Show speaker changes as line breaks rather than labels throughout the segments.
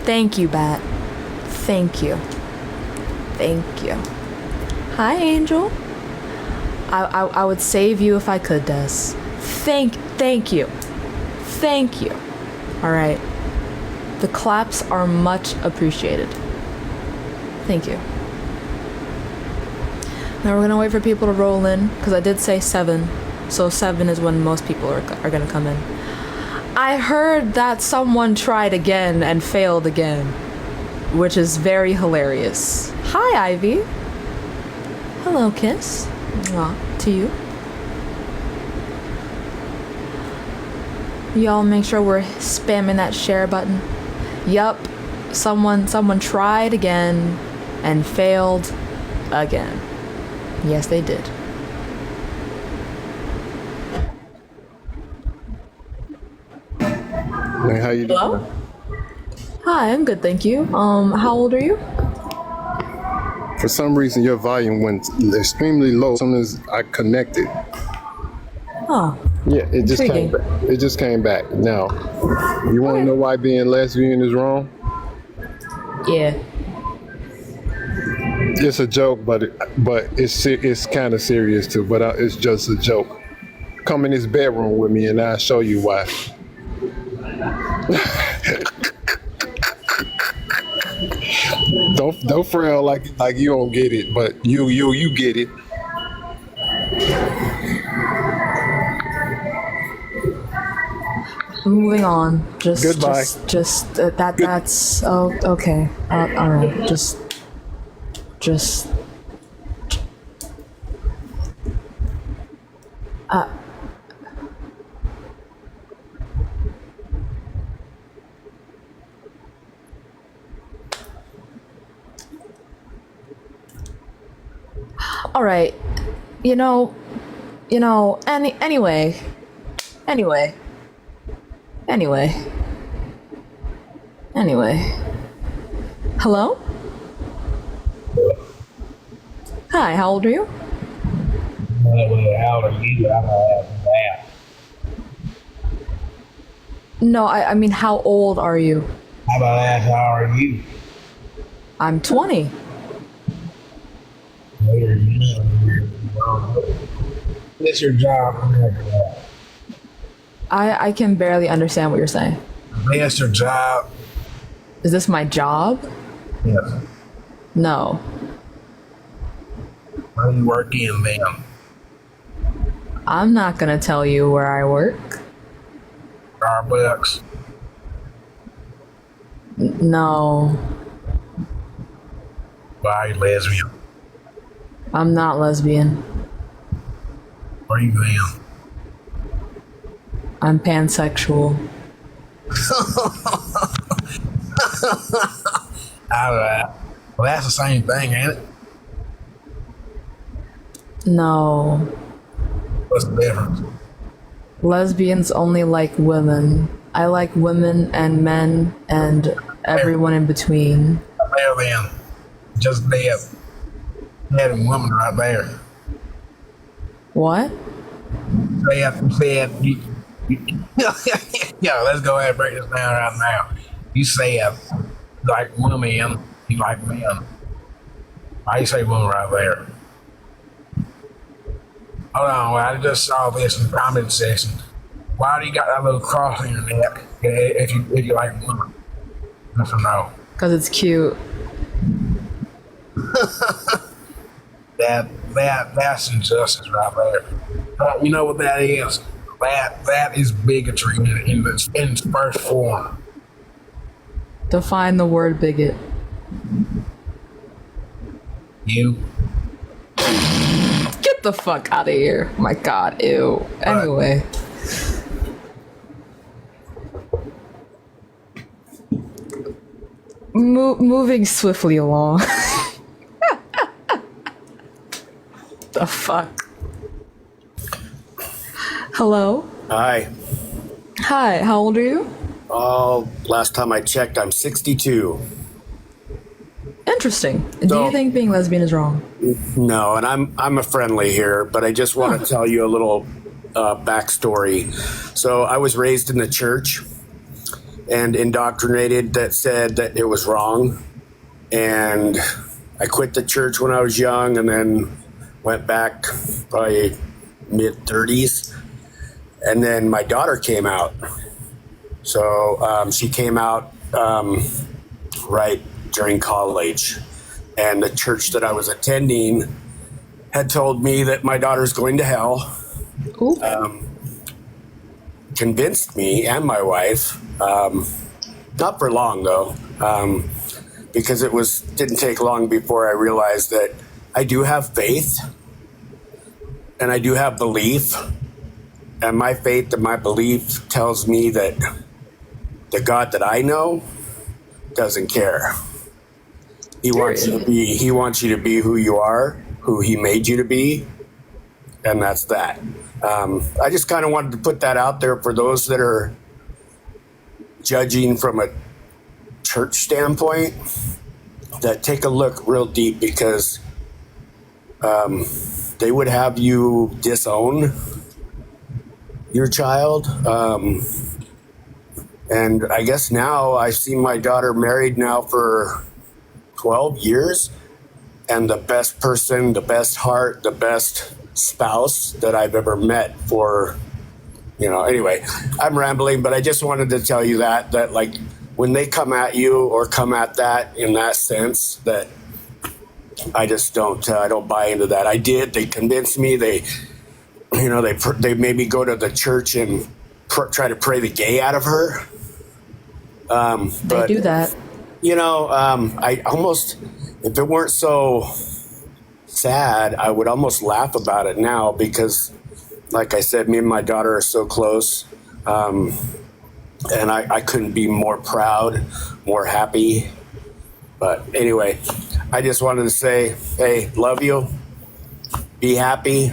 Thank you, Bat. Thank you. Thank you. Hi, Angel. I would save you if I could, Des. Thank you. Thank you. All right. The claps are much appreciated. Thank you. Now we're gonna wait for people to roll in, because I did say 7. So 7 is when most people are gonna come in. I heard that someone tried again and failed again, which is very hilarious. Hi, Ivy. Hello, Kiss. Mwah, to you. Y'all make sure we're spamming that share button. Yup, someone tried again and failed again. Yes, they did.
Hey, how you doing?
Hello? Hi, I'm good, thank you. How old are you?
For some reason, your volume went extremely low as soon as I connected.
Oh.
Yeah, it just
Intriguing.
came back. It just came back. Now, you want to know why being lesbian is wrong?
Yeah.
It's a joke, but it's kind of serious too. But it's just a joke. Come in this bedroom with me, and I'll show you why. Don't frown like you don't get it, but you get it.
Moving on.
Goodbye.
That's okay. All right. Just. All right. Anyway. Hello? Hi, how old are you?
How old are you? I'm gonna ask that.
No, I mean, how old are you?
How about that? How are you?
I'm 20.
What's your job?
I can barely understand what you're saying.
What's your job?
Is this my job?
Yes.
No.
Where you work in, ma'am?
I'm not gonna tell you where I work.
Starbucks.
No,
Why are you lesbian?
I'm not lesbian.
Where you then?
I'm pansexual.
Alright. Well, that's the same thing, ain't it?
No.
What's the difference?
Lesbians only like women. I like women and men and everyone in between.
There then. Just dead. Dead and woman right there.
What?
Said yeah, let's go ahead and break this down right now. You said like women, you like men. Why you say woman right there? Hold on, well, I just saw this in the comment section. Why do you got that little cross on your neck if you like women? Yes or no?
Because it's cute.
That's injustice right there. You know what that is? That is bigotry in its first form.
Define the word bigot.
You.
Get the fuck out of here. My god, ew. Anyway. Moving swiftly along. The fuck? Hello?
Hi.
Hi, how old are you?
Oh, last time I checked, I'm 62.
Interesting. Do
So-
you think being lesbian is wrong?
No, and I'm a friendly here, but I just want to tell you a little backstory. So I was raised in the church, and indoctrinated that said that it was wrong. And I quit the church when I was young and then went back probably mid-30s. And then my daughter came out. So she came out right during college. And the church that I was attending had told me that my daughter's going to hell. Convinced me and my wife, not for long though, because it didn't take long before I realized that I do have faith and I do have belief, and my faith and my belief tells me that the God that I know doesn't care. He wants you to be who you are, who he made you to be, and that's that. I just kind of wanted to put that out there for those that are judging from a church standpoint, that take a look real deep, because they would have you disown your child. And I guess now I've seen my daughter married now for 12 years, and the best person, the best heart, the best spouse that I've ever met for, anyway, I'm rambling, but I just wanted to tell you that like when they come at you or come at that in that sense, that I just don't buy into that. I did. They convinced me. They made me go to the church and try to pray the gay out of her.
They do that.
I almost, if it weren't so sad, I would almost laugh about it now, because like I said, me and my daughter are so close. And I couldn't be more proud, more happy. But anyway, I just wanted to say, hey, love you. Be happy.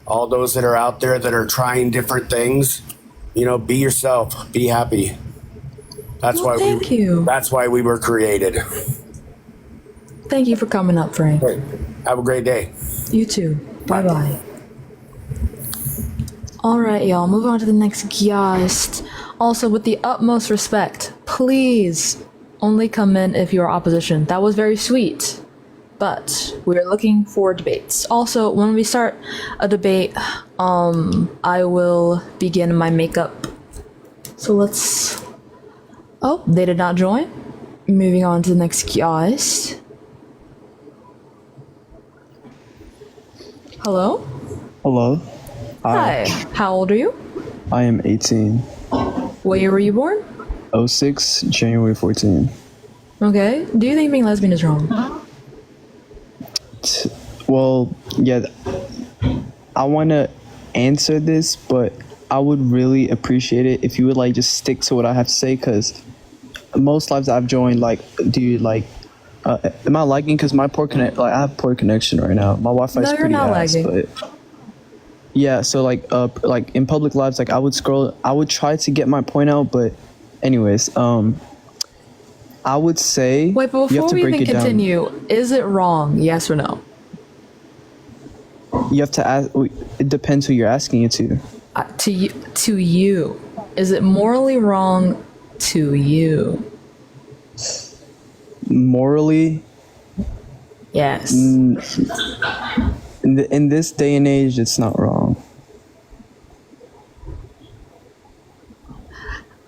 All those that are out there that are trying different things, be yourself. Be happy. That's
thank you.
That's why we were created.
Thank you for coming up, Frank.
Great. Have a great day.
You too. Bye-bye. All right, y'all. Moving on to the next guest. Also, with the utmost respect, please only come in if you are opposition. That was very sweet, but we're looking for debates. Also, when we start a debate, I will begin my makeup. So let's... Oh, they did not join. Moving on to the next guest. Hello?
Hello.
Hi. How old are you?
I am 18.
What year were you born?
06, January 14.
Okay. Do you think being lesbian is wrong?
Well, yeah, I want to answer this, but I would really appreciate it if you would just stick to what I have to say, because most lives I've joined, do you am I lagging? Because my poor I have poor connection right now. My Wi-Fi is pretty ass, lagging. But yeah, so in public lives, I would scroll. I would try to get my point out, but anyways, I would say.
Wait, but before we even continue, is it wrong? Yes or no?
You have to ask. It depends who you're asking it to.
To you, is it morally wrong to you?
Morally?
Yes.
In this day and age, it's not wrong.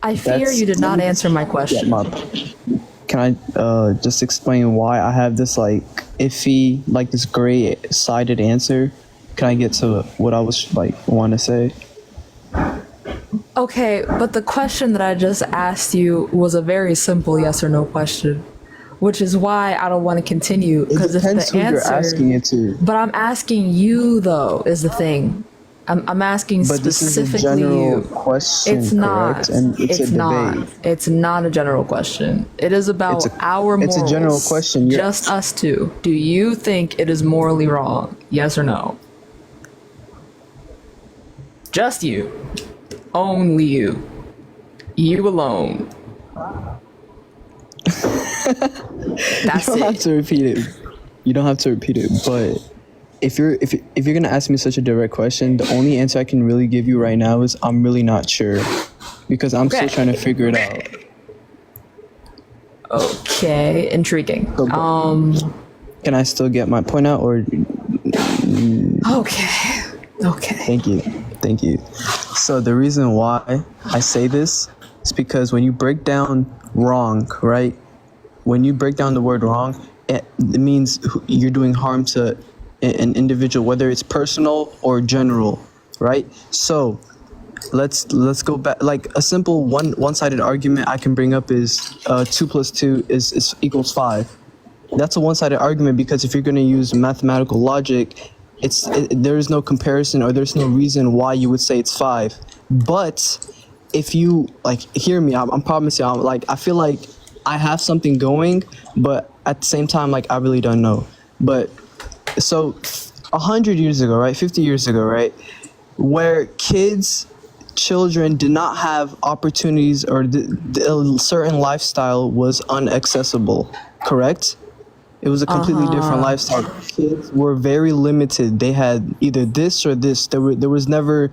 I fear you did not answer my question.
Can I just explain why I have this iffy, this gray-sided answer? Can I get to what I was want to say?
Okay, but the question that I just asked you was a very simple yes or no question, which is why I don't want to continue. Because if the answer, you're asking it to. But I'm asking you though is the thing. I'm asking but specifically this is a general you.
Question,
it's not.
Correct? And it's not.
It's not a general question. It is about our morals.
It's a general question.
Just us two. Do you think it is morally wrong? Yes or no? Just you. Only you. You alone. That's
you don't have to repeat it. You don't have to repeat it. But if you're gonna ask me such a direct question, the only answer I can really give you right now is I'm really not sure. because I'm still
Okay.
trying to figure it out.
Okay, intriguing.
So, can I still get my point out, or
Okay. Okay.
thank you. So the reason why I say this is because when you break down wrong, right? When you break down the word wrong, it means you're doing harm to an individual, whether it's personal or general, right? So let's go back. Like a simple one-sided argument I can bring up is 2 plus 2 is equals 5. That's a one-sided argument because if you're going to use mathematical logic, there is no comparison, or there's no reason why you would say it's 5. But if you like hear me, I'm promising you, I feel like I have something going, but at the same time, like, I really don't know. But so 100 years ago, right, 50 years ago, right, where children did not have opportunities, or the certain lifestyle was inaccessible, correct? It was a completely different lifestyle. Kids were very limited. They had either this or this. There was never,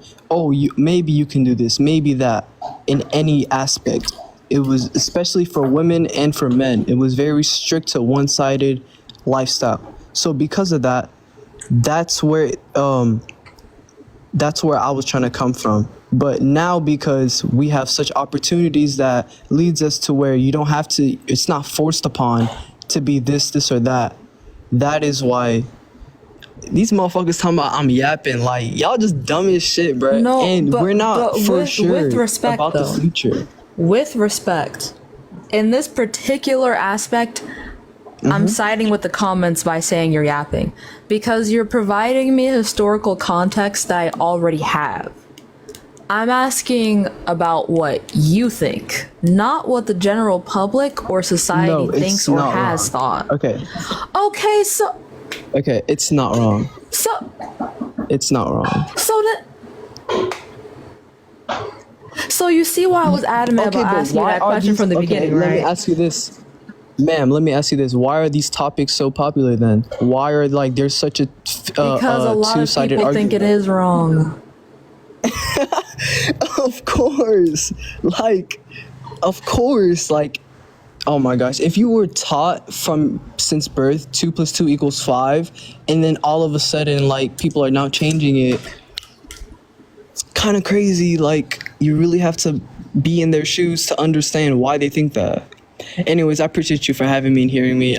maybe you can do this, maybe that, in any aspect. It was, especially for women and for men, it was very strict to one-sided lifestyle. So because of that, that's where I was trying to come from. But now, because we have such opportunities, that leads us to where you don't have to, it's not forced upon to be this or that. That is why these motherfuckers talking about I'm yapping, like, y'all just dumb as shit, bro.
No,
and
but-
we're not
but
for
with
sure
respect,
about
though.
the future.
With respect, in this particular aspect, I'm siding with the comments by saying you're yapping, because you're providing me historical context that I already have. I'm asking about what you think, not what the general public or society
No, it's
thinks or
not
has thought.
Okay,
Okay,
it's not wrong.
so
It's not wrong.
so you see why I was adamant about asking you that question from the beginning,
Let me
right?
ask you this. Ma'am, let me ask you this. Why are these topics so popular then? Why are, like, there's such a
Because a lot of
two-sided
people think it
argument?
is wrong.
Of course. Like, oh my gosh. If you were taught since birth 2 plus 2 equals 5, and then all of a sudden, like, people are now changing it, it's kind of crazy. Like, you really have to be in their shoes to understand why they think that. Anyways, I appreciate you for having me and hearing me.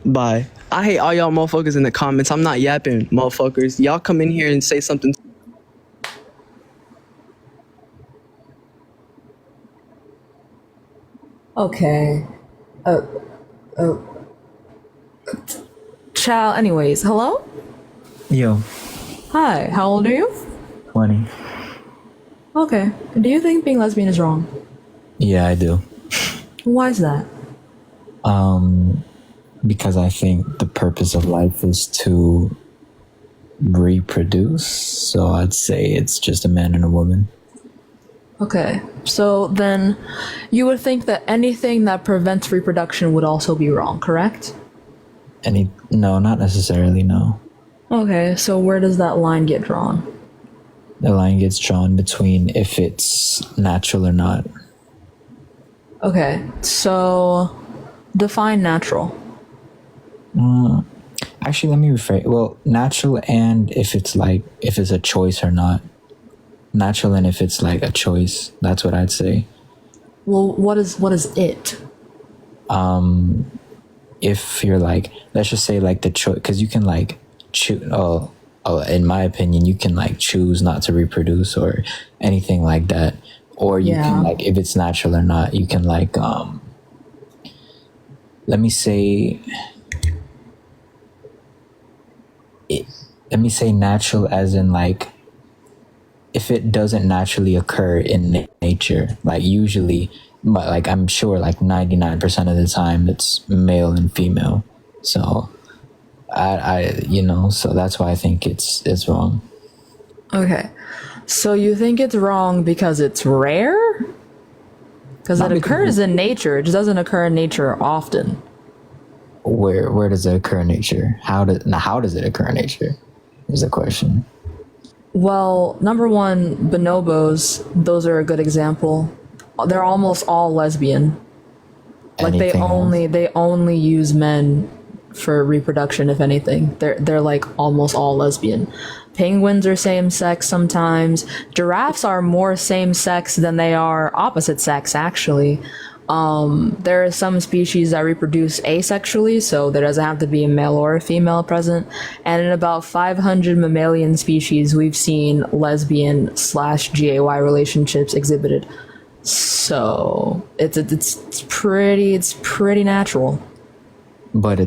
Bye. I hate all y'all motherfuckers in the comments. I'm not yapping, motherfuckers. Y'all come in here and say something.
Okay. Child, anyways, hello?
Yo,
Hi, how old are you?
20.
Okay. Do you think being lesbian is wrong?
Yeah, I do.
Why is that?
Because I think the purpose of life is to reproduce. So I'd say it's just a man and a woman.
Okay. So then you would think that anything that prevents reproduction would also be wrong, correct?
No, not necessarily, no.
Okay, so where does that line get drawn?
The line gets drawn between if it's natural or not.
Okay, so define natural.
Actually, let me rephrase. Well, natural, and if it's a choice or not. Natural, and if it's like a choice. That's what I'd say.
Well, what is it?
If you're like, let's just say like the choice, because you can like choose. In my opinion, you can like choose not to reproduce or anything like that, or you can like, if it's natural or not, you can like let me say natural as in like if it doesn't naturally occur in nature, like usually, but like I'm sure like 99% of the time it's male and female. So so that's why I think it's wrong.
Okay. So you think it's wrong because it's rare? Because it occurs in nature. It just doesn't occur in nature often.
Where does it occur in nature? How does it occur in nature? Is the question.
Well, number one, bonobos, those are a good example. they're almost all lesbian. Like
Anything else?
they only use men for reproduction, if anything. They're like almost all lesbian. Penguins are same sex sometimes. Giraffes are more same sex than they are opposite sex, actually. There are some species that reproduce asexually, so there doesn't have to be a male or a female present. And in about 500 mammalian species, we've seen lesbian / gay relationships exhibited. So it's pretty natural.
But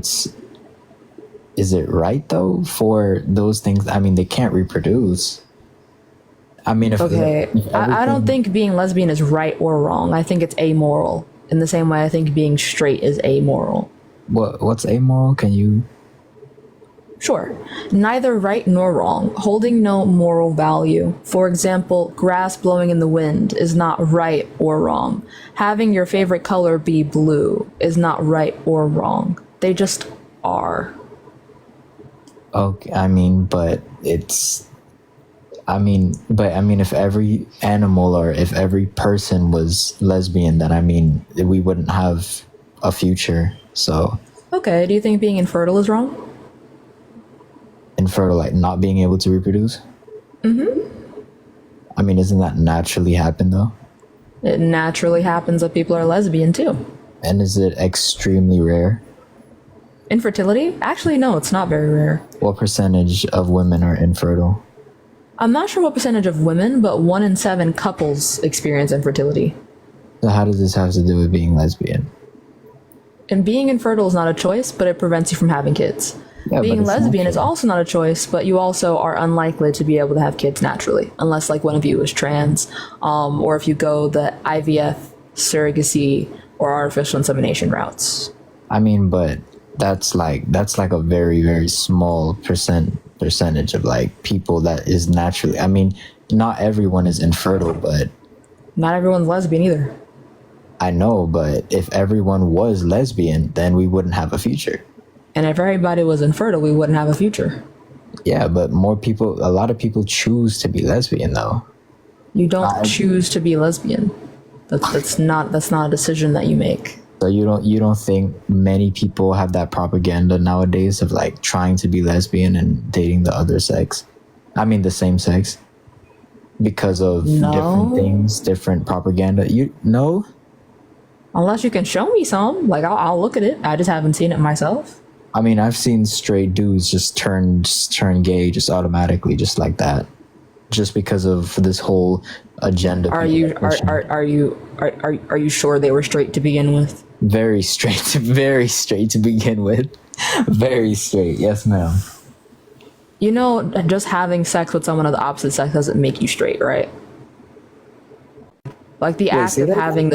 is it right though for those things? I mean, they can't reproduce. I mean, if
Okay,
if
I don't
everything-
think being lesbian is right or wrong. I think it's amoral. In the same way, I think being straight is amoral.
what's amoral. Can you?
Sure, neither right nor wrong, holding no moral value. For example, grass blowing in the wind is not right or wrong. Having your favorite color be blue is not right or wrong. They just are.
Okay, I mean, but if every animal or if every person was lesbian, then I mean, we wouldn't have a future. So,
Okay, do you think being infertile is wrong?
infertile, like not being able to reproduce. I mean, isn't that naturally happen though?
It naturally happens that people are lesbian too.
And is it extremely rare?
Infertility? Actually, no, it's not very rare.
What percentage of women are infertile?
I'm not sure what percentage of women, but 1 in 7 couples experience infertility.
So how does this have to do with being lesbian?
And being infertile is not a choice, but it prevents you from having kids.
Yeah, but
Being
it's
lesbian is
natural.
also not a choice, but you also are unlikely to be able to have kids naturally, unless like one of you is trans, or if you go the IVF, surrogacy, or artificial insemination routes.
I mean, but that's like a very, very small percentage of like people that is naturally. I mean, not everyone is infertile, but
Not everyone's lesbian either.
I know, but if everyone was lesbian, then we wouldn't have a future.
And if everybody was infertile, we wouldn't have a future.
Yeah, but a lot of people choose to be lesbian though.
You don't choose to be lesbian. That's not a decision that you make.
So you don't think many people have that propaganda nowadays of like trying to be lesbian and dating the other sex? I mean the same sex. Because of different things, different propaganda. You know?
Unless you can show me some, like I'll look at it. I just haven't seen it myself.
I mean, I've seen straight dudes just turn gay just automatically, just like that, just because of this whole agenda.
Are you sure they were straight to begin with?
Very straight to begin with. Very straight. Yes, ma'am.
You know, just having sex with someone of the opposite sex doesn't make you straight, right? Like the act
say
of
that
having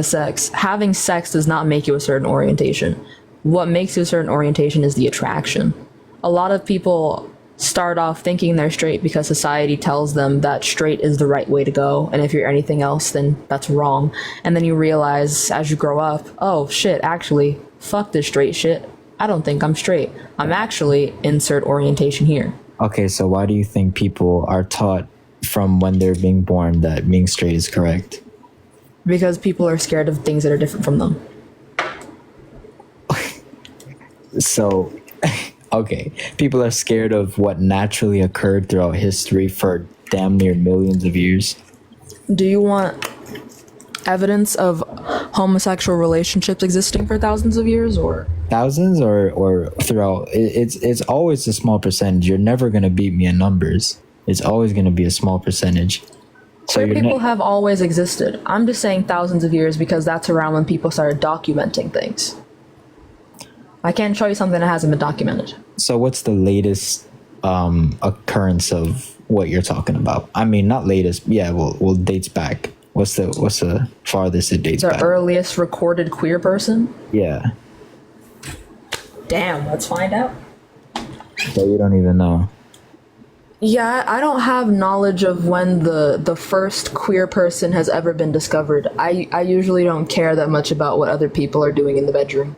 having sex does not make you a certain orientation. What makes you a certain orientation is the attraction. A lot of people start off thinking they're straight because society tells them that straight is the right way to go, and if you're anything else, then that's wrong. And then you realize as you grow up, oh shit, actually, fuck this straight shit. I don't think I'm straight. I'm actually insert orientation here.
Okay, so why do you think people are taught from when they're being born that being straight is correct?
Because people are scared of things that are different from them.
So, okay, people are scared of what naturally occurred throughout history for damn near millions of years.
Do you want evidence of homosexual relationships existing for thousands of years, or
Thousands or throughout? It's always a small percentage. You're never gonna beat me in numbers. It's always gonna be a small percentage. So
queer
you're
people
not,
have always existed? I'm just saying thousands of years because that's around when people started documenting things. I can't show you something that hasn't been documented.
so what's the latest occurrence of what you're talking about? I mean, not latest. Yeah, well, dates back. What's the farthest it dates
The
back?
earliest recorded queer person?
Yeah.
Damn, let's find out.
So you don't even know.
Yeah, I don't have knowledge of when the first queer person has ever been discovered. I usually don't care that much about what other people are doing in the bedroom.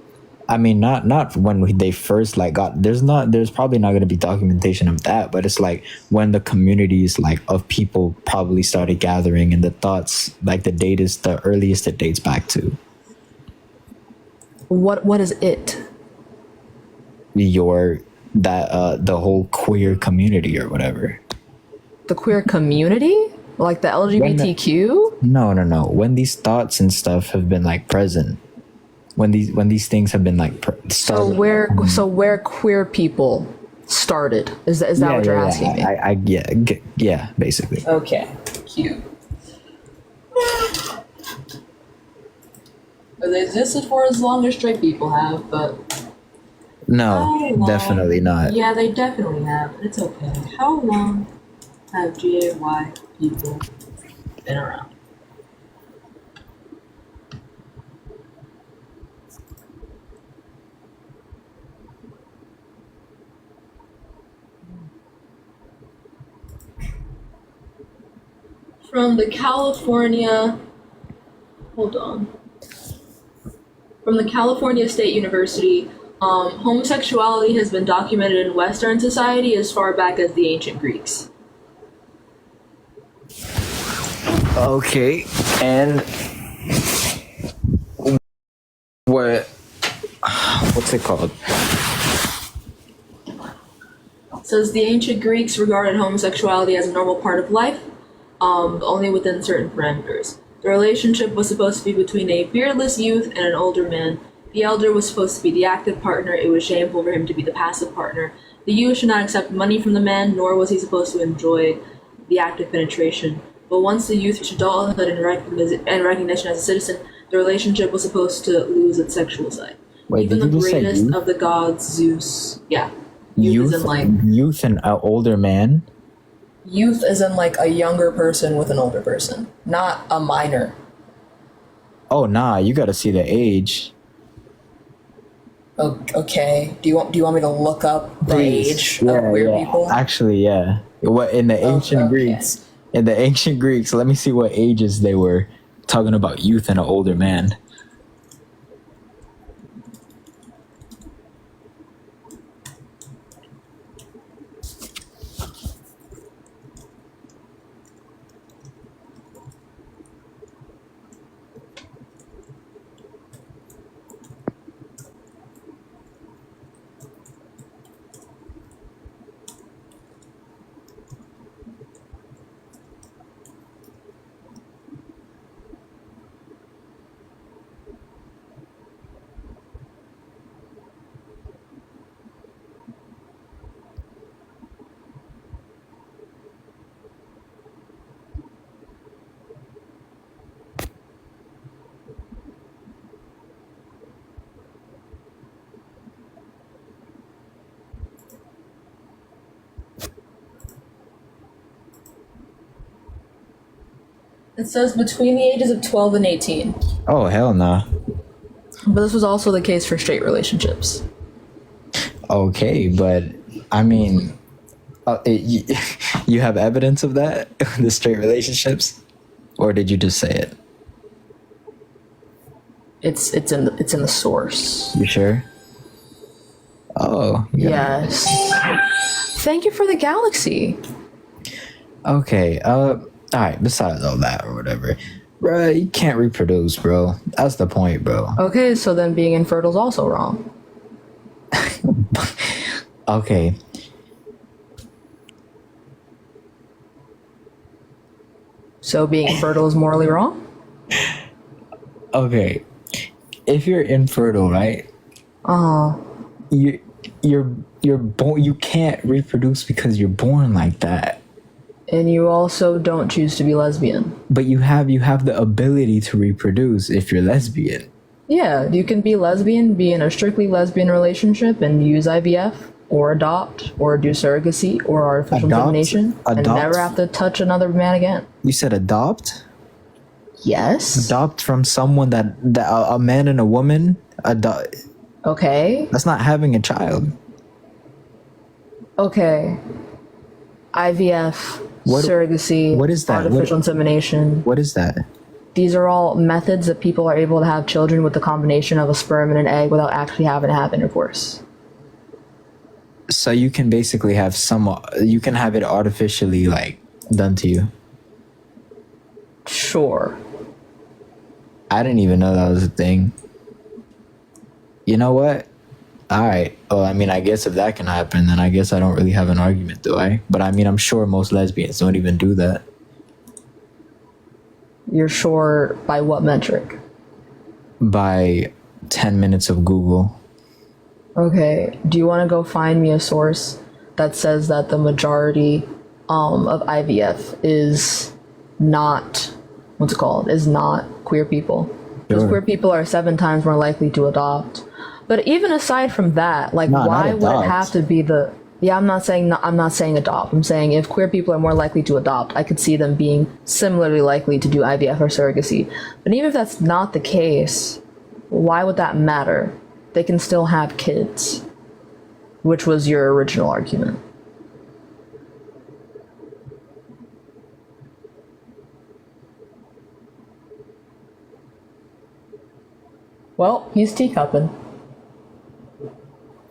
I mean, not when they first like got. There's probably not going to be documentation of that, but it's like when the communities like of people probably started gathering, and the thoughts like the date is the earliest it dates back to
What is it?
the whole queer community or whatever.
The queer community? Like the LGBTQ?
No. When these thoughts and stuff have been like present, when these things have been like
So where queer people started? Is that what you're asking me?
Yeah, basically.
Okay, cute. They existed for as long as straight people have, but
No, definitely not.
yeah, they definitely have. It's okay. How long have gay people been around? From the California, hold on. From the California State University, homosexuality has been documented in Western society as far back as the ancient Greeks.
Okay, and what's it called?
It says the ancient Greeks regarded homosexuality as a normal part of life, only within certain parameters. The relationship was supposed to be between a beardless youth and an older man. The elder was supposed to be the active partner. It was shameful for him to be the passive partner. The youth should not accept money from the man, nor was he supposed to enjoy the active penetration. But once the youth reached adulthood and recognition as a citizen, the relationship was supposed to lose its sexual side.
Wait,
Even
did
the
you just say
greatest
youth?
of the gods, Zeus. Yeah.
Youth,
is in like
youth and an older man.
youth is in like a younger person with an older person, not a minor.
Oh nah, you got to see the age.
Okay. Do you want me to look up the age of queer people?
Actually, yeah. What in the ancient Greeks? In the ancient Greeks, let me see what ages they were talking about youth and an older man.
It says between the ages of 12 and 18.
Oh hell nah.
But this was also the case for straight relationships.
Okay, but I mean, you have evidence of that, the straight relationships, or did you just say it?
It's in the source.
You sure? Oh yeah.
Yes. Thank you for the galaxy.
Okay. All right. Besides all that or whatever, bro, you can't reproduce, bro. That's the point, bro.
Okay, so then being infertile is also wrong.
Okay.
So being infertile is morally wrong?
Okay. If you're infertile, right? You're born. You can't reproduce because you're born like that.
And you also don't choose to be lesbian.
But you have the ability to reproduce if you're lesbian.
Yeah, you can be lesbian, be in a strictly lesbian relationship, and use IVF, or adopt, or do surrogacy, or artificial insemination, and never have to touch another man again.
You said adopt?
Yes.
Adopt from someone that a man and a woman adopt.
Okay.
That's not having a child.
Okay. IVF, surrogacy,
what is that?
artificial insemination.
What is that?
these are all methods that people are able to have children with the combination of a sperm and an egg without actually having to have intercourse.
So you can basically have you can have it artificially like done to you.
Sure.
I didn't even know that was a thing. You know what? All right. Well, I mean, I guess if that can happen, then I guess I don't really have an argument, do I? But I mean, I'm sure most lesbians don't even do that.
You're sure by what metric?
By 10 minutes of Google.
Okay. Do you want to go find me a source that says that the majority of IVF is not, what's it called? Is not queer people? Because
Sure.
queer people are 7 times more likely to adopt. But even aside from that, like,
No,
why
not
would it
adopt.
have to be the? Yeah, I'm not saying adopt. I'm saying if queer people are more likely to adopt, I could see them being similarly likely to do IVF or surrogacy. But even if that's not the case, why would that matter? They can still have kids, which was your original argument. Well, he's teacupping.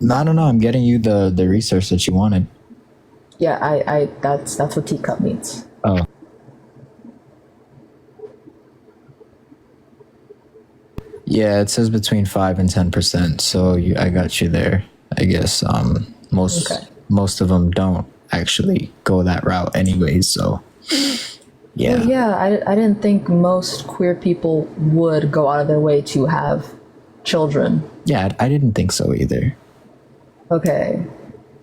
No, I'm getting you the research that you wanted.
Yeah, I that's what teacup means.
Oh. Yeah, it says between 5 and 10%. So I got you there. I guess most
Okay.
most of them don't actually go that route anyways. So yeah.
Well, yeah, I didn't think most queer people would go out of their way to have children.
Yeah, I didn't think so either.
Okay.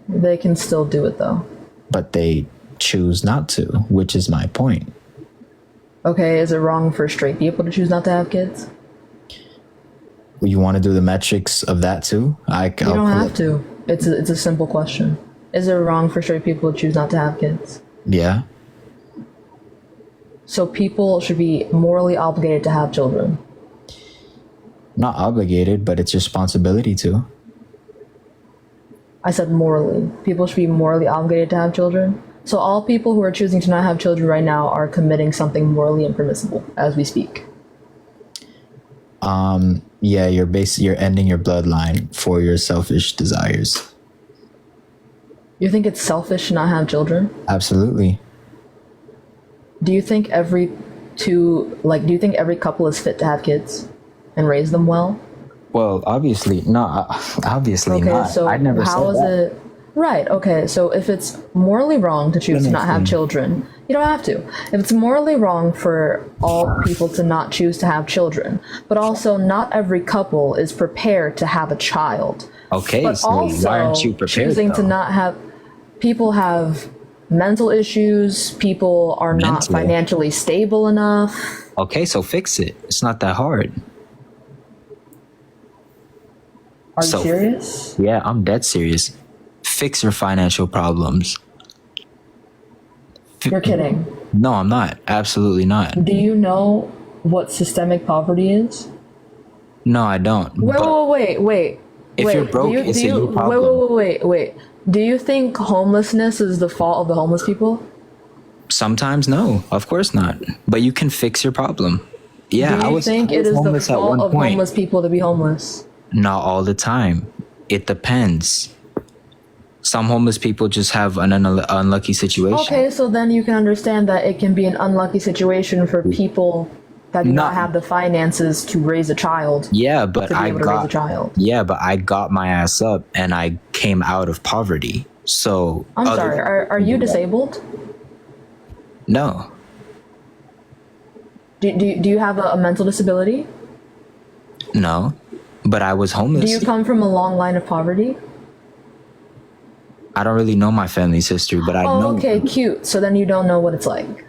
They can still do it though.
But they choose not to, which is my point.
Okay, is it wrong for straight people to choose not to have kids?
You want to do the metrics of that too?
You don't have to. It's a simple question. Is it wrong for straight people to choose not to have kids?
Yeah.
So people should be morally obligated to have children.
Not obligated, but it's responsibility to.
I said morally. People should be morally obligated to have children. So all people who are choosing to not have children right now are committing something morally impermissible as we speak.
Yeah, you're ending your bloodline for your selfish desires.
You think it's selfish to not have children?
Absolutely.
Do you think every couple is fit to have kids and raise them well?
Well, obviously not. Obviously
Okay,
not.
so
I never
how
said
is
that.
it right? Okay, so if it's morally wrong to choose to not have children, you don't have to. If it's morally wrong for all people to not choose to have children, but also not every couple is prepared to have a child.
Okay,
But
so
also
why aren't you prepared?
choosing to
though?
not have people have mental issues, people are not
Mental.
financially stable enough.
Okay, so fix it. It's not that hard.
Are you
So-
serious?
Yeah, I'm dead serious. Fix your financial problems.
You're kidding.
No, I'm not. Absolutely not.
Do you know what systemic poverty is?
No, I don't.
Wait,
But
wait.
if
wait,
you're broke, it's a you problem.
Wait. Do you think homelessness is the fault of the homeless people?
Sometimes, no. Of course not. But you can fix your problem. Yeah,
Do you think
I
it
was
is the
homeless at
fault
one
of
point.
homeless people to be homeless?
Not all the time. It depends. Some homeless people just have an unlucky situation.
Okay, so then you can understand that it can be an unlucky situation for people that do not
Not-
have the finances to raise a child.
Yeah, but
To be
I
able to raise a
got
child.
Yeah, but I got my ass up and I came out of poverty. So
I'm
other
sorry,
people
are
can
you
do that.
disabled?
No.
Do you have a mental disability?
No. But I was homeless.
Do you come from a long line of poverty?
I don't really know my family's history, but I know.
Oh, okay, cute. So then you don't know what it's like.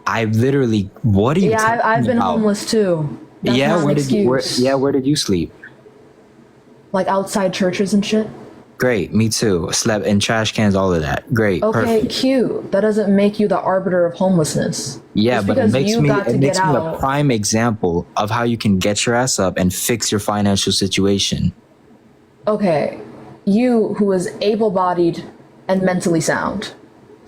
I literally. What are you?
Yeah, I've
talking
been
about?
homeless too. That's
Yeah,
not an
where did you?
excuse.
Where did you sleep?
Like outside churches and shit.
Great, me too. Slept in trash cans, all of that. Great,
Okay,
perfect.
cute. That doesn't make you the arbiter of homelessness.
Yeah,
Just
but it
because
makes
you
me
got to
it makes
get
me a
out.
prime example of how you can get your ass up and fix your financial situation.
Okay, you who is able-bodied and mentally sound.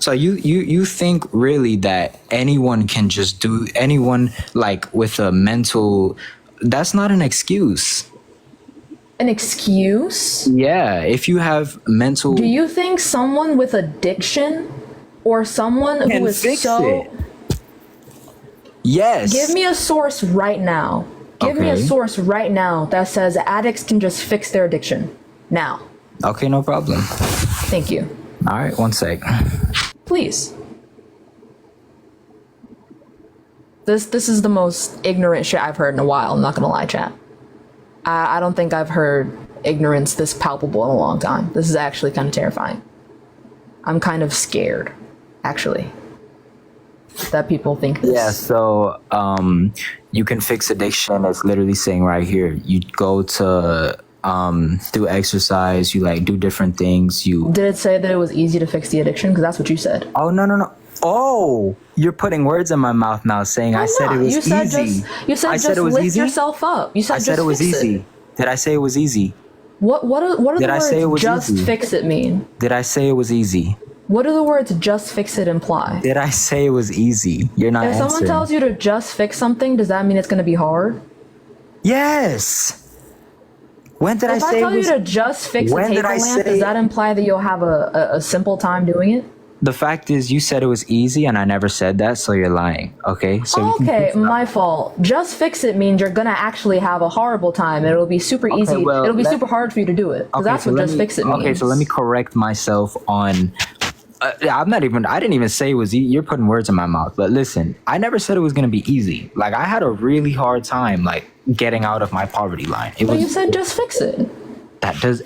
So you think really that anyone can just do anyone like with a mental? That's not an excuse.
An excuse?
Yeah, if you have mental,
Do you think someone with addiction or someone
can
who is
fix
so
it. Yes.
Give me a source right now. Give me a
Okay.
source right now that says addicts can just fix their addiction. Now.
Okay, no problem.
Thank you.
All right, one sec.
Please. This is the most ignorant shit I've heard in a while. I'm not gonna lie, chat. I don't think I've heard ignorance this palpable in a long time. This is actually kind of terrifying. I'm kind of scared, actually, that people think this.
Yeah, so you can fix addiction. It's literally saying right here. You go to do exercise. You like do different things. You
Did it say that it was easy to fix the addiction? Because that's what you said.
Oh no. Oh, you're putting words in my mouth now, saying I said it was
you said
easy.
You said
I
just
said it was
lift
easy?
yourself up. You said
I
just
said it was
fix
easy.
It.
Did I say it was easy?
What do
Did
the
I say it
words
was
just
easy?
fix it mean?
Did I say it was easy?
What do the words just fix it imply?
Did I say it was easy? You're not
If
answering.
someone tells you to just fix something, does that mean it's going to be hard?
Yes. When did I
If I
say
tell
it was?
you to just fix a
When did
table
I
lamp,
say-
does that imply that you'll have a simple time doing it?
The fact is, you said it was easy, and I never said that, so you're lying. Okay. So you can
Okay,
fix it up.
my fault. Just fix it means you're gonna actually have a horrible time, and it'll be super easy.
well,
It'll be
let-
super hard for you to do it. Because that's
so
what
let
just
me-
fix it means.
Okay, so let me correct myself on. I didn't even say it was easy. You're putting words in my mouth. But listen, I never said it was gonna be easy. Like I had a really hard time, like getting out of my poverty line. It
But
was
you said just fix it.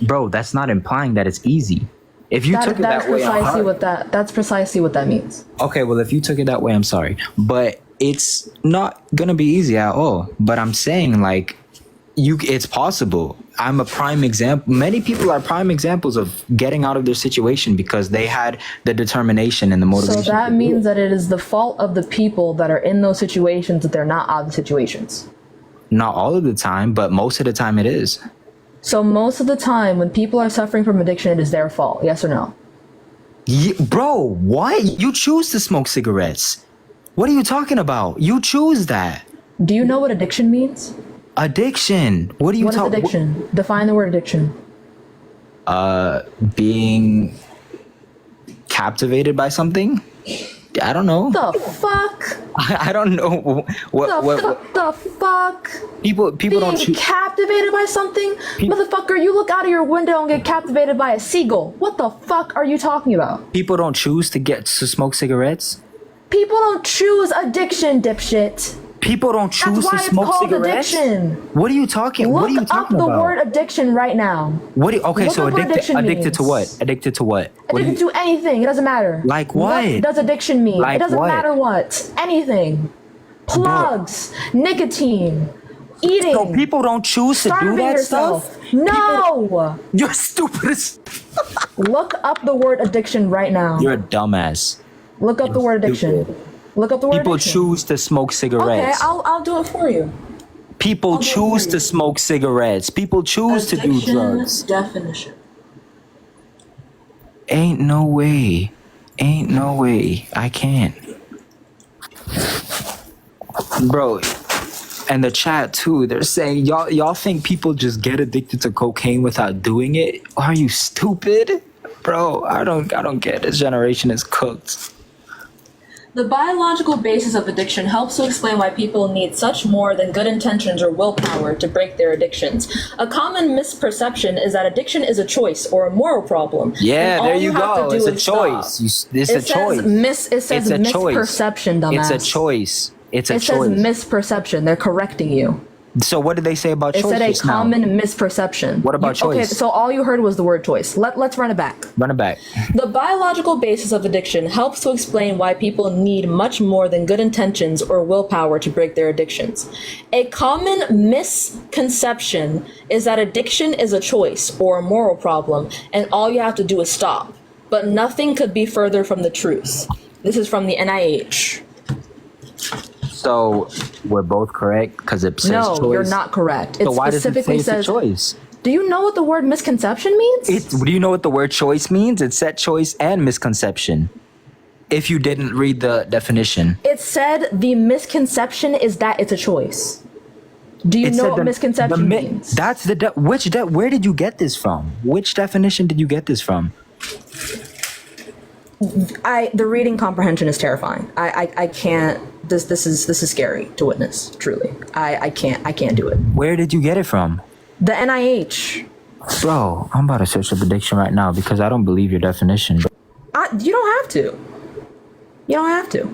bro. That's not implying that it's easy. If you took it
That's
that way, I'm
precisely
hard.
that's precisely what that means.
Okay, well, if you took it that way, I'm sorry. But it's not going to be easy at all. But I'm saying, like, it's possible. I'm a prime example. Many people are prime examples of getting out of their situation because they had the determination and the motivation.
So that
to do
means
it.
that it is the fault of the people that are in those situations that they're not out of the situations.
Not all of the time, but most of the time it is.
So most of the time when people are suffering from addiction, it is their fault. Yes or no?
Bro, what? You choose to smoke cigarettes. What are you talking about? You choose that.
Do you know what addiction means?
Addiction. What are you
What is
talking
addiction? Define the word addiction.
Being captivated by something? I don't know.
The fuck?
I don't know what
The fuck?
people
Being
don't choose.
captivated by something? Motherfucker, you look out of your window and get captivated by a seagull. What the fuck are you talking about?
People don't choose to smoke cigarettes.
People don't choose addiction, dipshit.
People don't choose
That's why
to
it's
smoke
called
cigarettes.
addiction.
What are you talking? What are you
Look up
talking
the
about?
word addiction right now.
What? Okay,
look
so
up what
addicted.
addiction
Addicted to
means.
what? Addicted to what? What do
Addicted
you-
to anything. It doesn't matter.
Like what?
What does addiction mean?
Like
it doesn't
what?
matter what. Anything. Plugs, nicotine, eating,
So people don't choose to do
starving
that
yourself.
stuff.
No.
You're stupid.
Look up the word addiction right now.
You're a dumbass.
Look up the word addiction.
stupid.
Look up the word
People
addiction.
choose to smoke
Okay,
cigarettes.
I'll do it for you.
People
do it
choose
for
to
you.
smoke cigarettes. People choose to do drugs.
Definition.
Ain't no way. Ain't no way. I can't. Bro, and the chat too, they're saying y'all think people just get addicted to cocaine without doing it? Are you stupid? Bro, I don't get it. This generation is cooked.
The biological basis of addiction helps to explain why people need such more than good intentions or willpower to break their addictions. A common misperception is that addiction is a choice or a moral problem.
Yeah,
and all
there you
have to
go.
do
It's a
is
choice.
stop.
It's
It
a
says
choice.
it says
It's a choice.
misperception, dumbass.
It's a choice. It's a
It says
choice.
misperception. They're correcting you.
So what did they say about
It
choice
said a
just now?
common misperception.
What about
Okay,
choice?
so all you heard was the word choice. Let's run it back.
Run it back.
The biological basis of addiction helps to explain why people need much more than good intentions or willpower to break their addictions. A common misconception is that addiction is a choice or a moral problem, and all you have to do is stop. But nothing could be further from the truth. This is from the NIH.
So we're both correct because it says
No,
choice.
you're not correct. It
So why does it say
specifically
it's a
says.
choice?
Do you know what the word misconception means?
Do you know what the word choice means? It's set choice and misconception. if you didn't read the definition?
It said the misconception is that it's a choice. Do you know what misconception means?
That's where did you get this from? Which definition did you get this from?
The reading comprehension is terrifying. I can't. This is scary to witness. Truly, I can't do it.
Where did you get it from?
The NIH.
Bro, I'm about to search up addiction right now because I don't believe your definition.
You don't have to. You don't have to.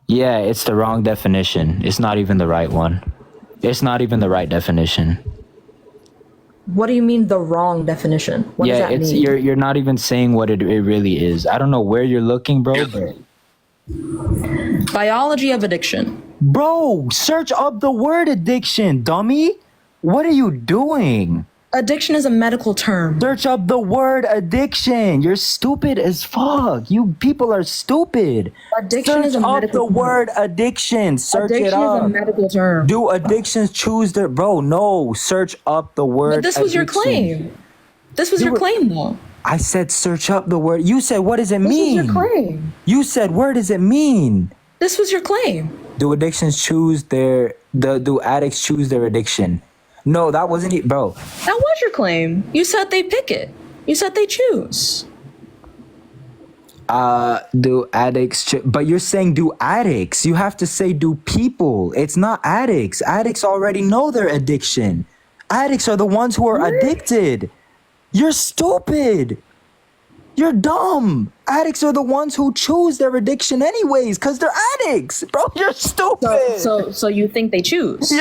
Yeah, it's the wrong definition. It's not even the right one. It's not even the right definition.
What do you mean the wrong definition? What does that mean?
You're not even saying what it really is. I don't know where you're looking, bro, but
biology of addiction.
Bro, search up the word addiction, dummy. What are you doing?
Addiction is a medical term.
Search up the word addiction. You're stupid as fuck. You people are stupid.
Addiction is a medical term.
Search up the word addiction. Search it up.
Addiction is a medical term.
Do addictions choose their... Bro, no. Search up the word
But this was your claim. This was your claim, though.
I said search up the word. You said, what does it mean?
This was your claim.
You said, where does it mean?
This was your claim.
Do addictions choose their... Do addicts choose their addiction? No, that wasn't it, bro.
That was your claim. You said they pick it. You said they choose.
Do addicts... But you're saying do addicts. You have to say do people. It's not addicts. Addicts already know their addiction. Addicts are the ones who are addicted. You're stupid. You're dumb. Addicts are the ones who choose their addiction anyways, because they're addicts. Bro, you're stupid.
So you think they choose?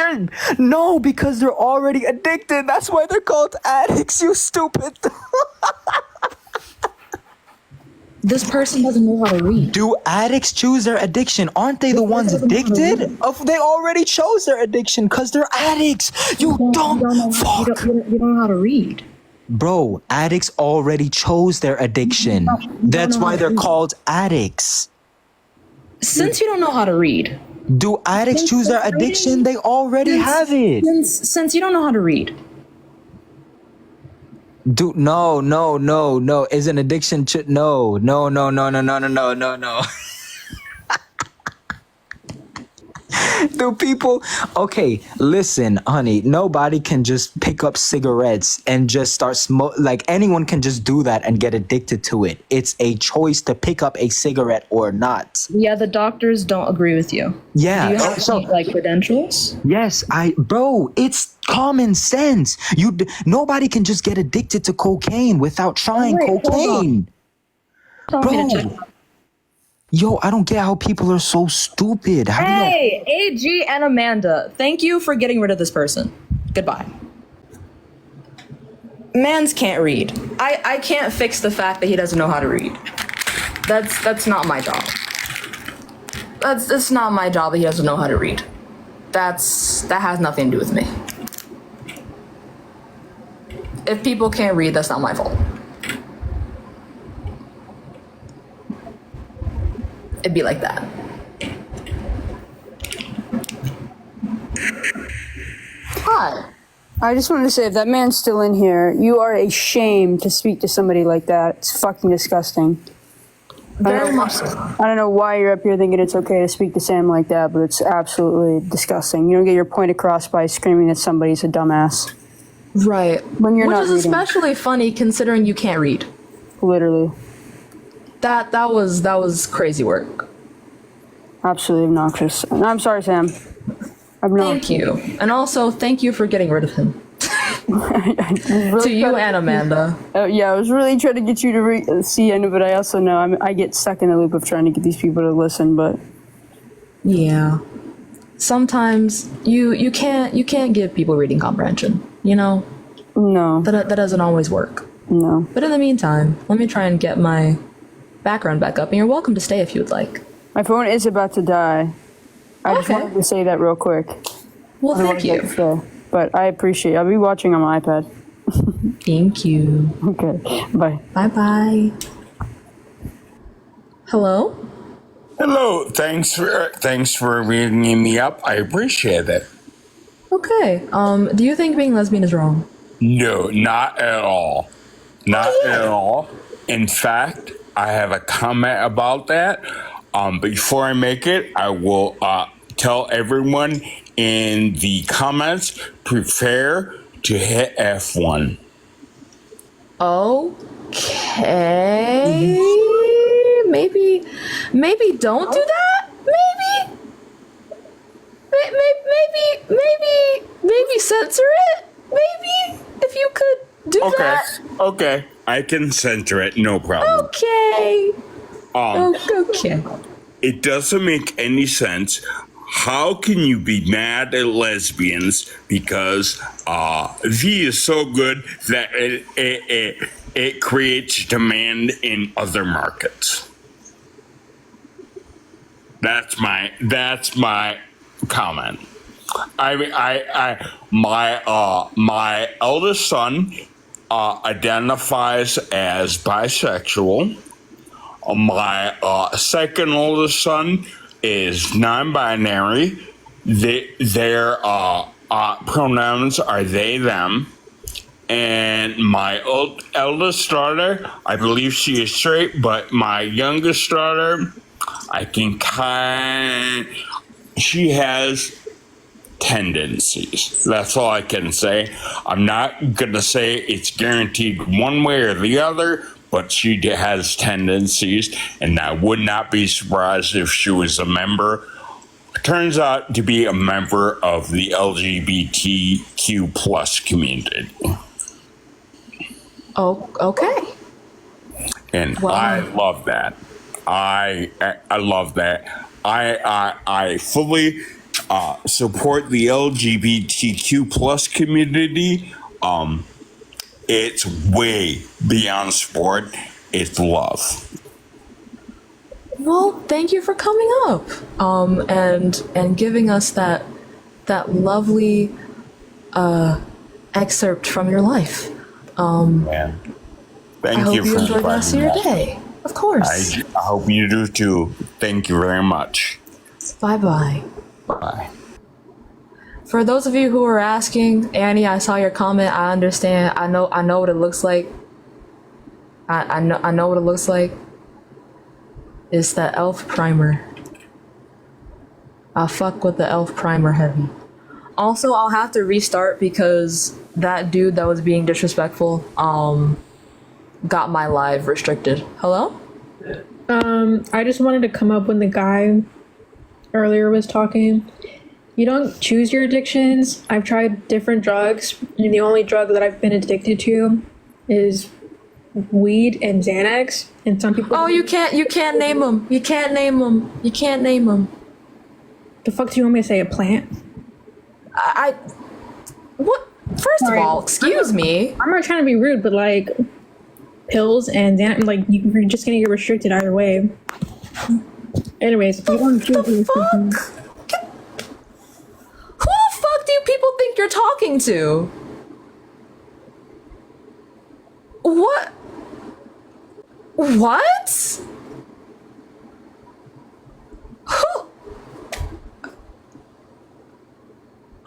No, because they're already addicted. That's why they're called addicts, you stupid.
This person doesn't know how to read.
Do addicts choose their addiction? Aren't they the ones addicted? They already chose their addiction because they're addicts. You dumb fuck.
You don't know how to read.
Bro, addicts already chose their addiction. That's why they're called addicts.
Since you don't know how to read.
Do addicts choose their addiction? They already have it.
Since you don't know how to read.
No. Is an addiction no. Do people... Okay, listen, honey. Nobody can just pick up cigarettes and just start smoke. Like, anyone can just do that and get addicted to it. It's a choice to pick up a cigarette or not.
Yeah, the doctors don't agree with you.
Yeah.
Do you have any, like, credentials?
Yes, bro, it's common sense. Nobody can just get addicted to cocaine without trying cocaine. Bro. Yo, I don't get how people are so stupid.
Hey, AG and Amanda, thank you for getting rid of this person. Goodbye. Mans can't read. I can't fix the fact that he doesn't know how to read. That's not my job. That's not my job that he doesn't know how to read. That has nothing to do with me. If people can't read, that's not my fault. It'd be like that. Hi.
I just wanted to say, if that man's still in here, you are a shame to speak to somebody like that. It's fucking disgusting.
Very much so.
I don't know why you're up here thinking it's okay to speak to Sam like that, but it's absolutely disgusting. You don't get your point across by screaming that somebody's a dumbass.
Right.
When you're
Which
not
is
reading.
especially funny considering you can't read.
Literally.
That was crazy work.
Absolutely obnoxious. And I'm sorry, Sam.
Thank you. And also, thank you for getting rid of him. To you and Amanda.
Yeah, I was really trying to get you to see, but I also know I get stuck in the loop of trying to get these people to listen, but...
Yeah. Sometimes you can't give people reading comprehension, you know?
No.
That doesn't always work.
No.
But in the meantime, let me try and get my background back up, and you're welcome to stay if you would like.
My phone is about to die. I just wanted to say that real quick.
Well, thank you.
But I appreciate it. I'll be watching on my iPad.
Thank you.
Okay, bye.
Bye-bye. Hello?
Hello. Thanks for ringing me up. I appreciate it.
Okay. Do you think being lesbian is wrong?
No, not at all. Not at all. In fact, I have a comment about that. Before I make it, I will tell everyone in the comments, prepare to hit F1.
Okay. Maybe don't do that. Maybe censor it. Maybe if you could do that.
Okay. I can censor it, no problem.
Okay. Okay.
It doesn't make any sense. How can you be mad at lesbians because V is so good that it creates demand in other markets? That's my comment. I mean, my eldest son identifies as bisexual. My second oldest son is non-binary. Their pronouns are they, them. And my eldest daughter, I believe she is straight, but my youngest daughter, she has tendencies. That's all I can say. I'm not going to say it's guaranteed one way or the other, but she has tendencies, and I would not be surprised if she was turns out to be a member of the LGBTQ plus community.
Oh, okay.
And well, I love that. I love that. I fully support the LGBTQ plus community. It's way beyond sport. It's love.
Well, thank you for coming up, and giving us that lovely excerpt from your life.
Man, thank
I hope
you
you
for
enjoy the rest of your day. Of course.
I hope you do too. Thank you very much.
Bye-bye.
Bye.
For those of you who are asking, Annie, I saw your comment. I understand. I know what it looks like. I know what it looks like. It's that elf primer. I fuck with the elf primer heavy. Also, I'll have to restart because that dude that was being disrespectful got my live restricted. Hello?
I just wanted to come up when the guy earlier was talking. You don't choose your addictions. I've tried different drugs, and the only drug that I've been addicted to is weed and Xanax. And some people.
Oh, you can't name them. You can't name them.
The fuck do you want me to say? A plant?
What? First of all, excuse me.
I'm not trying to be rude, but like pills and Xanax, like you're just gonna get restricted either way. Anyways, if you want to choose
the fuck? Who the fuck do people think you're talking to? What? What? Who?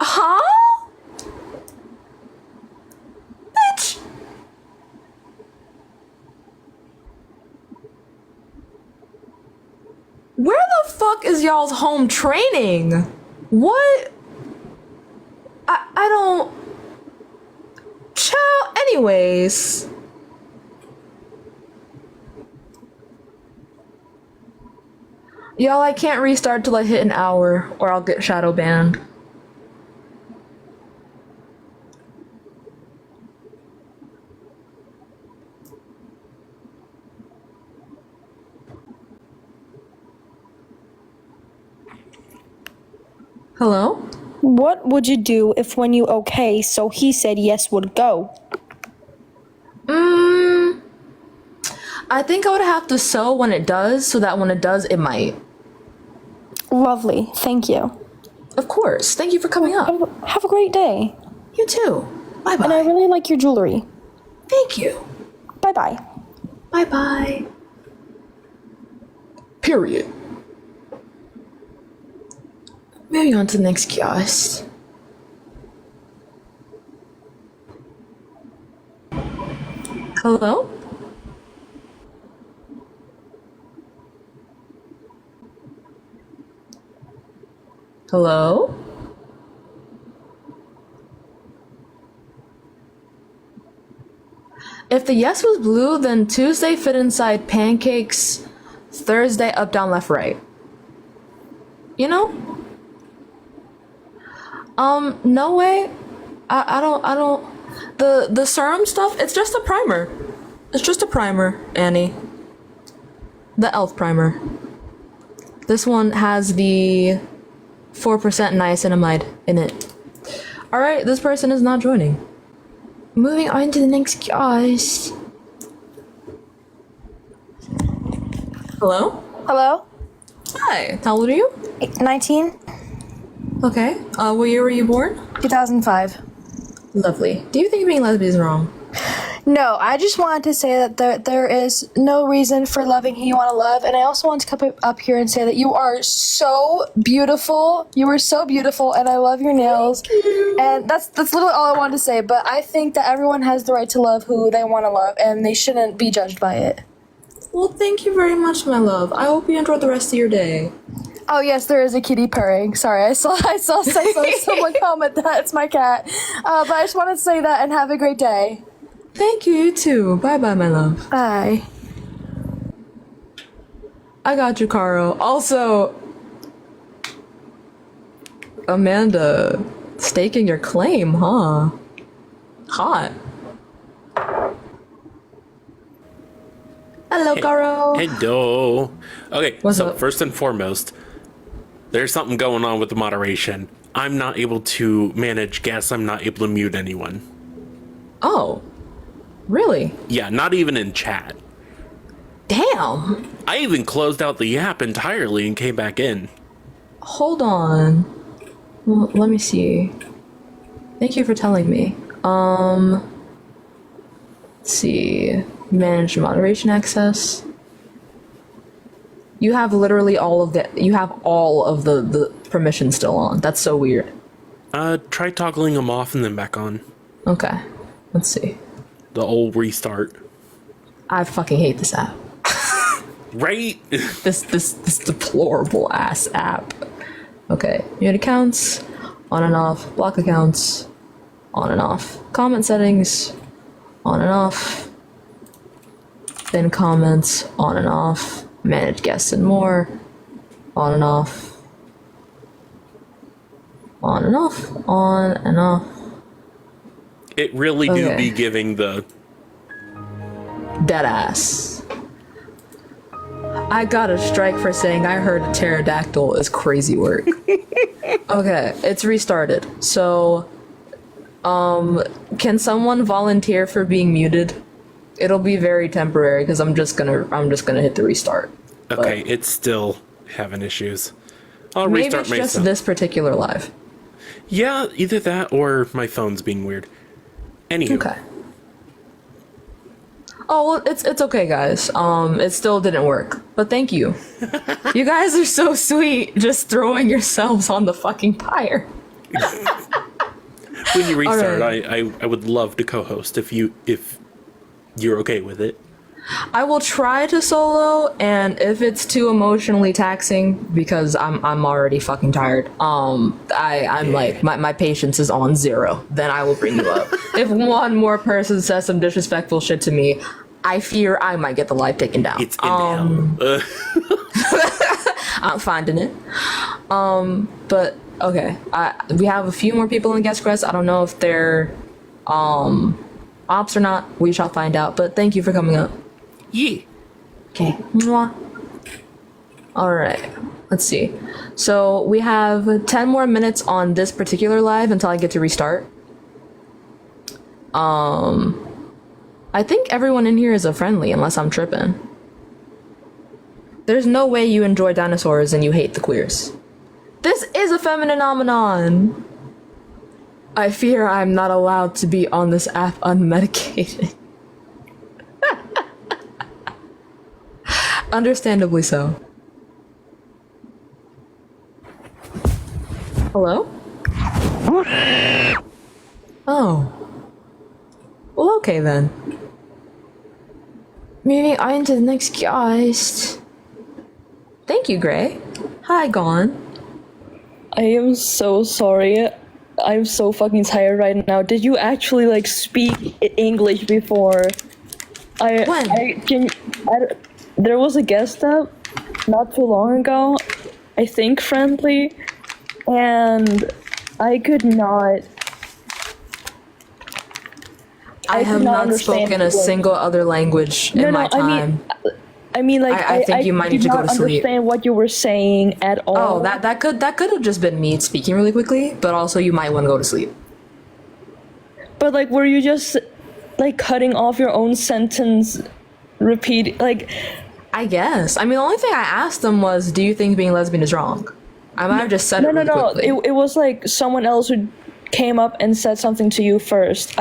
Huh? Bitch. Where the fuck is y'all's home training? What? I don't... Child, anyways. Y'all, I can't restart till I hit an hour or I'll get shadow banned. Hello?
What would you do if when you okay, so he said yes would go?
I think I would have to sew when it does, so that when it does, it might.
Lovely, thank you.
Of course. Thank you for coming up.
Have a great day.
You too. Bye-bye.
And I really like your jewelry.
Thank you.
Bye-bye.
Bye-bye. Period. Moving on to the next kiosk. Hello? Hello? If the yes was blue, then Tuesday fit inside pancakes, Thursday up, down, left, right. You know? No way. I don't. The serum stuff, it's just a primer. It's just a primer, Annie. The e.l.f. primer. This one has the 4% niacinamide in it. Alright, this person is not joining. Moving on to the next guys. Hello?
Hello?
Hi, how old are you?
19?
Okay. What year were you born?
2005.
Lovely. Do you think being lesbian is wrong?
No, I just wanted to say that there is no reason for loving who you want to love, and I also want to come up here and say that you are so beautiful. You are so beautiful, and I love your nails. And that's literally all I wanted to say, but I think that everyone has the right to love who they want to love, and they shouldn't be judged by it.
Well, thank you very much, my love. I hope you enjoy the rest of your day.
Oh yes, there is a kitty purring. Sorry, I saw someone comment that. It's my cat. But I just wanted to say that and have a great day.
Thank you, you too. Bye-bye, my love.
Bye.
I got you, Caro. Also, Amanda, staking your claim, huh? Hot. Hello, Caro.
Hello. Okay,
What's
so
up?
first and foremost, there's something going on with the moderation. I'm not able to manage guests. I'm not able to mute anyone.
Oh, really?
Yeah, not even in chat.
Damn.
I even closed out the app entirely and came back in.
Hold on. Well, let me see. Thank you for telling me. Let's see. Manage moderation access. You have literally all of the permissions still on. That's so weird.
Try toggling them off and then back on.
Okay. Let's see.
The old restart.
I fucking hate this app.
Right?
This deplorable ass app. Okay. Mute accounts, on and off. Block accounts, on and off. Comment settings, on and off. Then comments, on and off. Manage guests and more, on and off. On and off, on and off.
It really do be giving the
dead ass. I got a strike for saying I heard a pterodactyl is crazy work. Okay, it's restarted. So, can someone volunteer for being muted? It'll be very temporary because I'm just gonna hit the restart.
Okay, it's still having issues. I'll
Maybe
restart
it's
myself.
just this particular live.
Yeah, either that or my phone's being weird. Anywho.
Okay. Oh well, it's okay, guys. It still didn't work, but thank you. You guys are so sweet, just throwing yourselves on the fucking pyre.
When you restart,
right.
I would love to co-host if you're okay with it.
I will try to solo, and if it's too emotionally taxing, because I'm already fucking tired. I'm like my patience is on 0. Then I will bring you up. If one more person says some disrespectful shit to me, I fear I might get the live taken down.
It's in hell.
I'm finding it. But okay, we have a few more people in the guest quest. I don't know if they're ops or not. We shall find out. But thank you for coming up.
Yeah.
Okay. Mwah. All right. Let's see. So we have 10 more minutes on this particular live until I get to restart. I think everyone in here is a friendly, unless I'm tripping. There's no way you enjoy dinosaurs and you hate the queers. This is a feminine phenomenon. I fear I'm not allowed to be on this app unmedicated. Understandably so. Hello? Oh. Well, okay then. moving on to the next guest. Thank you, Gray. Hi, Gone.
I am so sorry. I'm so fucking tired right now. Did you actually like speak English before? There was a guest up not too long ago, I think friendly, and I could not.
I have not spoken a single other language in my time.
I mean, like,
I think you might need to go to sleep.
Understand what you were saying at all.
Oh, that could have just been me speaking really quickly, but also you might want to go to sleep.
But like, were you just like cutting off your own sentence, repeat like?
I guess. I mean, the only thing I asked them was, "Do you think being lesbian is wrong?" I might have just said it really quickly.
It was like someone else who came up and said something to you first.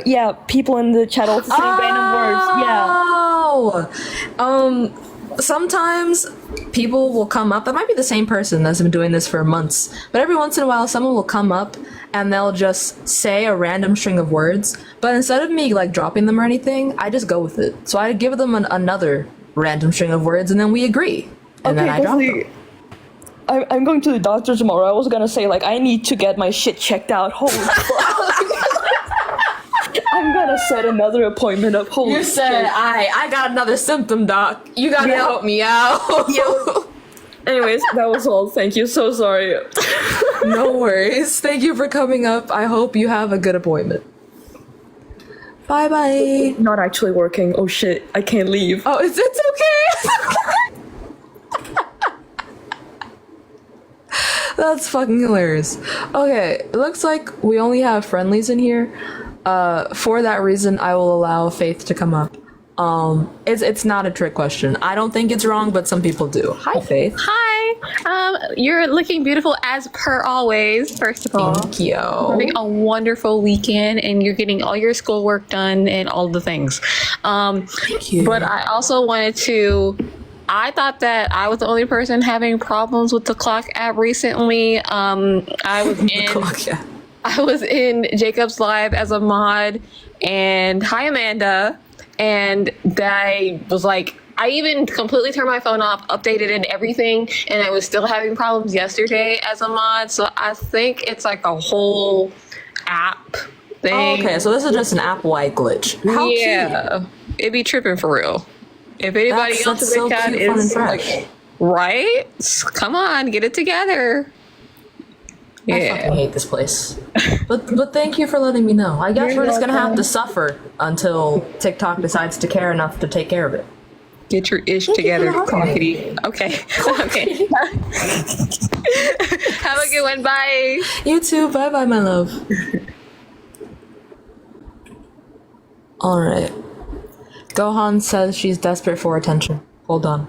Yeah, people in the chat also saying random words. Yeah.
Sometimes people will come up. That might be the same person that's been doing this for months. But every once in a while, someone will come up and they'll just say a random string of words. But instead of me like dropping them or anything, I just go with it. So I give them another random string of words, and then we agree. And then I drop them.
I'm going to the doctor tomorrow. I was gonna say like I need to get my shit checked out. Holy fuck. I'm gonna set another appointment up. Holy
You said, I got another symptom, doc. You gotta help me out.
Anyways, that was all. Thank you. So sorry.
No worries. Thank you for coming up. I hope you have a good appointment. Bye bye.
Not actually working. Oh shit. I can't leave.
Oh, it's okay. That's fucking hilarious. Okay, it looks like we only have friendlies in here. For that reason, I will allow Faith to come up. It's not a trick question. I don't think it's wrong, but some people do. Hi, Faith.
Hi. You're looking beautiful as per always. First of all,
thank you.
Having a wonderful weekend, and you're getting all your schoolwork done and all the things.
Thank you.
But I also wanted to. I thought that I was the only person having problems with the clock app recently. I was in. I was in Jacob's Live as a mod, and hi Amanda, and I was like, I even completely turned my phone off, updated and everything, and I was still having problems yesterday as a mod, so I think it's like a whole app thing.
Oh, okay, so this is just an app-wide glitch. How cute.
It'd be tripping for real. If anybody else in the
so
chat
cute, fun, and
is
fresh.
like, right? Come on, get it together.
I fucking hate this place. But thank you for letting me know. I guess we're just gonna have to suffer until TikTok decides to care enough to take care of it.
Get your ish together, coffee. Okay. Okay. Have a good one. Bye.
You too. Bye bye, my love. Alright. Gohan says she's desperate for attention. Hold on.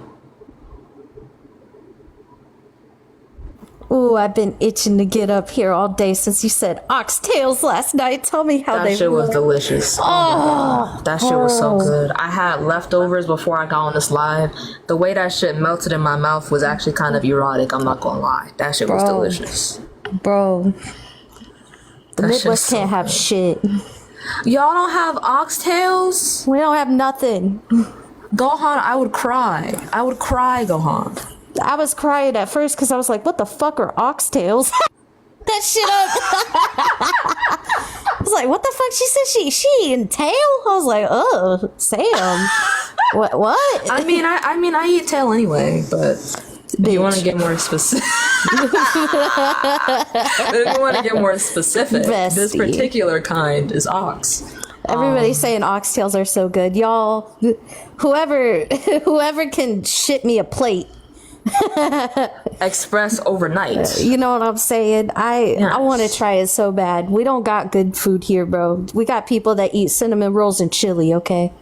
Ooh, I've been itching to get up here all day since you said oxtails last night. Tell me how
That shit was delicious.
Oh,
that shit was so good. I had leftovers before I got on this live. The way that shit melted in my mouth was actually kind of erotic, I'm not gonna lie. That shit was delicious.
Bro. The
That
Midwest
shit's so
can't have shit.
Y'all don't have oxtails?
We don't have nothing.
Gohan, I would cry. I would cry, Gohan.
I was crying at first because I was like, what the fuck are oxtails? That shit up. I was like, what the fuck? She said she eating tail? I was like, oh, Sam. What?
I mean, I eat tail anyway, but if you want to get more specific, this particular kind is ox.
Everybody's saying oxtails are so good. Y'all, whoever can ship me a plate.
Express overnight.
You know what I'm saying? I want to try it so bad. We don't got good food here, bro. We got people that eat cinnamon rolls and chili, okay?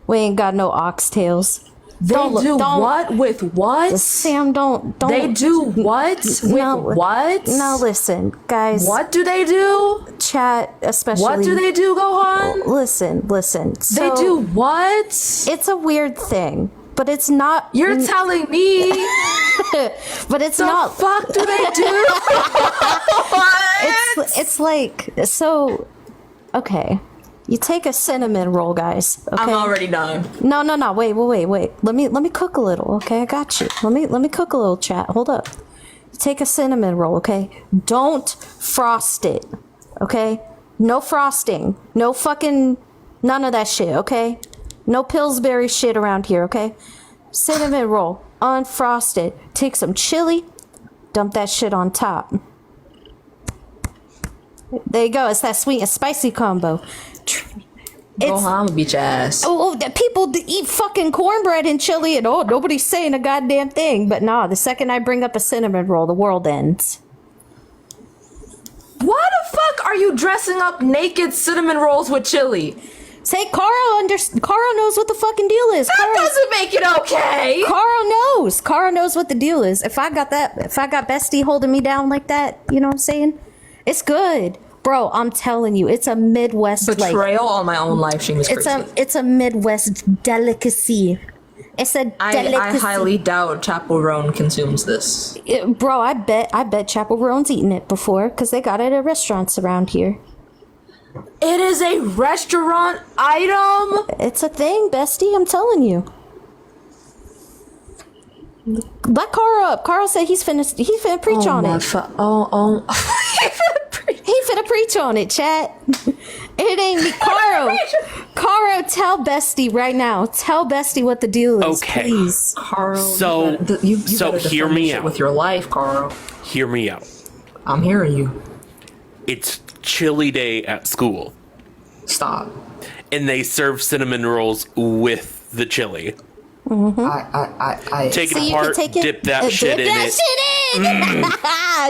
We ain't got no oxtails.
They do what with what?
Sam, don't.
They do what with what?
No, listen, guys.
What do they do?
Chat, especially.
What do they do, Gohan?
Listen.
They do what?
It's a weird thing. But it's not.
You're telling me.
But it's not.
The fuck do they do?
It's like so. Okay, You take a cinnamon roll, guys. Okay?
I'm already done.
No. Wait. Let me cook a little. Okay, I got you. Let me cook a little, chat. Hold up. Take a cinnamon roll. Okay. Don't frost it. Okay. No frosting. No fucking none of that shit. Okay. No Pillsbury shit around here. Okay. Cinnamon roll, unfrosted. Take some chili. Dump that shit on top. There you go. It's that sweet and spicy combo.
Go home, bitch ass.
People eat fucking cornbread and chili and nobody's saying a goddamn thing. But nah, the second I bring up a cinnamon roll, the world ends.
Why the fuck are you dressing up naked cinnamon rolls with chili?
Say Carl knows what the fucking deal is.
That doesn't make it okay.
Carl knows what the deal is. If I got Bestie holding me down like that, you know what I'm saying? It's good. Bro, I'm telling you, it's a Midwest
betrayal on my own life stream is crazy.
It's a Midwest delicacy. It's a delicacy.
I highly doubt Chapel Roan consumes this.
Bro, I bet Chapel Roan's eaten it before because they got it at restaurants around here.
It is a restaurant item.
It's a thing, Bestie. I'm telling you. Let Carl up. Carl said he's finna preach on it. He finna preach on it, chat. It ain't me, Carl. Carl, tell Bestie right now. Tell Bestie what the deal is, please.
Carl.
So hear me out
with your life, Carl.
Hear me out.
I'm hearing you.
It's chili day at school.
Stop.
And they serve cinnamon rolls with the chili.
Mm-hmm.
I
take it apart, dip that shit in it.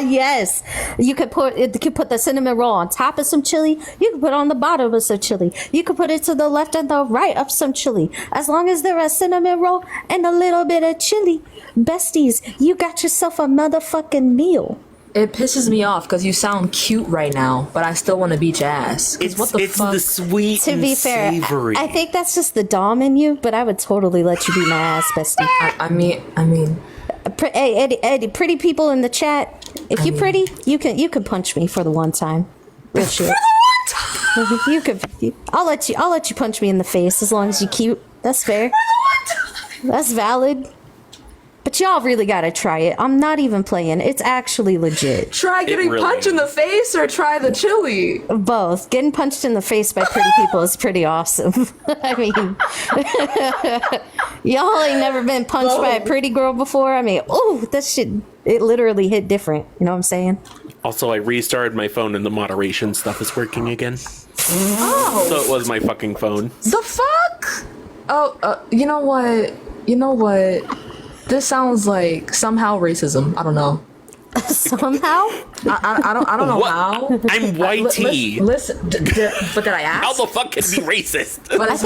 Yes, you could put the cinnamon roll on top of some chili. You could put it on the bottom of some chili. You could put it to the left and the right of some chili. As long as there's a cinnamon roll and a little bit of chili, besties, you got yourself a motherfucking meal.
It pisses me off because you sound cute right now, but I still want to beat your ass. What the fuck?
The sweet
to be fair,
savory.
I think that's just the dom in you, but I would totally let you beat my ass, bestie.
I mean,
hey, Eddie, pretty people in the chat. If you pretty, you can punch me for the one time. Real shit. For the one time. You could. I'll let you punch me in the face as long as you cute. That's fair. That's valid. But y'all really gotta try it. I'm not even playing. It's actually legit.
Try getting punched in the face or try the chili?
Both. Getting punched in the face by pretty people is pretty awesome. I mean, y'all ain't never been punched by a pretty girl before? I mean, that shit, it literally hit different. You know what I'm saying?
Also, I restarted my phone and the moderation stuff is working again.
Oh.
So it was my fucking phone.
The fuck? Oh, you know what? This sounds like somehow racism. I don't know.
Somehow?
I don't know how.
I'm YT.
Listen, but did I ask?
How the fuck can it be racist?
But
I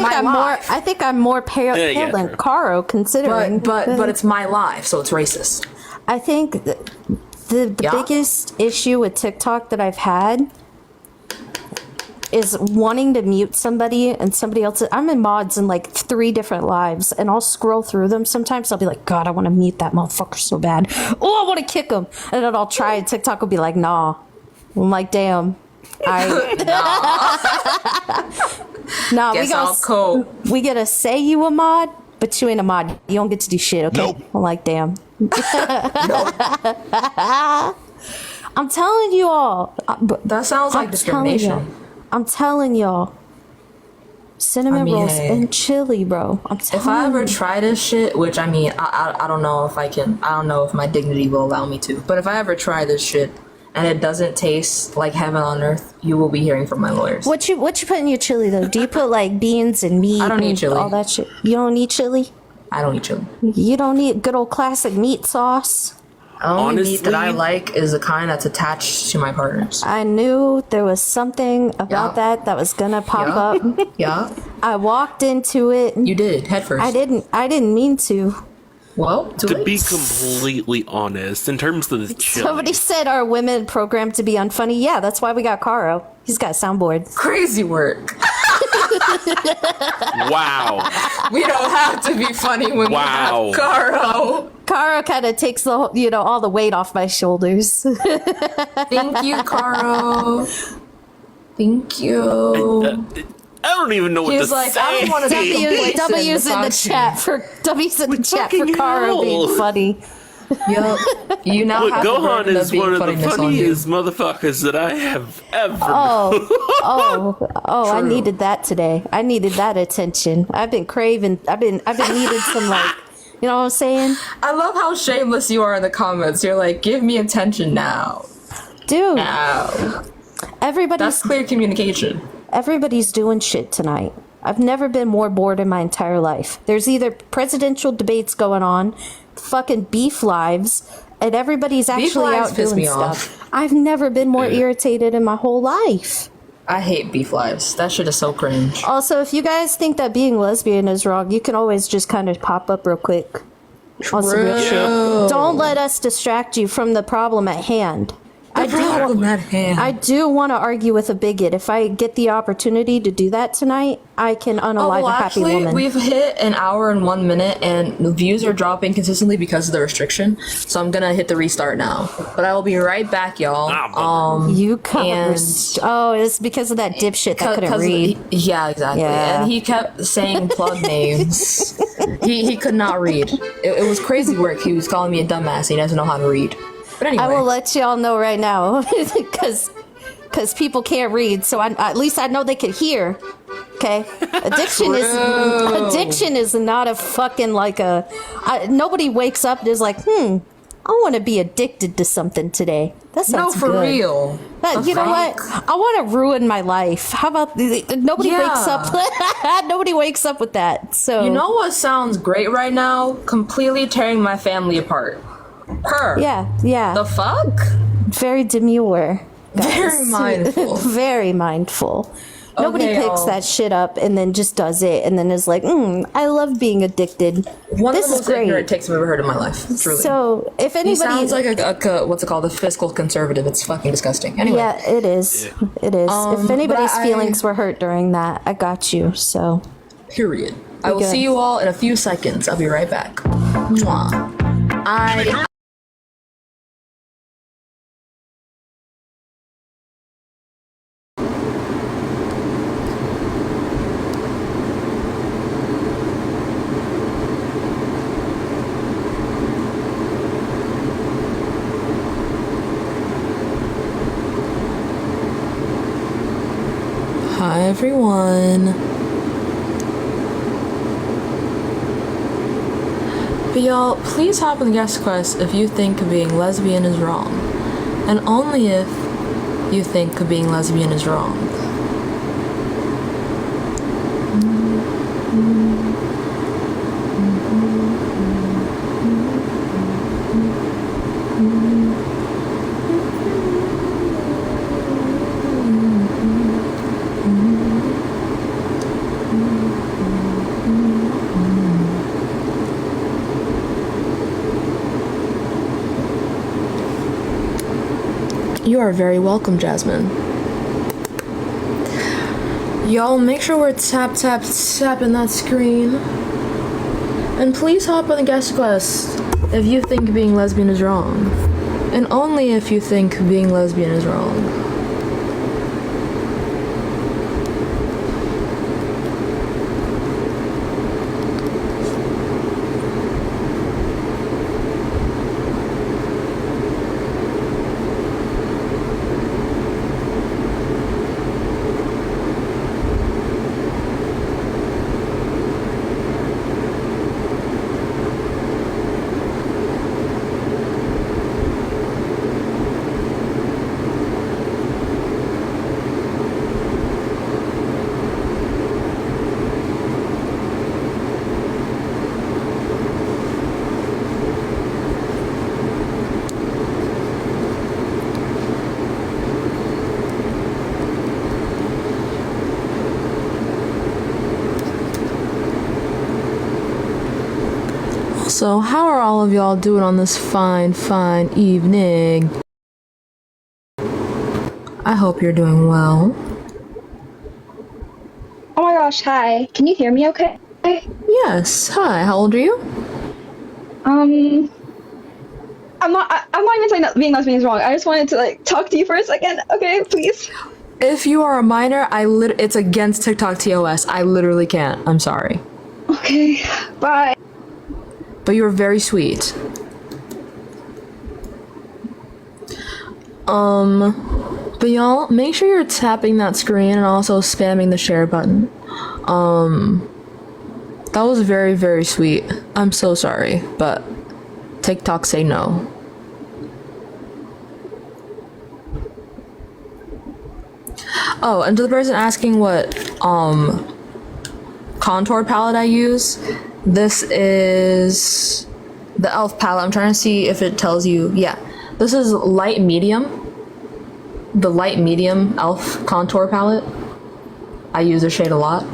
think I'm more pale than Caro, considering.
But it's my life, so it's racist.
I think the biggest issue with TikTok that I've had is wanting to mute somebody and somebody else. I'm in mods in like 3 different lives, and I'll scroll through them. Sometimes I'll be like, God, I want to mute that motherfucker so bad. Oh, I want to kick him. And then I'll try, and TikTok will be like, nah. I'm like, damn. Nah, we gotta say you a mod, but you ain't a mod. You don't get to do shit, okay? Nope. I'm like, damn. I'm telling you all.
That sounds like discrimination.
I'm telling y'all. Cinnamon rolls and chili, bro.
If I ever try this shit, which I mean, I don't know if I can. I don't know if my dignity will allow me to. But if I ever try this shit and it doesn't taste like heaven on earth, you will be hearing from my lawyers.
What you put in your chili though? Do you put like beans and meat?
I don't need chili.
All that shit. You don't need chili?
I don't eat chili.
You don't need good old classic meat sauce?
The only meat that I like is the kind that's attached to my partners.
I knew there was something about that was gonna pop up.
Yeah.
I walked into it.
You did, head first.
I didn't mean to.
Well,
to be completely honest, in terms of the chili,
somebody said, are women programmed to be unfunny? Yeah, that's why we got Caro. He's got a soundboard.
Crazy work.
Wow.
We don't have to be funny when we have Caro.
Caro kind of takes the all the weight off my shoulders.
Thank you, Caro. Thank you.
I don't even know what
He's
to
like,
say.
I don't want to be
W's in the chat for
fucking
Kara
hell.
being funny.
Yo, you now
Look,
have
Gohan
the burden
is
of being
one of the
funniness on you.
funniest motherfuckers that I have ever.
Oh! I
True.
needed that today. I needed that attention. I've been craving. I've been needing some like, you know what I'm saying,
I love how shameless you are in the comments. You're like, give me attention now.
dude?
Now.
Everybody's
That's clear communication.
Everybody's doing shit tonight. I've never been more bored in my entire life. There's either presidential debates going on, fucking beef lives, and everybody's actually
lives
out
piss
doing
me
stuff.
off.
I've never been more irritated in my whole life.
I hate beef lives. That shit is so cringe.
Also, if you guys think that being lesbian is wrong, you can always just kind of pop up real quick. On some real shit. Don't let us distract you from the problem at hand. I do want to argue with a bigot. If I get the opportunity to do that tonight, I can unalive a happy
actually,
woman.
we've hit an hour and 1 minute, and the views are dropping consistently because of the restriction. So I'm gonna hit the restart now. But I will be right back, y'all.
You can't. Oh, it's because of that dipshit that couldn't read.
Yeah, exactly.
Yeah.
And he kept saying plug names. He could not read. It was crazy work. He was calling me a dumbass. He doesn't know how to read. But anyway.
I will let y'all know right now because people can't read, so at least I know they could hear. Okay, addiction is not a fucking like a. Nobody wakes up and is like, I want to be addicted to something today. That sounds
for
good.
real.
You know what? I want to ruin my life. How about nobody wakes up? Nobody wakes up with that. So
you know what sounds great right now? Completely tearing my family apart. Her.
Yeah.
The fuck?
Very demure. Guys.
Very mindful.
Very mindful. Nobody
Okay,
picks that shit up and then just does it and then is like, I love being addicted.
One
this
of the
is
most
great.
ignorant takes I've ever heard in my life. Truly.
So if anybody
He sounds like a what's it called? A fiscal conservative. It's fucking disgusting. Anyway.
Yeah, it is. It is. If anybody's
but
feelings were hurt during that, I got you. So.
Period. I will see you all in a few seconds. I'll be right back. Mwah. Hi everyone. But y'all, please hop on the guest quest if you think being lesbian is wrong. And only if you think being lesbian is wrong. You are very welcome, Jasmine. Y'all, make sure we're tapping that screen. And please hop on the guest quest if you think being lesbian is wrong. And only if you think being lesbian is wrong. So, how are all of y'all doing on this fine evening? I hope you're doing well.
Oh my gosh, hi. Can you hear me okay?
Yes. Hi, how old are you?
I'm not even saying that being lesbian is wrong. I just wanted to talk to you for a second. Okay, please.
If you are a minor, it's against TikTok TOS. I literally can't. I'm sorry.
Okay, bye.
But you were very sweet. But y'all, make sure you're tapping that screen and also spamming the share button. That was very, very sweet. I'm so sorry, but TikTok say no. Oh, and to the person asking what contour palette I use, this is the e.l.f. palette. I'm trying to see if it tells you. Yeah, this is light medium. The light medium e.l.f. contour palette. I use the shade a lot.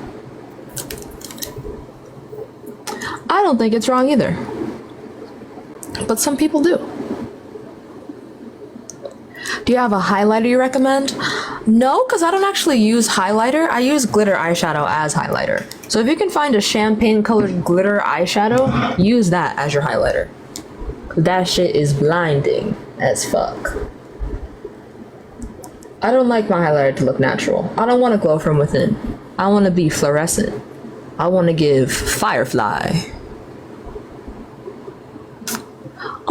I don't think it's wrong either, but some people do. Do you have a highlighter you recommend? No, because I don't actually use highlighter. I use glitter eyeshadow as highlighter. So if you can find a champagne colored glitter eyeshadow, use that as your highlighter. That shit is blinding as fuck. I don't like my highlighter to look natural. I don't want to glow from within. I want to be fluorescent. I want to give firefly.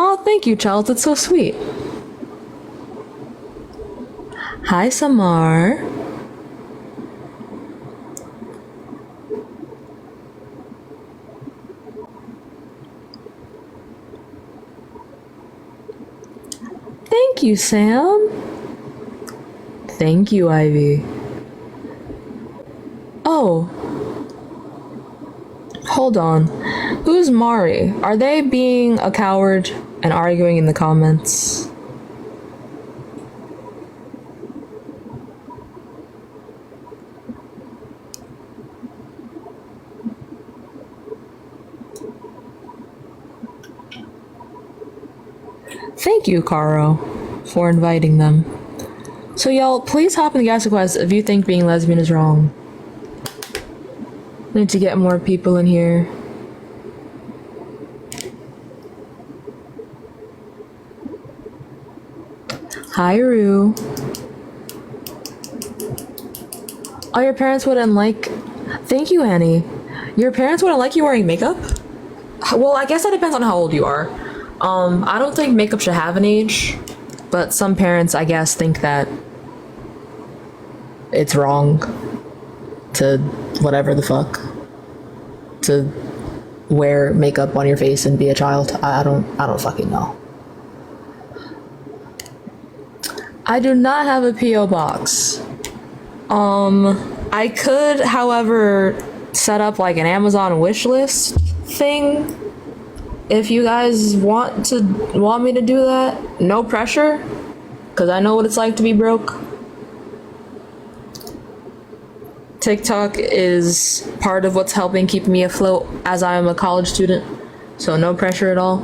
Oh, thank you, Charles. That's so sweet. Hi, Samar. Thank you, Sam. Thank you, Ivy. Oh. Hold on. Who's Mari? Are they being a coward and arguing in the comments? Thank you, Caro, for inviting them. So y'all, please hop in the guest request if you think being lesbian is wrong. Need to get more people in here. Hi, Rue. Oh, your parents wouldn't like... Thank you, Annie. Your parents wouldn't like you wearing makeup? Well, I guess that depends on how old you are. I don't think makeup should have an age, but some parents, I guess, think that it's wrong to whatever the fuck to wear makeup on your face and be a child. I don't fucking know. I do not have a PO box. I could, however, set up like an Amazon wish list thing. If you guys want me to do that, no pressure, because I know what it's like to be broke. TikTok is part of what's helping keep me afloat as I am a college student, so no pressure at all.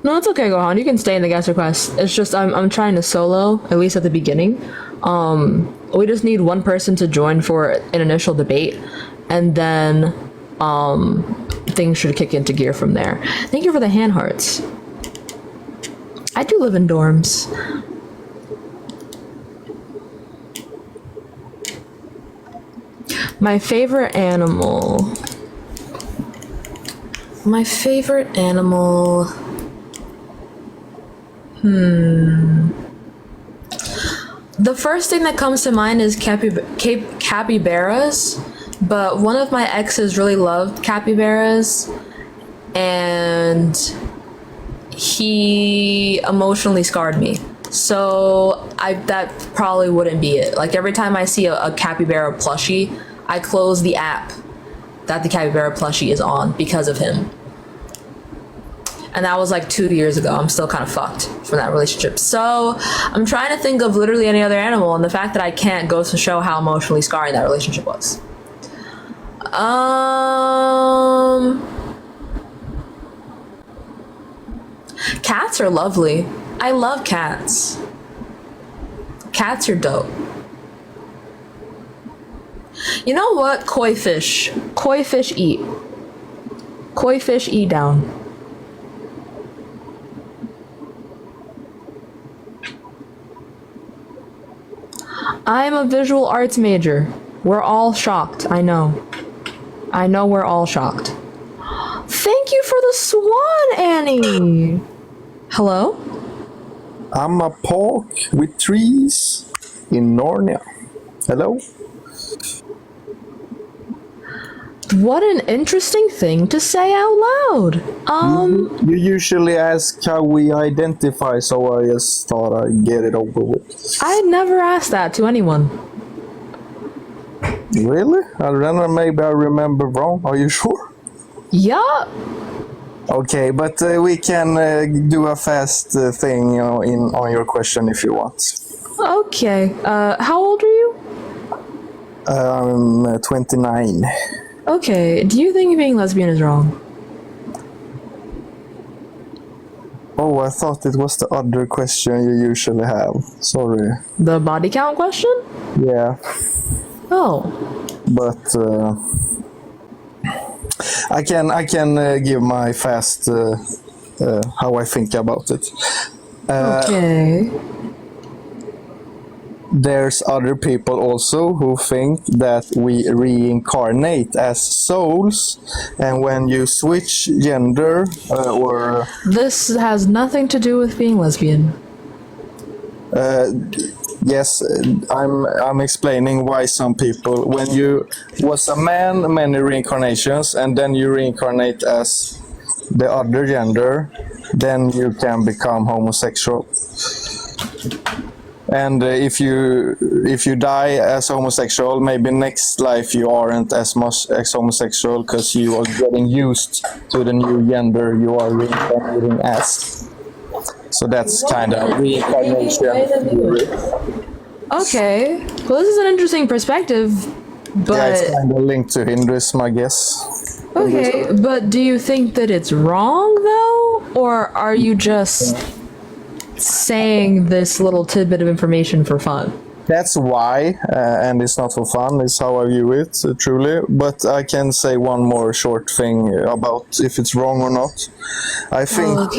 No, it's okay, Gohan. You can stay in the guest request. It's just I'm trying to solo, at least at the beginning. We just need one person to join for an initial debate, and then things should kick into gear from there. Thank you for the hand hearts. I do live in dorms. My favorite animal. My favorite animal. The first thing that comes to mind is capybaras, but one of my exes really loved capybaras, and he emotionally scarred me. So that probably wouldn't be it. Like every time I see a capybara plushie, I close the app that the capybara plushie is on because of him. And that was like 2 years ago. I'm still kind of fucked from that relationship. So I'm trying to think of literally any other animal, and the fact that I can't goes to show how emotionally scarring that relationship was. Cats are lovely. I love cats. Cats are dope. You know what? Koi fish. Koi fish eat. Koi fish eat down. I'm a visual arts major. We're all shocked. I know. We're all shocked. Thank you for the swan, Annie. Hello?
I'm a park with trees in Narnia. Hello?
What an interesting thing to say out loud.
You usually ask how we identify, so I just thought I'd get it over with.
I never asked that to anyone.
Really? I don't know, maybe I remember wrong. Are you sure?
Yeah.
Okay, but we can do a fast thing, you know, on your question if you want.
Okay. How old are you?
I'm 29.
Okay. Do you think being lesbian is wrong?
Oh, I thought it was the other question you usually have. Sorry.
The body count question?
Yeah.
Oh.
But I can give my fast how I think about it.
Okay.
There's other people also who think that we reincarnate as souls, and when you switch gender or
This has nothing to do with being lesbian.
yes, I'm explaining why some people, when you was a man many reincarnations and then you reincarnate as the other gender, then you can become homosexual. And if you die as homosexual, maybe next life you aren't as much as homosexual because you are getting used to the new gender you are reincarnating as. So that's kind of reincarnation.
Okay. Well, this is an interesting perspective, but...
Yeah, it's kind of linked to Hinduism, I guess.
Okay, but do you think that it's wrong, though? Or are you just saying this little tidbit of information for fun?
That's why, and it's not for fun, it's how I view it, truly. But I can say one more short thing about if it's wrong or not. I think,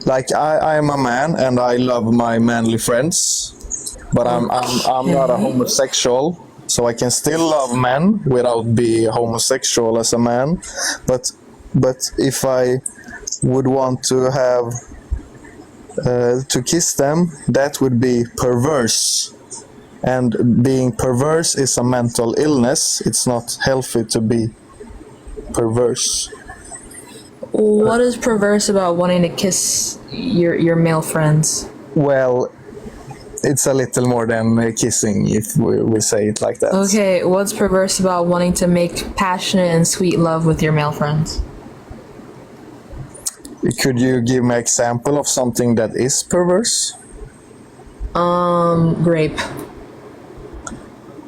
like I'm a man and I love my manly friends, but I'm not a homosexual, so I can still love men without being homosexual as a man. But if I would want to have to kiss them, that would be perverse, and being perverse is a mental illness. It's not healthy to be perverse.
What is perverse about wanting to kiss your male friends?
Well, it's a little more than kissing, if we say it like that.
Okay, what's perverse about wanting to make passionate and sweet love with your male friends?
Could you give me an example of something that is perverse?
Grape.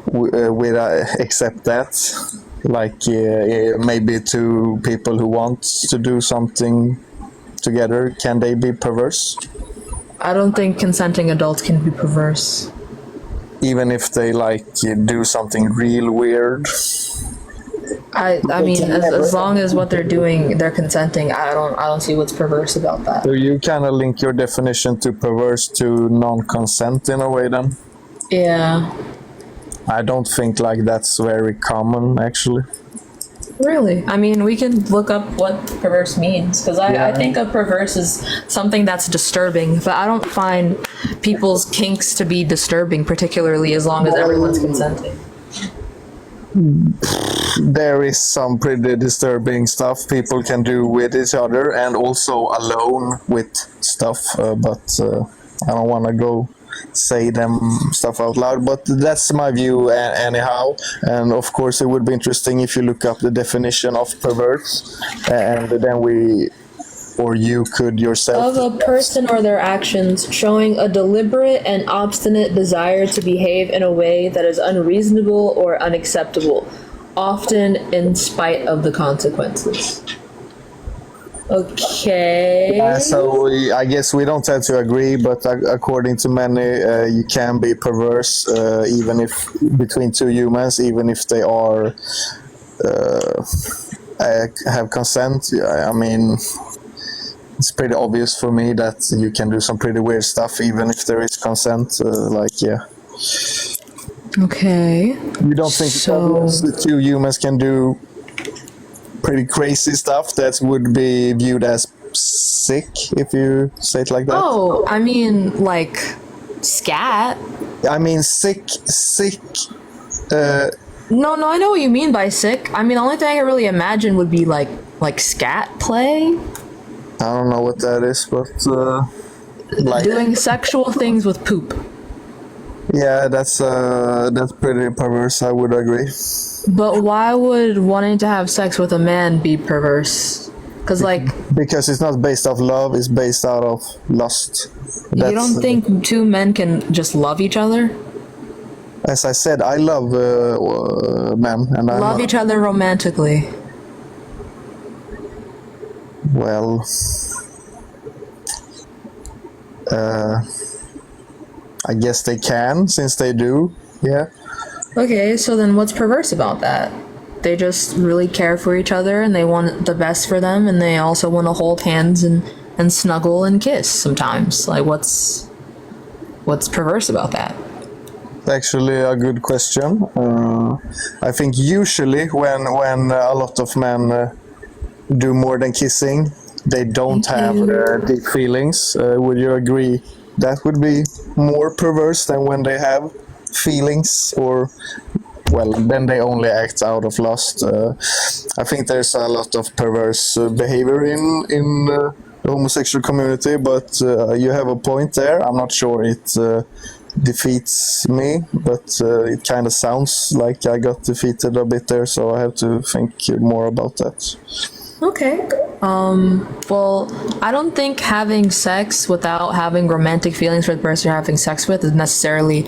Would I accept that? Like maybe two people who want to do something together, can they be perverse?
I don't think consenting adults can be perverse.
Even if they do something real weird?
I mean, as long as what they're doing, they're consenting, I don't see what's perverse about that.
So you kind of link your definition to perverse to non-consent in a way then?
Yeah.
I don't think that's very common, actually.
Really? I mean, we can look up what perverse means, because I think a perverse is something that's disturbing, but I don't find people's kinks to be disturbing, particularly as long as everyone's consenting.
There is some pretty disturbing stuff people can do with each other and also alone with stuff, but I don't want to go say them stuff out loud, but that's my view anyhow. And of course it would be interesting if you look up the definition of perverse, and then you could yourself...
Of a person or their actions showing a deliberate and obstinate desire to behave in a way that is unreasonable or unacceptable, often in spite of the consequences. Okay.
So I guess we don't have to agree, but according to many, you can be perverse even if between two humans, even if they are have consent. I mean, it's pretty obvious for me that you can do some pretty weird stuff even if there is consent.
Okay.
You don't think the two humans can do pretty crazy stuff that would be viewed as sick, if you say it like that?
Oh, I mean, like scat.
I mean, sick.
No, I know what you mean by sick. I mean, the only thing I can really imagine would be like scat play.
I don't know what that is, but like
doing sexual things with poop.
Yeah, that's pretty perverse. I would agree.
But why would wanting to have sex with a man be perverse?
Because it's not based off love; it's based out of lust.
You don't think two men can just love each other?
As I said, I love men, and I
love each other romantically.
Well, I guess they can, since they do. Yeah.
Okay, so then what's perverse about that? They just really care for each other and they want the best for them, and they also want to hold hands and snuggle and kiss sometimes. Like, what's perverse about that?
Actually, a good question. I think usually when a lot of men do more than kissing, they don't have deep feelings. Would you agree that would be more perverse than when they have feelings, or then they only act out of lust? I think there's a lot of perverse behavior in the homosexual community, but you have a point there. I'm not sure it defeats me, but it kind of sounds like I got defeated a bit there, so I have to think more about that.
Okay. Well, I don't think having sex without having romantic feelings for the person you're having sex with is necessarily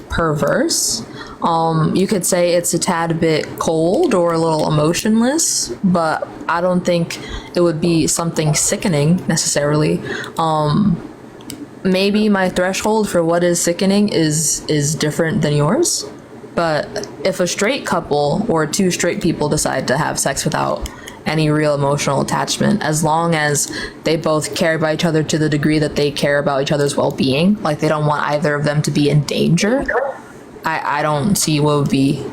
perverse. You could say it's a tad bit cold or a little emotionless, but I don't think it would be something sickening necessarily. Maybe my threshold for what is sickening is different than yours, but if a straight couple or two straight people decide to have sex without any real emotional attachment, as long as they both care about each other to the degree that they care about each other's well-being, like they don't want either of them to be in danger, I don't see what would be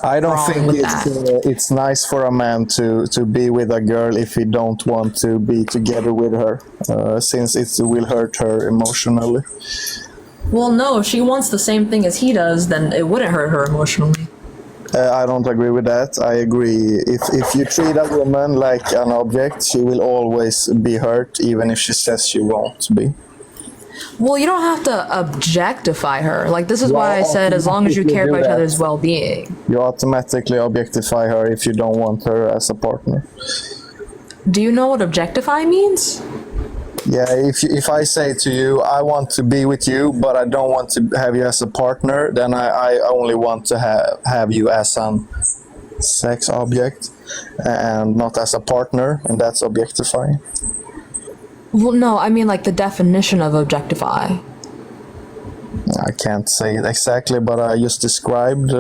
I don't
wrong
think
with that.
it's nice for a man to be with a girl if he don't want to be together with her, since it will hurt her emotionally.
Well, no, if she wants the same thing as he does, then it wouldn't hurt her emotionally.
I don't agree with that. I agree. If you treat a woman like an object, she will always be hurt, even if she says she won't be.
Well, you don't have to objectify her. Like, this is why I said as long as you care about each other's well-being.
You automatically objectify her if you don't want her as a partner.
Do you know what objectify means?
Yeah, if I say to you, I want to be with you, but I don't want to have you as a partner, then I only want to have you as a sex object and not as a partner, and that's objectifying.
Well, no, I mean like the definition of objectify.
I can't say it exactly, but I just described...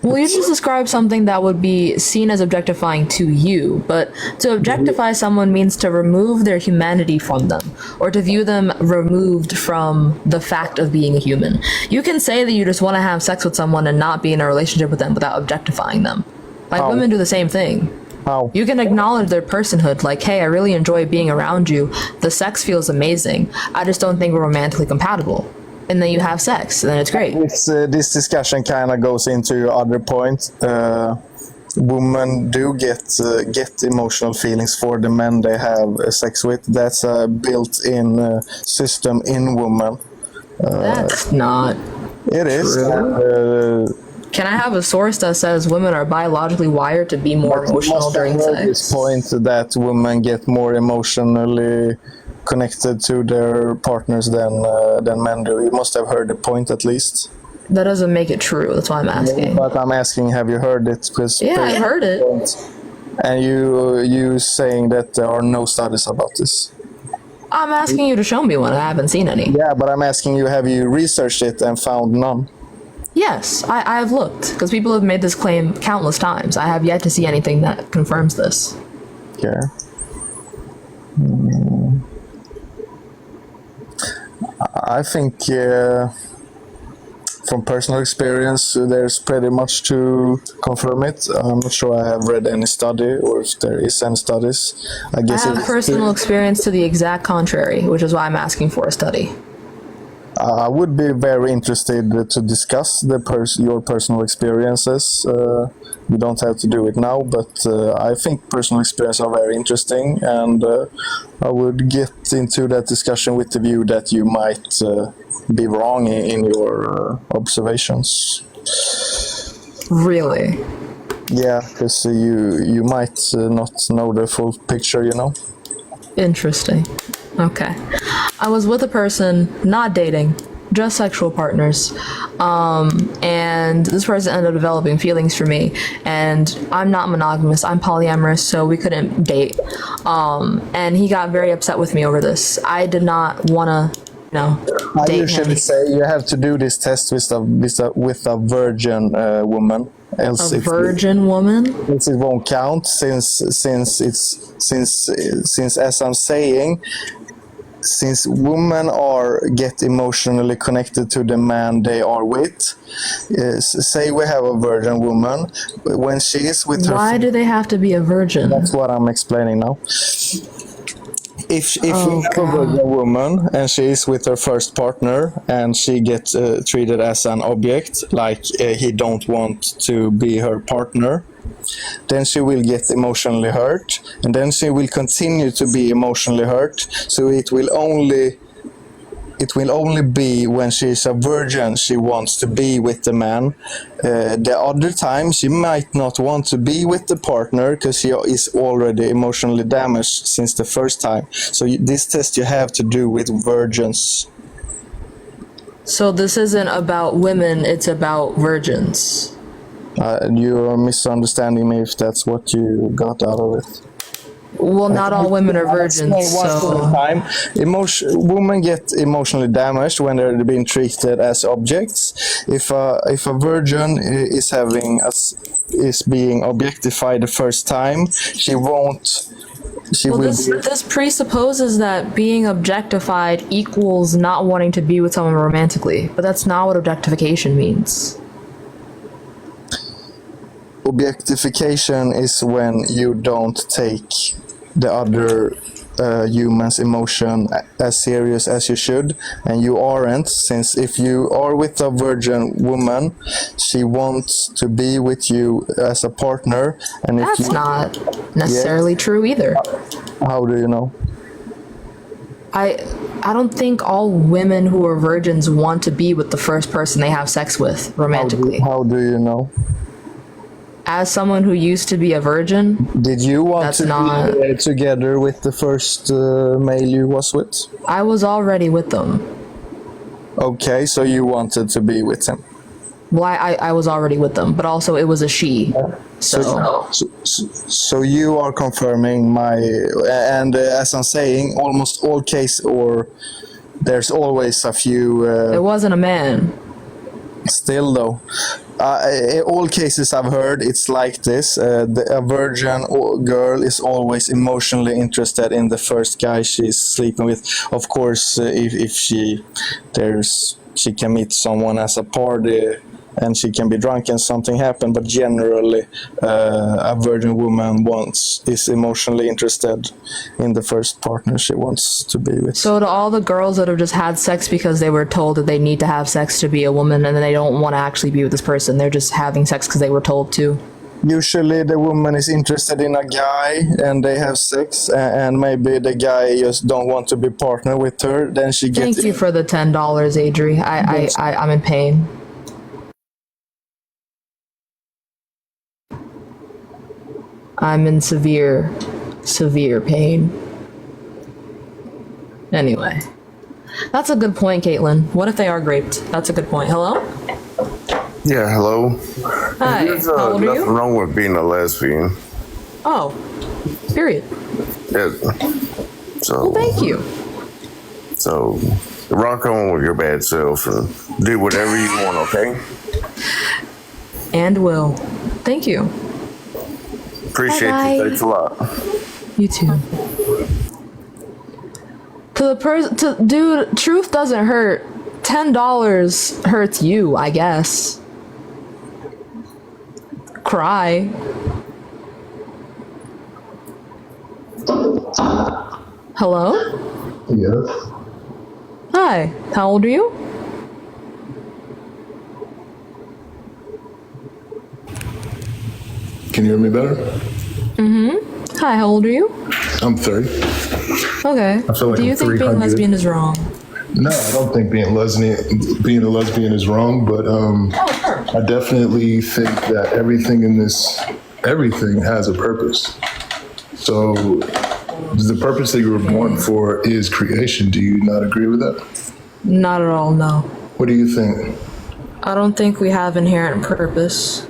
Well, you just described something that would be seen as objectifying to you, but to objectify someone means to remove their humanity from them, or to view them removed from the fact of being a human. You can say that you just want to have sex with someone and not be in a relationship with them without objectifying them. Like, women do the same thing.
How?
You can acknowledge their personhood, like, hey, I really enjoy being around you. The sex feels amazing. I just don't think we're romantically compatible. And then you have sex, and then it's great.
This discussion kind of goes into your other point. Women do get emotional feelings for the men they have sex with. That's a built-in system in women.
That's not.
It is.
Can I have a source that says women are biologically wired to be more emotional during sex?
This point that women get more emotionally connected to their partners than men do. You must have heard the point at least.
That doesn't make it true. That's why I'm asking.
Yeah, but I'm asking, have you heard it?
Yeah, I heard it.
And you saying that there are no studies about this.
I'm asking you to show me one. I haven't seen any.
Yeah, but I'm asking you, have you researched it and found none?
Yes, I've looked, because people have made this claim countless times. I have yet to see anything that confirms this.
Yeah. I think from personal experience, there's pretty much to confirm it. I'm not sure I have read any study or if there is any studies. I guess
I have personal experience to the exact contrary, which is why I'm asking for a study.
I would be very interested to discuss your personal experiences. You don't have to do it now, but I think personal experiences are very interesting, and I would get into that discussion with the view that you might be wrong in your observations.
Really?
Yeah, because you might not know the full picture, you know?
Interesting. Okay. I was with a person, not dating, just sexual partners. And this person ended up developing feelings for me. And I'm not monogamous, I'm polyamorous, so we couldn't date. And he got very upset with me over this. I did not want to,
I
date
usually
him.
say you have to do this test with a virgin woman. Else
A virgin woman?
Else it won't count since as I'm saying, since women get emotionally connected to the man they are with. Say we have a virgin woman, when she is with her.
Why do they have to be a virgin?
That's what I'm explaining now. If we have a virgin woman and she is with her first partner and she gets treated as an object, like he don't want to be her partner, then she will get emotionally hurt, and then she will continue to be emotionally hurt. So it will only be when she is a virgin she wants to be with the man. The other time she might not want to be with the partner because she is already emotionally damaged since the first time. So this test you have to do with virgins.
So this isn't about women, it's about virgins.
You're misunderstanding me if that's what you got out of it.
Well, not all women are virgins, so...
Women get emotionally damaged when they're being treated as objects. If a virgin is being objectified the first time, she won't.
This presupposes that being objectified equals not wanting to be with someone romantically, but that's not what objectification means.
Objectification is when you don't take the other human's emotion as serious as you should, and you aren't, since if you are with a virgin woman, she wants to be with you as a partner, and if
that's not necessarily true either.
How do you know?
I don't think all women who are virgins want to be with the first person they have sex with romantically.
How do you know?
As someone who used to be a virgin,
did you want to be together with the first male you was with?
I was already with them.
Okay, so you wanted to be with him.
Well, I was already with them, but also it was a she.
So you are confirming and as I'm saying, almost all case, or there's always a few.
It wasn't a man.
Still though, all cases I've heard, it's like this. A virgin girl is always emotionally interested in the first guy she's sleeping with. Of course, if she can meet someone as a party and she can be drunk and something happen, but generally a virgin woman is emotionally interested in the first partner she wants to be with.
So to all the girls that have just had sex because they were told that they need to have sex to be a woman, and then they don't want to actually be with this person, they're just having sex because they were told to.
Usually the woman is interested in a guy and they have sex, and maybe the guy just don't want to be partner with her, then she gets...
Thank you for the $10, Adri. I'm in pain. I'm in severe pain. Anyway. That's a good point, Caitlin. What if they are raped? That's a good point. Hello?
Yeah, hello.
Hi.
There's
How old are
nothing
you?
wrong with being a lesbian.
Oh. Period.
Yeah. So,
well, thank you.
So, rock on with your bad self and do whatever you want, okay?
And will. Thank you.
Appreciate
Bye-bye.
you. Thanks a lot.
You too. Dude, truth doesn't hurt. $10 hurts you, I guess. Cry. Hello?
Yes.
Hi, how old are you?
Can you hear me better?
Mm-hmm. Hi, how old are you?
I'm 30.
Okay.
I feel like
Do you
I'm
think being
300.
lesbian is wrong?
No, I don't think being a lesbian is wrong, but I definitely think that everything has a purpose. So the purpose that you were born for is creation. Do you not agree with that?
Not at all, no.
What do you think?
I don't think we have inherent purpose.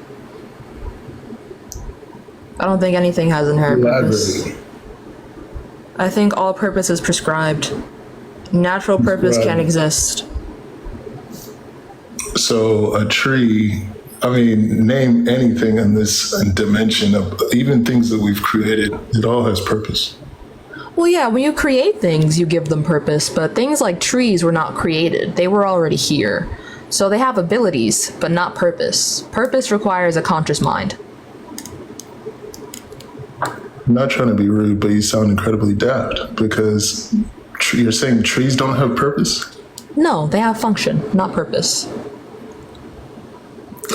I don't think anything has inherent purpose. I think all purpose is prescribed. Natural purpose can't exist.
So a tree, name anything in this dimension of even things that we've created, it all has purpose.
Well, yeah, when you create things, you give them purpose, but things like trees were not created. They were already here. So they have abilities, but not purpose. Purpose requires a conscious mind.
I'm not trying to be rude, but you sound incredibly daft because you're saying trees don't have purpose?
No, they have function, not purpose.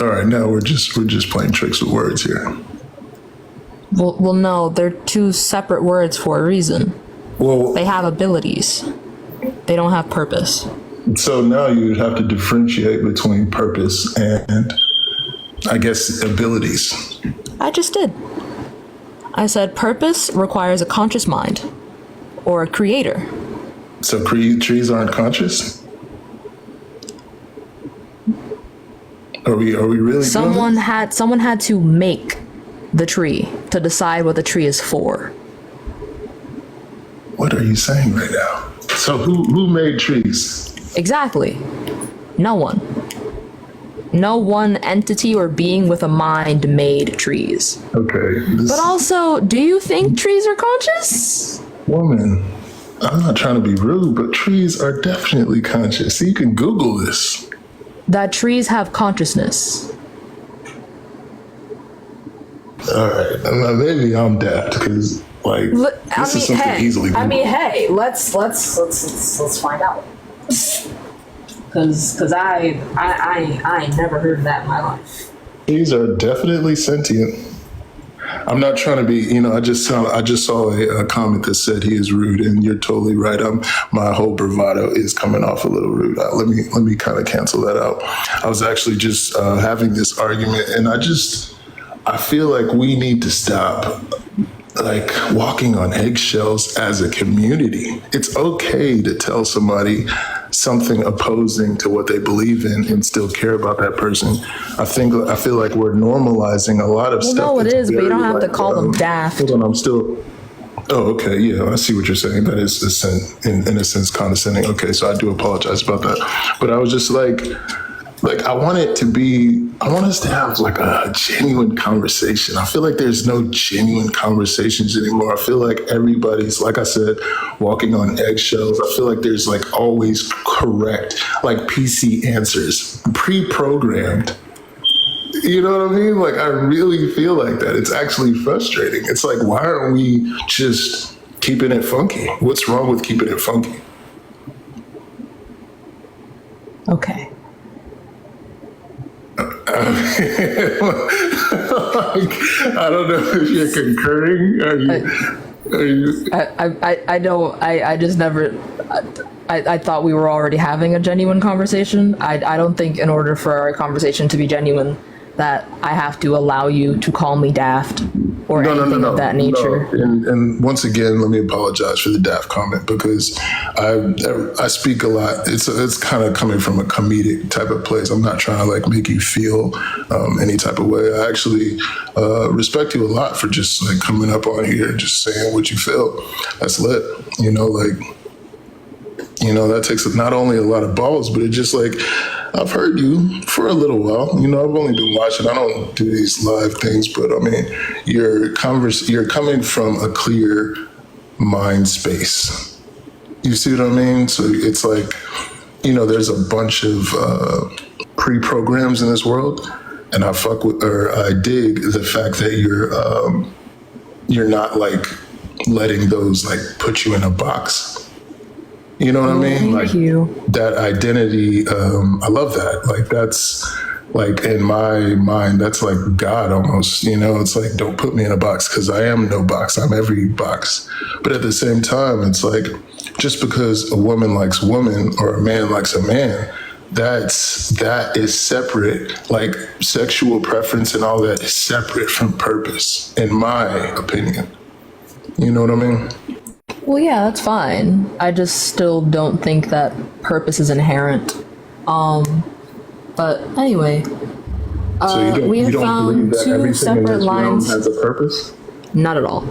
All right, now we're just playing tricks with words here.
Well, no, they're two separate words for a reason.
Well,
they have abilities. They don't have purpose.
So now you'd have to differentiate between purpose and, I guess, abilities.
I just did. I said purpose requires a conscious mind or a creator.
So trees aren't conscious? Are we really?
Someone had to make the tree to decide what the tree is for.
What are you saying right now? So who made trees?
Exactly. No one. No one entity or being with a mind made trees.
Okay.
But also, do you think trees are conscious?
Woman, I'm not trying to be rude, but trees are definitely conscious. You can Google this.
That trees have consciousness.
All right, maybe I'm daft because, like, this is something easily Googled.
Hey, let's find out. Cause I ain't never heard of that in my life.
Trees are definitely sentient. I'm not trying to be, I just saw a comment that said he is rude, and you're totally right. My whole bravado is coming off a little rude. Let me kind of cancel that out. I was actually just having this argument, and I feel like we need to stop like walking on eggshells as a community. It's okay to tell somebody something opposing to what they believe in and still care about that person. I feel like we're normalizing a lot of stuff.
No, it is, but you don't have to call them daft.
Hold on, I'm still. Oh, okay, yeah, I see what you're saying. That is in a sense condescending. Okay, so I do apologize about that. But I was just like I want us to have like a genuine conversation. I feel like there's no genuine conversations anymore. I feel like everybody's, like I said, walking on eggshells. I feel like there's like always correct, like PC answers, pre-programmed. You know what I mean? Like, I really feel like that. It's actually frustrating. It's like, why aren't we just keeping it funky? What's wrong with keeping it funky?
Okay.
I don't know if you're concurring. Are you?
I don't. I just never. I thought we were already having a genuine conversation. I don't think in order for our conversation to be genuine that I have to allow you to call me daft or anything of that nature.
No. And once again, let me apologize for the daft comment because I speak a lot. It's kind of coming from a comedic type of place. I'm not trying to like make you feel any type of way. I actually respect you a lot for just like coming up on here and just saying what you feel. That's lit. That takes not only a lot of balls, but it just like, I've heard you for a little while. I've only been watching. I don't do these live things, but I mean, you're coming from a clear mind space. You see what I mean? So it's like, there's a bunch of pre-programs in this world, and I dig the fact that you're not like letting those like put you in a box. You know what I mean?
Thank you.
That identity, I love that. Like that's like in my mind, that's like God almost, it's like, don't put me in a box because I am no box. I'm every box. But at the same time, it's like, just because a woman likes woman or a man likes a man, that is separate. Like sexual preference and all that is separate from purpose, in my opinion. You know what I mean?
Well, yeah, that's fine. I just still don't think that purpose is inherent. But anyway, we have found two separate lines.
Has a purpose?
Not at all.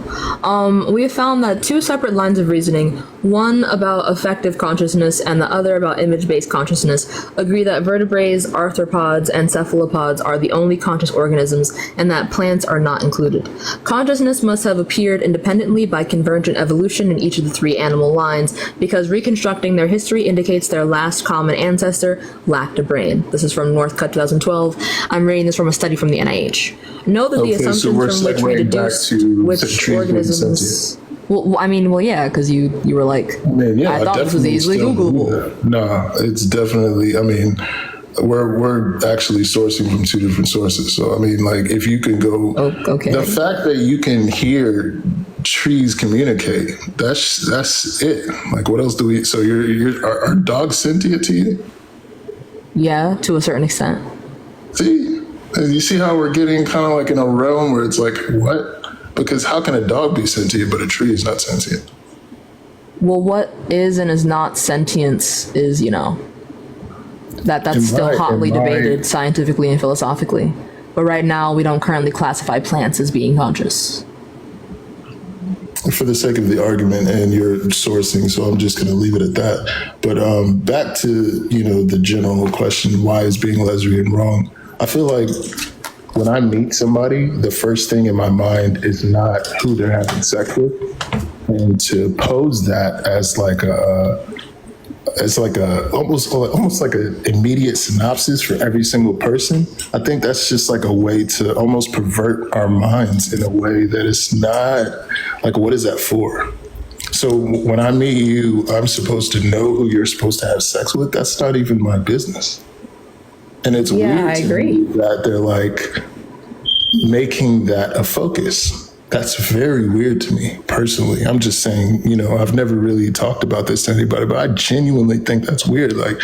We have found that two separate lines of reasoning, one about affective consciousness and the other about image-based consciousness, agree that vertebrates, arthropods, and cephalopods are the only conscious organisms and that plants are not included. Consciousness must have appeared independently by convergent evolution in each of the three animal lines because reconstructing their history indicates their last common ancestor lacked a brain. This is from Northcutt 2012. I'm reading this from a study from the NIH. Know that the assumptions from which we deduce which organisms. Well, yeah, because you were like, I thought this was easily Googleable.
No, it's definitely. I mean, we're actually sourcing from two different sources. So I mean, like, if you can go, the fact that you can hear trees communicate, that's it. Like, what else do we? So are dogs sentient to you?
Yeah, to a certain extent.
See. You see how we're getting kind of like in a realm where it's like, what? Because how can a dog be sentient but a tree is not sentient?
Well, what is and is not sentience is, that's still hotly debated scientifically and philosophically. But right now, we don't currently classify plants as being conscious.
For the sake of the argument and your sourcing, so I'm just going to leave it at that. But back to, the general question, why is being lesbian wrong? I feel like when I meet somebody, the first thing in my mind is not who they're having sex with, and to pose that as like almost like an immediate synopsis for every single person. I think that's just like a way to almost pervert our minds in a way that it's not like, what is that for? So when I meet you, I'm supposed to know who you're supposed to have sex with. That's not even my business. And it's weird to me that they're like making that a focus. That's very weird to me personally. I'm just saying, I've never really talked about this to anybody, but I genuinely think that's weird. Like,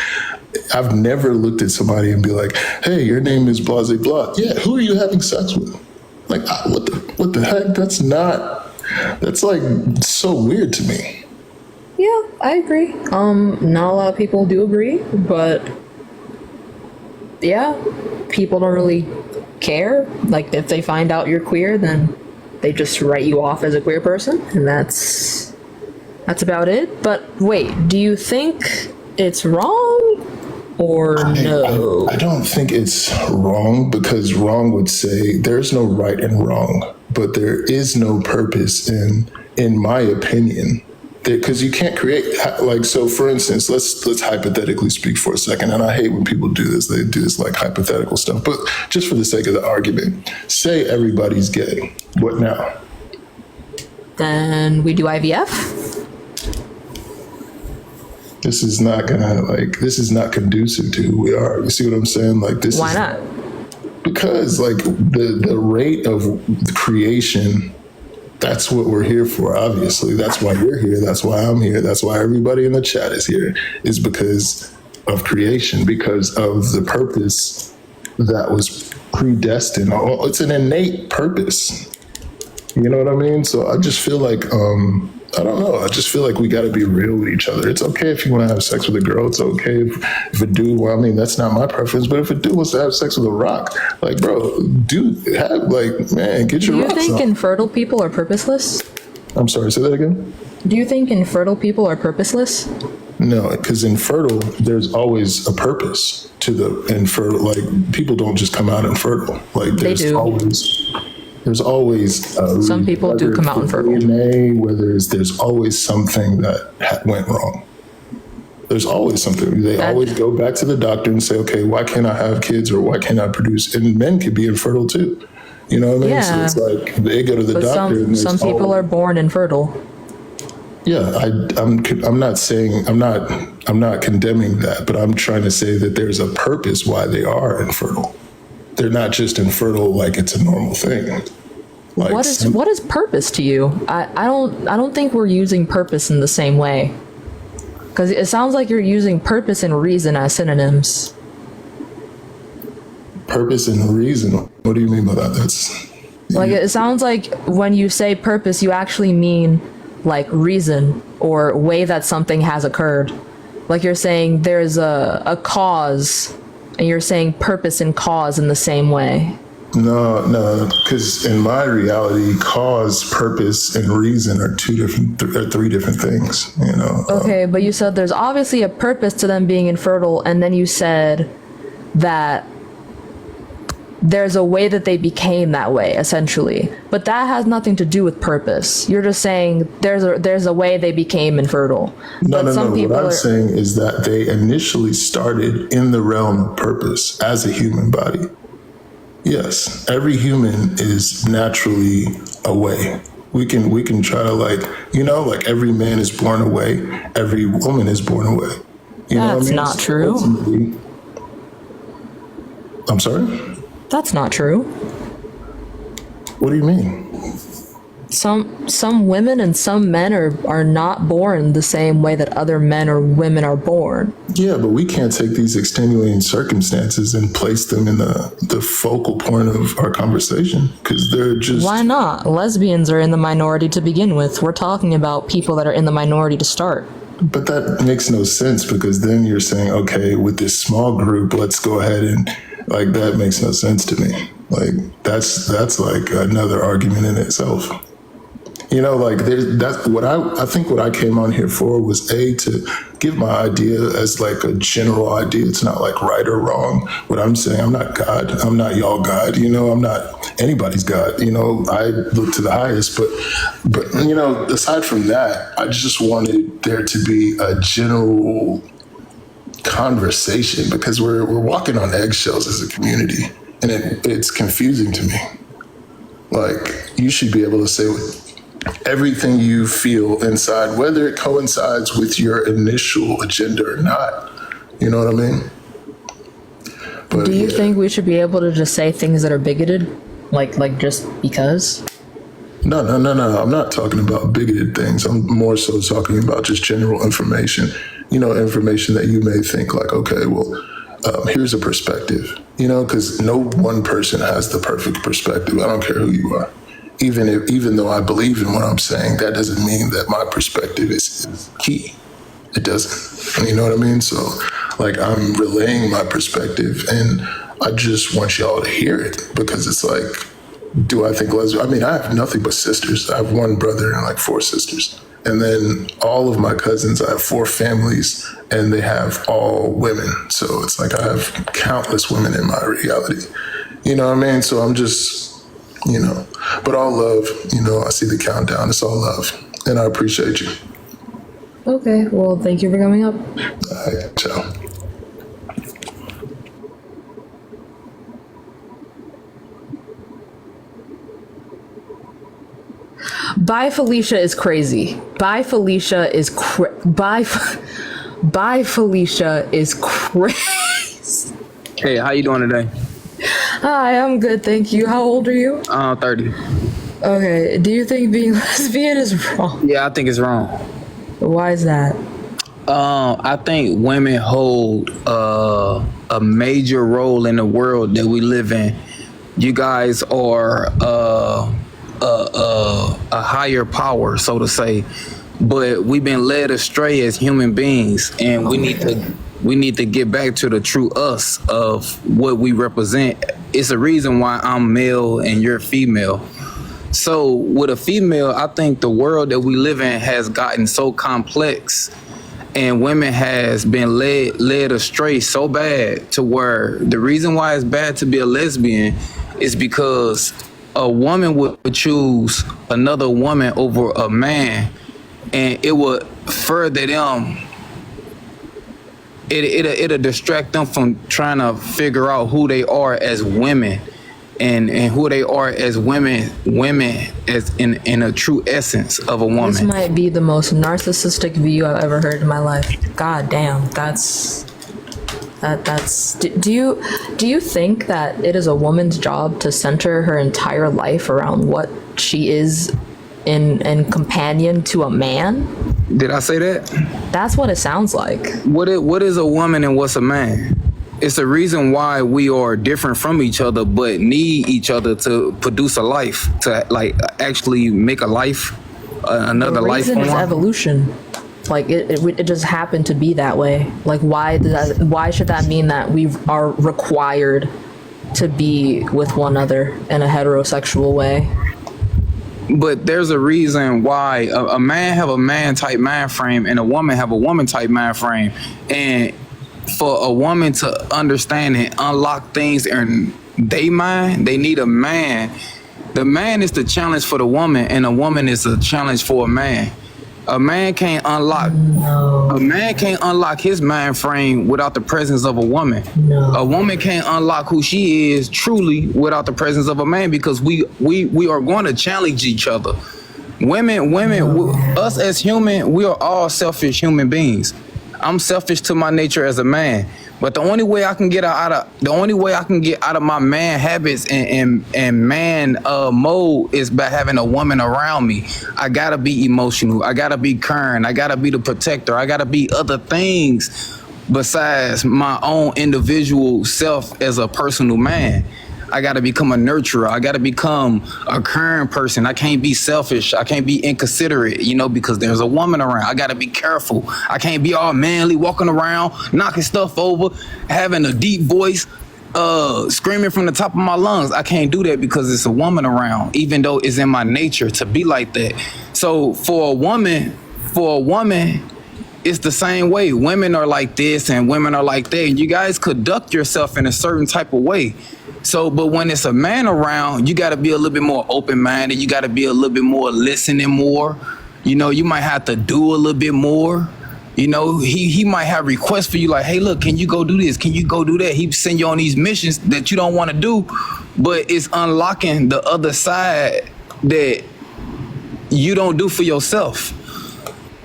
I've never looked at somebody and be like, hey, your name is blah, blah, blah. Yeah, who are you having sex with? Like, what the heck? That's like so weird to me.
Yeah, I agree. Not a lot of people do agree, but yeah, people don't really care. Like, if they find out you're queer, then they just write you off as a queer person, and that's about it. But wait, do you think it's wrong or no?
I don't think it's wrong, because wrong would say there's no right and wrong, but there is no purpose in my opinion. Because you can't create, like, so for instance, let's hypothetically speak for a second. And I hate when people do this. They do this like hypothetical stuff. But just for the sake of the argument, say everybody's gay. What now?
Then we do IVF.
This is not conducive to who we are. You see what I'm saying? Like, this.
Why not?
Because like the rate of the creation, that's what we're here for, obviously. That's why you're here. That's why I'm here. That's why everybody in the chat is here, is because of creation, because of the purpose that was predestined. It's an innate purpose. You know what I mean? So I just feel like, I don't know. I just feel like we got to be real with each other. It's okay if you want to have sex with a girl. It's okay if a dude, well, I mean, that's not my preference, but if a dude wants to have sex with a rock, like, bro, dude, get your rocks on.
Do you think infertile people are purposeless?
I'm sorry, say that again?
Do you think infertile people are purposeless?
No, because infertile, there's always a purpose to the infertile. Like, people don't just come out infertile. Like, there's always... There's always
some people do come out infertile.
DNA, there's always something that went wrong. There's always something. They always go back to the doctor and say, okay, why can't I have kids or why can't I produce? And men could be infertile too. You know what I mean?
Yeah.
So it's like they go to the doctor. And
some people are born infertile.
Yeah, I'm not saying I'm not condemning that, but I'm trying to say that there's a purpose why they are infertile. They're not just infertile like it's a normal thing. Like
what is purpose to you? I don't think we're using purpose in the same way. Because it sounds like you're using purpose and reason as synonyms.
Purpose and reason? What do you mean by that?
Like, it sounds like when you say purpose, you actually mean like reason or way that something has occurred. Like you're saying there's a cause, and you're saying purpose and cause in the same way.
No, because in my reality, cause, purpose, and reason are three different things, you know?
Okay, but you said there's obviously a purpose to them being infertile, and then you said that there's a way that they became that way, essentially. But that has nothing to do with purpose. You're just saying there's a way they became infertile.
No. What I'm saying is that they initially started in the realm of purpose as a human body. Yes, every human is naturally away. We can try to like every man is born away, every woman is born away. You know what I mean?
Not true.
I'm sorry?
That's not true.
What do you mean?
Some women and some men are not born the same way that other men or women are born.
Yeah, but we can't take these extenuating circumstances and place them in the focal point of our conversation because they're just...
Why not? Lesbians are in the minority to begin with. We're talking about people that are in the minority to start.
But that makes no sense because then you're saying, okay, with this small group, let's go ahead and that makes no sense to me. Like that's like another argument in itself. You know, that's what I think what I came on here for was to give my idea as like a general idea. It's not like right or wrong. What I'm saying, I'm not God. I'm not y'all God. You know, I'm not anybody's God. You know, I look to the highest. But you know, aside from that, I just wanted there to be a general conversation because we're walking on eggshells as a community, and it's confusing to me. Like you should be able to say everything you feel inside, whether it coincides with your initial agenda or not. You know what I mean? But,
do you think we should be able to just say things that are bigoted? Like just because?
No. I'm not talking about bigoted things. I'm more so talking about just general information. You know, information that you may think like, okay, well, here's a perspective. You know, because no one person has the perfect perspective. I don't care who you are. Even though I believe in what I'm saying, that doesn't mean that my perspective is key. It doesn't. You know what I mean? So, like, I'm relaying my perspective, and I just want y'all to hear it because it's like, do I think lesbian? I mean, I have nothing but sisters. I have one brother and like 4 sisters. And then all of my cousins, I have 4 families, and they have all women. So it's like I have countless women in my reality. You know what I mean? So I'm just... You know, but all love, you know, I see the countdown. It's all love. And I appreciate you.
Okay, well, thank you for coming up.
All right, ciao.
Bye Felicia is crazy. Bye Felicia is Bye Felicia is crazy.
Hey, how you doing today?
Hi, I'm good, thank you. How old are you?
30.
Okay, do you think being lesbian is wrong?
Yeah, I think it's wrong.
Why is that?
I think women hold a major role in the world that we live in. You guys are a higher power, so to say, but we've been led astray as human beings, and we need to get back to the true us of what we represent. It's a reason why I'm male and you're female. So with a female, I think the world that we live in has gotten so complex, and women has been led astray so bad to where the reason why it's bad to be a lesbian is because a woman would choose another woman over a man, and it would further them. It'll distract them from trying to figure out who they are as women, and who they are as women as in a true essence of a woman.
This might be the most narcissistic view I've ever heard in my life. God damn, that's. Do you think that it is a woman's job to center her entire life around what she is in companion to a man?
Did I say that?
That's what it sounds like.
What is a woman and what's a man? It's the reason why we are different from each other, but need each other to produce a life, to like actually make a life, another life form.
The reason is evolution. Like it just happened to be that way. Like why should that mean that we are required to be with one another in a heterosexual way?
But there's a reason why a man have a man type mind frame and a woman have a woman type mind frame. And for a woman to understand and unlock things in their mind, they need a man. The man is the challenge for the woman, and a woman is a challenge for a man. A man can't unlock his mind frame without the presence of a woman. A woman can't unlock who she is truly without the presence of a man, because we are going to challenge each other. Us as human, we are all selfish human beings. I'm selfish to my nature as a man, but the only way I can get out of my man habits and man mode is by having a woman around me. I gotta be emotional. I gotta be caring. I gotta be the protector. I gotta be other things besides my own individual self as a personal man. I got to become a nurturer. I got to become a caring person. I can't be selfish. I can't be inconsiderate, because there's a woman around. I got to be careful. I can't be all manly, walking around, knocking stuff over, having a deep voice, screaming from the top of my lungs. I can't do that because it's a woman around, even though it's in my nature to be like that. So for a woman, it's the same way. Women are like this and women are like that. You guys conduct yourself in a certain type of way. So, but when it's a man around, you got to be a little bit more open-minded. You got to be a little bit more listening more. You might have to do a little bit more. He might have requests for you like, hey, look, can you go do this? Can you go do that? He send you on these missions that you don't want to do, but it's unlocking the other side that you don't do for yourself.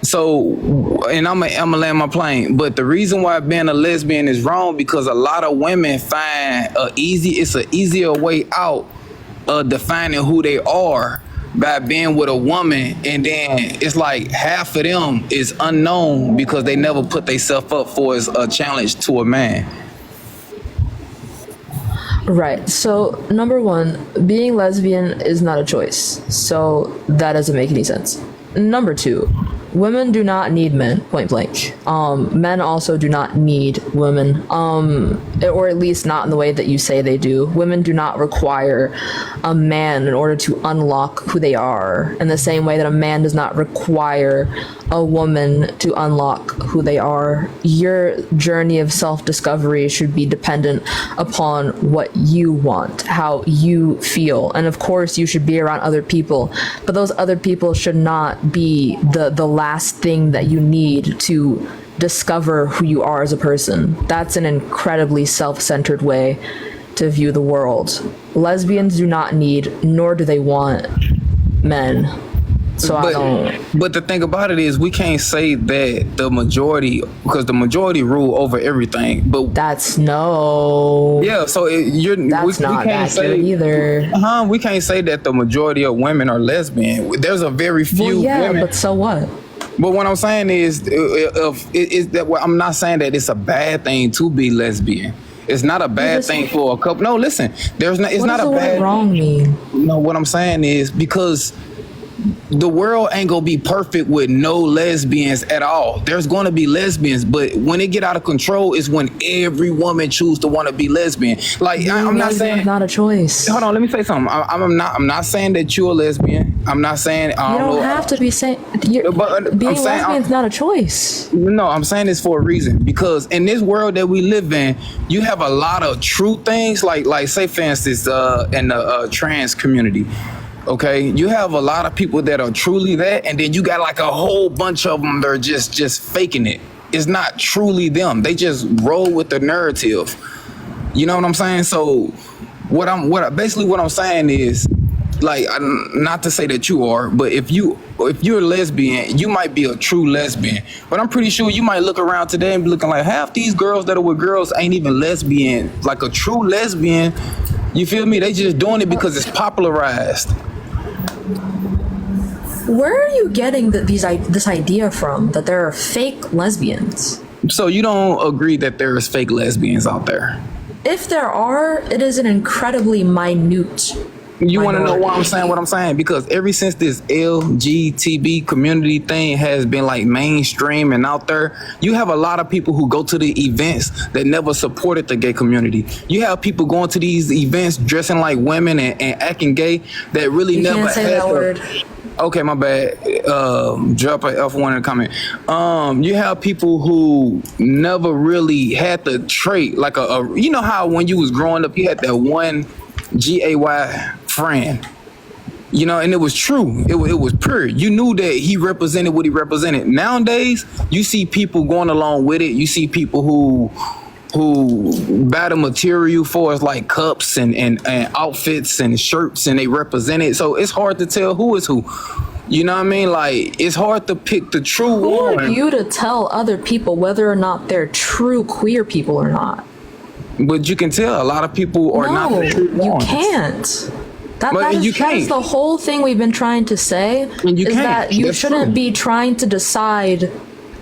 So, and I'm gonna land my plane. But the reason why being a lesbian is wrong, because a lot of women find it's an easier way out of defining who they are by being with a woman, and then it's like half of them is unknown because they never put themselves up for as a challenge to a man.
Right. So, number one, being lesbian is not a choice. So that doesn't make any sense. Number two, women do not need men, point blank. Men also do not need women, or at least not in the way that you say they do. Women do not require a man in order to unlock who they are, in the same way that a man does not require a woman to unlock who they are. Your journey of self-discovery should be dependent upon what you want, how you feel. And of course, you should be around other people, but those other people should not be the last thing that you need to discover who you are as a person. That's an incredibly self-centered way to view the world. Lesbians do not need, nor do they want, men. But
the thing about it is, we can't say that the majority, because the majority rule over everything. But
that's no.
Yeah, so
that's not accurate either.
We can't say that the majority of women are lesbian. There's a very few women.
But so what?
But what I'm saying is I'm not saying that it's a bad thing to be lesbian. It's not a bad thing for a couple. No, listen. It's not a bad.
What does wrong mean?
No, what I'm saying is because the world ain't gonna be perfect with no lesbians at all. There's gonna be lesbians, but when it get out of control is when every woman choose to want to be lesbian. Like I'm not saying
not a choice.
Hold on, let me say something. I'm not saying that you're a lesbian. I'm not saying
You don't have to be saying being lesbian is not a choice.
No, I'm saying this for a reason, because in this world that we live in, you have a lot of true things, like say for instance, in the trans community. Okay, you have a lot of people that are truly that, and then you got like a whole bunch of them that are just faking it. It's not truly them. They just roll with the narrative. You know what I'm saying? So what I'm saying is, like, not to say that you are, but if you're a lesbian, you might be a true lesbian. But I'm pretty sure you might look around today and be looking like half these girls that are with girls ain't even lesbian. Like a true lesbian, you feel me? They just doing it because it's popularized.
Where are you getting this idea from, that there are fake lesbians?
So you don't agree that there is fake lesbians out there?
If there are, it is an incredibly minute.
You want to know why I'm saying what I'm saying? Because ever since this LGTB community thing has been like mainstream and out there, you have a lot of people who go to the events that never supported the gay community. You have people going to these events dressing like women and acting gay that really
You
never
can't say
had
that word.
Okay, my bad. Drop a F1 in the comment. You have people who never really had the trait, like you know how when you was growing up, you had that one GAY friend, you know, and it was true. It was pure. You knew that he represented what he represented. Nowadays, you see people going along with it. You see people who buy the material for us, like cups and outfits and shirts, and they represent it. So it's hard to tell who is who. You know what I mean? Like, it's hard to pick the true one.
Who are you to tell other people whether or not they're true queer people or not?
But you can tell a lot of people are not the true ones.
You can't. That is the whole thing we've been trying to say, is that you shouldn't be trying to decide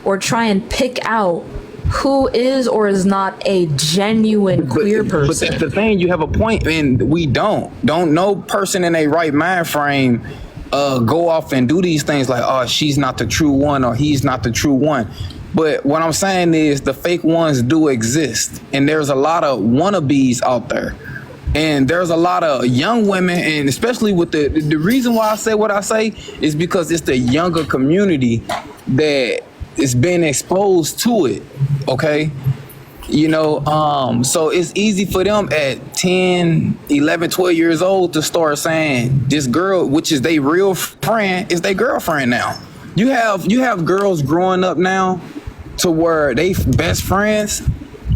or try and pick out who is or is not a genuine queer person.
But that's the thing, you have a point, and we don't no person in a right mind frame go off and do these things like, oh, she's not the true one or he's not the true one. But what I'm saying is the fake ones do exist, and there's a lot of wannabes out there. And there's a lot of young women, and especially with the reason why I say what I say is because it's the younger community that is being exposed to it, okay? You know, so it's easy for them at 10, 11, 12 years old to start saying this girl, which is their real friend, is their girlfriend now. You have girls growing up now to where they best friends,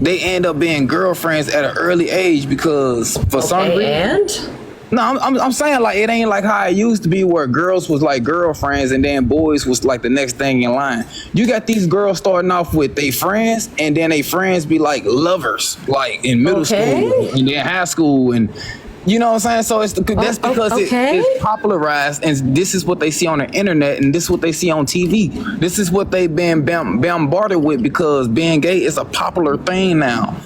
they end up being girlfriends at an early age because for some reason. No, I'm saying, like, it ain't like how it used to be where girls was like girlfriends and then boys was like the next thing in line. You got these girls starting off with they friends, and then they friends be like lovers, like in middle school and then high school, and you know what I'm saying? So that's because it's popularized, and this is what they see on the internet, and this is what they see on TV. This is what they've been bombarded with, because being gay is a popular thing now.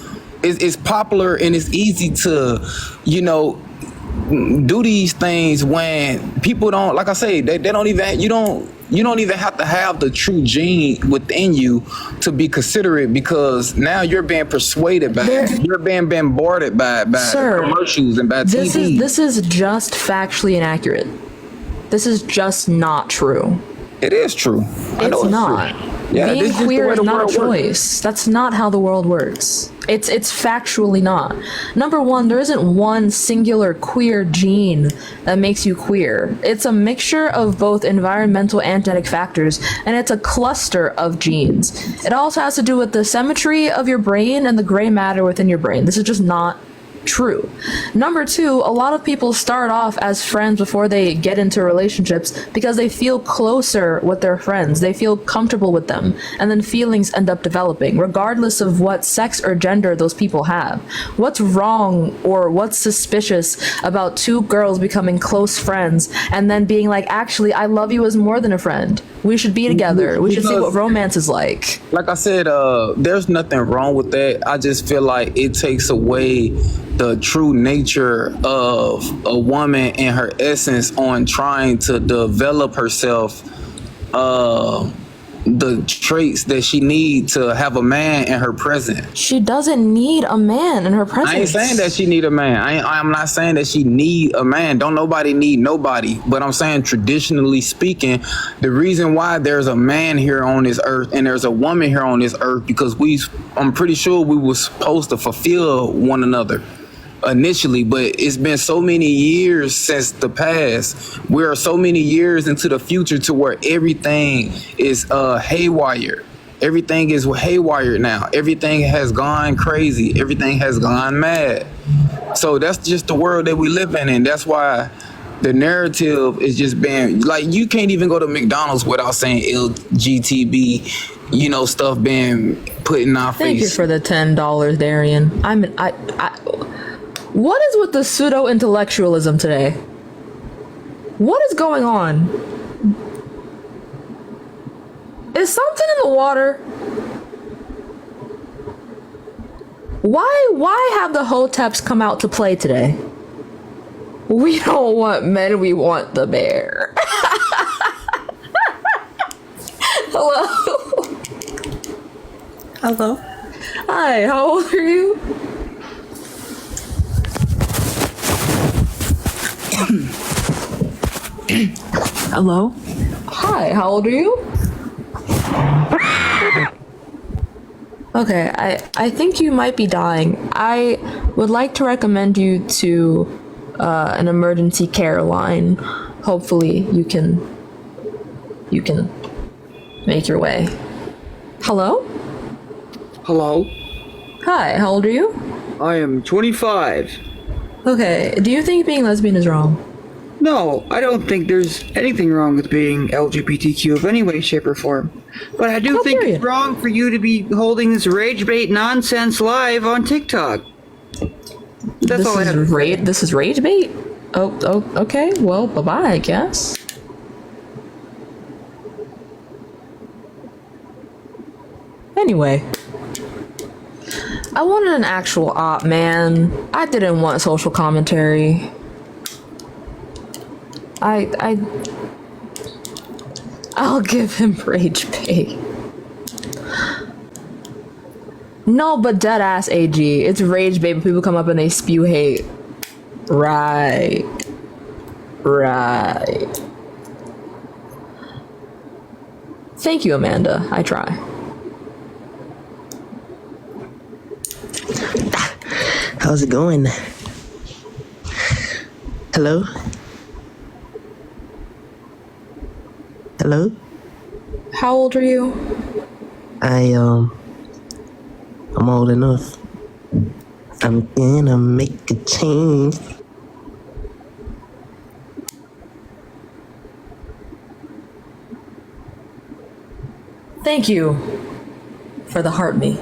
It's popular, and it's easy to, you know, do these things when people don't, like I say, they don't even, you don't even have to have the true gene within you to be considerate, because now you're being persuaded by you're being bombarded by commercials and by TV.
This is just factually inaccurate. This is just not true.
It is true.
It's not.
Yeah,
being queer is not a choice. That's not how the world works. It's factually not. Number one, there isn't one singular queer gene that makes you queer. It's a mixture of both environmental and genetic factors, and it's a cluster of genes. It also has to do with the symmetry of your brain and the gray matter within your brain. This is just not true. Number two, a lot of people start off as friends before they get into relationships because they feel closer with their friends. They feel comfortable with them, and then feelings end up developing, regardless of what sex or gender those people have. What's wrong or what's suspicious about two girls becoming close friends and then being like, actually, I love you as more than a friend? We should be together. We should see what
Because-
romance is like.
Like I said, there's nothing wrong with that. I just feel like it takes away the true nature of a woman and her essence on trying to develop herself, the traits that she need to have a man in her present.
She doesn't need a man in her presence.
I ain't saying that she need a man. I'm not saying that she need a man. Don't nobody need nobody. But I'm saying, traditionally speaking, the reason why there's a man here on this earth and there's a woman here on this earth, because I'm pretty sure we were supposed to fulfill one another initially, but it's been so many years since the past. We are so many years into the future to where everything is haywire. Everything is haywire now. Everything has gone crazy. Everything has gone mad. So that's just the world that we live in, and that's why the narrative is just being like, you can't even go to McDonald's without saying LGTB, stuff being put in our face.
Thank you for the $10, Darian. What is with the pseudo-intellectualism today? What is going on? Is something in the water? Why have the hoteps come out to play today? We don't want men, we want the bear. Hello?
Hello?
Hi, how old are you?
Hello?
Hi, how old are you? Okay, I think you might be dying. I would like to recommend you to an emergency care line. Hopefully you can make your way. Hello?
Hello?
Hi, how old are you?
I am 25.
Okay, do you think being lesbian is wrong?
No, I don't think there's anything wrong with being LGBTQ of any way, shape, or form. But I do think it's wrong for you to be holding this rage bait nonsense live on TikTok. That's all I have.
This is rage bait? Oh, okay. Well, bye-bye, I guess. Anyway. I wanted an actual op, man. I didn't want social commentary. I'll give him rage bait. No, but dead ass AG. It's rage bait, but people come up and they spew hate. Right. Thank you, Amanda. I try.
How's it going? Hello? Hello?
How old are you?
I'm old enough. I'm gonna make a change.
Thank you for the heart me.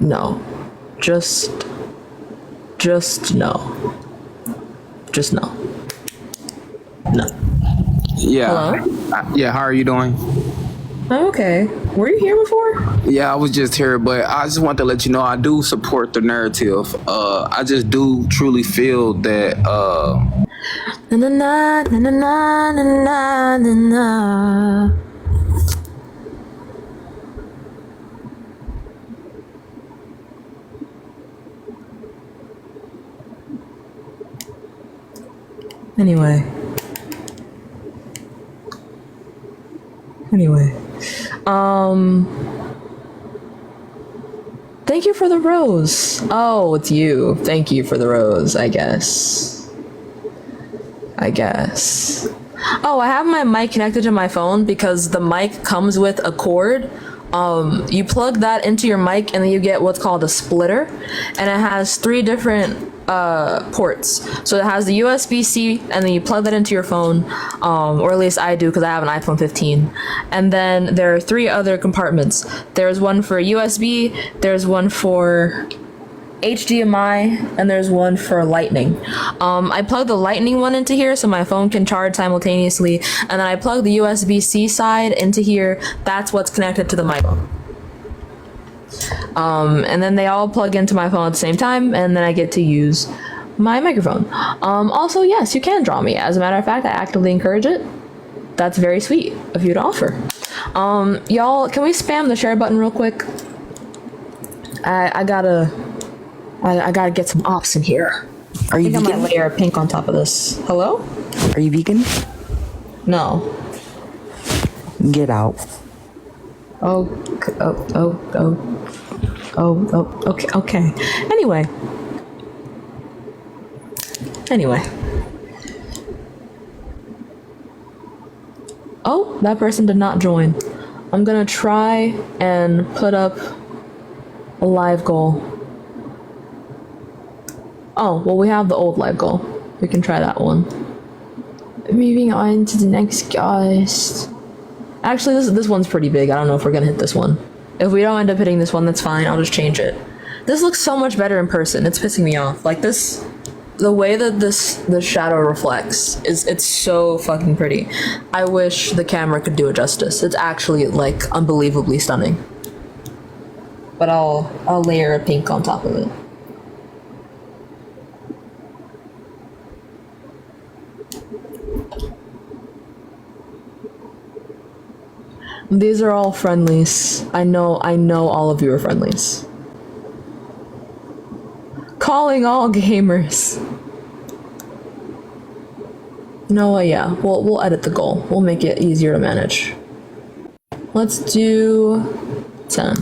No. Just no. Just no. No.
Yeah.
Hello?
Yeah, how are you doing?
I'm okay. Were you here before?
Yeah, I was just here, but I just want to let you know I do support the narrative. I just do truly feel that
Na na na na na na na na. Anyway. Thank you for the rose. Oh, it's you. Thank you for the rose, I guess. Oh, I have my mic connected to my phone because the mic comes with a cord. You plug that into your mic and then you get what's called a splitter, and it has 3 different ports. So it has the USB-C, and then you plug that into your phone, or at least I do because I have an iPhone 15. And then there are 3 other compartments. There's one for USB, there's one for HDMI and there's one for lightning. I plug the lightning one into here so my phone can charge simultaneously, and then I plug the USB-C side into here. That's what's connected to the microphone. And then they all plug into my phone at the same time, and then I get to use my microphone. Also, yes, you can draw me. As a matter of fact, I actively encourage it. That's very sweet of you to offer. Y'all, can we spam the share button real quick? I gotta get some ops in here.
Are you
I think I
vegan?
might layer a pink on top of this. Hello?
Are you vegan?
No.
Get out.
Okay. Anyway. Oh, that person did not join. I'm gonna try and put up a live goal. Oh, well, we have the old live goal. We can try that one. Moving on to the next guest. Actually, this one's pretty big. I don't know if we're gonna hit this one. If we don't end up hitting this one, that's fine. I'll just change it. This looks so much better in person. It's pissing me off. Like this, the way that the shadow reflects it's so fucking pretty. I wish the camera could do it justice. It's actually like unbelievably stunning. But I'll layer a pink on top of it. These are all friendlies. I know all of you are friendlies. Calling all gamers. No, yeah, we'll edit the goal. We'll make it easier to manage. Let's do 10.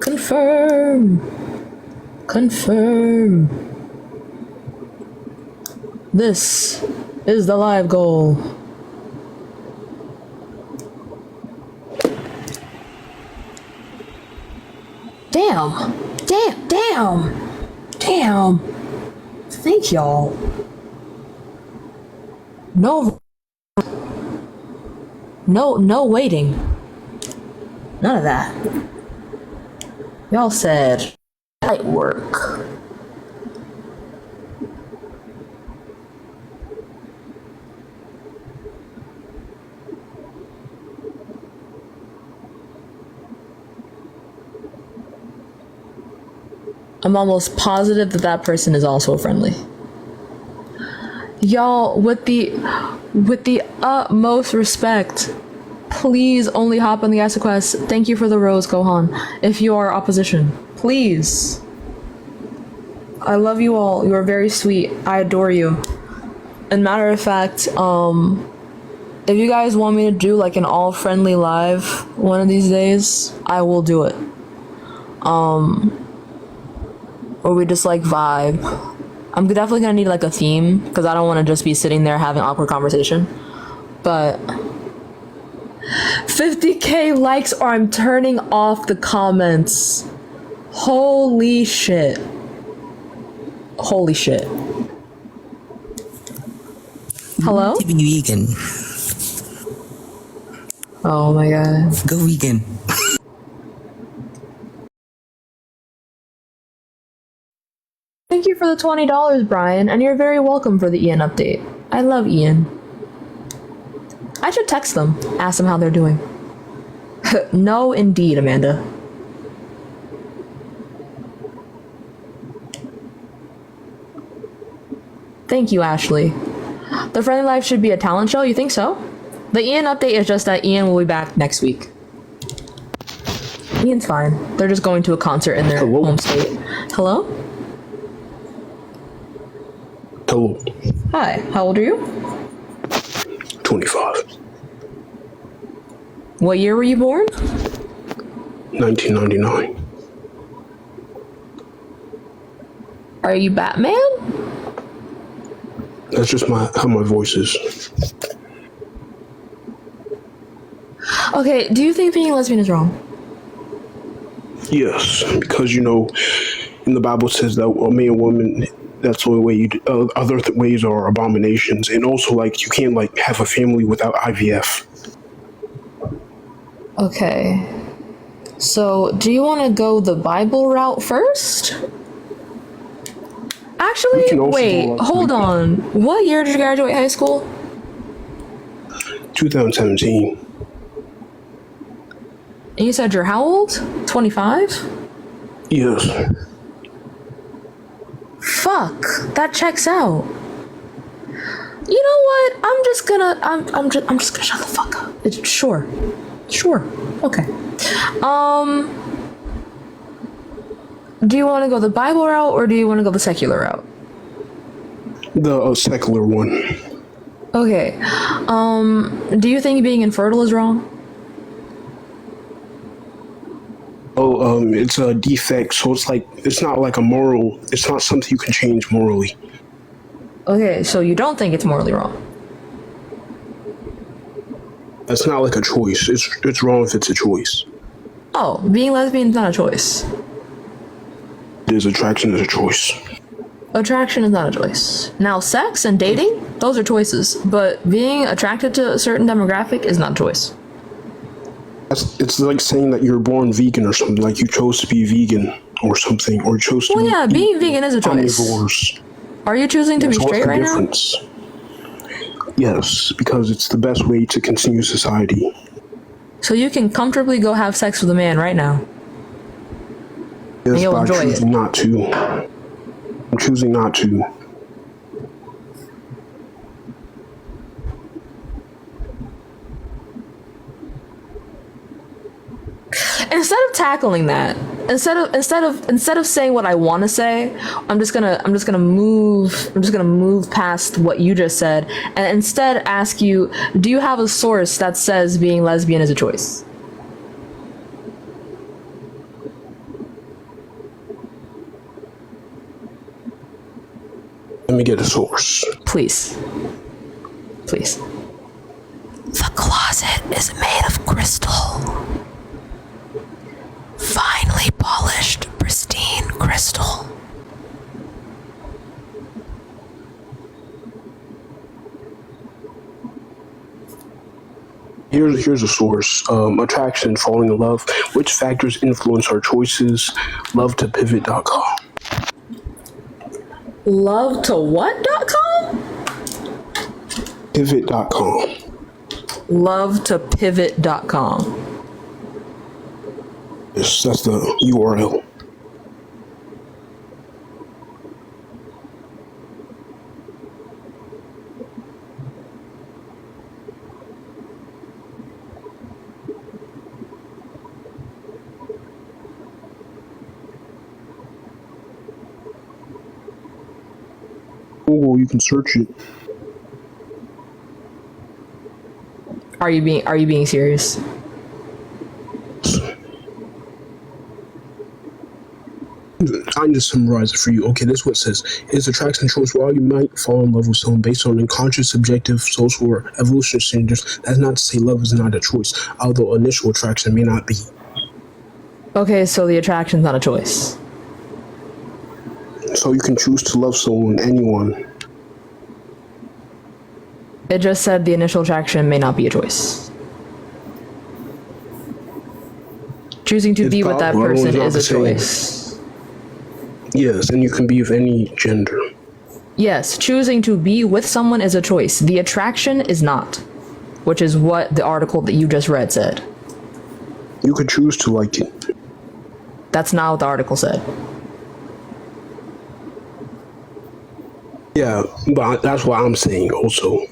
Confirm. This is the live goal. Damn. Thank y'all. No waiting. None of that. Y'all said light work. I'm almost positive that person is also friendly. Y'all, with the utmost respect, please only hop on the Ask a Quest. Thank you for the rose, Gohan. If you are opposition, please. I love you all. You are very sweet. I adore you. And matter of fact, if you guys want me to do like an all friendly live one of these days, I will do it. Or we just like vibe. I'm definitely gonna need like a theme because I don't want to just be sitting there having awkward conversation. But 50k likes or I'm turning off the comments. Holy shit. Hello?
To be vegan.
Oh my god.
Go vegan.
Thank you for the $20, Brian, and you're very welcome for the Ian update. I love Ian. I should text them, ask them how they're doing. No, indeed, Amanda. Thank you, Ashley. The Friendly Life should be a talent show, you think so? The Ian update is just that Ian will be back next week. Ian's fine. They're just going to a concert in their home state. Hello?
Hello.
Hi, how old are you?
25.
What year were you born?
1999.
Are you Batman?
That's just how my voice is.
Okay, do you think being a lesbian is wrong?
Yes, because in the Bible it says that a man and woman, that's the only way you do. Other ways are abominations, and also you can't have a family without IVF.
Okay. So, do you want to go the Bible route first? Actually, wait, hold on. What year did you graduate high school?
2017.
And you said you're how old? 25?
Yes.
Fuck, that checks out. You know what? I'm just gonna shut the fuck up. Sure. Okay. Do you want to go the Bible route or do you want to go the secular route?
The secular one.
Okay. Do you think being infertile is wrong?
It's a defect, so it's not like a moral. It's not something you can change morally.
Okay, so you don't think it's morally wrong?
It's not like a choice. It's wrong if it's a choice.
Oh, being lesbian is not a choice.
There's attraction is a choice.
Attraction is not a choice. Now, sex and dating, those are choices, but being attracted to a certain demographic is not a choice.
It's like saying that you're born vegan or something, like you chose to be vegan or something, or chose to be
being vegan is a choice.
Omnivores.
Are you choosing to be straight right now?
Yes, because it's the best way to continue society.
So you can comfortably go have sex with a man right now.
Yes,
and you'll
but
enjoy
I'm choosing not to. I'm choosing not to.
Instead of tackling that, instead of saying what I want to say, I'm just gonna move past what you just said and instead ask you, do you have a source that says being lesbian is a choice?
Let me get a source.
Please.
The closet is made of crystal. Finely polished, pristine crystal.
Here's a source. Attraction, falling in love. Which factors influence our choices? LoveToPivot.com.
LoveToWhat.com?
Pivot.com.
LoveToPivot.com.
Yes, that's the URL. Google, you can search it.
Are you being serious?
I just summarize it for you. Okay, this is what it says. Is attraction choice? While you might fall in love with someone based on unconscious, subjective, social, or evolutionary standards, that's not to say love is not a choice, although initial attraction may not be.
Okay, so the attraction's not a choice.
So you can choose to love someone, anyone.
It just said the initial attraction may not be a choice. Choosing to be with that person is a choice.
Yes, and you can be of any gender.
Yes, choosing to be with someone is a choice. The attraction is not, which is what the article that you just read said.
You could choose to like it.
That's not what the article said.
Yeah, but that's what I'm saying also.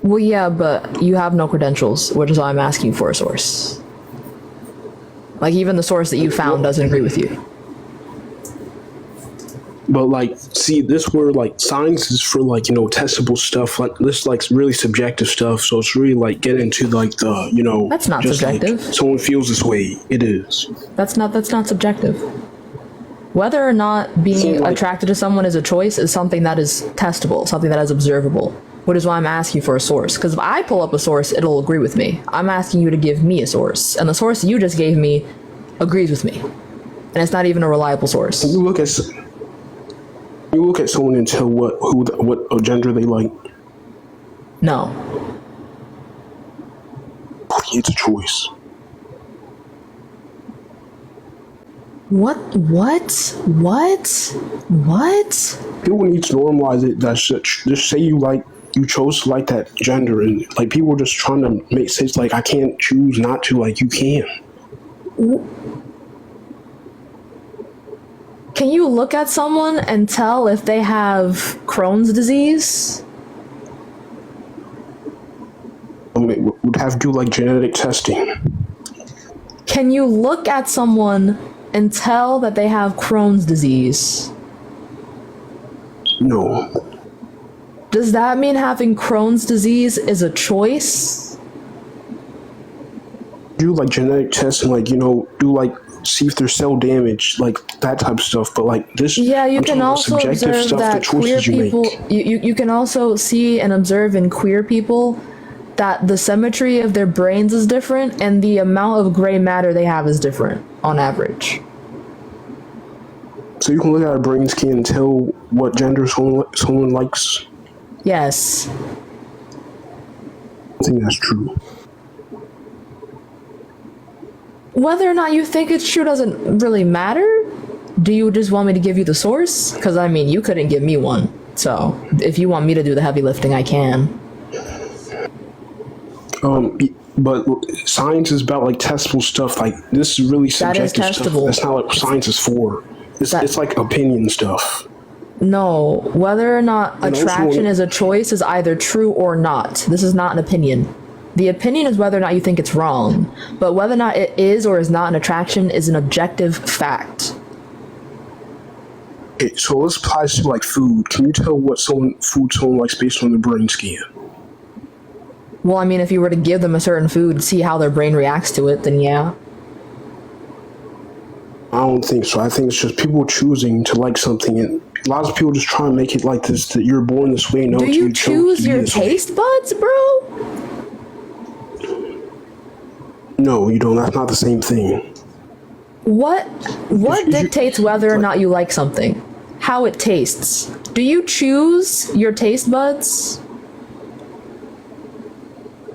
Well, yeah, but you have no credentials, which is why I'm asking for a source. Like, even the source that you found doesn't agree with you.
But like, see, this where like science is for like, you know, testable stuff. Like this, like really subjective stuff. So it's really like get into like the, you know,
that's not
just
subjective.
Like, someone feels this way. It is.
That's not subjective. Whether or not being attracted to someone is a choice is something that is testable, something that is observable. Which is why I'm asking for a source. Because if I pull up a source, it'll agree with me. I'm asking you to give me a source, and the source you just gave me agrees with me, and it's not even a reliable source.
You look at someone and tell what gender they like.
No.
It's a choice.
What?
People need to normalize it. That's just say you chose to like that gender, and like people are just trying to make sense. Like I can't choose not to. Like you can.
Can you look at someone and tell if they have Crohn's disease?
Would have to do like genetic testing.
Can you look at someone and tell that they have Crohn's disease?
No.
Does that mean having Crohn's disease is a choice?
Do like genetic testing, like do like see if there's cell damage, like that type of stuff. But like this,
yeah, you
I'm
can also
subjective
observe
stuff,
that
the choices
queer
you
people.
make.
You can also see and observe in queer people that the symmetry of their brains is different and the amount of gray matter they have is different on average.
So you can look at a brain scan and tell what gender someone likes.
Yes.
I think that's true.
Whether or not you think it's true doesn't really matter. Do you just want me to give you the source? Because I mean, you couldn't give me one. So if you want me to do the heavy lifting, I can.
But science is about like testable stuff. Like this is really subjective stuff. That's not what science is for. It's like opinion stuff.
No, whether or not
And
attraction
also-
is a choice is either true or not. This is not an opinion. The opinion is whether or not you think it's wrong, but whether or not it is or is not an attraction is an objective fact.
Okay, so let's apply to like food. Can you tell what food someone likes based on their brain scan?
Well, I mean, if you were to give them a certain food, see how their brain reacts to it, then yeah.
I don't think so. I think it's just people choosing to like something, and lots of people just try and make it like this, that you're born this way. No,
Do you
chose
choose
to be
your
this way.
taste buds, bro?
No, you don't. That's not the same thing.
What dictates whether or not you like something? How it tastes. Do you choose your taste buds?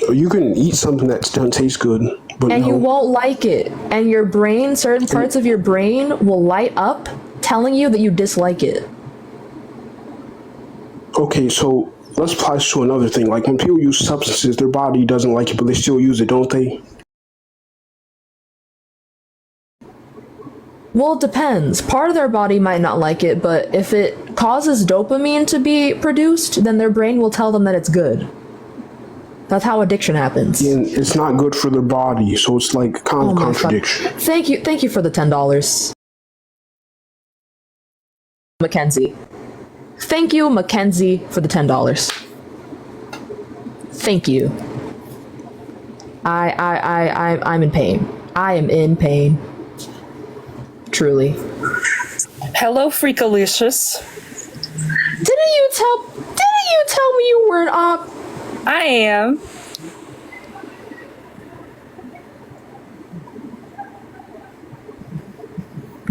You can eat something that doesn't taste good, but
And
no.
you won't like it. And your brain, certain parts of your brain will light up telling you that you dislike it.
Okay, so let's apply this to another thing. Like when people use substances, their body doesn't like it, but they still use it, don't they?
Well, it depends. Part of their body might not like it, but if it causes dopamine to be produced, then their brain will tell them that it's good. That's how addiction happens.
And it's not good for their body, so it's like kind of
my
contradiction.
God. Thank you for the $10. Mackenzie. Thank you, Mackenzie, for the $10. Thank you. I'm in pain. I am in pain. Truly.
Hello, Freakalicious.
Didn't you tell me you were an op?
I am.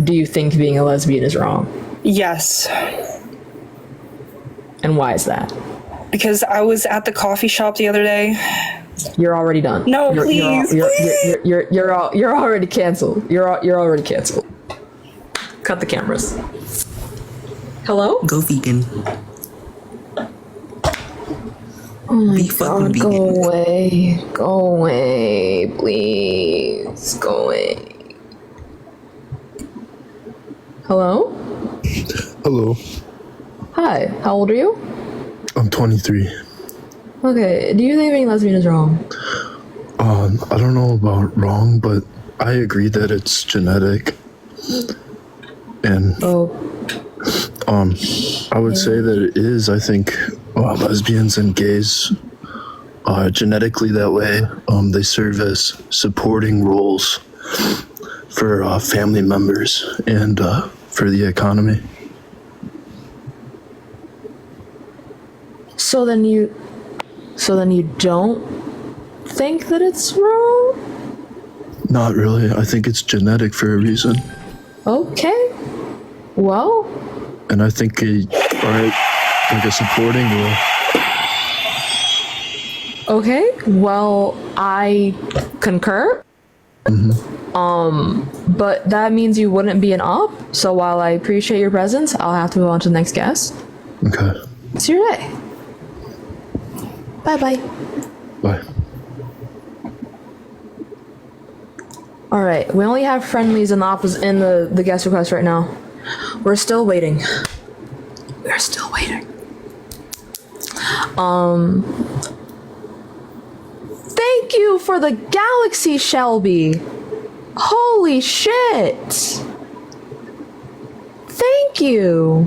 Do you think being a lesbian is wrong?
Yes.
And why is that?
Because I was at the coffee shop the other day.
You're already done.
No,
you're,
please.
You're already canceled. You're already canceled. Cut the cameras. Hello?
Go vegan.
Oh my
Be fucking
God, go
vegan.
away. Go away, please. Go away. Hello?
Hello,
Hi, how old are you?
I'm 23.
Okay, do you think being lesbian is wrong?
I don't know about wrong, but I agree that it's genetic. And I would say that it is. I think lesbians and gays genetically that way. They serve as supporting roles for family members and for the economy.
So then you don't think that it's wrong?
Not really. I think it's genetic for a reason.
Okay. Well,
And I think like a supporting role.
okay. Well, I concur. But that means you wouldn't be an op. So while I appreciate your presence, I'll have to move on to the next guest.
Okay.
See your day. Bye bye.
Bye.
All right, we only have friendlies in the guest request right now. We're still waiting. We're still waiting. Thank you for the galaxy, Shelby. Holy shit. Thank you.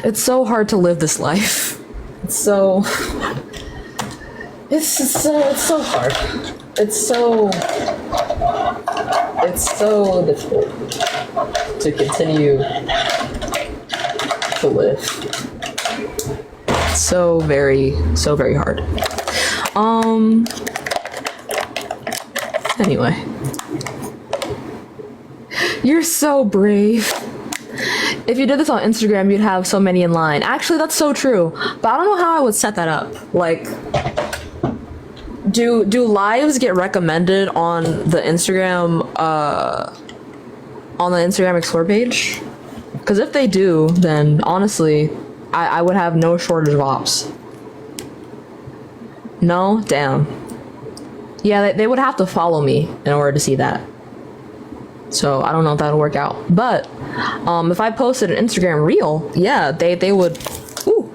It's so hard to live this life. It's so hard. It's so difficult to continue to live. So very hard. Anyway. You're so brave. If you did this on Instagram, you'd have so many in line. Actually, that's so true. But I don't know how I would set that up. Like, do lives get recommended on the Instagram Explore page? Because if they do, then honestly, I would have no shortage of ops. No? Damn. Yeah, they would have to follow me in order to see that. So I don't know if that'll work out. But if I posted an Instagram reel, yeah, they would. Ooh,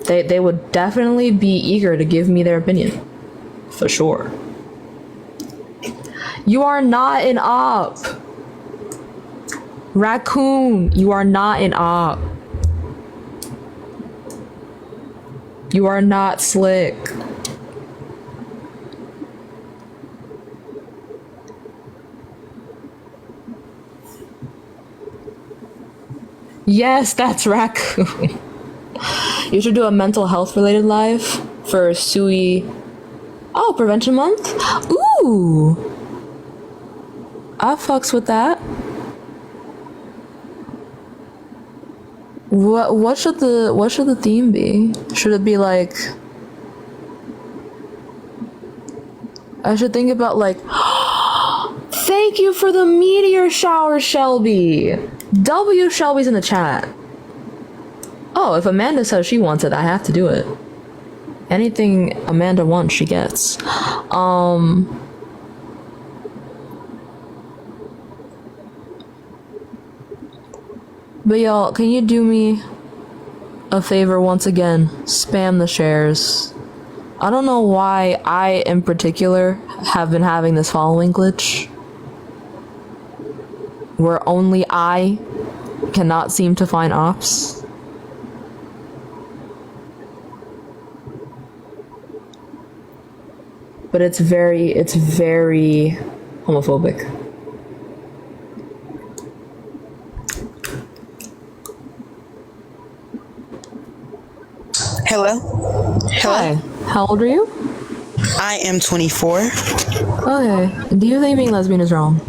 they would definitely be eager to give me their opinion, for sure. You are not an op, Raccoon. You are not an op. You are not slick. Yes, that's Raccoon. You should do a mental health related live for Sui. Oh, Prevention Month? Ooh. I fucks with that. What should the theme be? Should it be like, I should think about like, thank you for the meteor shower, Shelby. W Shelby's in the chat. Oh, if Amanda says she wants it, I have to do it. Anything Amanda wants, she gets. But y'all, can you do me a favor once again? Spam the shares. I don't know why I, in particular, have been having this following glitch, where only I cannot seem to find ops. But it's very homophobic.
Hello?
Hi. How old are you?
I am 24.
Okay. Do you think being lesbian is wrong?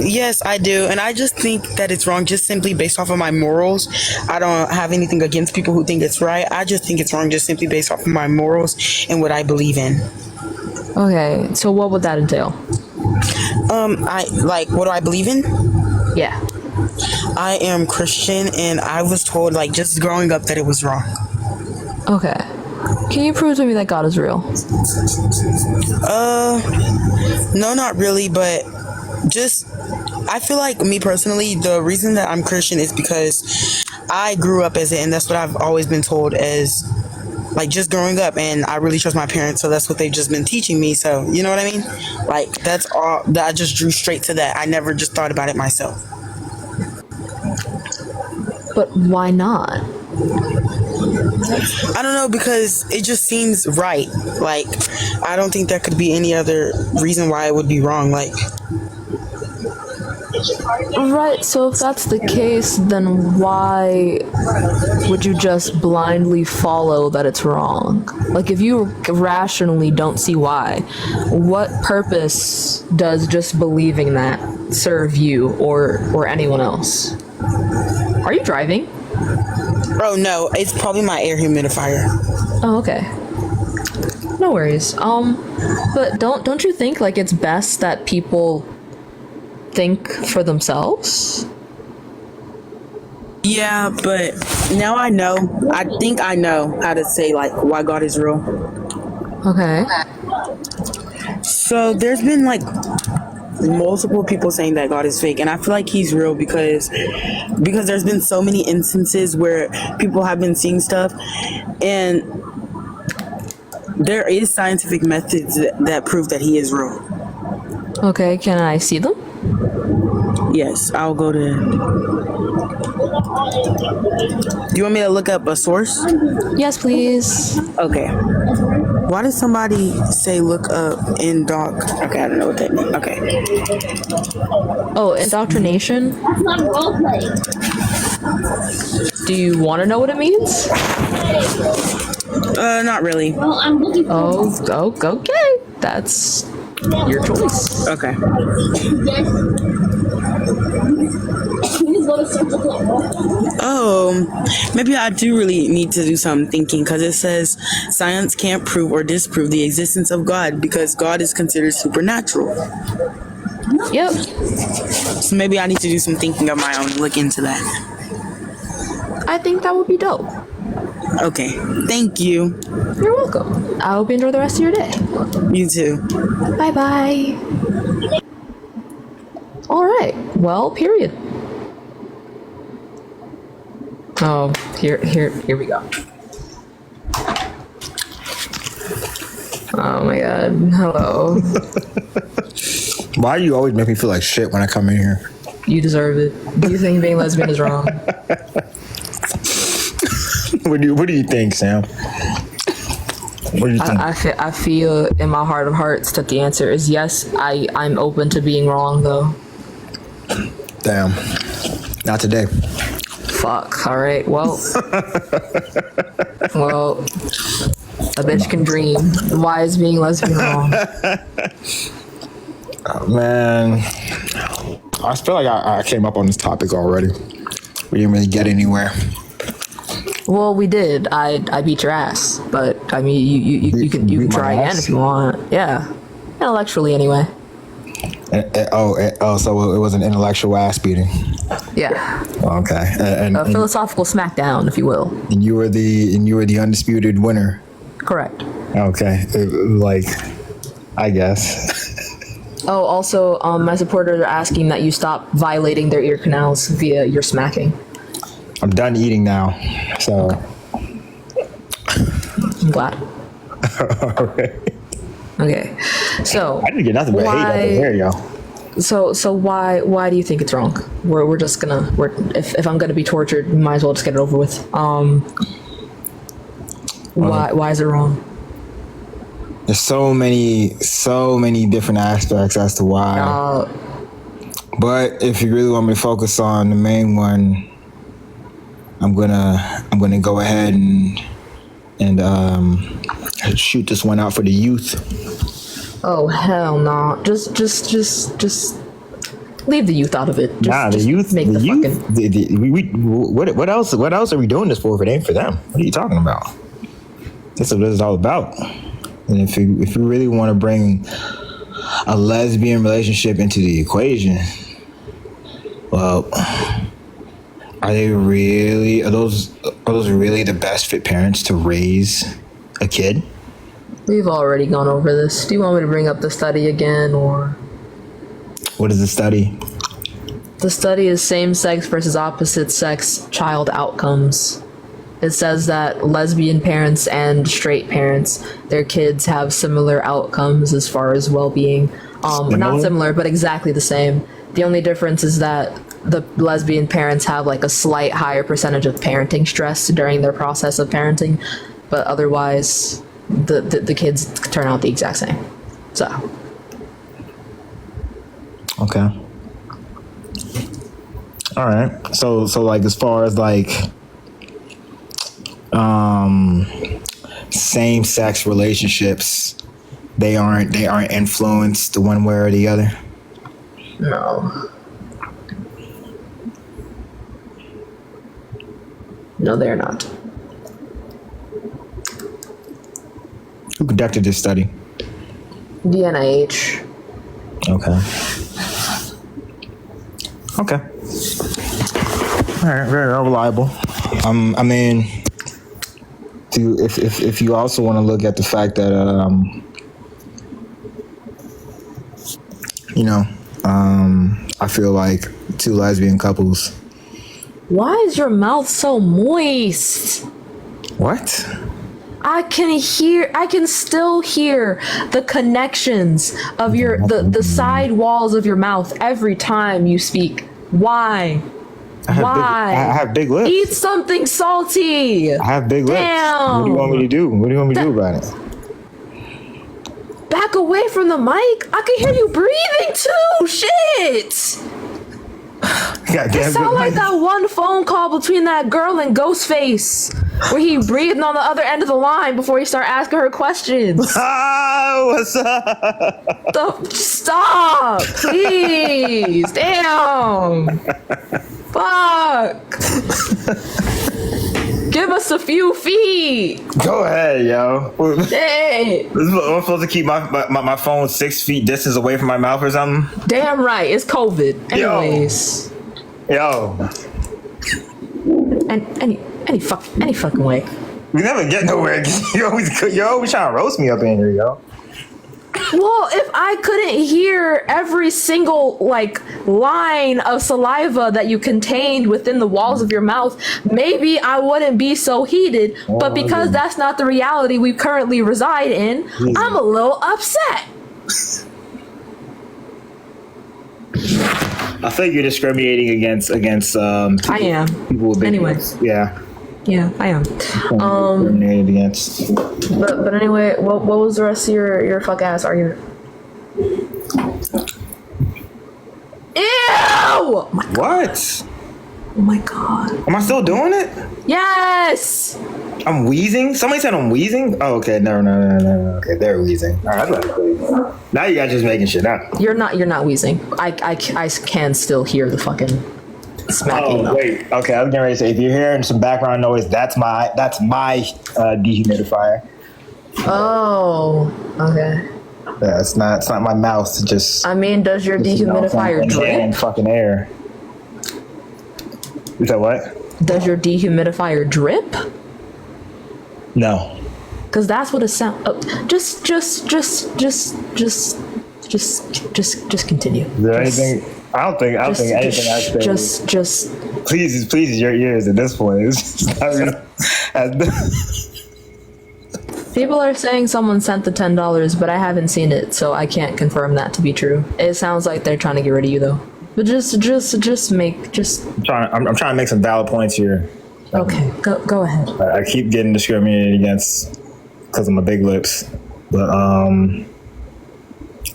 Yes, I do. And I just think that it's wrong just simply based off of my morals. I don't have anything against people who think it's right. I just think it's wrong just simply based off of my morals and what I believe in.
Okay. So what would that entail?
What do I believe in?
Yeah.
I am Christian, and I was told, just growing up, that it was wrong.
Okay. Can you prove to me that God is real?
No, not really, but I feel like, me personally, the reason that I'm Christian is because I grew up as it, and that's what I've always been told as, just growing up, and I really trust my parents, so that's what they've just been teaching me, so, you know what I mean? That's all, that I just drew straight to that. I never just thought about it myself.
But why not?
I don't know, because it just seems right. I don't think there could be any other reason why it would be wrong.
Right, so if that's the case, then why would you just blindly follow that it's wrong? Like, if you rationally don't see why, what purpose does just believing that serve you or anyone else? Are you driving?
Oh no, it's probably my air humidifier.
Oh, okay. No worries. But don't you think like it's best that people think for themselves?
Yeah, but now I know. I think I know how to say like why God is real.
Okay.
So there's been like multiple people saying that God is fake, and I feel like he's real because there's been so many instances where people have been seeing stuff, and there is scientific methods that prove that he is real.
Okay, can I see them?
Yes, I'll go to. Do you want me to look up a source?
Yes, please.
Okay. Why did somebody say look up in doc? Okay, I don't know what that means. Okay.
Oh, indoctrination?
That's not roleplay.
Do you want to know what it means?
Not really.
Well, I'm looking for.
Oh, okay. That's your choice.
Okay. Oh, maybe I do really need to do some thinking because it says science can't prove or disprove the existence of God because God is considered supernatural.
Yep.
So maybe I need to do some thinking of my own and look into that.
I think that would be dope.
Okay. Thank you.
You're welcome. I hope you enjoy the rest of your day.
You too.
Bye-bye. All right. Well, period. Oh, here we go. Oh my god. Hello.
Why do you always make me feel like shit when I come in here?
You deserve it. Do you think being lesbian is wrong?
What do you think, Sam? What do you think?
I feel in my heart of hearts that the answer is yes. I'm open to being wrong though.
Damn. Not today.
Fuck. All right. Well. Well. A bitch can dream. Why is being lesbian wrong?
Oh, man, I feel like I came up on this topic already. We didn't really get anywhere.
Well, we did. I beat your ass, but I mean, you can try again if you want. Yeah, intellectually anyway.
So it was an intellectual ass beating.
Yeah.
Okay.
A philosophical smackdown, if you will.
And you were the undisputed winner.
Correct.
Okay. I guess.
Oh, also, my supporters are asking that you stop violating their ear canals via your smacking.
I'm done eating now, so.
I'm glad.
All right.
Okay, so
I didn't get nothing but hate out there, yo.
So why do you think it's wrong? If I'm gonna be tortured, we might as well just get it over with. Why is it wrong?
There's so many different aspects as to why. But if you really want me to focus on the main one, I'm gonna go ahead and shoot this one out for the youth.
Oh hell no! Just leave the youth out of it.
The youth. What else are we doing this for if it ain't for them? What are you talking about? That's what it's all about. And if you really want to bring a lesbian relationship into the equation, well, are those really the best fit parents to raise a kid?
We've already gone over this. Do you want me to bring up the study again, or?
What is the study?
The study is same-sex versus opposite-sex child outcomes. It says that lesbian parents and straight parents, their kids have similar outcomes as far as well-being. Not similar, but exactly the same. The only difference is that the lesbian parents have like a slight higher percentage of parenting stress during their process of parenting, but otherwise the kids turn out the exact same. So.
Okay. All right. So like as far as like same sex relationships, they aren't influenced one way or the other.
No. No, they're not.
Who conducted this study?
DNIH.
Okay. Okay. All right, very reliable. I mean, if you also want to look at the fact that I feel like two lesbian couples.
Why is your mouth so moist?
What?
I can still hear the connections of the side walls of your mouth every time you speak. Why? Why?
I have big lips.
Eat something salty.
I have big lips.
Damn.
What do you want me to do? What do you want me to do about it?
Back away from the mic. I can hear you breathing too. Shit. It sounds like that one phone call between that girl and Ghostface, where he breathed on the other end of the line before he started asking her questions.
What's up?
Stop, please. Damn. Fuck. Give us a few feet.
Go ahead, yo.
Hey.
I'm supposed to keep my phone 6 feet distance away from my mouth or something?
Damn right. It's COVID. Anyways.
Yo.
And any fucking way.
We never get nowhere. You're always trying to roast me up in here, yo.
Well, if I couldn't hear every single line of saliva that you contained within the walls of your mouth, maybe I wouldn't be so heated. But because that's not the reality we currently reside in, I'm a little upset.
I think you're discriminating against
I am.
people with big
Anyway.
lips. Yeah.
Yeah, I am.
Discriminated against.
But anyway, what was the rest of your fuck ass argument? Ew!
What?
Oh my god.
Am I still doing it?
Yes!
I'm wheezing? Somebody said I'm wheezing? Oh, okay. No. Okay, they're wheezing. All right, that's not now you guys just making shit up.
You're not wheezing. I can still hear the fucking smacking.
Oh, wait. Okay, I was getting ready to say, if you're hearing some background noise, that's my dehumidifier.
Oh, okay.
Yeah, it's not my mouth. Just.
I mean, does your dehumidifier drip?
Fucking air. You said what?
Does your dehumidifier drip?
No.
Because that's what it sounds. Just continue.
Is there anything? I don't think anything I say.
Just.
Please, your ears at this point. It's just not gonna.
People are saying someone sent the $10, but I haven't seen it, so I can't confirm that to be true. It sounds like they're trying to get rid of you, though. But I'm
trying to make some valid points here.
Okay, go ahead.
I keep getting discriminated against because of my big lips, but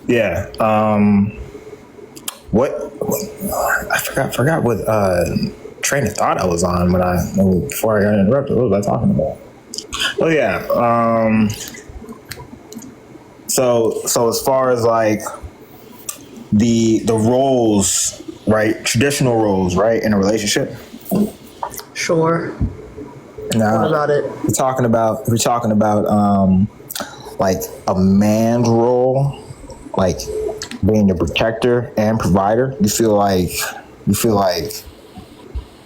yeah. What I forgot what train of thought I was on before I got interrupted. What was I talking about? Oh yeah. So as far as like the roles, right? Traditional roles, right, in a relationship.
Sure.
Now,
what about it?
We're talking about like a man's role, like being the protector and provider. You feel like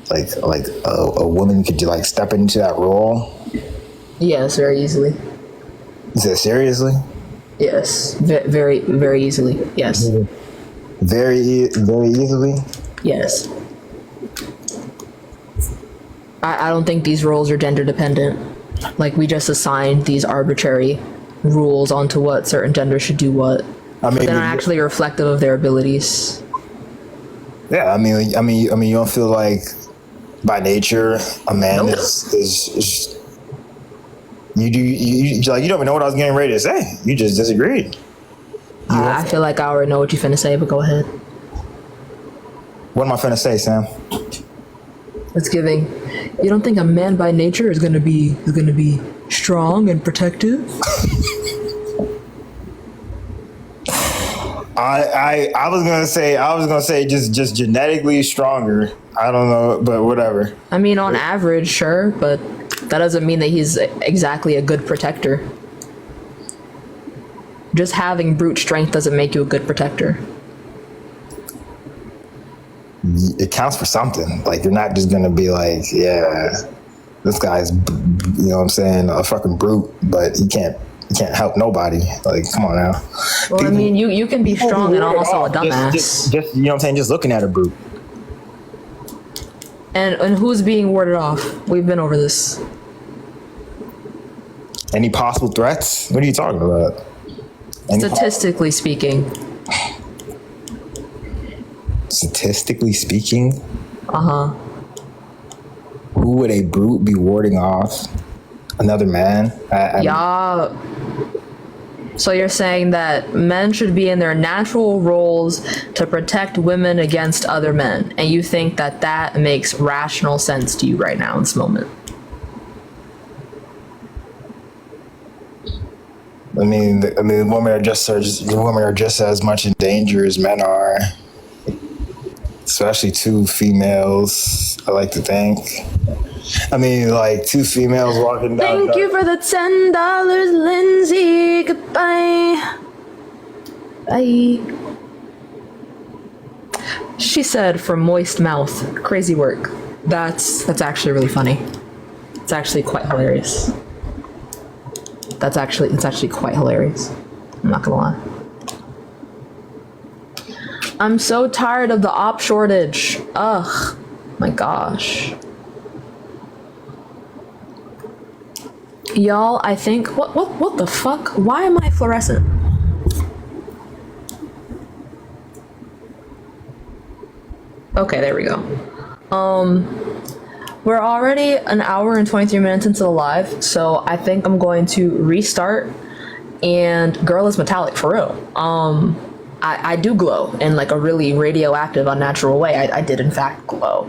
a woman could like step into that role?
Yes, very easily.
Is that seriously?
Yes, very, very easily. Yes.
Very easily?
Yes. I don't think these roles are gender dependent. Like, we just assigned these arbitrary rules onto what certain genders should do what. But they're not actually reflective of their abilities.
Yeah, I mean, you don't feel like by nature a man is you don't even know what I was getting ready to say. You just disagreed.
I feel like I already know what you're finna say, but go ahead.
What am I finna say, Sam?
It's giving. You don't think a man by nature is gonna be strong and protective?
I was gonna say just genetically stronger. I don't know, but whatever.
I mean, on average, sure, but that doesn't mean that he's exactly a good protector. Just having brute strength doesn't make you a good protector.
It counts for something. Like, you're not just gonna be like, yeah, this guy's, you know what I'm saying, a fucking brute, but he can't help nobody. Like, come on now.
Well, I mean, you can be strong and also a dumbass.
Just you know what I'm saying, just looking at a brute.
And who's being warded off? We've been over this.
Any possible threats? What are you talking about?
Statistically speaking.
Statistically speaking?
Uh-huh.
Who would a brute be warding off? Another man?
Yeah. So you're saying that men should be in their natural roles to protect women against other men, and you think that that makes rational sense to you right now in this moment?
I mean, women are just as much in danger as men are, especially two females. I like to think. I mean, like, two females walking down.
Thank you for the $10, Lindsay. Goodbye. Bye. She said, "For moist mouth." Crazy work. That's actually really funny. It's actually quite hilarious. It's actually quite hilarious. I'm not gonna lie. I'm so tired of the op shortage. Ugh, my gosh. Y'all, I think, what the fuck? Why am I fluorescent? Okay, there we go. We're already an hour and 23 minutes into the live, so I think I'm going to restart. And girl is metallic for real. I do glow in like a really radioactive, unnatural way. I did in fact glow.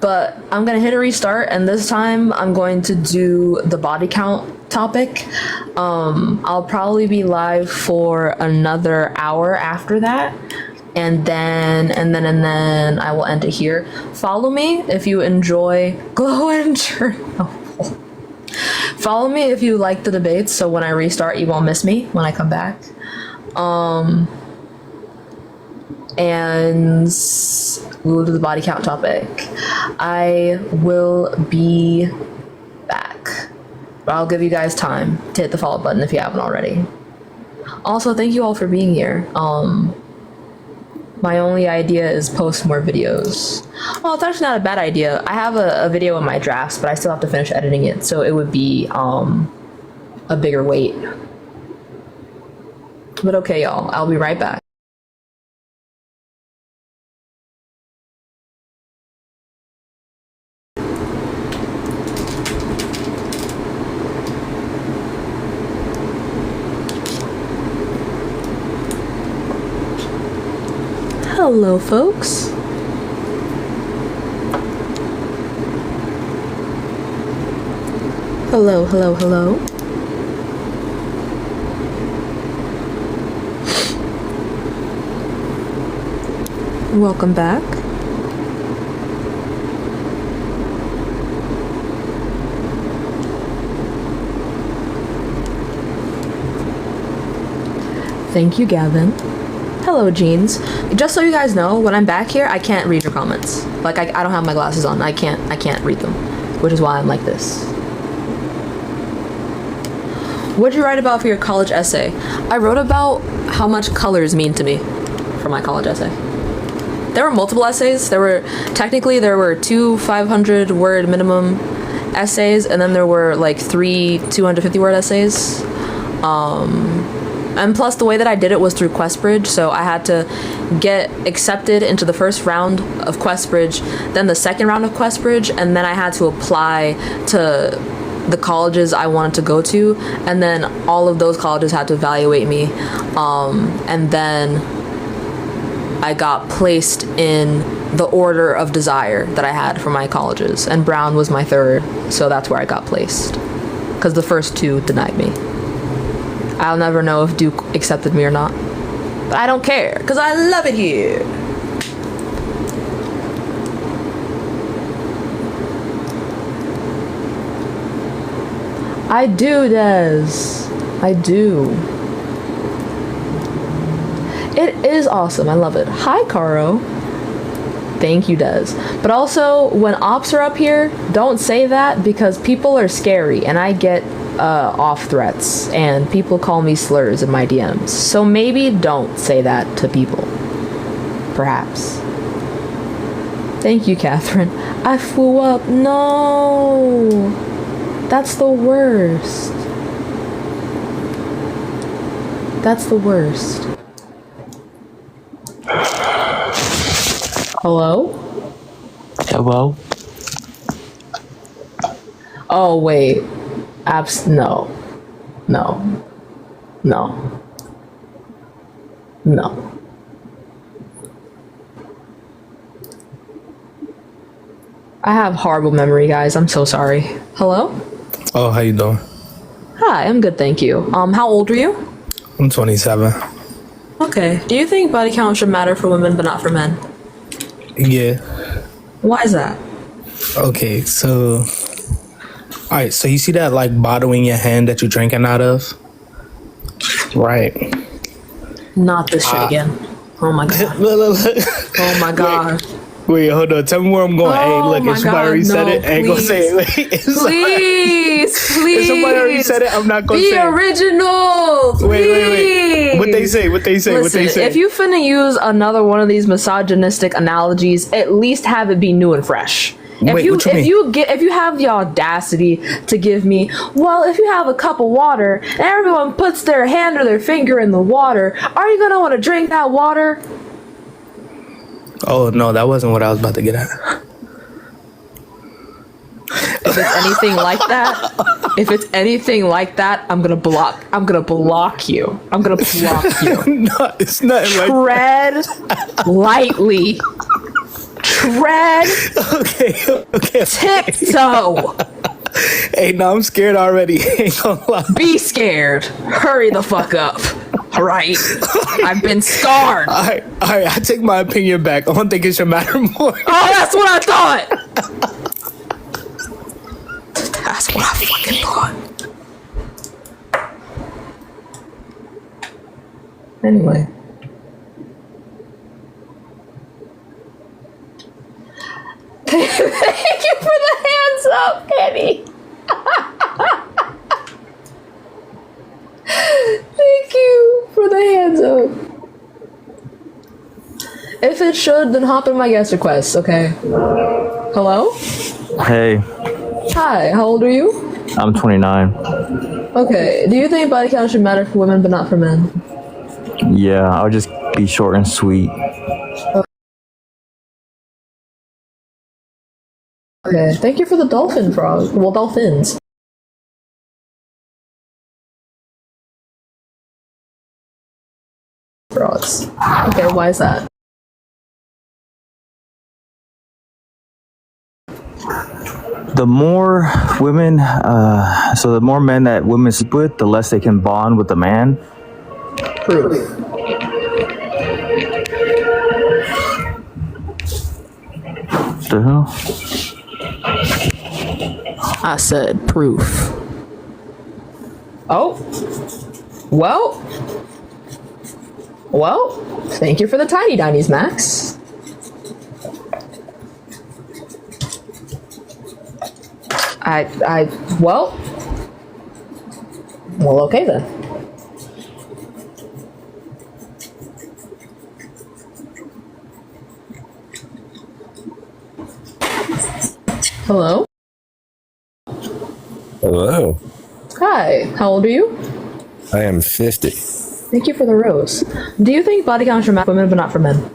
But I'm gonna hit a restart, and this time I'm going to do the body count topic. I'll probably be live for another hour after that. And then I will end it here. Follow me if you enjoy Glow and Chernobyl. Follow me if you like the debates, so when I restart, you won't miss me when I come back. And we'll do the body count topic. I will be back, but I'll give you guys time to hit the follow button if you haven't already. Also, thank you all for being here. My only idea is post more videos. Well, it's actually not a bad idea. I have a video in my drafts, but I still have to finish editing it, so it would be a bigger wait. But okay, y'all, I'll be right back. Hello, folks. Hello, hello, hello. Welcome back. Thank you, Gavin. Hello, Jeans. Just so you guys know, when I'm back here, I can't read your comments. Like, I don't have my glasses on. I can't read them, which is why I'm like this. What'd you write about for your college essay? I wrote about how much colors mean to me for my college essay. There were multiple essays. There were two 500-word minimum essays, and then there were like 3 250-word essays. And plus, the way that I did it was through QuestBridge, so I had to get accepted into the first round of QuestBridge, then the second round of QuestBridge, and then I had to apply to the colleges I wanted to go to, and then all of those colleges had to evaluate me, and then I got placed in the order of desire that I had for my colleges, and Brown was my third, so that's where I got placed. Because the first two denied me. I'll never know if Duke accepted me or not. But I don't care, because I love it here. I do, Des. I do. It is awesome. I love it. Hi, Caro. Thank you, Des. But also, when ops are up here, don't say that because people are scary and I get off threats and people call me slurs in my DMs. So maybe don't say that to people. Perhaps. Thank you, Catherine. I flew up. No. That's the worst. That's the worst. Hello?
Hello?
Oh, wait. No. No. No. No. I have horrible memory, guys. I'm so sorry. Hello?
Oh, how you doing?
Hi, I'm good, thank you. How old are you?
I'm 27.
Okay. Do you think body count should matter for women but not for men?
Yeah.
Why is that?
Okay, so... Alright, so you see that, like, bottle in your hand that you're drinking out of? Right.
Not this shit again. Oh my god.
Look.
Oh my god.
Wait, hold on. Tell me where I'm going. Hey, look, if somebody already said it, I ain't gonna say it. Wait,
Please.
If somebody already said it, I'm not gonna say it.
Be original. Please.
Wait. What they say?
Listen, if you finna use another one of these misogynistic analogies, at least have it be new and fresh.
Wait, what you mean?
If you have the audacity to give me, well, if you have a cup of water and everyone puts their hand or their finger in the water, are you gonna want to drink that water?
Oh no, that wasn't what I was about to get at.
If it's anything like that, I'm gonna block you. I'm gonna block you.
No, it's not like
Tread lightly. Tread.
Okay.
Tiptoe.
Hey, no, I'm scared already. Ain't gonna lie.
Be scared. Hurry the fuck up. All right. I've been scarred.
All right. I take my opinion back. I don't think it should matter more.
Oh, that's what I thought. That's what I fucking thought. Anyway. Thank you for the hands up, Penny. Thank you for the hands up. If it should, then hop in my guest request, okay? Hello?
Hey,
Hi, how old are you?
I'm 29.
Okay, do you think body count should matter for women but not for men?
Yeah, I'll just be short and sweet.
Okay, thank you for the dolphin frog. Well, dolphins. Frogs. Okay, why is that?
The more women, so the more men that women sleep with, the less they can bond with the man.
Proof.
The hell?
I said proof. Oh. Well, thank you for the tiny dinies, Max. Well, okay then. Hello?
Hello.
Hi, how old are you?
I am 50.
Thank you for the rose. Do you think body count should matter for women but not for men?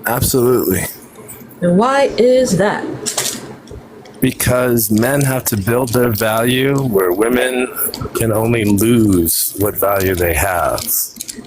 Absolutely.
And why is that?
Because men have to build their value where women can only lose what value they have.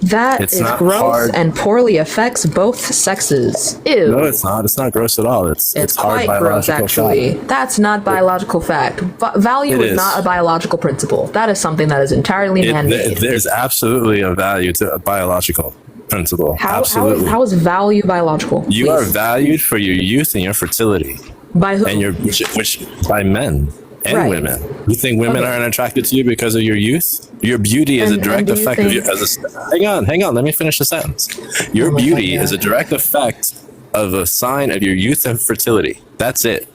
That
It's
is
not
gross
hard.
and poorly affects both sexes. Ew.
No, it's not. It's not gross at all. It's hard
Quite gross,
biological
actually.
fact.
That's not biological fact. Value
It
is
is.
not a biological principle. That is something that is entirely man-made.
There's absolutely a value to a biological principle. Absolutely.
How is value biological?
You are
please?
valued for your youth and your fertility.
By who?
And which by men and
Right.
women. You think women
Okay.
aren't attracted to you because of your youth? Your beauty is a direct
do you
effect
think-
of your. Hang on. Let me finish the sentence. Your beauty is a direct effect of a sign of your youth and fertility. That's it.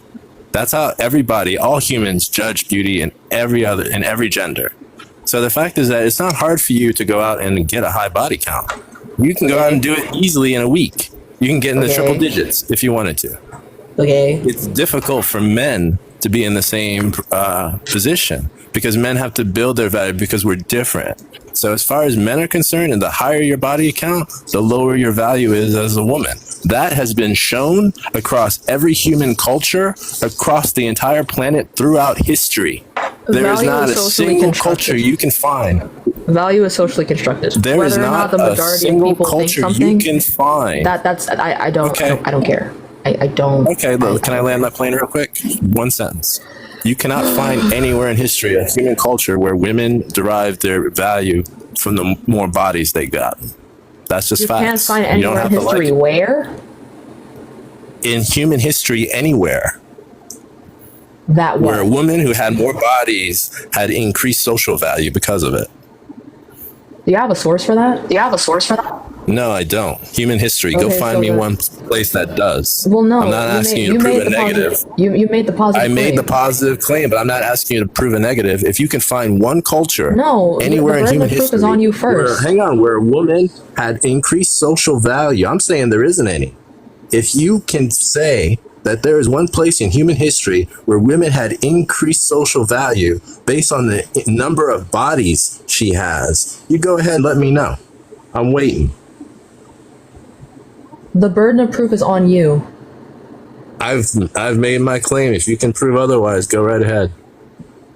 That's how everybody, all humans, judge beauty in every gender. So the fact is that it's not hard for you to go out and get a high body count. You can go out and do it easily in a week. You can get in the triple digits if you wanted to.
Okay.
It's difficult for men to be in the same position because men have to build their value because we're different. So as far as men are concerned, and the higher your body count, the lower your value is as a woman. That has been shown across every human culture, across the entire planet throughout history. There is
Value
not
is
a
socially
single
constructed.
culture you can find.
Value is socially constructed.
There is
Whether or
not
the
a
majority of
single
people think
culture
something,
you can find.
I don't care. I don't.
Okay, look, can I land my plane real quick? One sentence. You cannot find anywhere in history a human culture where women derive their value from the more bodies they got. That's just
You
facts.
can't find
You don't
anywhere in
have to like
history
it.
where
In human history, anywhere
that
where a
was.
woman who had more bodies had increased social value because of it.
Do you have a source for that?
No, I don't. Human history. Go
Okay,
find
so
me
the-
one place that does.
Well, no.
I'm not asking you to
made
prove a
the
negative.
positive- You made the positive.
I made the
claim.
positive claim, but I'm not asking you to prove a negative. If you can find one culture,
No,
anywhere
the
in
burden
human
of proof
history,
is on you first.
where a woman had increased social value, I'm saying there isn't any. If you can say that there is one place in human history where women had increased social value based on the number of bodies she has, you go ahead and let me know. I'm waiting.
The burden of proof is on you.
I've made my claim. If you can prove otherwise, go right ahead.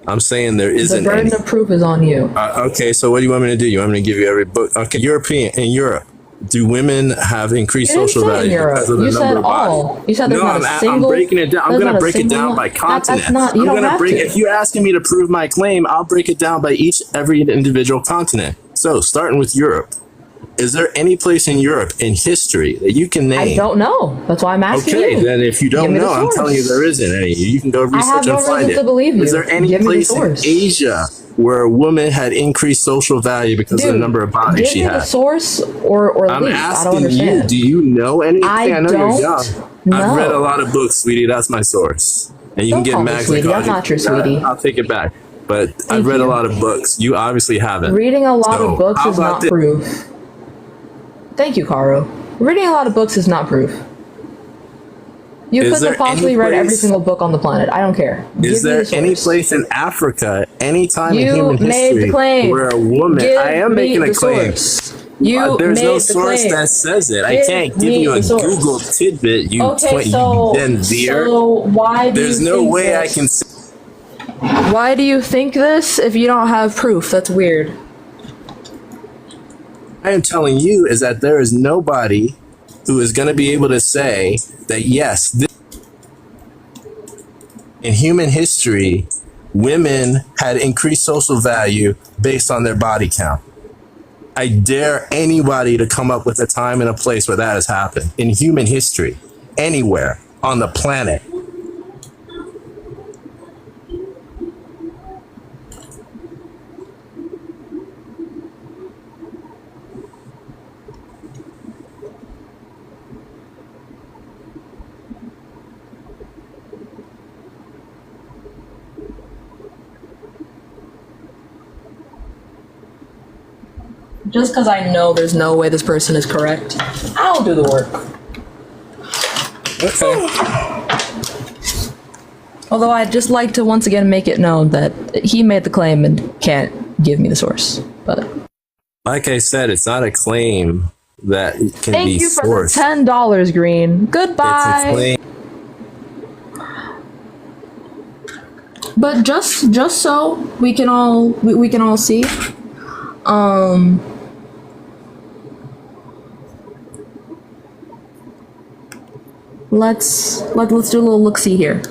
I'm saying there
The
isn't
burden
any.
of proof is on you.
Okay, so what do you want me to do? You want me to give you every book? Okay, in Europe, do women have increased
You didn't
social
say
value
Europe.
because of the
You
number
said
of bodies?
all. You said there's
No,
not a single.
I'm breaking it down. I'm
there's
going
not
to
a
break it down
single-
by continent.
That's not. You
I'm
don't
gonna
have
break.
to.
If you're asking me to prove my claim, I'll break it down by every individual continent. So, starting with Europe, is there any place in Europe in history that you can name?
I don't know. That's why I'm asking
Okay,
you.
then if you
Give
don't
me the
know, I'm
source.
telling you there isn't any. You can go
I have
research
no
and find
reason
it.
to believe you.
Is there any
Give me the
place in
source.
Asia where a woman had increased social value because of the
Dude,
number of bodies
give
she
me the
had?
source or
I'm
leave. I don't
asking you,
understand.
do you know anything? I know
don't
you're young.
know.
I've read a lot of books, sweetie. That's my source. And you
Don't
can
call
get
me
mags
sweetie.
and
That's not true, sweetie.
I'll take it back. But I've read a lot of books. You obviously haven't.
Reading a lot
So,
of books
how
is
about
not
this?
proof. Thank you, Caro. Reading a lot of books is not proof. You
Is
couldn't
there
have possibly
any
read every
place-
single book on the planet. I don't care. Give
Is
me
there
the
any
source.
place in Africa, any time in
You
human
made
history,
the claim.
where a woman?
Give
I am
me
making a
the
claim.
source. You
There's no
made the
source
claim.
that says it. I
Give
can't give
me
you a
the source.
Google tidbit. You
Okay, so
veer.
why do
There's
you
no
think
way
this?
I can. Say,
Why do you think this if you don't have proof? That's weird.
I am telling you is that there is nobody who is going to be able to say that yes, in human history, women had increased social value based on their body count. I dare anybody to come up with a time and a place where that has happened in human history, anywhere on the planet.
Just because I know there's no way this person is correct, I'll do the work.
Okay.
Although I'd just like to once again make it known that he made the claim and can't give me the source. But
Like I said, it's not a claim that can
thank
be
you for the
sourced.
$10, Green.
It's a
Goodbye.
claim.
But just so we can all see, let's do a little look-see here.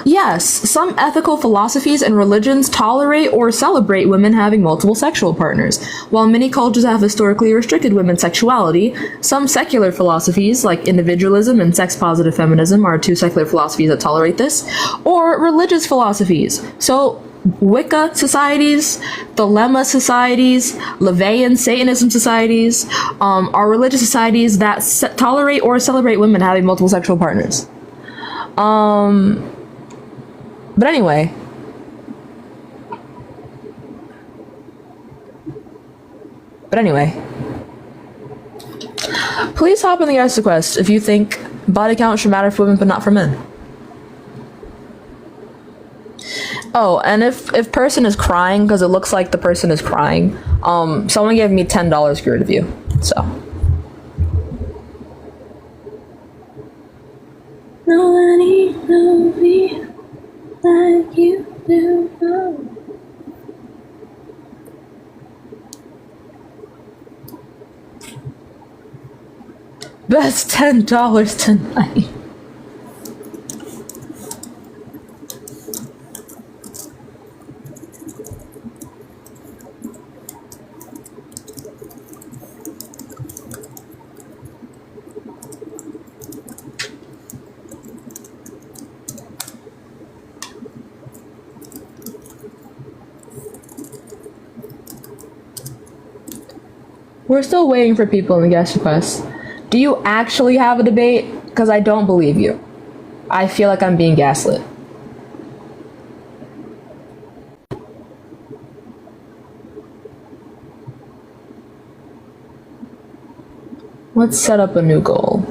Yes, some ethical philosophies and religions tolerate or celebrate women having multiple sexual partners. While many cultures have historically restricted women's sexuality, some secular philosophies, like individualism and sex-positive feminism, are two secular philosophies that tolerate this, or religious philosophies. So, Wicca societies, Thelema societies, LaVeyan Satanism societies, are religious societies that tolerate or celebrate women having multiple sexual partners. But anyway. Please hop in the guest request if you think body count should matter for women but not for men. Oh, and if person is crying, because it looks like the person is crying, someone gave me $10 to review, so. Nobody knows me like you do. That's $10 tonight. We're still waiting for people in the guest request. Do you actually have a debate? Because I don't believe you. I feel like I'm being gaslit. Let's set up a new goal.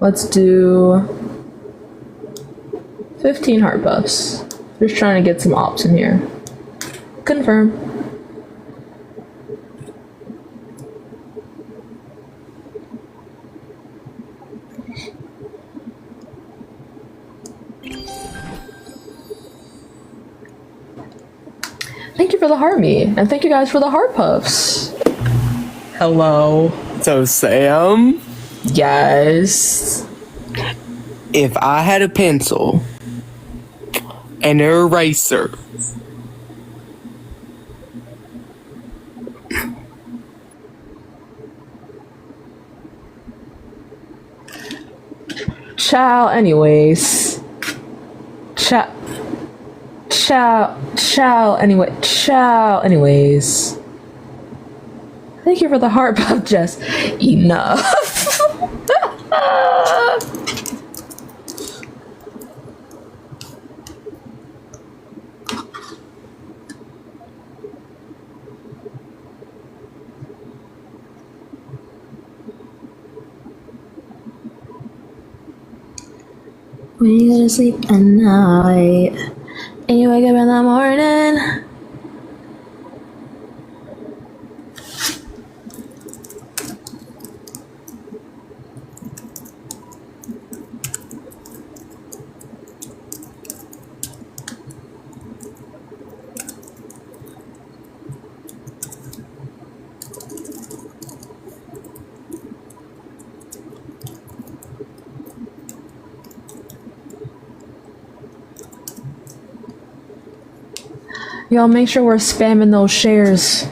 Let's do 15 heart buffs. Just trying to get some ops in here. Confirm. Thank you for the heart meat, and thank you guys for the heart puffs.
Hello. So, Sam?
Yes?
If I had a pencil and an eraser,
Ciao, anyways. Ciao, anyways. Thank you for the heart puff, Jess. Enough. When you go to sleep at night and you wake up in the morning. Y'all make sure we're spamming those shares.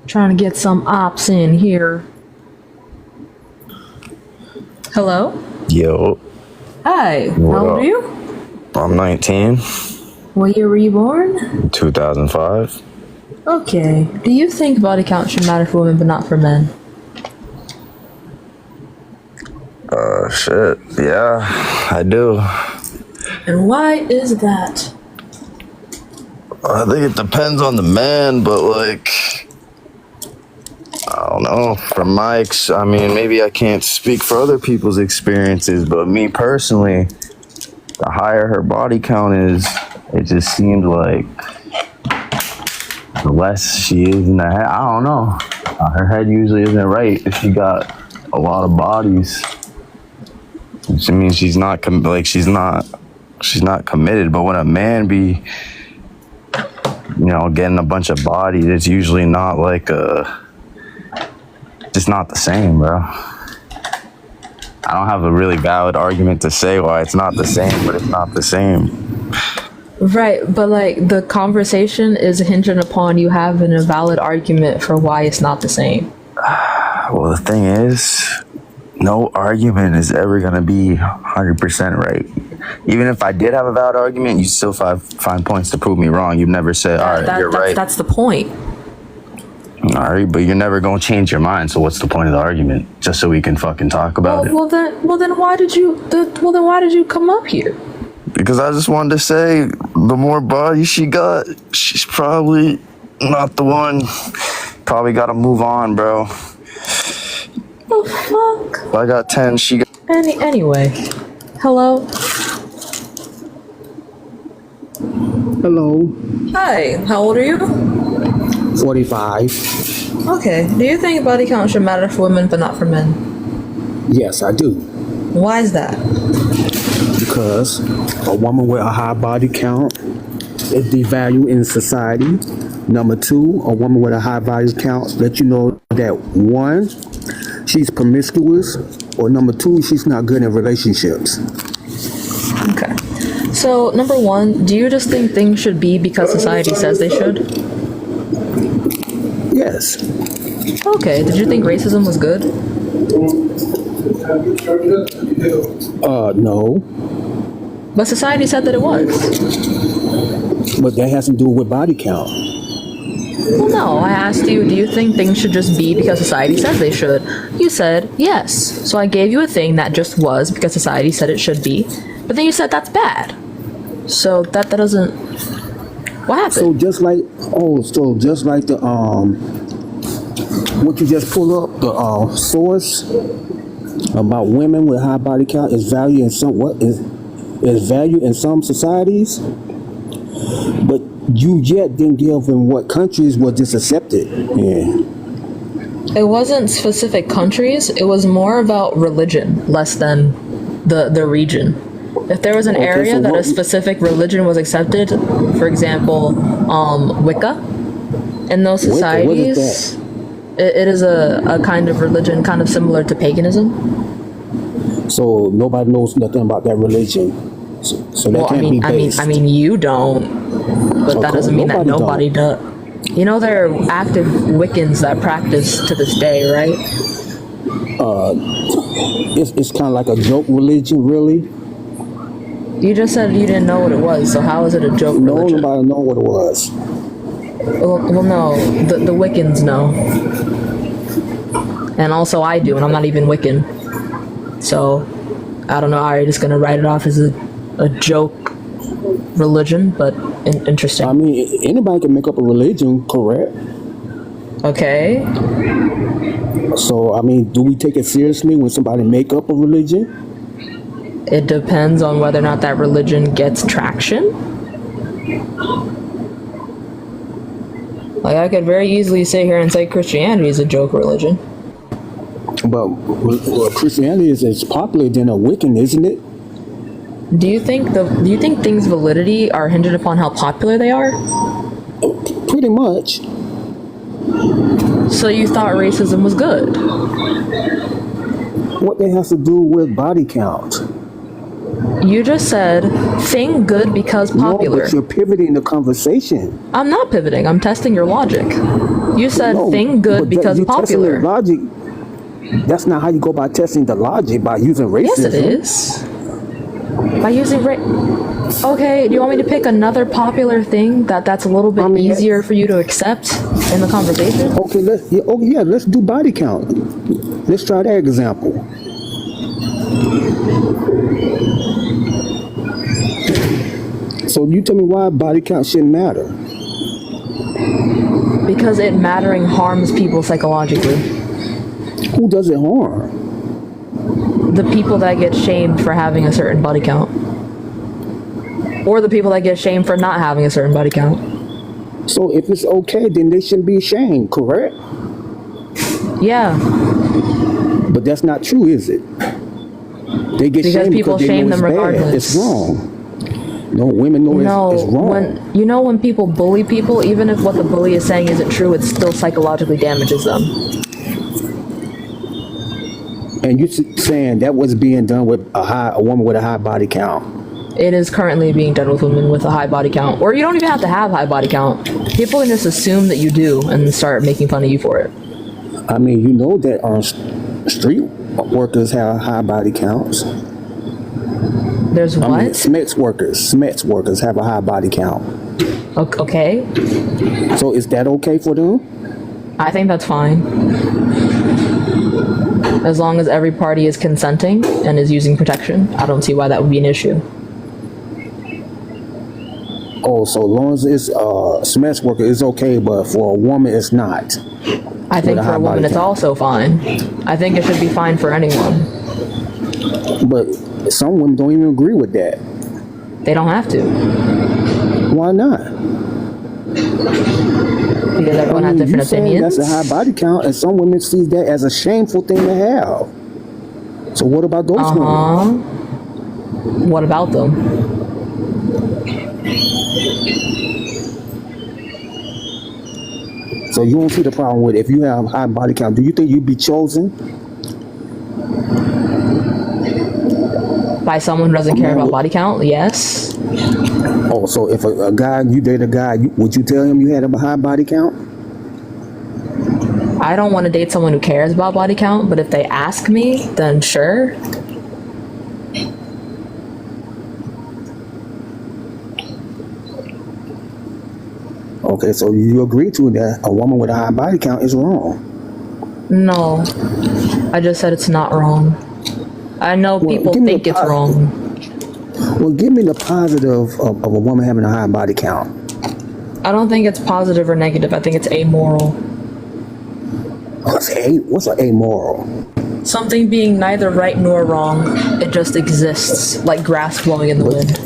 Trying to get some ops in here. Hello?
Yo.
Hi, how old are you?
I'm 19.
What year were you born?
2005.
Okay. Do you think body count should matter for women but not for men?
Shit. Yeah, I do.
And why is that?
I think it depends on the man, but like, I don't know. From my, I mean, maybe I can't speak for other people's experiences, but me personally, the higher her body count is,
it just seems like the less she is in the head, I don't know. Her head usually isn't right if she got a lot of bodies. Which means she's not she's not committed. But when a man be, getting a bunch of bodies, it's usually not just not the same, bro. I don't have a really valid argument to say why it's not the same, but it's not the same.
Right, but like the conversation is hinging upon you having a valid argument for why it's not the same.
Well, the thing is, no argument is ever going to be 100% right. Even if I did have a valid argument, you still find points to prove me wrong. You've never said, all right, you're right.
That's the point.
All right, but you're never going to change your mind, so what's the point of the argument? Just so we can fucking talk about it?
Well then why did you come up here?
Because I just wanted to say, the more bodies she got, she's probably not the one. Probably got to move on, bro.
The fuck?
If I got 10, she got...
Anyway. Hello?
Hello.
Hi, how old are you?
45.
Okay. Do you think body count should matter for women but not for men?
Yes, I do.
Why is that?
Because a woman with a high body count is devalued in society. Number two, a woman with a high body count lets you know that one, she's promiscuous, or number two, she's not good in relationships.
Okay. So, number one, do you just think things should be because society says they should?
Yes.
Okay. Did you think racism was good?
No.
But society said that it was.
But that has to do with body count.
Well, no. I asked you, do you think things should just be because society says they should? You said yes. So I gave you a thing that just was because society said it should be. But then you said that's bad. So that doesn't... What happened?
So just like the what you just pulled up, the source about women with high body count is valued in some societies, but you yet didn't give in what countries was this accepted. Yeah.
It wasn't specific countries. It was more about religion, less than the region. If there was an area that a specific religion was accepted, for example, Wicca, in those societies, it is a kind of religion, kind of similar to paganism.
So nobody knows nothing about that religion. So that can't be based.
I mean, you don't, but that doesn't mean that nobody does. You know, there are active Wiccans that practice to this day, right?
It's kind of like a joke religion, really.
You just said you didn't know what it was, so how is it a joke religion?
Nobody know what it was.
Well, no, the Wiccans know. And also I do, and I'm not even Wiccan. So, I don't know, are you just going to write it off as a joke religion, but interesting.
I mean, anybody can make up a religion, correct?
Okay.
So, I mean, do we take it seriously when somebody make up a religion?
It depends on whether or not that religion gets traction. Like, I could very easily sit here and say Christianity is a joke religion.
But Christianity is popular than a Wiccan, isn't it?
Do you think things' validity are hinged upon how popular they are?
Pretty much.
So you thought racism was good?
What that has to do with body count?
You just said thing good because popular.
No, but you're pivoting the conversation.
I'm not pivoting. I'm testing your logic. You said thing good because popular.
Logic. That's not how you go about testing the logic, by using racism.
Yes, it is. By using Okay, do you want me to pick another popular thing that's a little bit easier for you to accept in the conversation?
Okay, let's do body count. Let's try that example. So you tell me why body count shouldn't matter.
Because it mattering harms people psychologically.
Who does it harm?
The people that get shamed for having a certain body count. Or the people that get shamed for not having a certain body count.
So if it's okay, then they shouldn't be ashamed, correct?
Yeah.
But that's not true, is it? They get
Because
shamed
people
because they
shame
know it's
them
bad.
regardless.
It's wrong. No, women know it's wrong.
When people bully people, even if what the bully is saying isn't true, it still psychologically damages them.
And you saying that was being done with a woman with a high body count?
It is currently being done with women with a high body count. Or you don't even have to have high body count. People can just assume that you do and start making fun of you for it.
I mean, you know that street workers have high body counts.
There's what?
I mean, SMEX workers have a high body count.
Okay.
So is that okay for them?
I think that's fine. As long as every party is consenting and is using protection, I don't see why that would be an issue.
Oh, so long as it's SMEX worker, it's okay, but for a woman, it's not.
I think for a woman, it's also fine. I think it should be fine for anyone.
But some women don't even agree with that.
They don't have to.
Why not?
Because everyone has different opinions.
That's a high body count, and some women see that as a shameful thing to have. So what about those women?
What about them?
So you don't see the problem with it. If you have high body count, do you think you'd be chosen?
By someone who doesn't care about body count? Yes.
Oh, so if a guy, you date a guy, would you tell him you had a high body count?
I don't want to date someone who cares about body count, but if they ask me, then sure.
Okay, so you agree to that a woman with a high body count is wrong?
No. I just said it's not wrong. I know people think it's wrong.
Well, give me the positive of a woman having a high body count.
I don't think it's positive or negative. I think it's amoral.
What's amoral?
Something being neither right nor wrong. It just exists, like grass blowing in the wind.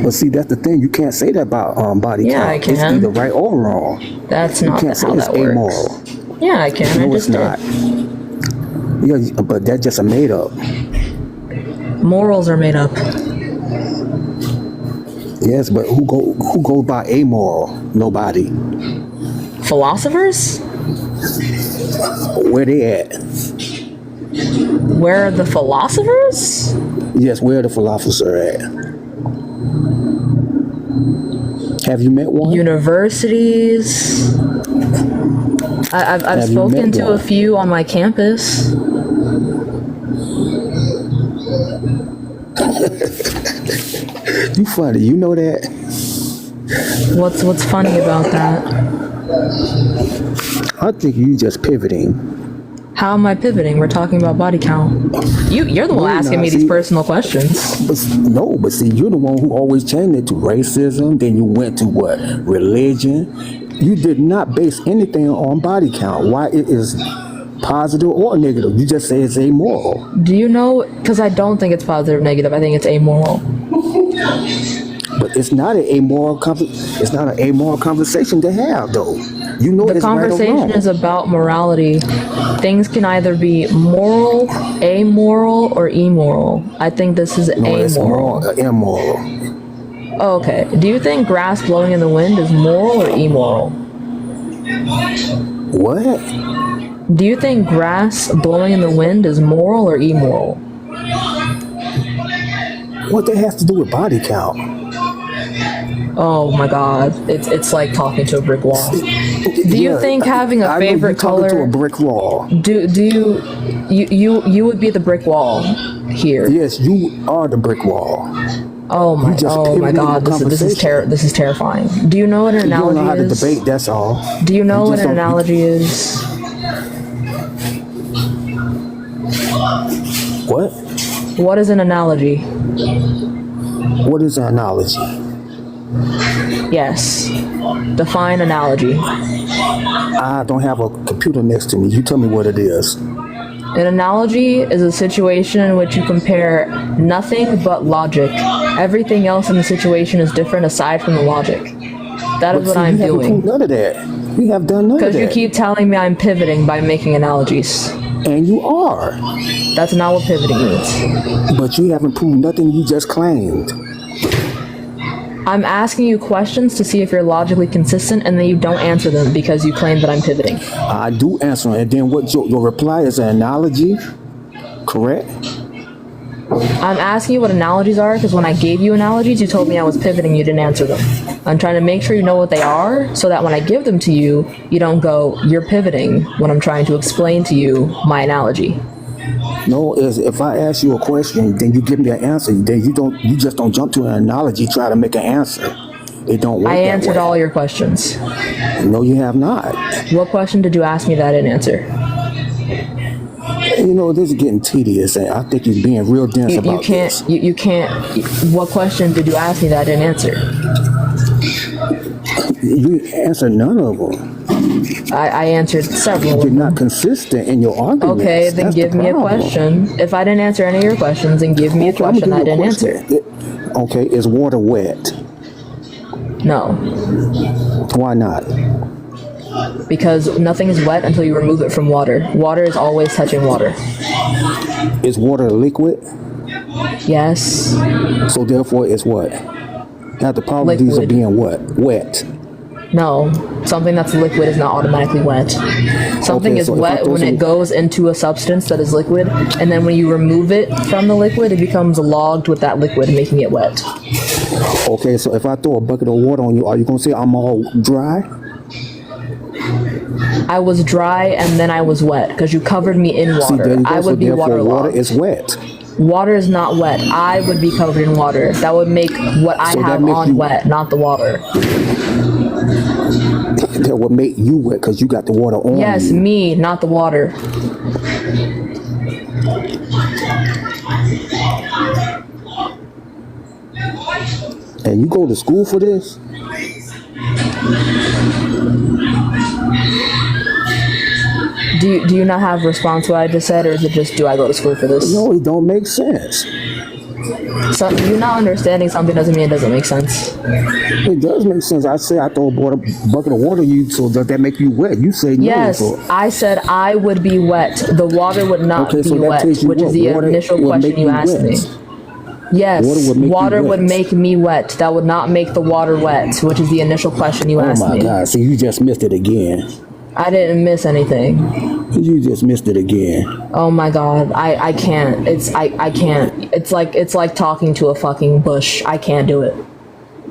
But see, that's the thing. You can't say that about body count.
Yeah, I can.
It's either right or wrong.
That's
you
not
can't say
how
it's
that works.
amoral.
Yeah, I can.
No,
I
it's
just
not.
did.
Yeah, but that's just a made up.
Morals are made up.
Yes, but who goes by amoral? Nobody.
Philosophers?
Where they at?
Where are the philosophers?
Yes, where the philosophers are at? Have you met one?
Universities. I've spoken to a few on my campus.
You funny, you know that?
What's funny about that?
I think you just pivoting.
How am I pivoting? We're talking about body count. You're the one asking me these personal questions.
But see, you're the one who always changed it to racism. Then you went to what? Religion. You did not base anything on body count. Why it is positive or negative? You just say it's amoral.
Do you know? Because I don't think it's positive or negative. I think it's amoral.
But it's not an amoral. It's not an amoral conversation to have, though. You know,
the conversation is about morality. Things can either be moral, amoral, or immoral. I think this is amoral.
It's immoral.
Oh, okay. Do you think grass blowing in the wind is moral or immoral?
What?
Do you think grass blowing in the wind is moral or immoral?
What that has to do with body count?
Oh my God! It's like talking to a brick wall. Do you think having a favorite color?
To a brick wall.
Do you would be the brick wall here?
Yes, you are the brick wall.
Oh my God! This is terrifying. Do you know what an analogy is?
You don't know how to debate. That's all.
Do you know what an analogy is?
What?
What is an analogy?
What is an analogy?
Yes. Define analogy.
I don't have a computer next to me. You tell me what it is.
An An analogy is a situation in which you compare nothing but logic. Everything else in the situation is different aside from the logic. That is what I'm doing.
None of that. You have done none of that.
Because you keep telling me I'm pivoting by making analogies.
And you are.
That's not what pivoting means.
But you haven't proved nothing you just claimed.
I'm asking you questions to see if you're logically consistent, and then you don't answer them because you claim that I'm pivoting.
I do answer, and then what your reply is an analogy, correct?
I'm asking you what analogies are because when I gave you analogies, you told me I was pivoting, you didn't answer them. I'm trying to make sure you know what they are so that when I give them to you, you don't go, you're pivoting when I'm trying to explain to you my analogy.
No, if I ask you a question, then you give me an answer. Then you just don't jump to an analogy, try to make an answer. It don't work.
I answered all your questions.
No, you have not.
What question did you ask me that I didn't answer?
You know, this is getting tedious, and I think you're being real dense about this.
You can't. What question did you ask me that I didn't answer?
You answered none of them.
I answered several.
You're not consistent in your arguments.
Okay, then give me a question. If I didn't answer any of your questions, then give me a question I didn't answer.
Okay, is water wet?
No.
Why not?
Because nothing is wet until you remove it from water. Water is always touching water.
Is water a liquid?
Yes.
So therefore it's what? Have the probabilities of being what? Wet.
No, something that's liquid is not automatically wet. Something is wet when it goes into a substance that is liquid, and then when you remove it from the liquid, it becomes logged with that liquid, making it wet.
Okay, so if I throw a bucket of water on you, are you going to say I'm all dry?
I was dry and then I was wet because you covered me in water.
See,
I would be waterlogged.
Water is wet.
Water is not wet. I would be covered in water. That would make what I have on wet, not the water.
That would make you wet because you got the water on you.
Yes, me, not the water.
And you go to school for this?
Do you not have a response to what I just said, or is it just do I go to school for this?
No, it don't make sense.
So you not understanding something doesn't mean it doesn't make sense.
It does make sense. I say I throw a bucket of water on you, so does that make you wet? You say no.
Yes,
so.
I said I would be wet. The water would not be wet, which is the initial question you asked me. Yes, water would make me wet. That would not make the water wet, which is the initial question you asked me.
Oh my God, so you just missed it again.
I didn't miss anything.
You just missed it again.
Oh my God, I can't. I can't. It's like talking to a fucking bush. I can't do it.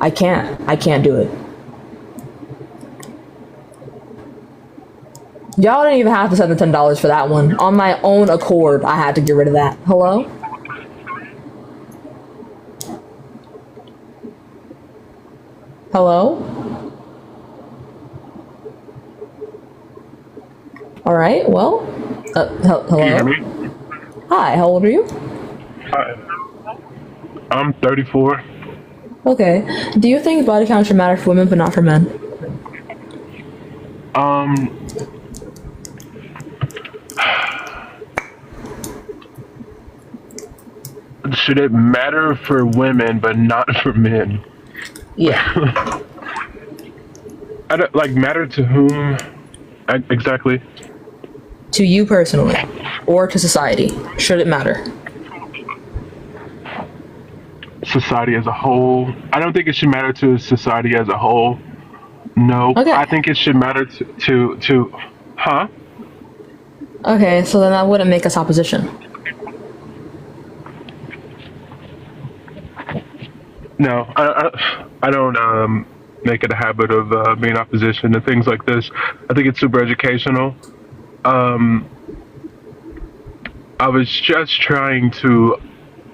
I can't do it. Y'all didn't even have to send the $10 for that one. On my own accord, I had to get rid of that. Hello? Hello? All right, well, hello?
Can you hear me?
Hi, how old are you?
Hi. I'm 34.
Okay. Do you think body count should matter for women but not for men?
Should it matter for women but not for men?
Yeah.
I don't, like, matter to whom exactly?
To you personally, or to society? Should it matter?
Society as a whole. I don't think it should matter to society as a whole. No. Okay. I think it should matter to huh?
Okay, so then that wouldn't make us opposition.
No, I don't make it a habit of being opposition to things like this. I think it's super educational. I was just trying to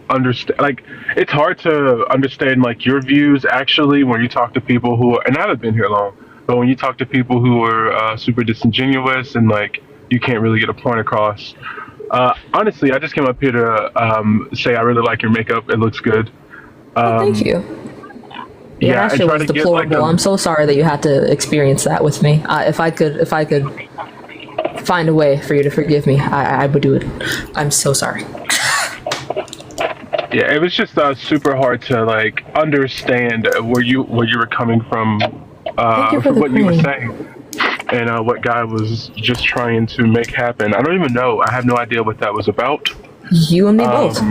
understand, like, it's hard to understand, like, your views actually when you talk to people who are, and I haven't been here long, but when you talk to people who are super disingenuous and, like, you can't really get a point across. Honestly, I just came up here to say I really like your makeup. It looks good.
Thank you. Yeah, that shit was deplorable. I'm so sorry that you had to experience that with me. If I could find a way for you to forgive me, I would do it. I'm so sorry.
Yeah, it was just super hard to like understand where you were coming from,
for the
what you were
queen.
saying, and what Guy was just trying to make happen. I don't even know. I have no idea what that was about.
You and me both.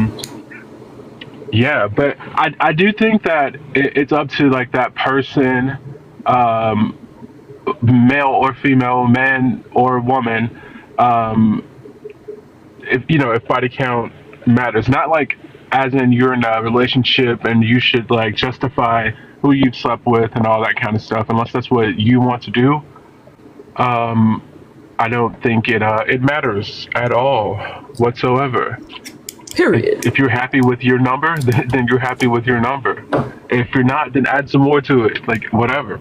Yeah, but I do think that it's up to like that person, male or female, man or woman, if body count matters. Not like as in you're in a relationship and you should like justify who you've slept with and all that kind of stuff, unless that's what you want to do. I don't think it matters at all whatsoever.
Period.
If you're happy with your number, then you're happy with your number. If you're not, then add some more to it, like whatever.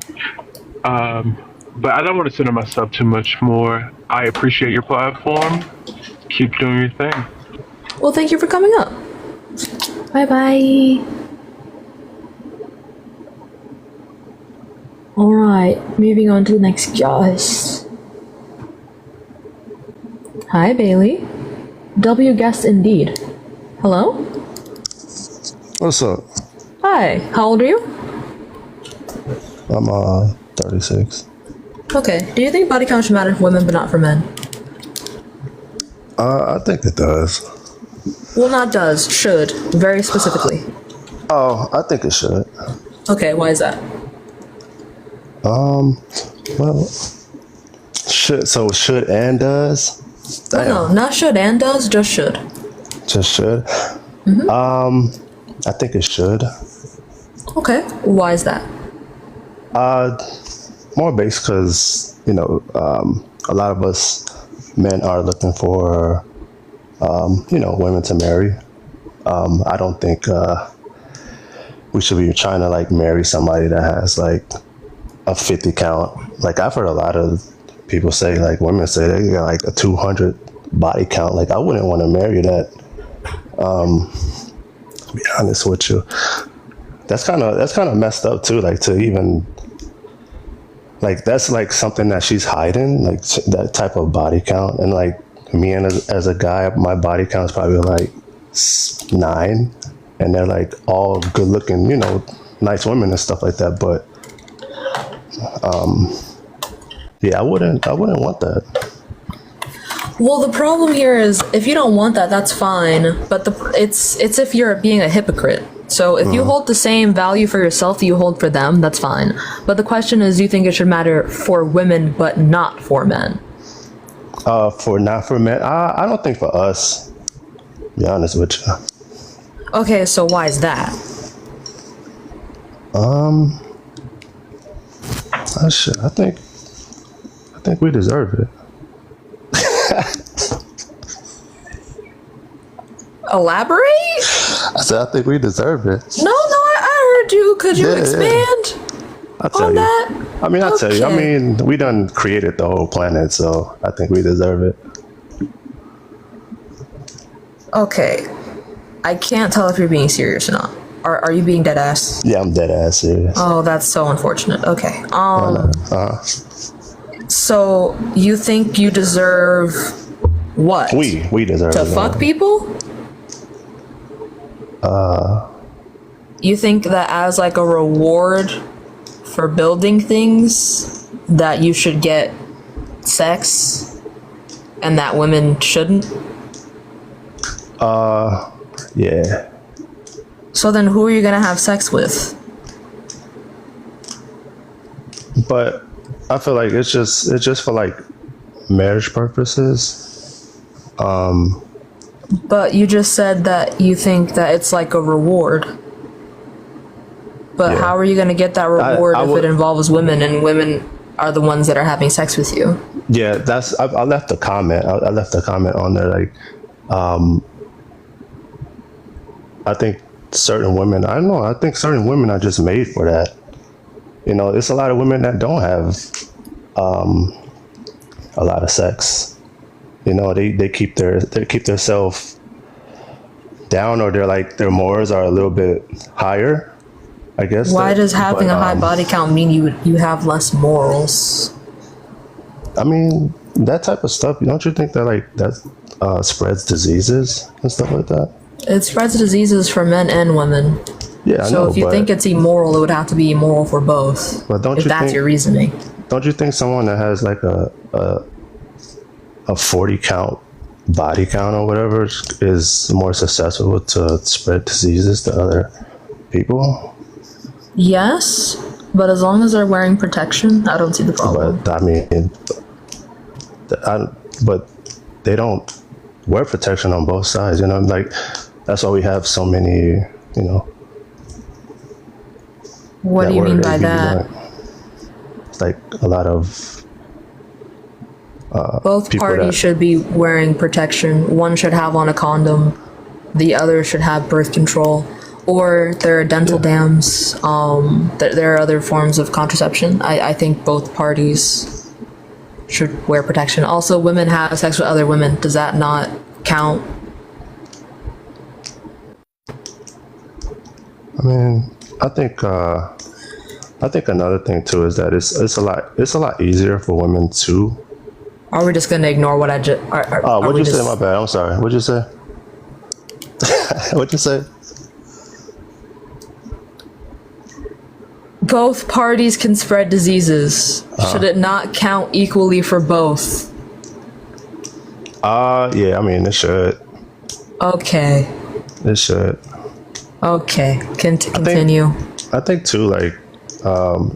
But I don't want to center myself too much more. I appreciate your platform. Keep doing your thing.
Well, thank you for coming up. Bye-bye. Alright, moving on to the next guest. Hi, Bailey. W guest indeed. Hello?
What's up?
Hi, how old are you?
I'm 36.
Okay, do you think body count should matter for women but not for men?
I think it does.
Well, not does, should, very specifically.
Oh, I think it should.
Okay, why is that?
Well, should and does? Damn.
No, not should and does, just should.
Just should? I think it should.
Okay, why is that?
More based because, a lot of us men are looking for, women to marry. I don't think we should be trying to like marry somebody that has like a 50 count. Like I've heard a lot of people say, like women say they got like a 200 body count. Like I wouldn't want to marry that. To be honest with you, that's kind of messed up too. Like to even like that's like something that she's hiding, like that type of body count. And like me and as a guy, my body count is probably like 9, and they're like all good looking, nice women and stuff like that. But yeah, I wouldn't want that.
Well, the problem here is if you don't want that, that's fine. But it's if you're being a hypocrite. So if you hold the same value for yourself that you hold for them, that's fine. But the question is, do you think it should matter for women but not for men?
Not for men. I don't think for us. To be honest with you.
Okay, so why is that?
I think we deserve it.
Elaborate?
I said I think we deserve it.
No, I heard you. Could you expand
I'll tell
on
you.
that?
I mean, I'll tell you. I
Okay.
mean, we done created the whole planet, so I think we deserve it.
Okay. I can't tell if you're being serious or not. Are you being dead ass?
Yeah, I'm dead ass serious.
Oh, that's so unfortunate. Okay.
Uh-huh.
So you think you deserve what?
We deserve
To
it.
fuck people? You think that as like a reward for building things that you should get sex and that women shouldn't?
Yeah.
So then who are you gonna have sex with?
But I feel like it's just for like marriage purposes.
But you just said that you think that it's like a reward. But
Yeah.
how are you gonna get that reward
I
if
would-
it involves women and women are the ones that are having sex with you?
Yeah, I left a comment. I left a comment on there like, I think certain women. I don't know. I think certain women are just made for that. It's a lot of women that don't have a lot of sex. They keep their self down, or their morals are a little bit higher, I guess.
Why does having a high body count mean you have less morals?
I mean,
that type of stuff, don't you think that like that spreads diseases and stuff like that?
It spreads diseases for men and women.
Yeah, I
so
know,
if you
but,
think it's immoral, it would have to be immoral for both.
But don't
if
you
that's
think,
your reasoning.
Don't you think someone that has like a 40 count body count or whatever is more susceptible to spread diseases to other people?
Yes, but as long as they're wearing protection, I don't see the problem.
But I mean, but they don't wear protection on both sides. You know, like that's why we have so many. You know.
What do you mean by that?
It's like a lot of
both parties should be wearing protection. One should have on a condom. The other should have birth control. Or there are dental dams. There are other forms of contraception. I think both parties should wear protection. Also, women have sex with other women. Does that not count?
I mean, I think another thing too is that it's a lot easier for women to.
Are we just gonna ignore what I just?
What'd you say? My bad. I'm sorry. What'd you say? What'd you say?
Both parties can spread diseases. Should it not count equally for both?
Yeah. I mean, it should.
Okay.
It should.
Okay. Continue.
I think too, like,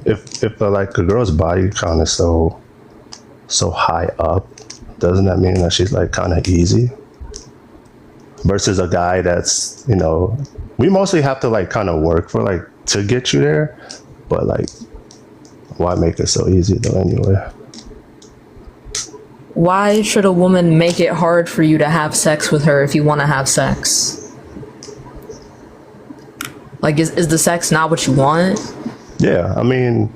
if like a girl's body count is so high up, doesn't that mean that she's like kind of easy? Versus a guy that's, you know, we mostly have to like kind of work for like to get you there, but like, why make it so easy though anyway?
Why should a woman make it hard for you to have sex with her if you want to have sex? Like, is the sex not what you want?
Yeah, I mean,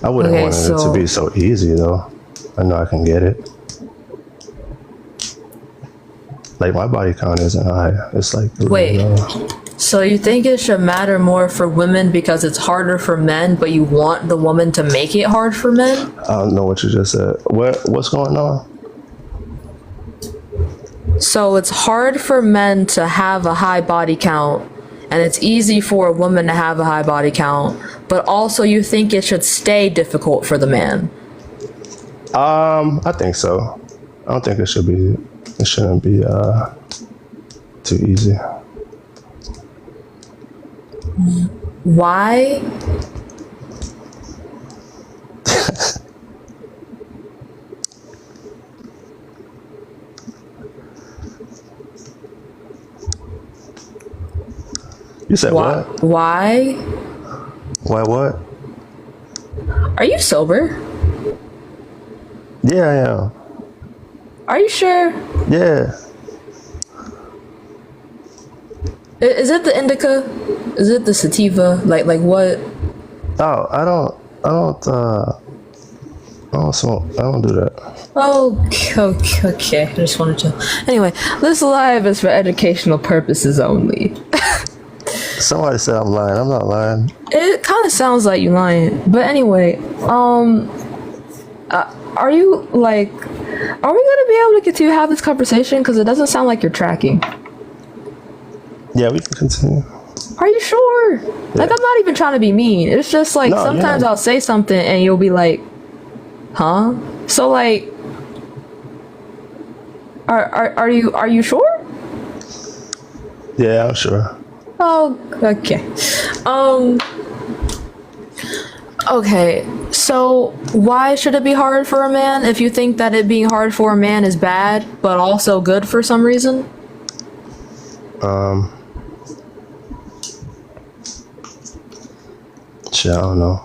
I wouldn't want it to be so easy though. I know I can get it. Like, my body count isn't high. It's like
wait. So you think it should matter more for women because it's harder for men, but you want the woman to make it hard for men?
I don't know what you just said. What's going on?
So it's hard for men to have a high body count, and it's easy for a woman to have a high body count, but also you think it should stay difficult for the man?
I think so. I don't think it shouldn't be too easy.
Why?
You said what?
Why?
Why what?
Are you sober?
Yeah, I am.
Are you sure?
Yeah.
Is it the indica? Is it the sativa? Like what?
Oh, I don't smoke. I don't do that.
Okay. I just wanted to. Anyway, this live is for educational purposes only.
Somebody said I'm lying. I'm not lying.
It kind of sounds like you lying, but anyway, are you like? Are we gonna be able to continue to have this conversation? Because it doesn't sound like you're tracking.
Yeah, we can continue.
Are you sure? Yeah. Like, I'm not even trying to be mean. It's just like sometimes I'll say something and you'll be like, huh? So like, are you sure?
Yeah, I'm sure.
Oh, okay. Okay, so why should it be hard for a man if you think that it being hard for a man is bad, but also good for some reason?
Shit, I don't know.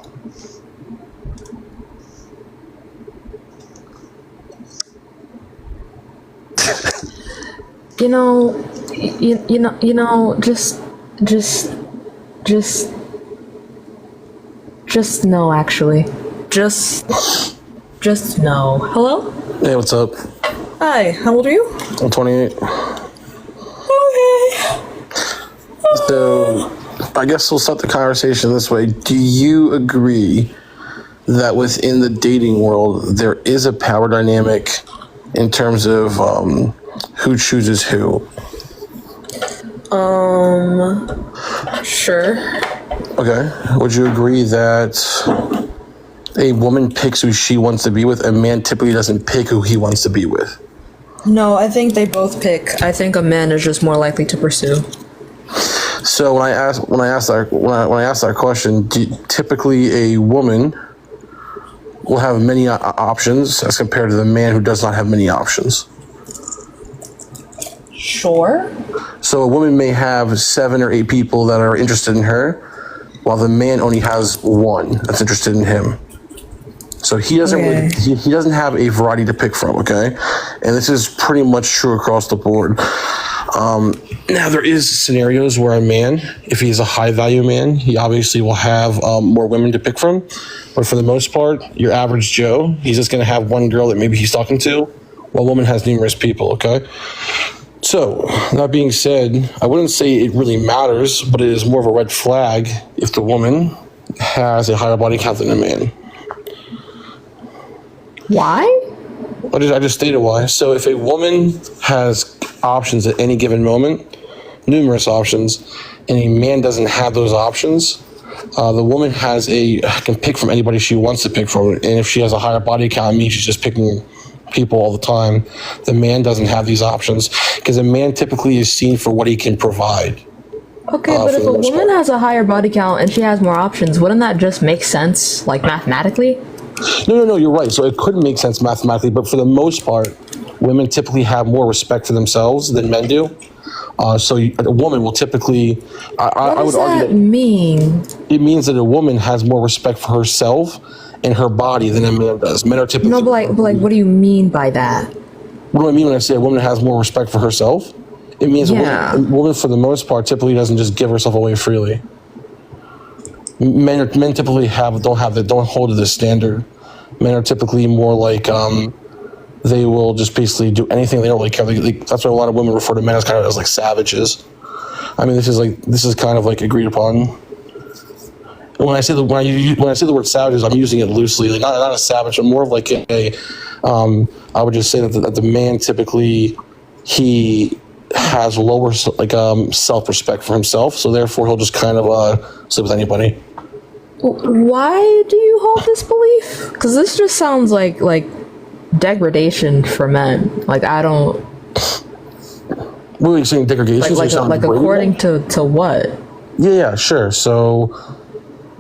You know, just no, actually. Just no. Hello?
Hey, what's up?
Hi, how old are you?
I'm 28.
Okay.
So, I guess we'll start the conversation this way. Do you agree that within the dating world, there is a power dynamic in terms of who chooses who?
Sure.
Okay. Would you agree that a woman picks who she wants to be with? A man typically doesn't pick who he wants to be with.
No, I think they both pick. I think a man is just more likely to pursue.
So when I ask that question, typically a woman will have many options as compared to the man who does not have many options.
Sure.
So a woman may have 7 or 8 people that are interested in her, while the man only has 1 that's interested in him. So he doesn't he doesn't have a variety to pick from, okay? And this is pretty much true across the board. Now there is scenarios where a man, if he's a high value man, he obviously will have more women to pick from. But for the most part, your average Joe, he's just gonna have 1 girl that maybe he's talking to, while a woman has numerous people, okay? So, that being said, I wouldn't say it really matters, but it is more of a red flag if the woman has a higher body count than a man.
Why?
I just stated why. So if a woman has options at any given moment, numerous options, and a man doesn't have those options, the woman can pick from anybody she wants to pick from. And if she has a higher body count, it means she's just picking people all the time. The man doesn't have these options because a man typically is seen for what he can provide.
Okay, but if a woman has a higher body count and she has more options, wouldn't that just make sense, like mathematically?
No, you're right. So it could make sense mathematically, but for the most part, women typically have more respect for themselves than men do. So a woman will typically, I would argue that
mean?
It means that a woman has more respect for herself and her body than a man does. Men are typically.
No, but what do you mean by that?
What do I mean when I say a woman has more respect for herself? It means a woman, for the most part, typically doesn't just give herself away freely. Men typically don't hold to this standard. Men are typically more like they will just basically do anything. They don't really care. That's why a lot of women refer to men as like savages. I mean, this is kind of like agreed upon. When I say the word savages, I'm using it loosely. Like not a savage, but more of like I would just say that the man typically he has lower self-respect for himself, so therefore he'll just kind of sleep with anybody.
Why do you hold this belief? Because this just sounds like degradation for men. Like I don't.
What are you saying? Degradation?
Like according to what?
Yeah, sure. So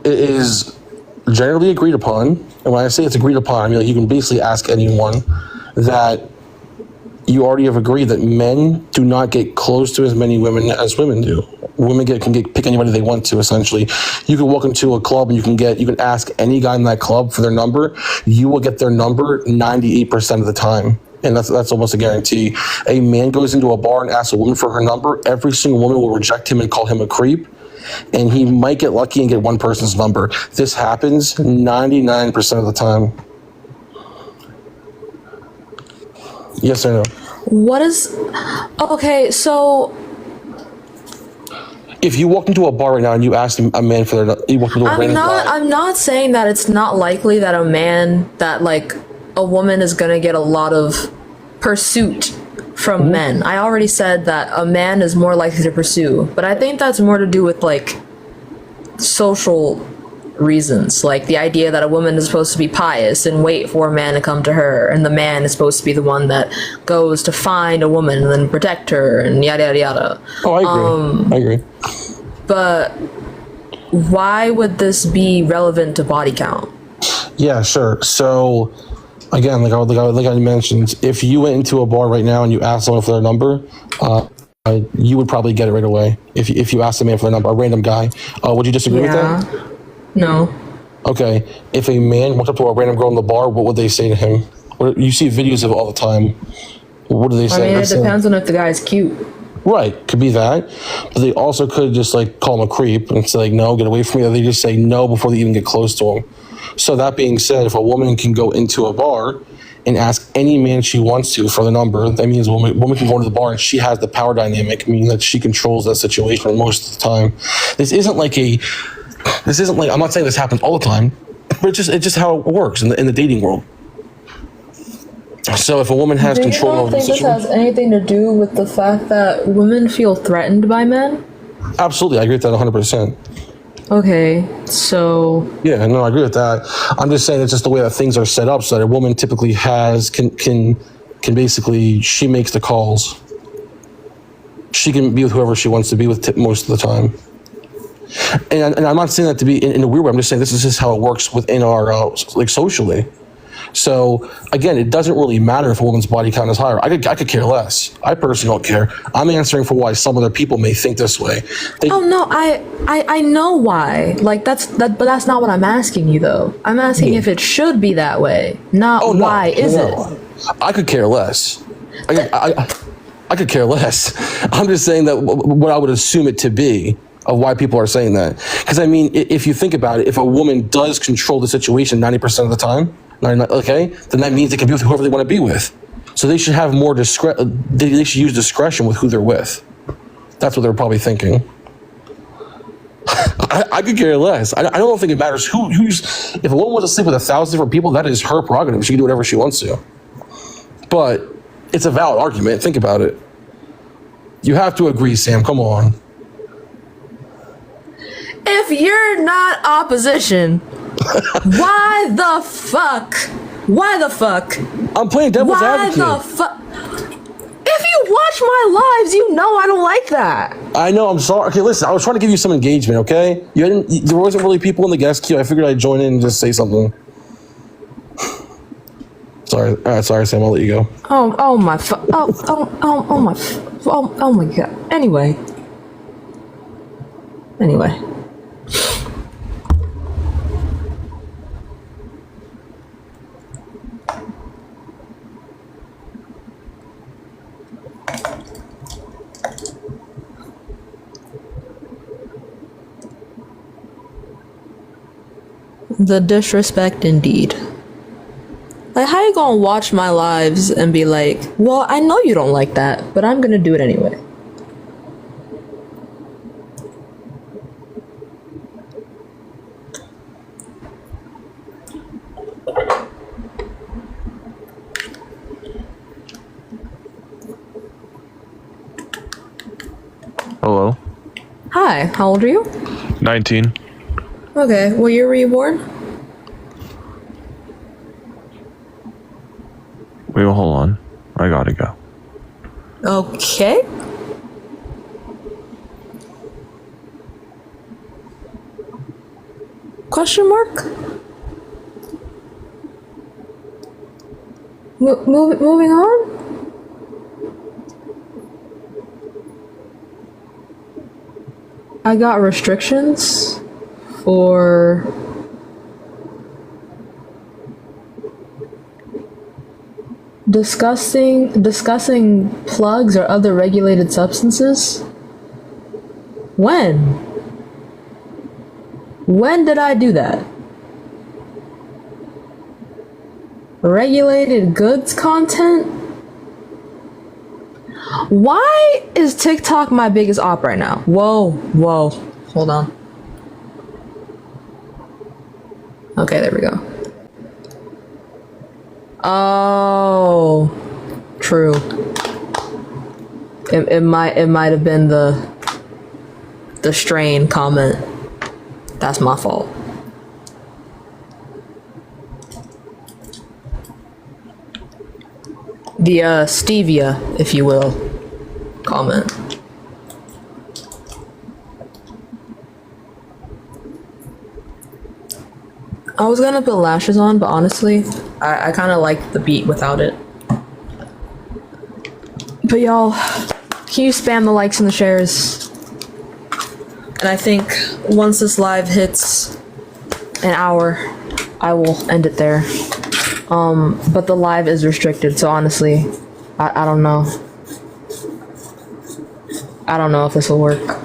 it is generally agreed upon, and when I say it's agreed upon, I mean you can basically ask anyone that you already have agreed that men do not get close to as many women as women do. Women can pick anybody they want to, essentially. You can walk into a club and you can ask any guy in that club for their number. You will get their number 98% of the time. And that's almost a guarantee. A man goes into a bar and asks a woman for her number. Every single woman will reject him and call him a creep. And he might get lucky and get one person's number. This happens 99% of the time. Yes or no?
What is... Okay, so...
If you walk into a bar right now and you ask a man for their... You walk into a random guy,
I'm not saying that it's not likely that a woman is going to get a lot of pursuit from men. I already said that a man is more likely to pursue, but I think that's more to do with social reasons, like the idea that a woman is supposed to be pious and wait for a man to come to her, and the man is supposed to be the one that goes to find a woman and then protect her and yada yada yada.
Oh, I agree.
But why would this be relevant to body count?
Yeah, sure. So again, like I mentioned, if you went into a bar right now and you asked someone for their number, you would probably get it right away. If you asked a man for their number, a random guy, would you disagree with that?
No.
Okay. If a man walked up to a random girl in the bar, what would they say to him? You see videos of it all the time. What do they say?
I mean, it depends on if the guy's cute.
Right, could be that. But they also could just call him a creep and say no, get away from me. Or they just say no before they even get close to him. So that being said, if a woman can go into a bar and ask any man she wants to for the number, that means a woman can go into the bar and she has the power dynamic, meaning that she controls that situation most of the time. This isn't like I'm not saying this happens all the time, But it's just how it works in the dating world. So if a woman has
Do you
control
not
over the
think this
situation,
has anything to do with the fact that women feel threatened by men?
absolutely, I agree with that 100%.
Okay, so
Yeah, no, I agree with that. I'm just saying it's just the way that things are set up, so that a woman typically can basically, she makes the calls. She can be with whoever she wants to be with most of the time. And I'm not saying that to be in a weird way. I'm just saying this is just how it works within our like socially. So again, it doesn't really matter if a woman's body count is higher. I could care less. I personally don't care. I'm answering for why some other people may think this way.
oh no, I know why. Like but that's not what I'm asking you though. I'm asking if it should be that way, not why is it.
I could care less. I could care less. I'm just saying that what I would assume it to be of why people are saying that. Because I mean, if you think about it, if a woman does control the situation 90% of the time, okay, then that means they can be with whoever they want to be with. So they should have more discretion. They should use discretion with who they're with. That's what they're probably thinking. I could care less. I don't think it matters who's. If a woman wants to sleep with 1,000 different people, that is her prerogative. She can do whatever she wants to. But it's a valid argument. Think about it. You have to agree, Sam. Come on.
If you're not opposition, why the fuck? Why the fuck?
I'm playing devil's advocate.
Why the fuck? If you watch my lives, you know I don't like that.
I know. I'm sorry. Okay, listen. I was trying to give you some engagement. Okay, there wasn't really people in the guest queue. I figured I'd join in and just say something. Sorry. All right. Sorry, Sam. I'll let you go.
Oh my oh my god. Anyway. The disrespect indeed. Like, how you gonna watch my lives and be like, well, I know you don't like that, but I'm gonna do it anyway.
Hello.
Hi, how old are you?
19.
Okay, what year were you born?
Wait, well, hold on. I gotta go.
Okay. Question mark? Moving on? I got restrictions for discussing plugs or other regulated substances. When did I do that? Regulated goods content? Why is TikTok my biggest op right now? Whoa, hold on. Okay, there we go. Oh, true. It might have been the strain comment. That's my fault. The stevia, if you will, comment. I was gonna put lashes on, but honestly, I kind of like the beat without it. But y'all, can you spam the likes and the shares? And I think once this live hits an hour, I will end it there. But the live is restricted, so honestly, I don't know. I don't know if this will work.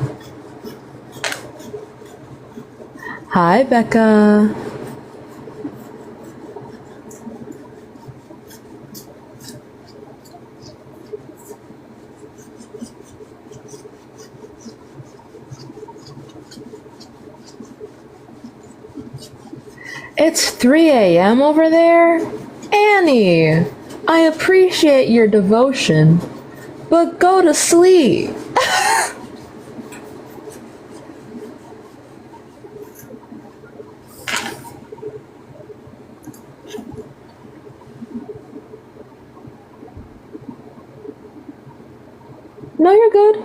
Hi, Becca. It's 3 a.m. over there? Annie, I appreciate your devotion, but go to sleep. No, you're good.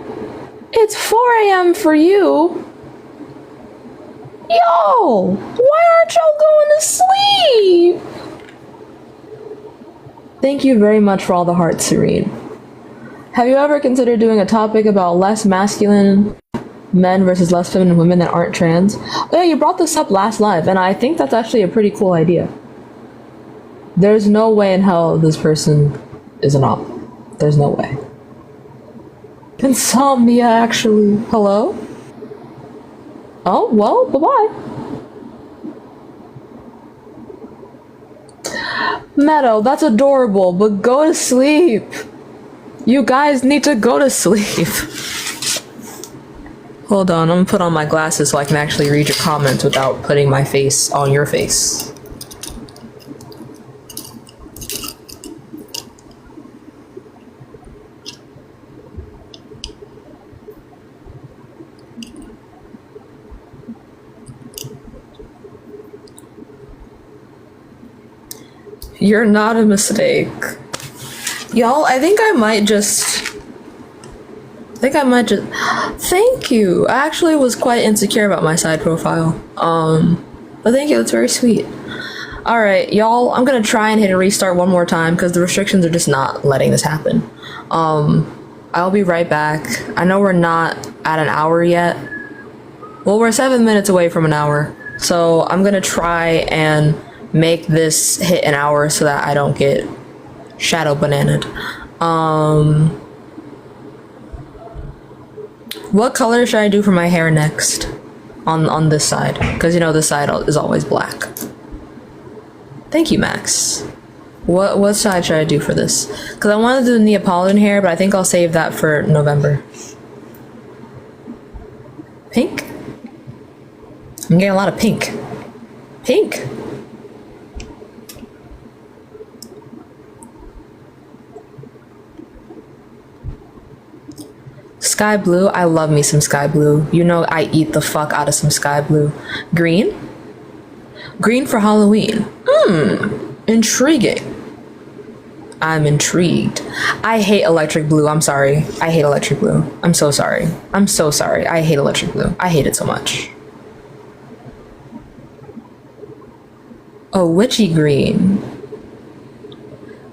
It's 4 a.m. for you. Yo, why aren't y'all going to sleep? Thank you very much for all the hearts, Serene. Have you ever considered doing a topic about less masculine men versus less feminine women that aren't trans? Oh yeah, you brought this up last live, and I think that's actually a pretty cool idea. There's no way in hell this person is an op. There's no way. Insomnia, actually. Hello? Oh, well, bye-bye. Meadow, that's adorable, but go to sleep. You guys need to go to sleep. Hold on, I'm gonna put on my glasses so I can actually read your comments without putting my face on your face. You're not a mistake. Y'all, I think I might just... Thank you! I actually was quite insecure about my side profile. But thank you, that's very sweet. Alright, y'all, I'm gonna try and hit a restart one more time because the restrictions are just not letting this happen. I'll be right back. I know we're not at an hour yet. Well, we're 7 minutes away from an hour. So I'm gonna try and make this hit an hour so that I don't get shadow bananaed. What color should I do for my hair next? On this side, because you know this side is always black. Thank you, Max. What side should I do for this? Because I want to do the Neapolitan hair, but I think I'll save that for November. Pink? I'm getting a lot of pink. Pink? Sky blue? I love me some sky blue. You know I eat the fuck out of some sky blue. Green? Green for Halloween. Intriguing. I'm intrigued. I hate electric blue. I'm sorry. I hate electric blue. I'm so sorry. I'm so sorry. I hate electric blue. I hate it so much. Oh, witchy green.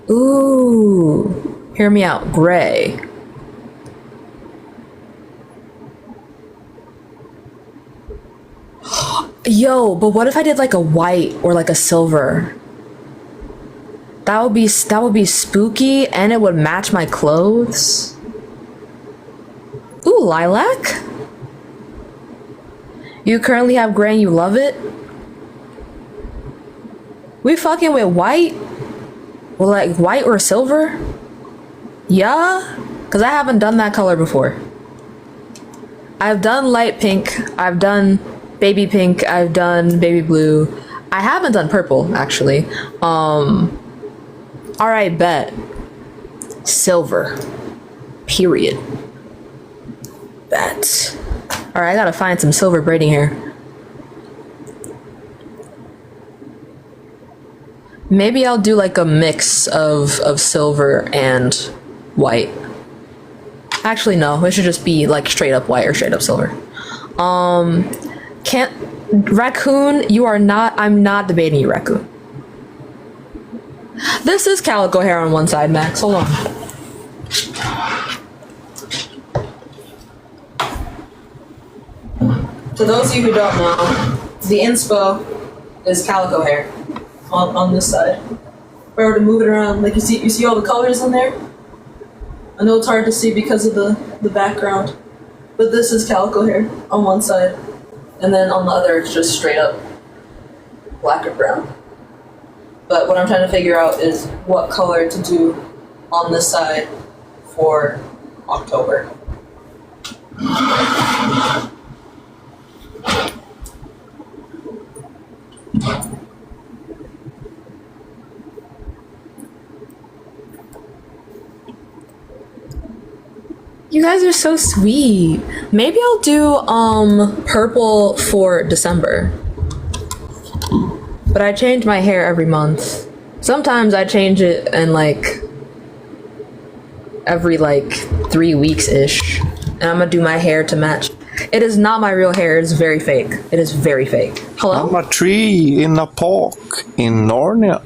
Ooh. Hear me out. Gray. Yo, but what if I did like a white or like a silver? That would be spooky and it would match my clothes. Ooh, lilac? You currently have gray and you love it? We fucking with white? Well, like white or silver? Yeah? Because I haven't done that color before. I've done light pink. I've done baby pink. I've done baby blue. I haven't done purple, actually. Alright, bet. Silver. Period. Bet. Alright, I gotta find some silver braiding hair. Maybe I'll do like a mix of silver and white. Actually, no. It should just be like straight up white or straight up silver. Raccoon, you are not... I'm not debating you, Raccoon. This is calico hair on one side, Max. Hold on. To those of you who don't know, the inspo is calico hair on this side. If I were to move it around, like you see all the colors in there? I know it's hard to see because of the background, but this is calico hair on one side, and then on the other it's just straight up black or brown. But what I'm trying to figure out is what color to do on this side for October. You guys are so sweet. Maybe I'll do purple for December. But I change my hair every month. Sometimes I change it in like every like 3 weeks ish. And I'm gonna do my hair to match. It is not my real hair, it is very fake. It is very fake. Hello?
I'm a tree in a park in Narnia.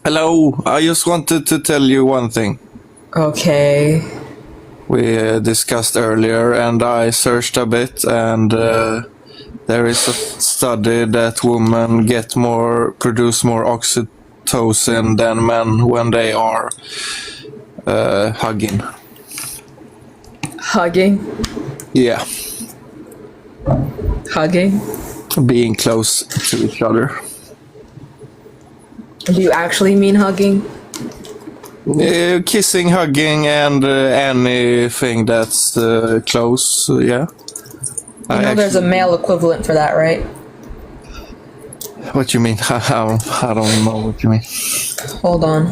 Hello, I just wanted to tell you one thing.
Okay.
We discussed earlier and I searched a bit and there is a study that women produce more oxytocin than men when they are hugging.
Hugging?
Yeah.
Hugging?
Being close to each other.
Do you actually mean hugging?
Kissing, hugging, and anything that's close, yeah.
You know there's a male equivalent for that, right?
What you mean? I don't know what you mean.
Hold on.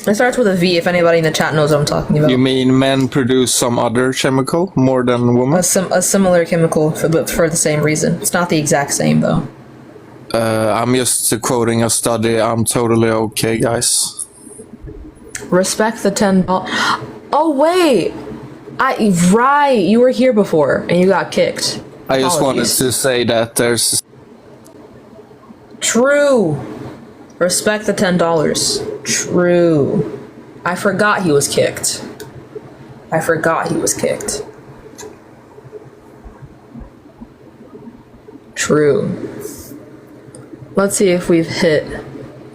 It starts with a V if anybody in the chat knows what I'm talking about.
You mean men produce some other chemical more than women?
A similar chemical, but for the same reason. It's not the exact same, though.
I'm just quoting a study. I'm totally okay, guys.
Respect the $10. Oh, wait! Right, you were here before, and you got kicked.
I just wanted to say that there's...
True! Respect the $10. True. I forgot he was kicked. True. Let's see if we've hit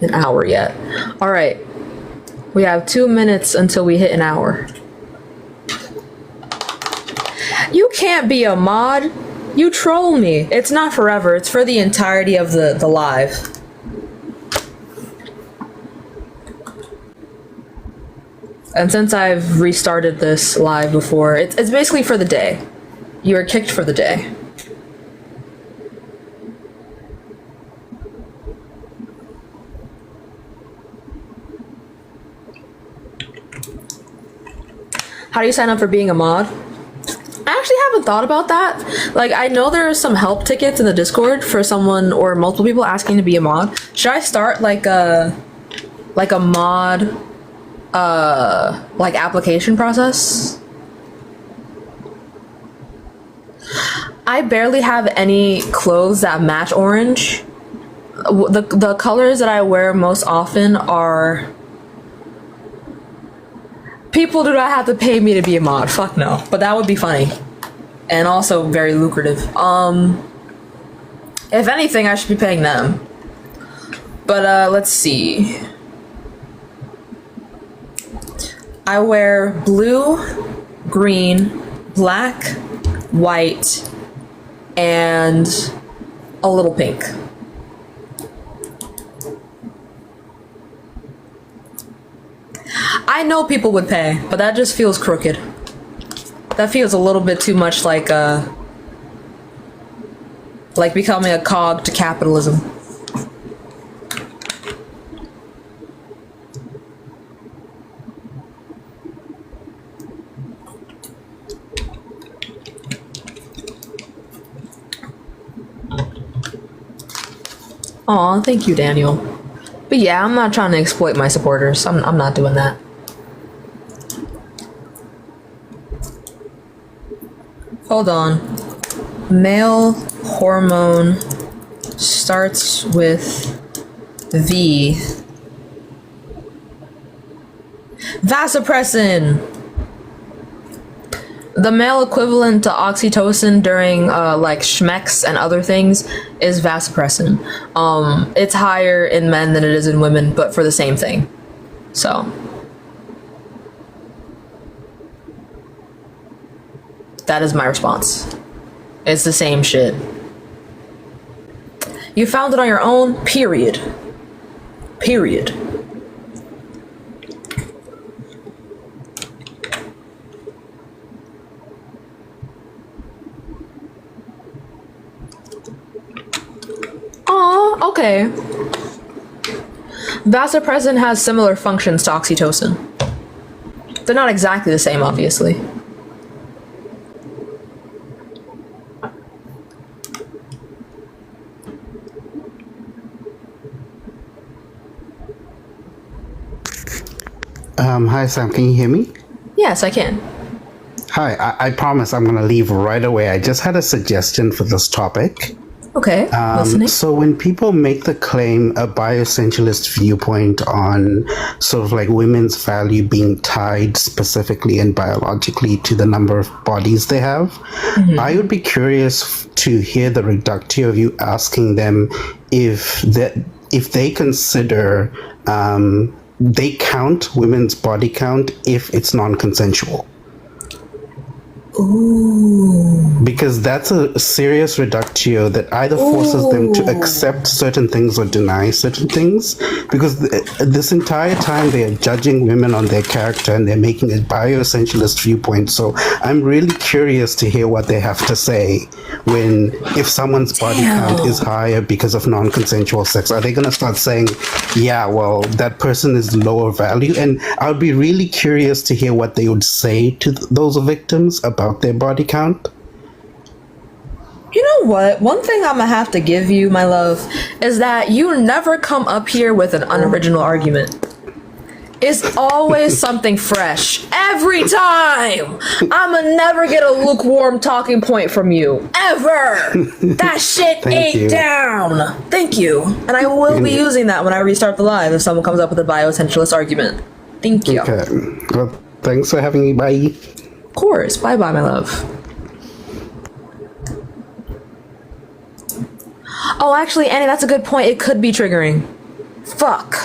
an hour yet. Alright. We have 2 minutes until we hit an hour. You can't be a mod. You troll me. It's not forever. It's for the entirety of the live. And since I've restarted this live before, it's basically for the day. You are kicked for the day. How do you sign up for being a mod? I actually haven't thought about that. Like, I know there are some help tickets in the Discord for someone or multiple people asking to be a mod. Should I start like a mod like application process? I barely have any clothes that match orange. The colors that I wear most often are... People do not have to pay me to be a mod. Fuck no. But that would be funny. And also very lucrative. If anything, I should be paying them. But let's see. I wear blue, green, black, white, and a little pink. I know people would pay, but that just feels crooked. That feels a little bit too much like becoming a cog to capitalism. Aw, thank you, Daniel. But yeah, I'm not trying to exploit my supporters. I'm not doing that. Hold on. Male hormone starts with V. Vasopressin! The male equivalent to oxytocin during like schmecks and other things is vasopressin. It's higher in men than it is in women, but for the same thing. So that is my response. It's the same shit. You found it on your own, period. Period. Aw, okay. Vasopressin has similar functions to oxytocin. They're not exactly the same, obviously.
Hi Sam, can you hear me?
Yes, I can.
Hi, I promise I'm gonna leave right away. I just had a suggestion for this topic.
Okay, listening.
So when people make the claim, a bioessentialist viewpoint on sort of like women's value being tied specifically and biologically to the number of bodies they have, I would be curious to hear the reductio of you asking them if they consider they count women's body count if it's non-consensual.
Ooh.
Because that's a serious reductio that either forces them to accept certain things or deny certain things. Because this entire time they are judging women on their character and they're making a bioessentialist viewpoint. So I'm really curious to hear what they have to say if someone's body count is higher because of non-consensual sex. Are they going to start saying, yeah, well, that person is lower value? And I would be really curious to hear what they would say to those victims about their body count.
You know what? One thing I'm gonna have to give you, my love, is that you never come up here with an unoriginal argument. It's always something fresh. Every time! I'ma never get a lukewarm talking point from you. Ever! That shit ain't down! Thank you. And I will be using that when I restart the live if someone comes up with a bioessentialist argument. Thank you.
Okay. Well, thanks for having me. Bye.
Of course. Bye-bye, my love. Oh, actually, Annie, that's a good point. It could be triggering. Fuck.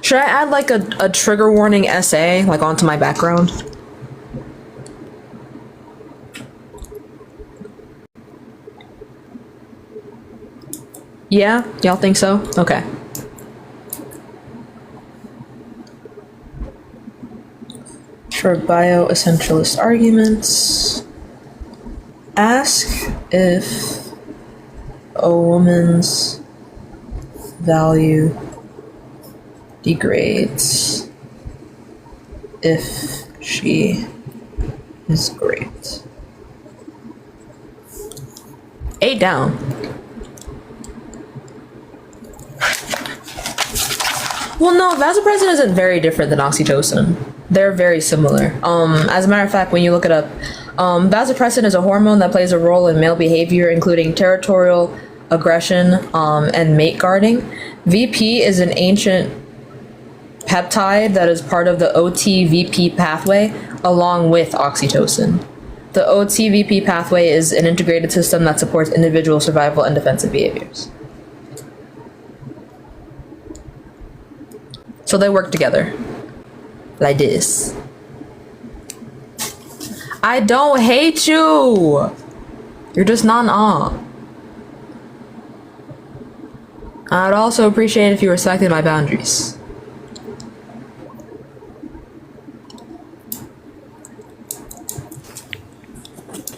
Should I add like a trigger warning essay like onto my background? Yeah? Y'all think so? Okay. For bioessentialist arguments, ask if a woman's value degrades if she is great. 8 down. Well, no, vasopressin isn't very different than oxytocin. They're very similar. As a matter of fact, when you look it up, vasopressin is a hormone that plays a role in male behavior, including territorial aggression and mate guarding. VP is an ancient peptide that is part of the OTVP pathway, along with oxytocin. The OTVP pathway is an integrated system that supports individual survival and defensive behaviors. So they work together. Like this. I don't hate you. You're just not on. I'd also appreciate if you respected my boundaries.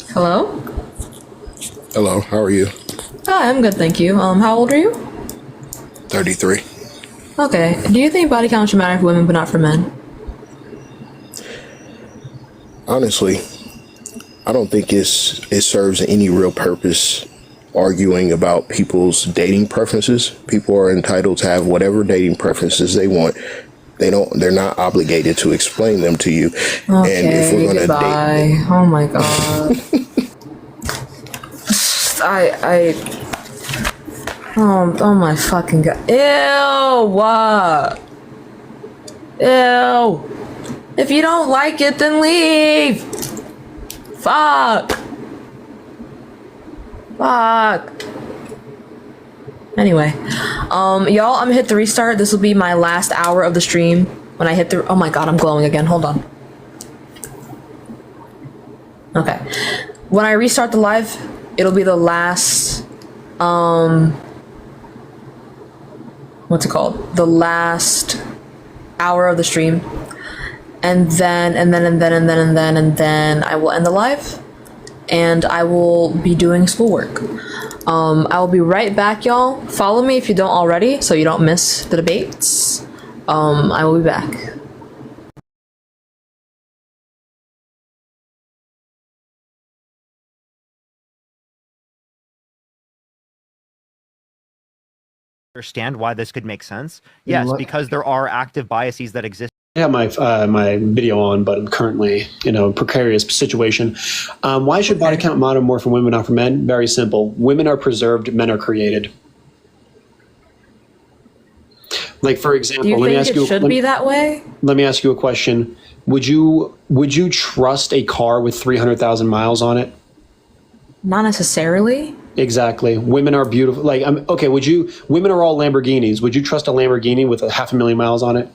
Hello?
Hello, how are you?
Hi, I'm good, thank you. How old are you?
33.
Okay. Do you think body count should matter for women but not for men?
Honestly, I don't think it serves any real purpose arguing about people's dating preferences. People are entitled to have whatever dating preferences they want. They're not obligated to explain them to you.
Okay,
and if we're gonna
goodbye. Oh my god. Oh my fucking god. Ew! What? Ew! If you don't like it, then leave! Fuck! Anyway, y'all, I'm gonna hit the restart. This will be my last hour of the stream. When I hit the, oh my god, I'm glowing again. Hold on. Okay. When I restart the live, it'll be the last, what's it called? The last hour of the stream. And then I will end the live. And I will be doing schoolwork. I will be right back, y'all. Follow me if you don't already, so you don't miss the debates. I will be back.
Understand why this could make sense?
You know
Yes,
what?
because there are active biases that exist.
I have my video on, but I'm currently in a precarious situation. Why should body count matter more for women, not for men? Very simple. Women are preserved, men are created. Like, for example,
Do you
let me
think
ask
it
you.
should be that way?
Let me ask you a question. Would you trust a car with 300,000 miles on it?
Not necessarily.
Exactly. Women are beautiful. Like, okay. Women are all Lamborghinis. Would you trust a Lamborghini with 500,000 miles on it?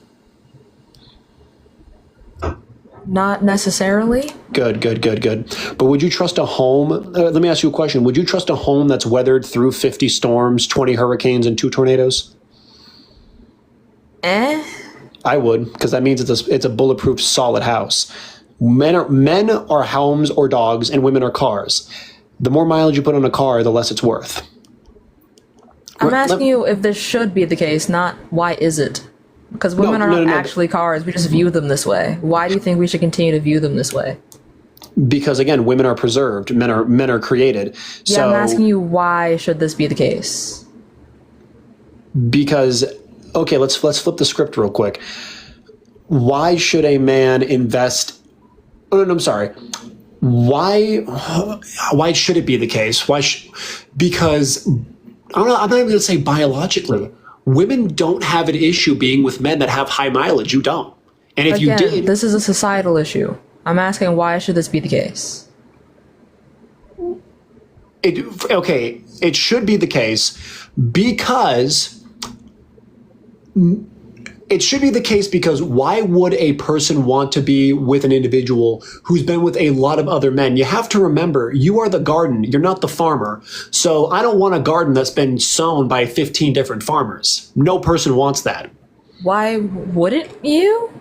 Not necessarily.
Good. But would you trust a home? Let me ask you a question. Would you trust a home that's weathered through 50 storms, 20 hurricanes, and 2 tornadoes? I would, because that means it's a bulletproof, solid house. Men are homes or dogs, and women are cars. The more mileage you put on a car, the less it's worth.
I'm asking you if this should be the case, not why is it? Because women are not actually cars. We just view them this way. Why do you think we should continue to view them this way?
Because again, women are preserved, men are created.
Yeah,
So,
I'm asking you why should this be the case?
Because, okay, let's flip the script real quick. Why should a man invest? Oh, no, I'm sorry. Why should it be the case? Because I'm not even going to say biologically. Women don't have an issue being with men that have high mileage. You don't. And if
Again,
you did,
this is a societal issue. I'm asking why should this be the case?
it should be the case because why would a person want to be with an individual who's been with a lot of other men? You have to remember, you are the garden, you're not the farmer. So I don't want a garden that's been sown by 15 different farmers. No person wants that.
Why wouldn't you?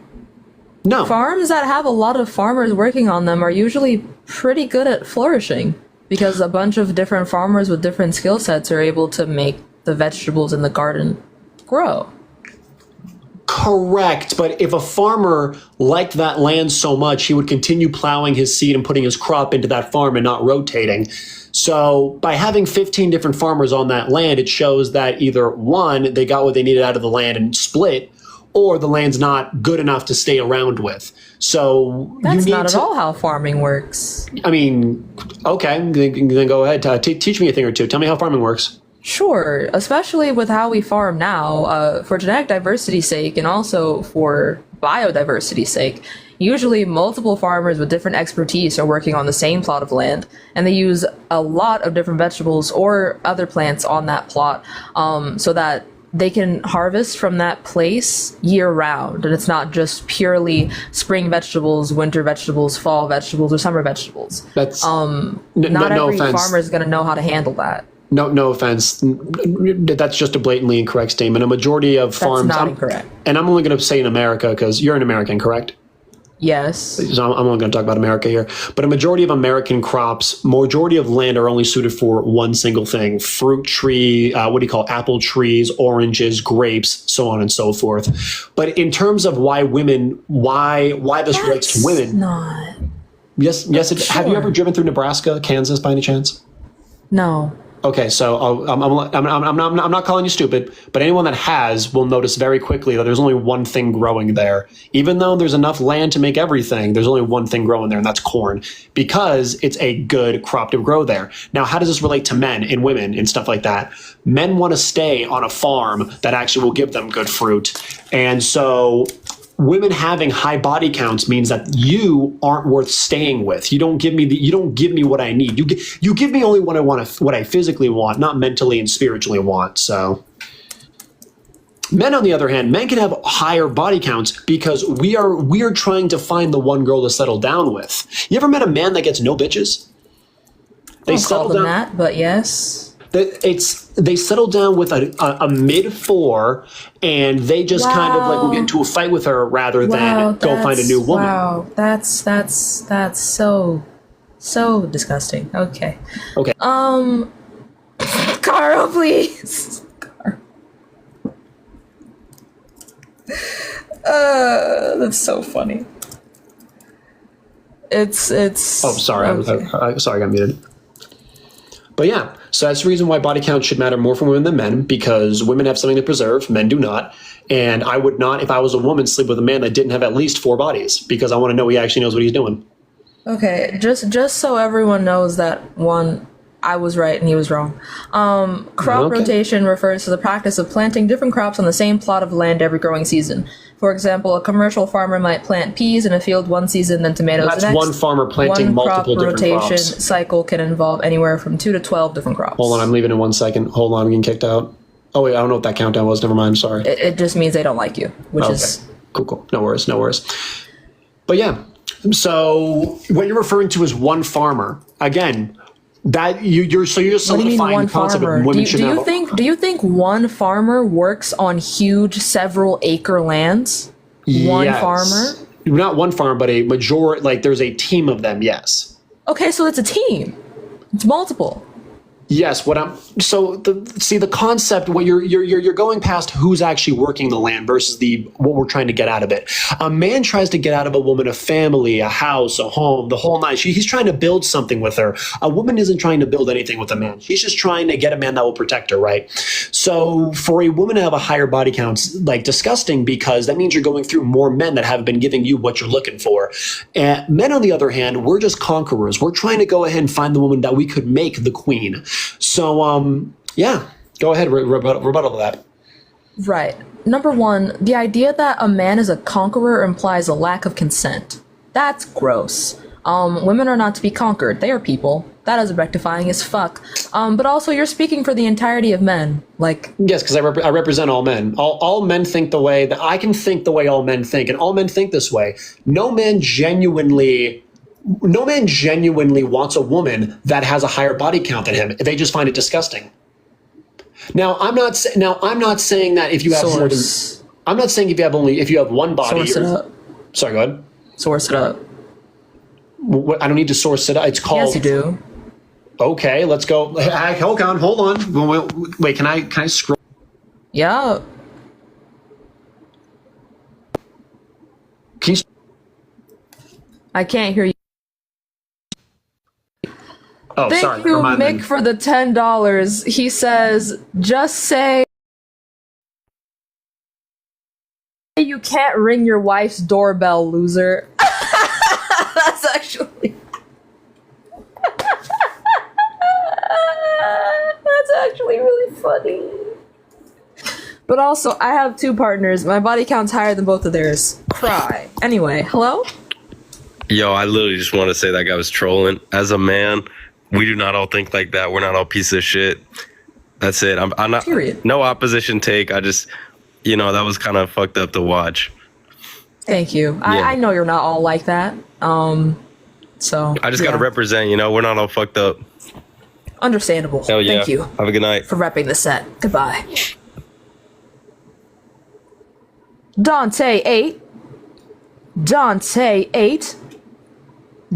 No.
Farms that have a lot of farmers working on them are usually pretty good at flourishing because a bunch of different farmers with different skill sets are able to make the vegetables in the garden grow.
Correct, but if a farmer liked that land so much, he would continue plowing his seed and putting his crop into that farm and not rotating. So by having 15 different farmers on that land, it shows that either one, they got what they needed out of the land and split, or the land's not good enough to stay around with. So
That's not at all how farming works.
I mean, okay, then go ahead. Teach me a thing or two. Tell me how farming works.
Sure, especially with how we farm now, for genetic diversity's sake and also for biodiversity's sake. Usually multiple farmers with different expertise are working on the same plot of land, and they use a lot of different vegetables or other plants on that plot so that they can harvest from that place year round, and it's not just purely spring vegetables, winter vegetables, fall vegetables, or summer vegetables.
That's
not every farmer is going to know how to handle that.
No offense. That's just a blatantly incorrect statement. A majority of farms.
That's not incorrect.
And I'm only going to say in America because you're an American, correct?
Yes.
So I'm only going to talk about America here. But a majority of American crops, majority of land are only suited for one single thing: fruit tree, apple trees, oranges, grapes, so on and so forth. But in terms of why this relates to women?
Not.
Yes. Have you ever driven through Nebraska, Kansas, by any chance?
No.
Okay, so I'm not calling you stupid, but anyone that has will notice very quickly that there's only one thing growing there. Even though there's enough land to make everything, there's only one thing growing there, and that's corn, because it's a good crop to grow there. Now, how does this relate to men and women and stuff like that? Men want to stay on a farm that actually will give them good fruit. And so women having high body counts means that you aren't worth staying with. You don't give me what I need. You give me only what I want, what I physically want, not mentally and spiritually want. So men, on the other hand, men can have higher body counts because we are trying to find the one girl to settle down with. You ever met a man that gets no bitches?
They settle down that, but yes.
They settle down with a mid-4, and they just kind of like will get into a fight with her rather than go find a new woman.
Wow, that's so disgusting. Okay. Carl, please. That's so funny. It's.
Oh, sorry.
Okay.
Sorry, I got muted. But yeah, so that's the reason why body count should matter more for women than men, because women have something to preserve, men do not. And I would not, if I was a woman, sleep with a man that didn't have at least 4 bodies, because I want to know he actually knows what he's doing.
Okay, just so everyone knows that one, I was right and he was wrong. Crop rotation refers to the practice of planting different crops on the same plot of land every growing season. For example, a commercial farmer might plant peas in a field one season, then tomatoes
That's
the next.
one farmer planting multiple different
One crop
crops.
rotation cycle can involve anywhere from 2 to 12 different crops.
Hold on, I'm leaving in 1 second. Hold on, I'm getting kicked out. Oh wait, I don't know what that countdown was. Never mind, sorry.
It just means they don't like you, which is...
Cool. No worries. But yeah, so what you're referring to is one farmer. Again, that you're solidifying the concept of women should have.
Do you think one farmer works on huge several acre lands? One farmer?
Not one farmer, but a majority, like there's a team of them, yes.
Okay, so it's a team. It's multiple.
Yes, the concept, what you're going past who's actually working the land versus what we're trying to get out of it. A man tries to get out of a woman a family, a house, a home, the whole night. He's trying to build something with her. A woman isn't trying to build anything with a man. She's just trying to get a man that will protect her, right? So for a woman to have a higher body count, like disgusting, because that means you're going through more men that have been giving you what you're looking for. And men, on the other hand, we're just conquerors. We're trying to go ahead and find the woman that we could make the queen. So, yeah, go ahead, rebuttal that.
Right. Number one, the idea that a man is a conqueror implies a lack of consent. That's gross. Women are not to be conquered. They are people. That is rectifying as fuck. But also, you're speaking for the entirety of men. Like,
yes, because I represent all men. All men think the way that I can think the way all men think, and all men think this way. No man genuinely wants a woman that has a higher body count than him. They just find it disgusting. Now, I'm not saying that if you have more than, I'm not saying if you have one body.
Source it up.
Sorry, go ahead.
Source it up.
I don't need to source it up. It's called.
Yes, you do.
Okay, let's go. Hold on. Wait, can I scroll?
Yeah. I can't hear you.
Oh,
Thank
sorry.
you, Mick, for the $10. He says, just say you can't ring your wife's doorbell, loser. That's actually... That's actually really funny. But also, I have 2 partners. My body count's higher than both of theirs. Cry. Anyway, hello?
Yo, I literally just want to say that guy was trolling. As a man, we do not all think like that. We're not all pieces of shit. That's it. I'm not. Period. No opposition take. I just, that was kind of fucked up to watch.
Thank you.
Yeah.
I know you're not all like that. So
I just got to represent. We're not all fucked up.
Understandable.
Hell yeah.
Thank you
Have a good night.
for repping the set. Goodbye. Dante 8. Dante 8.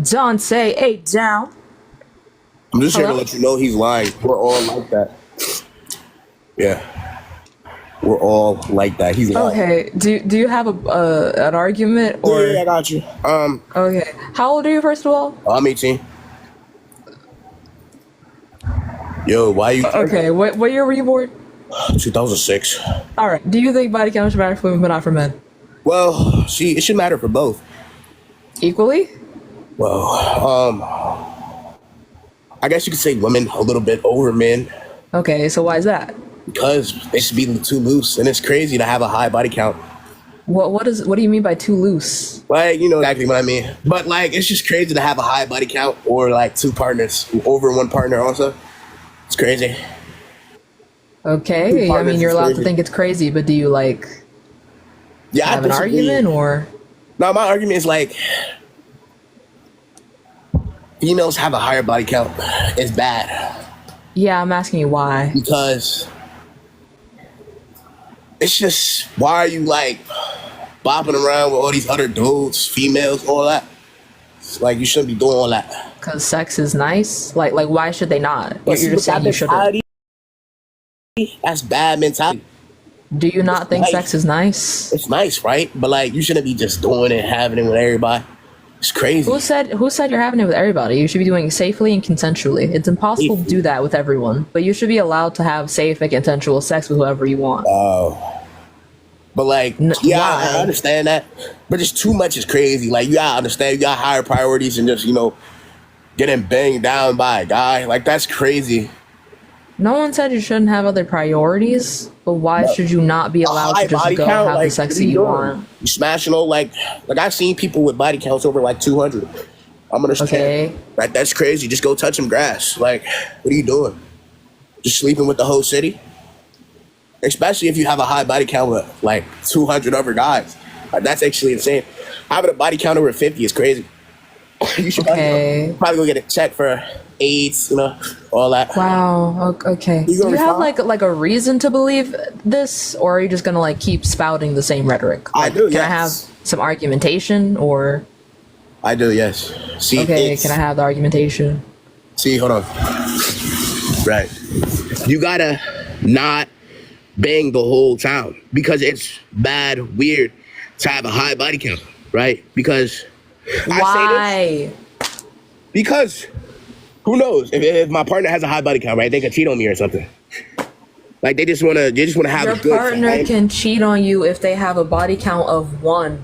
Dante 8 down.
I'm just here to
Hello?
let you know he's lying. We're all like that. Yeah. We're all like that. He's lying.
Okay. Do you have an argument or?
Yeah, I got you.
Okay. How old are you, first of all?
I'm 18. Yo, why you?
Okay. What year were you born?
2006.
All right. Do you think body count should matter for women but not for men?
Well, it should matter for both.
Equally?
Well, I guess you could say women a little bit over men.
Okay. So why is that?
Because they should be too loose, and it's crazy to have a high body count.
What do you mean by too loose?
Like, you know exactly what I mean. But like, it's just crazy to have a high body count or like 2 partners over one partner also. It's crazy.
Okay, I mean, you're allowed to think it's crazy, but do you have an argument or?
No, my argument is like, females have a higher body count. It's bad.
Yeah, I'm asking you why.
Because it's just, why are you bopping around with all these other dudes, females, all that? It's like, you shouldn't be doing all that.
Because sex is nice? Like why should they not?
But
You're just saying you shouldn't.
That's bad mentality.
Do you not think
nice.
sex is nice?
It's nice, right? But like, you shouldn't be just doing it, having it with everybody. It's crazy.
Who said you're having it with everybody? You should be doing it safely and consensually. It's impossible to do that with everyone, but you should be allowed to have safe and consensual sex with whoever you want.
Oh. But like, yeah, I understand that. But just too much is crazy. Like, you gotta understand, you got higher priorities than just, getting banged down by a guy. Like, that's crazy.
No one said you shouldn't have other priorities, but why should you not be allowed to just go have the sex that you want?
You smashing all like I've seen people with body counts over like 200. I'm understand.
Okay.
Like, that's crazy. Just go touch some grass. Like, what are you doing? Just sleeping with the whole city? Especially if you have a high body count with like 200 other guys. Like, that's actually insane. Having a body count over 50 is crazy. You should probably go get a check for AIDS, all that.
Wow. Okay. Do you have like a reason to believe this, or are you just gonna like keep spouting the same rhetoric? Like,
I do.
Can I have some argumentation, or?
I do. Yes. See.
Okay. Can I have the argumentation?
See. Hold on. Right. You gotta not bang the whole town because it's weird to have a high body count, right? Because.
Why?
Because who knows if my partner has a high body count, right? They could cheat on me or something. Like, they just wanna have a good
Your partner
time.
can cheat on you if they have a body count of 1.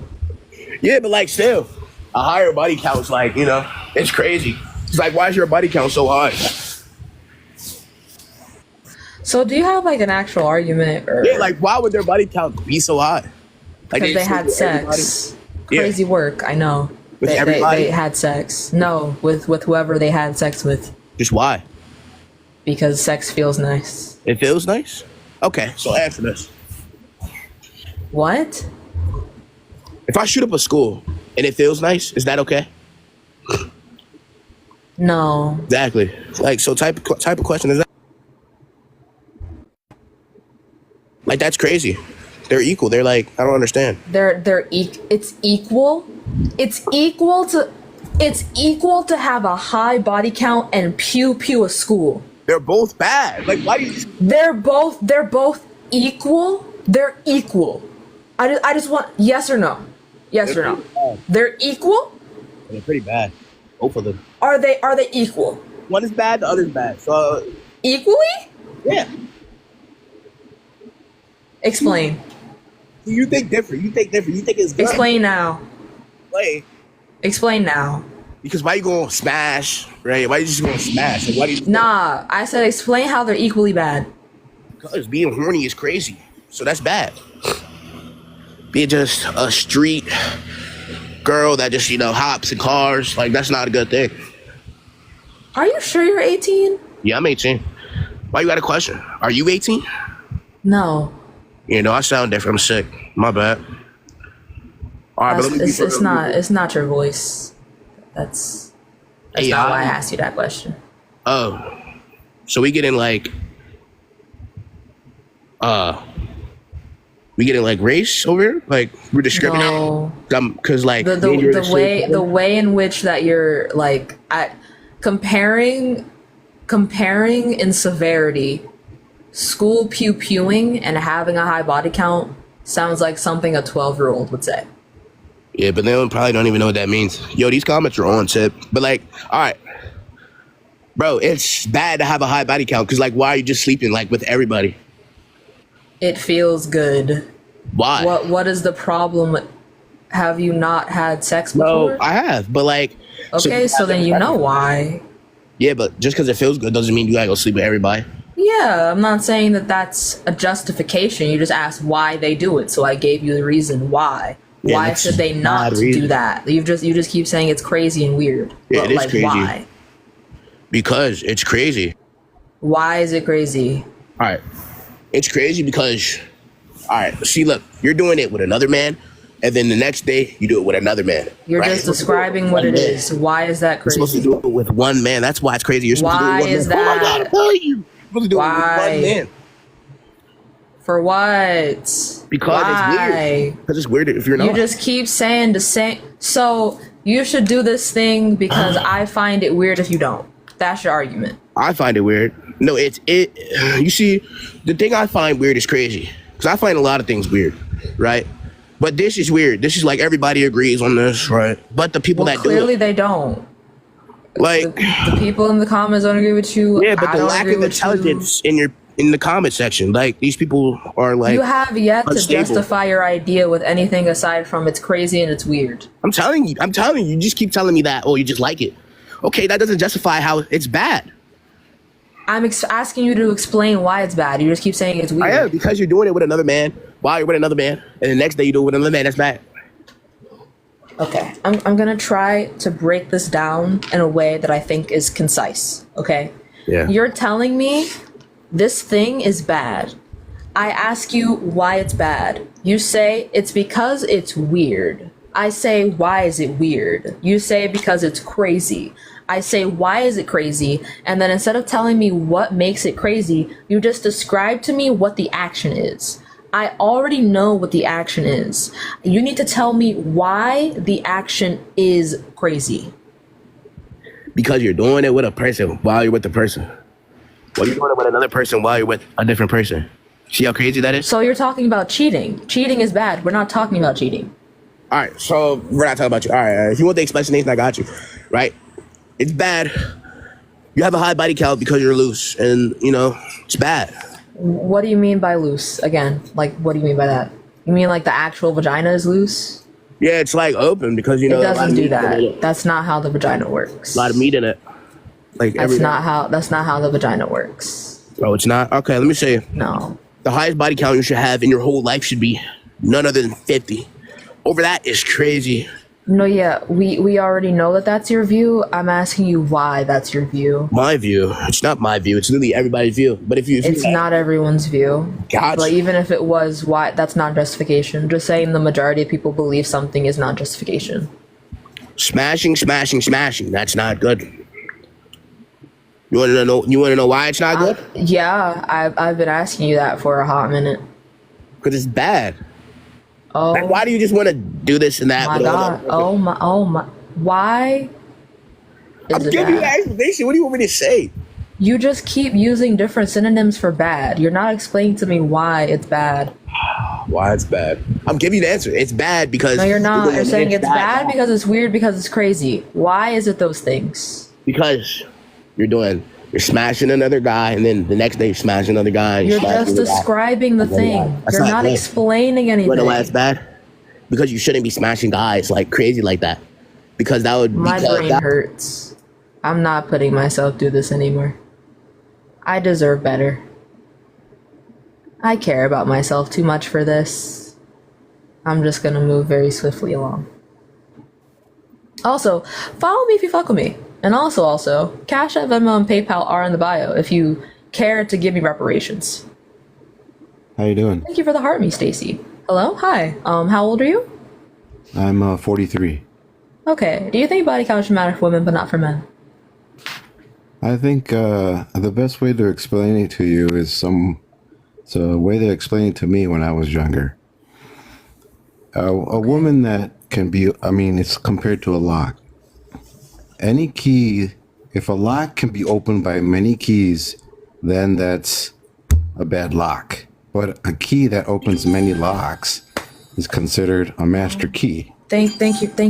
Yeah, but like, still, a higher body count is like, it's crazy. It's like, why is your body count so high?
So do you have like an actual argument? Or
Yeah, like, why would their body count be so high? Like,
because they had sex. Crazy work, I know.
With everybody?
They had sex. No, with whoever they had sex with.
Just why?
Because sex feels nice.
It feels nice? Okay, so answer this.
What?
If I shoot up a school and it feels nice, is that okay?
No.
Exactly. Like, so type of question is that? Like, that's crazy. They're equal. They're like, I don't understand.
It's equal. It's equal to have a high body count and pew a school.
They're both bad. Like, why do you?
They're both equal. They're equal. I just want yes or no. Yes or no. They're equal.
They're pretty bad. Both of them.
Are they equal?
One is bad. The other's bad. So
equally?
Yeah.
Explain.
You think different. You think it's good.
Explain now.
Explain
now.
Because why you gonna smash, right? Why you just gonna smash? Like, why do you?
Nah, I said explain how they're equally bad.
Because being horny is crazy. So that's bad. Being just a street girl that just, hops in cars, like, that's not a good thing.
Are you sure you're 18?
Yeah, I'm 18. Why you got a question? Are you 18?
No.
I sound different. I'm sick. My bad. All right, but
it's not your voice. That's not why I asked you that question.
Oh. So we get in like race over here? Like, we're discriminating?
No.
Because like
the way in which that you're like comparing in severity, school pewing and having a high body count sounds like something a 12-year-old would say.
Yeah, but they probably don't even know what that means. Yo, these comments are on tip. But like, all right. Bro, it's bad to have a high body count because, like, why are you just sleeping, like, with everybody?
It feels good.
Why?
What is the problem? Have you not had sex before?
No, I have, but like...
Okay, so then you know why.
Yeah, but just because it feels good doesn't mean you gotta go sleep with everybody.
Yeah, I'm not saying that that's a justification. You just asked why they do it, so I gave you the reason why.
Yeah,
why should they not do that? You just keep saying it's crazy and weird.
Yeah,
but,
it is
like,
crazy.
Why?
Because it's crazy.
Why is it crazy?
All right. It's crazy because, all right, see, look, you're doing it with another man, and then the next day you do it with another man.
You're
right?
just describing what it is. Why is that crazy?
You're supposed to do it with one man. That's why it's crazy. You're supposed
Why
to do it with
is
one man.
that?
Oh my God, I tell you. You're supposed to do it with one man.
For what?
Because it's weird. Because it's weird if you're not.
You just keep saying the same. So you should do this thing because I find it weird if you don't. That's your argument.
I find it weird. No, you see, the thing I find weird is crazy. Because I find a lot of things weird, right? But this is weird. This is like everybody agrees on this, right? But the people that
clearly
do it,
they don't.
like
The people in the comments don't agree with you.
yeah, but
I
the
don't
lack
agree
of
with
intelligence in the comment section, like these people are like
you have yet to
unstable.
justify your idea with anything aside from it's crazy and it's weird.
I'm telling you, you just keep telling me that, oh, you just like it. Okay, that doesn't justify how it's bad.
I'm asking you to explain why it's bad. You just keep saying it's weird.
I am, because you're doing it with another man while you're with another man, and the next day you do it with another man. That's bad.
Okay, I'm gonna try to break this down in a way that I think is concise. Okay.
Yeah.
You're telling me this thing is bad. I ask you why it's bad. You say it's because it's weird. I say, why is it weird? You say because it's crazy. I say, why is it crazy? And then instead of telling me what makes it crazy, you just describe to me what the action is. I already know what the action is. You need to tell me why the action is crazy.
Because you're doing it with a person while you're with the person. Well, you're doing it with another person while you're with a different person. See how crazy that is?
So you're talking about cheating. Cheating is bad. We're not talking about cheating.
All right, so we're not talking about you. All right, if you want the explanation, I got you. Right? It's bad. You have a high body count because you're loose, and you know it's bad.
What do you mean by loose? Again, like what do you mean by that? You mean like the actual vagina is loose?
Yeah, it's like open because you know
it doesn't do that. That's not how the vagina works.
A lot of meat in it. Like
that's not how the vagina works.
Oh, it's not? Okay, let me say it.
No.
The highest body count you should have in your whole life should be none other than 50. Over that is crazy.
No, yeah, we already know that that's your view. I'm asking you why that's your view.
My view? It's not my view. It's literally everybody's view. But if
it's not everyone's view.
Gotcha.
But even if it was, why? That's not justification. Just saying the majority of people believe something is not justification.
Smashing. That's not good. You want to know? You want to know why it's not good?
Yeah, I've been asking you that for a hot minute.
Because it's bad.
Oh,
like, why do you just want to do this and that?
My God. Oh my. Why?
I'm giving you an explanation. What do you want me to say?
You just keep using different synonyms for bad. You're not explaining to me why it's bad.
Why it's bad? I'm giving you the answer. It's bad because...
No, you're not. You're saying it's bad because it's weird because it's crazy. Why is it those things?
Because you're smashing another guy, and then the next day you're smashing another guy.
You're just describing the thing. You're not explaining anything.
You know why it's bad? Because you shouldn't be smashing guys like crazy like that. Because that would...
My brain hurts. I'm not putting myself through this anymore. I deserve better. I care about myself too much for this. I'm just gonna move very swiftly along. Also, follow me if you fuck with me. And also, Cash App, Venmo, and PayPal are in the bio if you care to give me reparations.
How you doing?
Thank you for the heart, me, Stacy. Hello? Hi. How old are you?
I'm 43.
Okay. Do you think body count should matter for women but not for men?
I think the best way to explain it to you is it's a way they explained it to me when I was younger. A woman that can be, it's compared to a lock. Any key, if a lock can be opened by many keys, then that's a bad lock. But a key that opens many locks is considered a master key.
Thank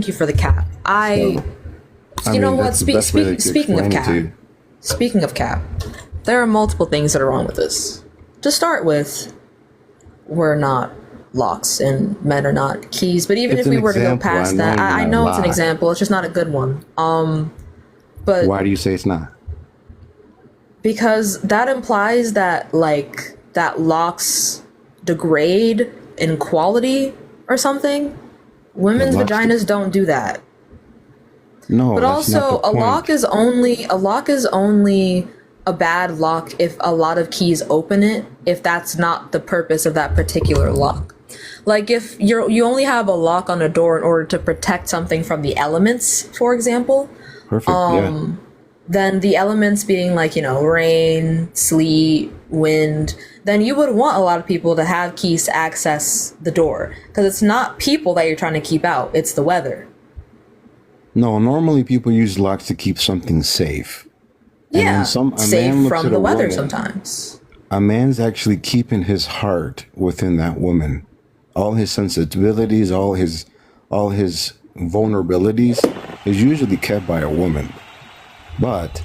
you for the cap. You know what? Speaking of cap, there are multiple things that are wrong with this. To start with, we're not locks and men are not keys. But even if we were to go past that, I know it's an example. It's just not a good one. But
why do you say it's not?
Because that implies that that locks degrade in quality or something. Women's vaginas don't do that.
No,
but also a lock is only a bad lock if a lot of keys open it, if that's not the purpose of that particular lock. Like if you only have a lock on a door in order to protect something from the elements, for example.
Perfect.
Then the elements being like, rain, sleet, wind, then you would want a lot of people to have keys to access the door. Because it's not people that you're trying to keep out, it's the weather.
No, normally people use locks to keep something safe.
Safe from the weather sometimes.
a man's actually keeping his heart within that woman. All his sensibilities, all his vulnerabilities is usually kept by a woman. But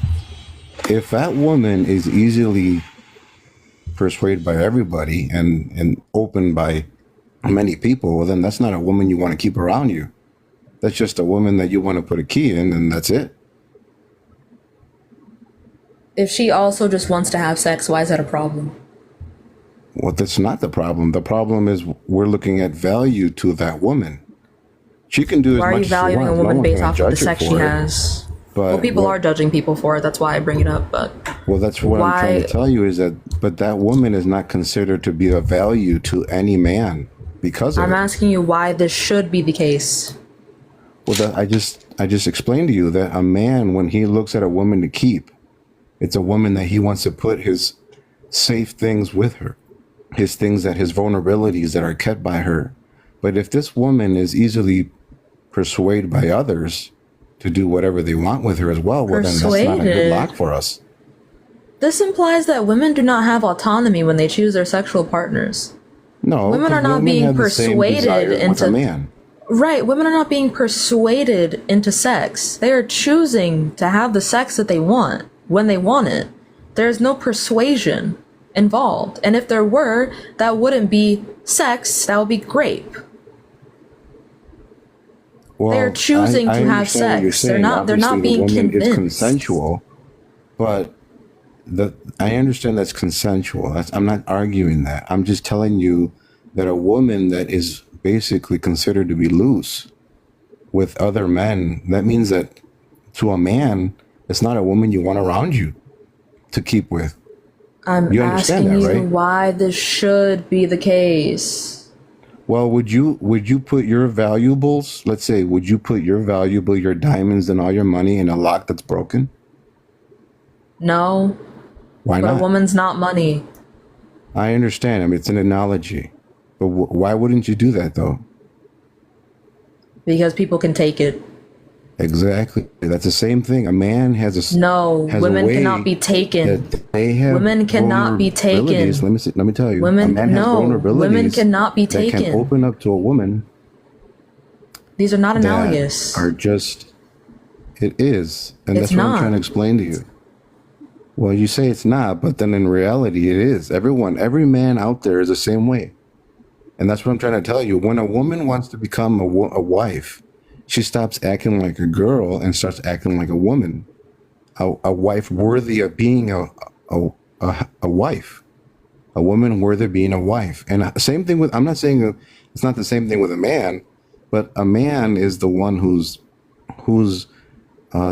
if that woman is easily persuaded by everybody and opened by many people, well, then that's not a woman you want to keep around you. That's just a woman that you want to put a key in, and that's it.
If she also just wants to have sex, why is that a problem?
Well, that's not the problem. The problem is we're looking at value to that woman. She can do as
Why are
much
you
as she
valuing
wants.
a
No
woman
one's
based
gonna
off of the
judge her
sex she
for it.
has?
But
Well, people are judging people for it. That's why I bring it up. But
Well, that's what I'm trying
why?
to tell you is but that woman is not considered to be of value to any man because of
I'm
it.
asking you why this should be the case.
Well, I just explained to you that a man, when he looks at a woman to keep, it's a woman that he wants to put his safe things with her, his vulnerabilities that are kept by her. But if this woman is easily persuaded by others to do whatever they want with her as well, well, then that's not a good
Persuaded?
lock for us.
This implies that women do not have autonomy when they choose their sexual partners.
No,
Women are not
women
being
have the same
persuaded
desires with
into
a man.
Right, women are not being persuaded into sex. They are choosing to have the sex that they want when they want it. There's no persuasion involved. And if there were, that wouldn't be sex, that would be grape.
Well,
They're choosing to have
understand what you're
sex. They're
saying.
not
Obviously,
being
the woman is
convinced.
consensual, but I understand that's consensual. I'm not arguing that. I'm just telling you that a woman that is basically considered to be loose with other men, that means that to a man, it's not a woman you want around you to keep with.
I'm
You understand
asking
that,
you
right?
why this should be the case.
Well, would you put your valuables, let's say, would you put your diamonds and all your money in a lock that's broken?
No,
Why
but a
not?
woman's not money.
I understand. I mean, it's an analogy. But why wouldn't you do that, though?
Because people can take it.
Exactly. That's the same thing. A man has a
No,
has a
women
way
cannot be taken.
that they have
Women cannot be taken.
vulnerabilities. Let me tell you.
Women,
a man has
no,
vulnerabilities
women cannot be
that can
taken.
open up to a woman
These are not
that
analogous.
are just. It is, and
It's
that's what I'm
not.
trying to explain to you. Well, you say it's not, but then in reality, it is. Every man out there is the same way. And that's what I'm trying to tell you. When a woman wants to become a wife, she stops acting like a girl and starts acting like a woman, a wife worthy of being a wife, a woman worthy of being a wife. And same thing with, I'm not saying it's not the same thing with a man, but a man is the one whose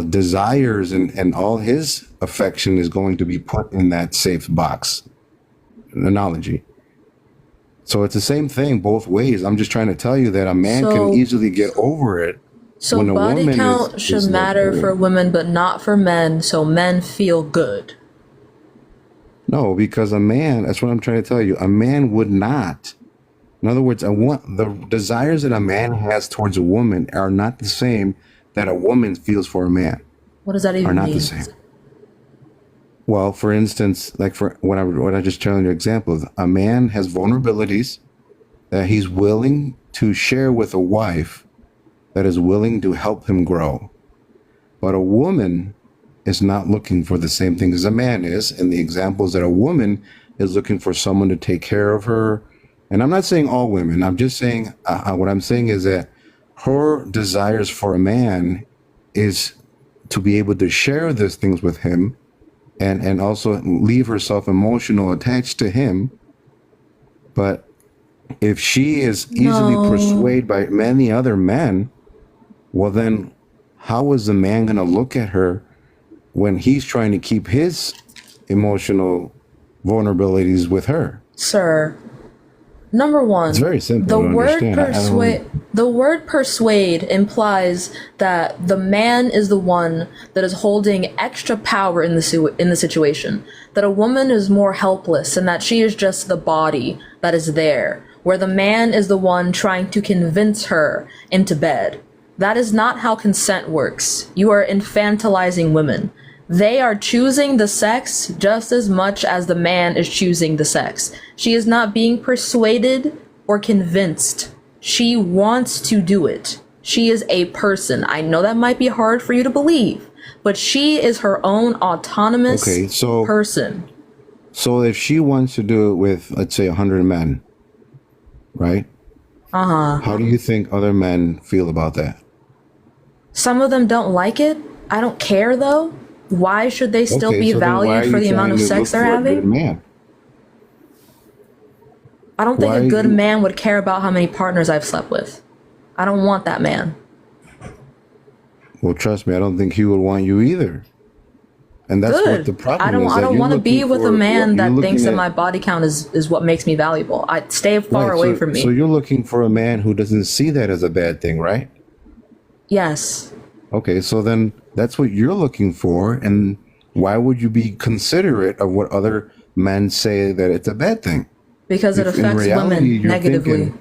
desires and all his affection is going to be put in that safe box analogy. So it's the same thing both ways. I'm just trying to tell you that a man
So-
can easily get over it.
So
when a
body
woman
count should
is
matter
like,
for women, but not for men, so men feel good.
no, because a man, that's what I'm trying to tell you. A man would not. In other words, the desires that a man has towards a woman are not the same that a woman feels for a man.
What does that
Are
even
not
mean?
the same. Well, for instance, like for what I just telling you example, a man has vulnerabilities that he's willing to share with a wife that is willing to help him grow. But a woman is not looking for the same thing as a man is. And the examples that a woman is looking for someone to take care of her. And I'm not saying all women. I'm just saying what I'm saying is that her desires for a man is to be able to share those things with him and also leave herself emotional attached to him. But if she is easily
No.
persuaded by many other men, well then how is the man going to look at her when he's trying to keep his emotional vulnerabilities with her?
Sir, number one,
It's very simple
the
to
word
understand.
the word persuade implies that the man is the one that is holding extra power in the situation. That a woman is more helpless and that she is just the body that is there, where the man is the one trying to convince her into bed. That is not how consent works. You are infantilizing women. They are choosing the sex just as much as the man is choosing the sex. She is not being persuaded or convinced. She wants to do it. She is a person. I know that might be hard for you to believe, but she is her own autonomous person.
So if she wants to do it with, let's say, 100 men, right? How do you think other men feel about that?
Some of them don't like it. I don't care though. Why should they still be
so then why are
valued
you
for the amount
trying
of
to
sex
look
they're
for a good
having?
man?
I don't think
Why
a good
you-
man would care about how many partners I've slept with. I don't want that man.
Well, trust me, I don't think he would want you either. And that's
Good.
what the problem
I don't.
is.
I
that
don't
you're
want to be
looking
with a
for-
man
you're
that
looking
thinks that
at-
my body count is what makes me valuable. I stay far
Right,
away
so-
from me.
So you're looking for a man who doesn't see that as a bad thing, right?
Yes.
Okay, so then that's what you're looking for, and why would you be considerate of what other men say that it's a bad thing?
Because it
If in
affects
reality
women
you're
negatively.
thinking-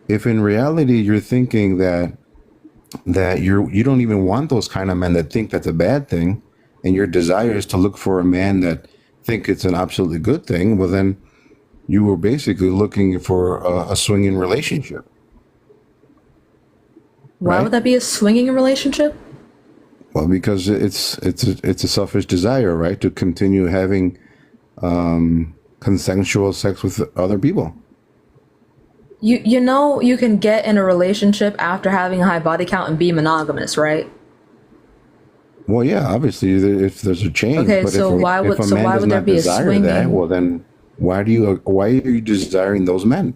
if in reality you're thinking that you don't even want those kind of men that think that's a bad thing, and your desire is to look for a man that think it's an absolutely good thing, well then you were basically looking for a swinging relationship.
Why
right?
would that be a swinging relationship?
Well, because it's a selfish desire, right, to continue having consensual sex with other people.
You know you can get in a relationship after having a high body count and be monogamous, right?
Well, yeah, obviously, if there's a change.
Okay,
but
so
if
why would
a man does
there
not
be a
desire that,
swinging?
well, then why are you desiring those men?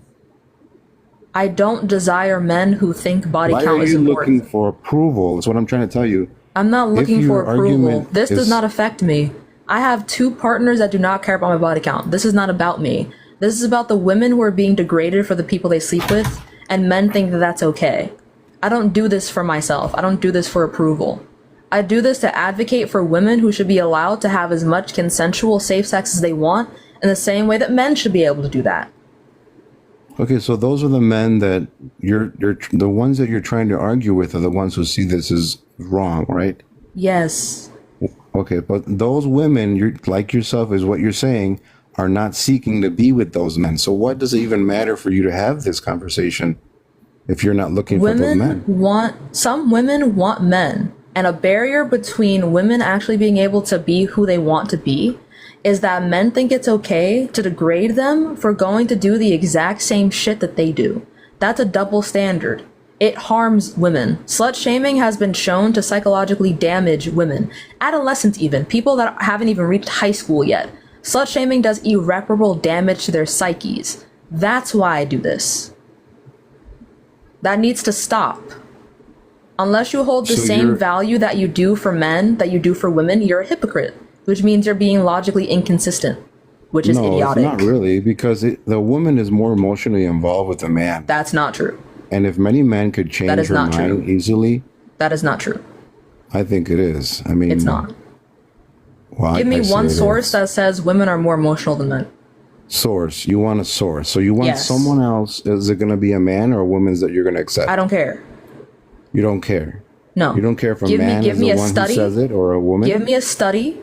I don't desire men who think body
Why
count
are
is
you
important.
looking for approval? That's what I'm trying to tell you.
I'm not
If
looking for
your
approval.
argument
This does
is-
not affect me. I have 2 partners that do not care about my body count. This is not about me. This is about the women who are being degraded for the people they sleep with, and men think that that's okay. I don't do this for myself. I don't do this for approval. I do this to advocate for women who should be allowed to have as much consensual safe sex as they want, in the same way that men should be able to do that.
Okay, so those are the men that you're the ones that you're trying to argue with are the ones who see this as wrong, right?
Yes.
Okay, but those women, you're like yourself, is what you're saying, are not seeking to be with those men. So what does it even matter for you to have this conversation if you're not looking for those men?
Some women want men, and a barrier between women actually being able to be who they want to be is that men think it's okay to degrade them for going to do the exact same shit that they do. That's a double standard. It harms women. Slut shaming has been shown to psychologically damage women, adolescents even, people that haven't even reached high school yet. Slut shaming does irreparable damage to their psyches. That's why I do this. That needs to stop. Unless you hold the
So
same
you're-
value that you do for men, that you do for women, you're a hypocrite, which means you're being logically inconsistent, which is
No,
idiotic.
it's not really, because the woman is more emotionally involved with the man.
That's not true.
And if many men could change
is
her
not
mind
true.
easily,
That is not true.
I think it is. I mean,
It's not.
Well,
Give
I
me
say
one
it
source
is.
that says women are more emotional than men.
Source. You want a source. So you want
Yes.
someone else. Is it going to be a man or a woman that you're going to accept?
I don't care.
You don't care.
No.
You don't care if a
Give me-
man
give
is
me
the
a
one
study.
who says it or a woman.
Give me a study.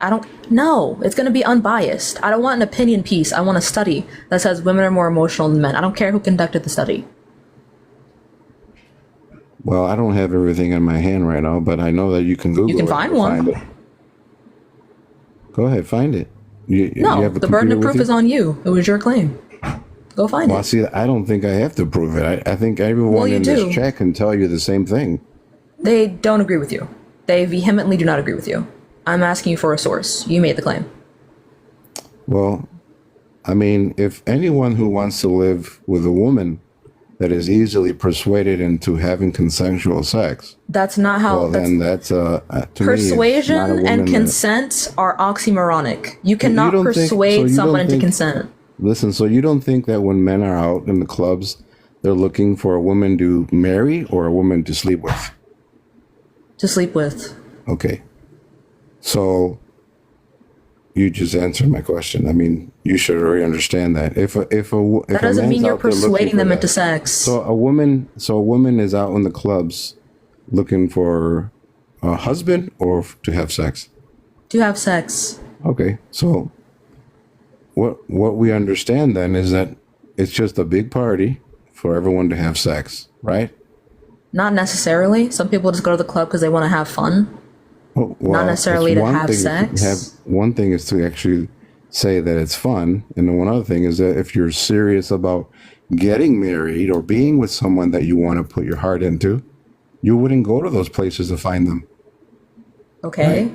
I don't know. It's going to be unbiased. I don't want an opinion piece. I want a study that says women are more emotional than men. I don't care who conducted the study.
Well, I don't have everything in my hand right now, but I know that you can Google it.
can find
and
one.
it. Go ahead, find it. You
No,
have a
the burden
computer
of
with
proof
you?
is on you. It was your claim. Go find
Well,
it.
see, I don't think I have to prove it. I think everyone
Well, you
in
do.
this chat can tell you the same thing.
They don't agree with you. They vehemently do not agree with you. I'm asking you for a source. You made the claim.
Well, I mean, if anyone who wants to live with a woman that is easily persuaded into having consensual sex,
That's not how.
well,
that's,
then that's to me, it's not a
persuasion
woman
and
that-
consent are oxymoronic. You cannot
don't think- so
persuade
you
someone
don't
into
think-
consent.
Listen, so you don't think that when men are out in the clubs, they're looking for a woman to marry or a woman to sleep with?
To sleep with.
Okay. So you just answered my question. I mean, you should already understand that. If
That doesn't mean you're persuading them into sex.
So a woman is out in the clubs looking for a husband or to have sex?
To have sex.
Okay, so what we understand then is that it's just a big party for everyone to have sex, right?
Not necessarily. Some people just go to the club because they want to have fun.
Well,
Not necessarily
it's
to
one
have
thing
sex.
one thing is to actually say that it's fun, and then one other thing is that if you're serious about getting married or being with someone that you want to put your heart into, you wouldn't go to those places to find them,
Okay.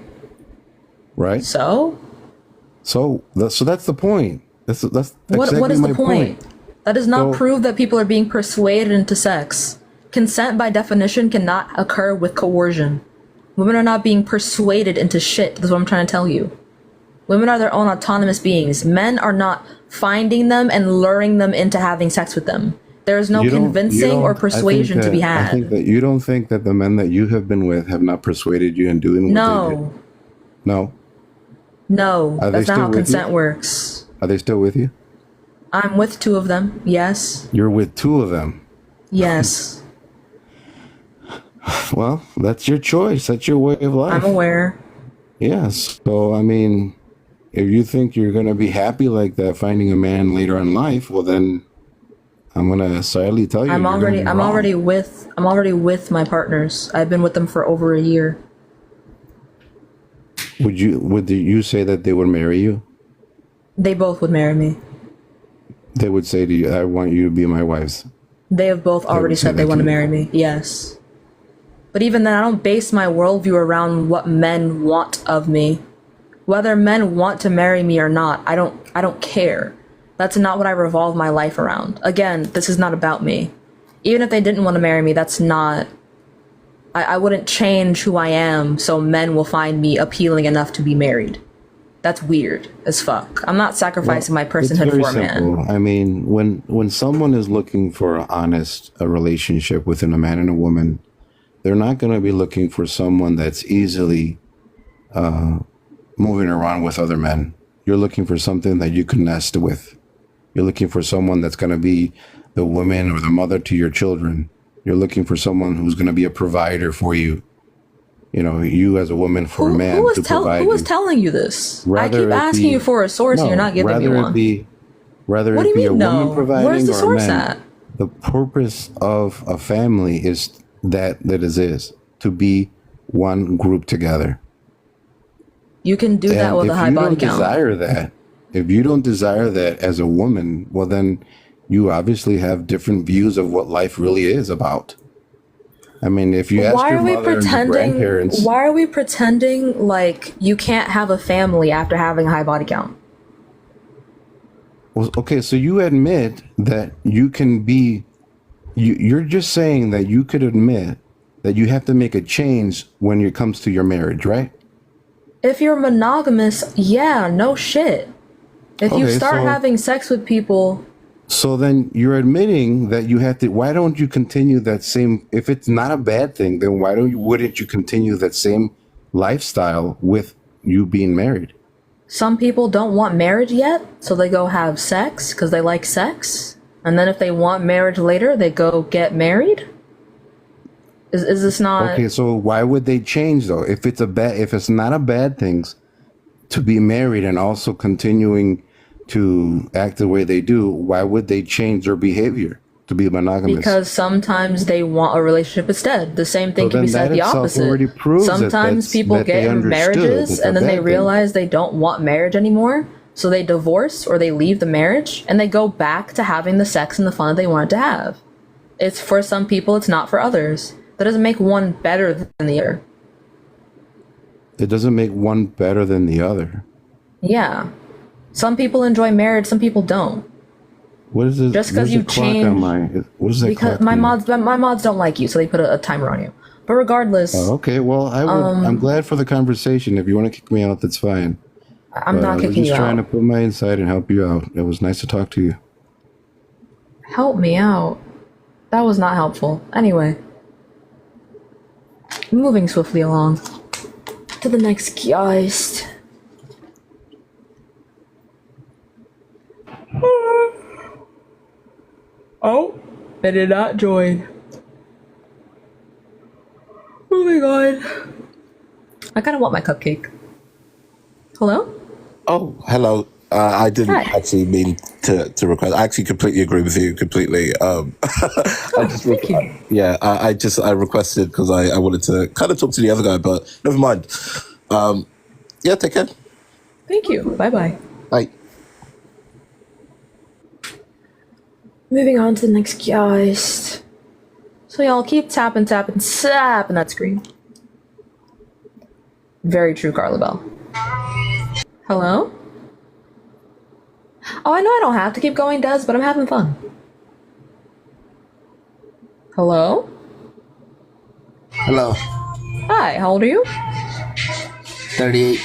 right?
So
So that's the point. That's
what
exactly
is the
my
point? That does not
So-
prove that people are being persuaded into sex. Consent by definition cannot occur with coercion. Women are not being persuaded into shit. That's what I'm trying to tell you. Women are their own autonomous beings. Men are not finding them and luring them into having sex with them. There is no
You don't- you
convincing or
don't-
persuasion to be
I
had.
think that you don't think that the men that you have been with have not persuaded you in doing what they did.
No,
No.
no,
Are they
that's not
still
how
with you?
consent works.
Are they still with you?
I'm with 2 of them. Yes.
You're with 2 of them.
Yes.
Well, that's your choice. That's your way of life.
I'm aware.
Yes. So, I mean, if you think you're going to be happy like that finding a man later in life, well, then I'm going to sadly tell you.
I'm
you're gonna
already
be
I'm
wrong.
already with my partners. I've been with them for over a year.
Would you say that they would marry you?
They both would marry me.
They would say to you, I want you to be my wife.
They have both already
would say
said they
that
want
to
to
you.
marry me. Yes. But even then, I don't base my worldview around what men want of me. Whether men want to marry me or not, I don't care. That's not what I revolve my life around. Again, this is not about me. Even if they didn't want to marry me, that's not... I wouldn't change who I am so men will find me appealing enough to be married. That's weird as fuck. I'm not sacrificing my personhood
It's very
for a man.
simple. I mean, when someone is looking for a relationship within a man and a woman, they're not going to be looking for someone that's easily moving around with other men. You're looking for something that you can nest with. You're looking for someone that's going to be the woman or the mother to your children. You're looking for someone who's going to be a provider for you. You know, you as a woman for a man to provide
Who was
you.
telling you this? I
Rather
keep
it
asking
be-
you for a source and
No,
you're not giving me
rather
one.
Rather
What do
it
you
be a
mean,
woman
no?
providing
Where's the
or a
source
man.
at?
The purpose of a family is that is to be one group together.
You can do that
And
with
if
a high
you
body
don't
count.
desire that, if you don't desire that as a woman, well then you obviously have different views of what life really is about. I mean, if you ask
Why
your
are we
mother and your
pretending?
grandparents,
Why are we pretending like you can't have a family after having a high body count?
well, okay, so you admit that you can be, you're just saying that you could admit that you have to make a change when it comes to your marriage, right?
If you're monogamous, yeah, no shit. If you
Okay,
start
so-
having sex with people,
So then you're admitting that you have to. Why don't you continue that same? If it's not a bad thing, then wouldn't you continue that same lifestyle with you being married?
some people don't want marriage yet, so they go have sex because they like sex. And then if they want marriage later, they go get married? Is this not...
Okay, so why would they change though? If it's not a bad thing to be married and also continuing to act the way they do, why would they change their behavior to be monogamous?
Because sometimes they want a relationship instead. The same thing
So
can be
then
said
that
the
itself
opposite.
already proves that
Sometimes people
that they
get in
understood
marriages
it's a
and then they
bad thing.
realize they don't want marriage anymore, so they divorce or they leave the marriage and they go back to having the sex and the fun that they wanted to have. It's for some people, it's not for others. That doesn't make one better than the other.
It doesn't make one better than the other.
Yeah. Some people enjoy marriage, some people don't.
What is this?
Just 'cause
where's
you
the clock on
change-
my? What is that
Because
clock
my
doing?
mods don't like you, so they put a timer on you. But regardless,
Oh, okay. Well, I'm glad for the conversation. If you want to kick me out, that's fine.
I'm not
I was
kicking
just
you
trying
out.
to put my insight and help you out. It was nice to talk to you.
Help me out. That was not helpful. Anyway. Moving swiftly along. To the next guest. Oh, they did not join. Moving on. I kind of want my cupcake. Hello?
Oh, hello. I didn't
Hi.
actually mean to request. I actually completely agree with you. Completely.
Thank you.
Yeah, I requested because I wanted to kind of talk to the other guy, but never mind. Yeah, take care.
Thank you. Bye-bye.
Bye.
Moving on to the next guest. So y'all keep tapping that screen. Very true, Carla Bell. Hello? Oh, I know I don't have to keep going, Des, but I'm having fun. Hello?
Hello.
Hi, how old are you?
38.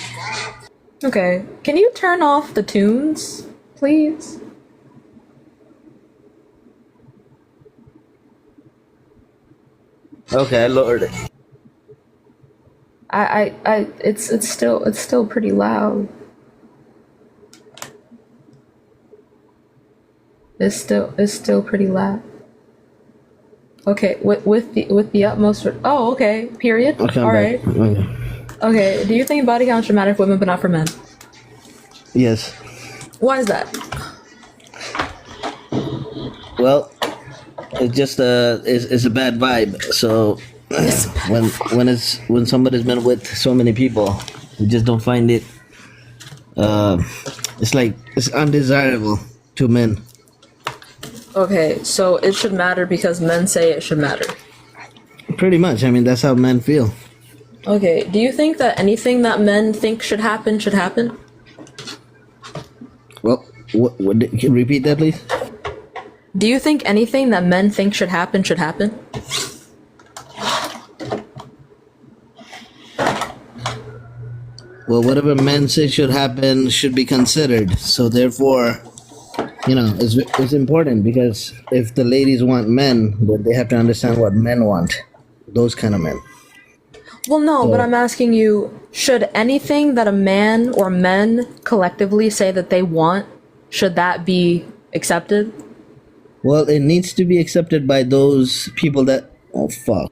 Okay, can you turn off the tunes, please?
Okay, I lowered it.
It's still pretty loud. It's still pretty loud. Okay, with the utmost. Oh, okay. Period.
Okay,
all right.
Okay.
Okay. Do you think body count should matter for women but not for men?
Yes.
Why is that?
Well, it's just it's a bad vibe. So when somebody's been with so many people, you just don't find it. It's like it's undesirable to men.
Okay, so it should matter because men say it should matter.
Pretty much. I mean, that's how men feel.
Okay. Do you think that anything that men think should happen should happen?
Well, can you repeat that, please?
Do you think anything that men think should happen should happen?
Well, whatever men say should happen should be considered. So therefore, it's important because if the ladies want men, then they have to understand what men want. Those kind of men.
Well, no, but I'm asking you, should anything that a man or men collectively say that they want, should that be accepted?
Well, it needs to be accepted by those people that... Oh, fuck.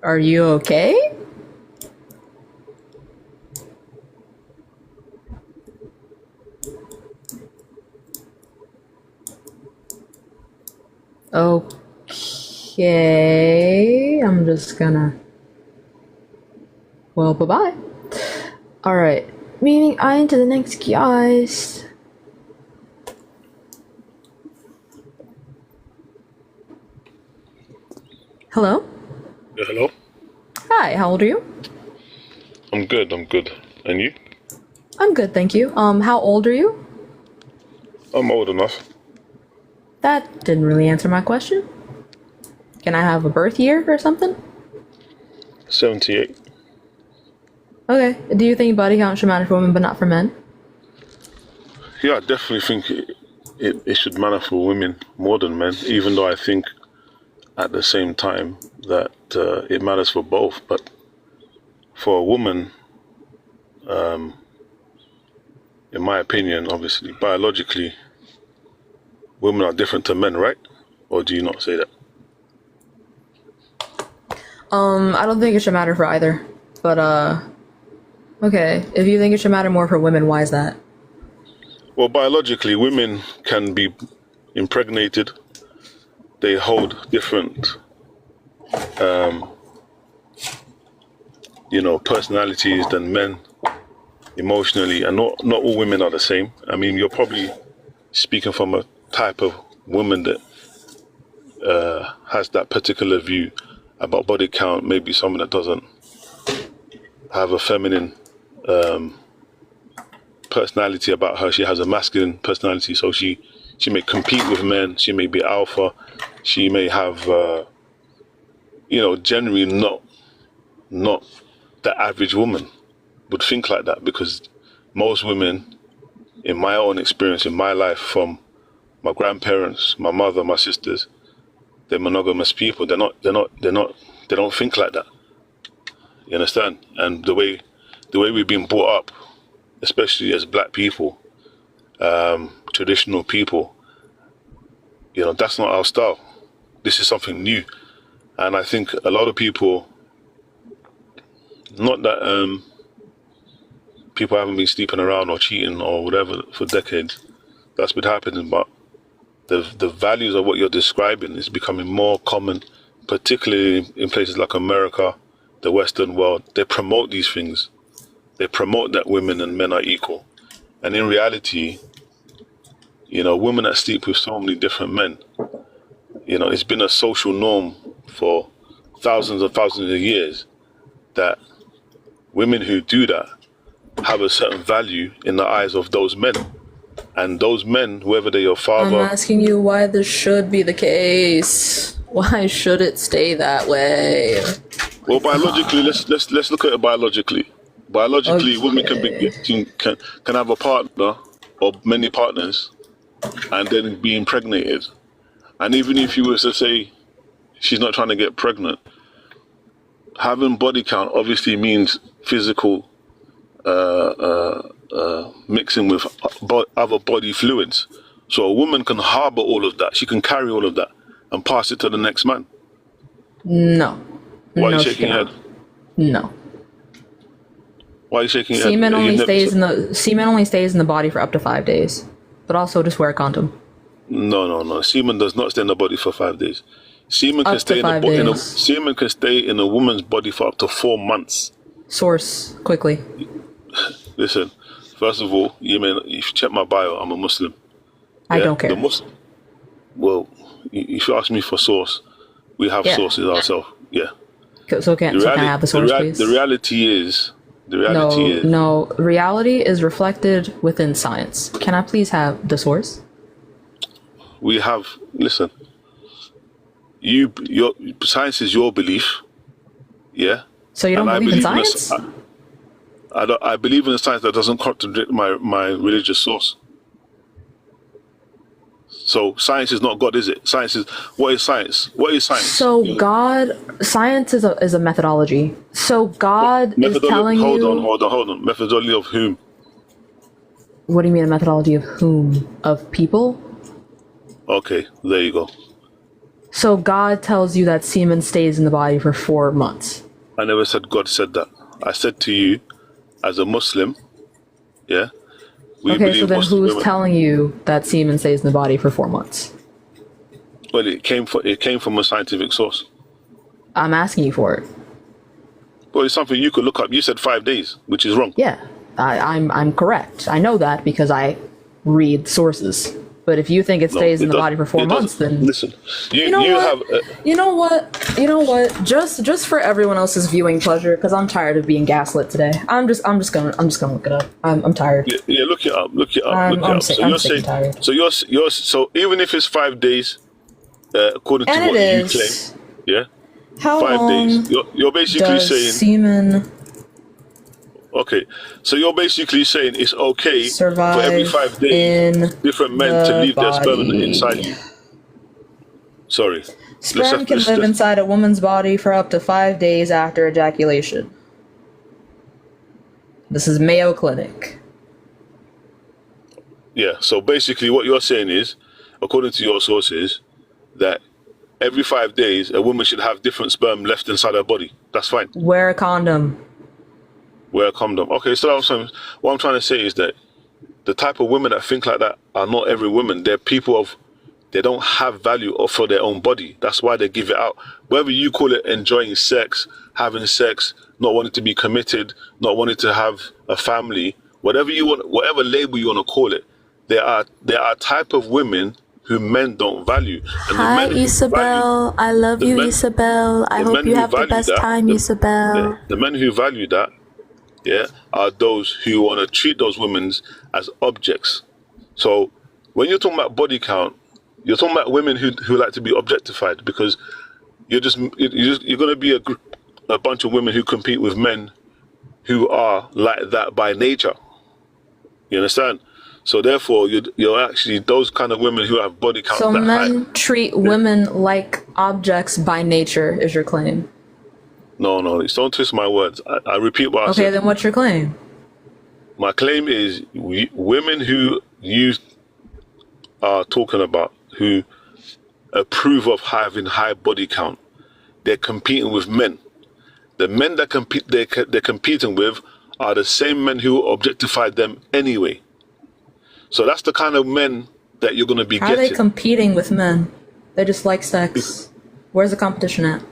Are you okay? Okay, I'm just gonna... Well, bye-bye. Alright, moving on to the next guys. Hello?
Yeah, hello?
Hi, how old are you?
I'm good. And you?
I'm good, thank you. How old are you?
I'm old enough.
That didn't really answer my question. Can I have a birth year or something?
78.
Okay. Do you think body count should matter for women but not for men?
Yeah, I definitely think it should matter for women more than men, even though I think at the same time that it matters for both. But for a woman, in my opinion, obviously, biologically, women are different to men, right? Or do you not say that?
I don't think it should matter for either. But, okay. If you think it should matter more for women, why is that?
Well, biologically, women can be impregnated. They hold different, personalities than men emotionally, and not all women are the same. I mean, you're probably speaking from a type of woman that has that particular view about body count, maybe someone that doesn't have a feminine personality about her. She has a masculine personality, so she may compete with men, she may be alpha, she may have, generally not the average woman would think like that, because most women, in my own experience, in my life, from my grandparents, my mother, my sisters, they're monogamous people. They don't think like that. You understand? And the way we've been brought up, especially as black people, traditional people, that's not our style. This is something new. And I think a lot of people, not that people haven't been sleeping around or cheating or whatever for decades, that's been happening, but the values of what you're describing is becoming more common, particularly in places like America, the Western world. They promote these things. They promote that women and men are equal. And in reality, women that sleep with so many different men, it's been a social norm for thousands and thousands of years that women who do that have a certain value in the eyes of those men. And those men, whoever they're your father...
I'm asking you why this should be the case. Why should it stay that way?
Well, biologically, let's look at it biologically. Biologically, women can have a partner or many partners and then be impregnated. And even if you were to say she's not trying to get pregnant, having body count obviously means physical mixing with other body fluids. So a woman can harbor all of that. She can carry all of that and pass it to the next man.
No.
Why are you shaking your head?
No.
Why are you shaking your
Semen
head?
only stays in the body for up to 5 days, but also just wear a condom.
No. Semen does not stay in the body for 5 days. Semen
Up
can stay
to 5 days.
semen can stay in a woman's body for up to 4 months.
Source, quickly.
Listen, first of all, if you check my bio, I'm a Muslim.
I don't care.
Well, if you ask me for source, we have sources ourselves. Yeah.
So can I have the source, please?
The reality is.
No. Reality is reflected within science. Can I please have the source?
We have. Listen. Your science is your belief. Yeah.
So you don't believe in science?
I believe in a science that doesn't contradict my religious source. So science is not God, is it? Science is what is science? What is science?
So science is a methodology. So God is telling
hold
you.
Hold on. Methodology of whom?
What do you mean a methodology of whom? Of people?
Okay, there you go.
So God tells you that semen stays in the body for 4 months.
I never said God said that. I said to you, as a Muslim, yeah.
Okay, so then who's telling you that semen stays in the body for 4 months?
Well, it came from a scientific source.
I'm asking you for it.
Well, it's something you could look up. You said 5 days, which is wrong.
Yeah, I'm correct. I know that because I read sources. But if you think it stays in the body for 4 months, then
listen. You
know what? Just for everyone else's viewing pleasure, because I'm tired of being gaslit today. I'm just gonna look it up. I'm tired.
Yeah, look it up.
I'm sick and tired.
So even if it's 5 days, according to what you claim, yeah,
how
5
long
days. You're basically
does
saying
semen.
Okay, so you're basically saying it's okay for
Survive
every 5 days different men to leave their sperm inside you. Sorry.
Sperm can live inside a woman's body for up to 5 days after ejaculation. This is Mayo Clinic.
Yeah, so basically what you're saying is, according to your sources, that every 5 days a woman should have different sperm left inside her body. That's fine.
Wear a condom.
Wear a condom. Okay, so what I'm trying to say is that the type of women that think like that are not every woman. They're people they don't have value for their own body. That's why they give it out. Whether you call it enjoying sex, having sex, not wanting to be committed, not wanting to have a family, whatever you want, whatever label you want to call it, there are type of women who men don't value. And
Hi, Isabel. I love you, Isabel. I hope you have the best time, Isabel.
The men who value that, are those who want to treat those women as objects. So when you're talking about body count, you're talking about women who like to be objectified, because you're going to be a bunch of women who compete with men who are like that by nature. You understand? So therefore, you're actually those kind of women who have body count.
So
that
men
high.
treat women like objects by nature, is your claim?
No, don't twist my words. I repeat what I said.
Okay, then what's your claim?
My claim is women who you are talking about, who approve of having high body count. They're competing with men. The men that they're competing with are the same men who objectified them anyway. So that's the kind of men that you're going to be
How
getting.
are they competing with men? They just like sex. Where's the competition at?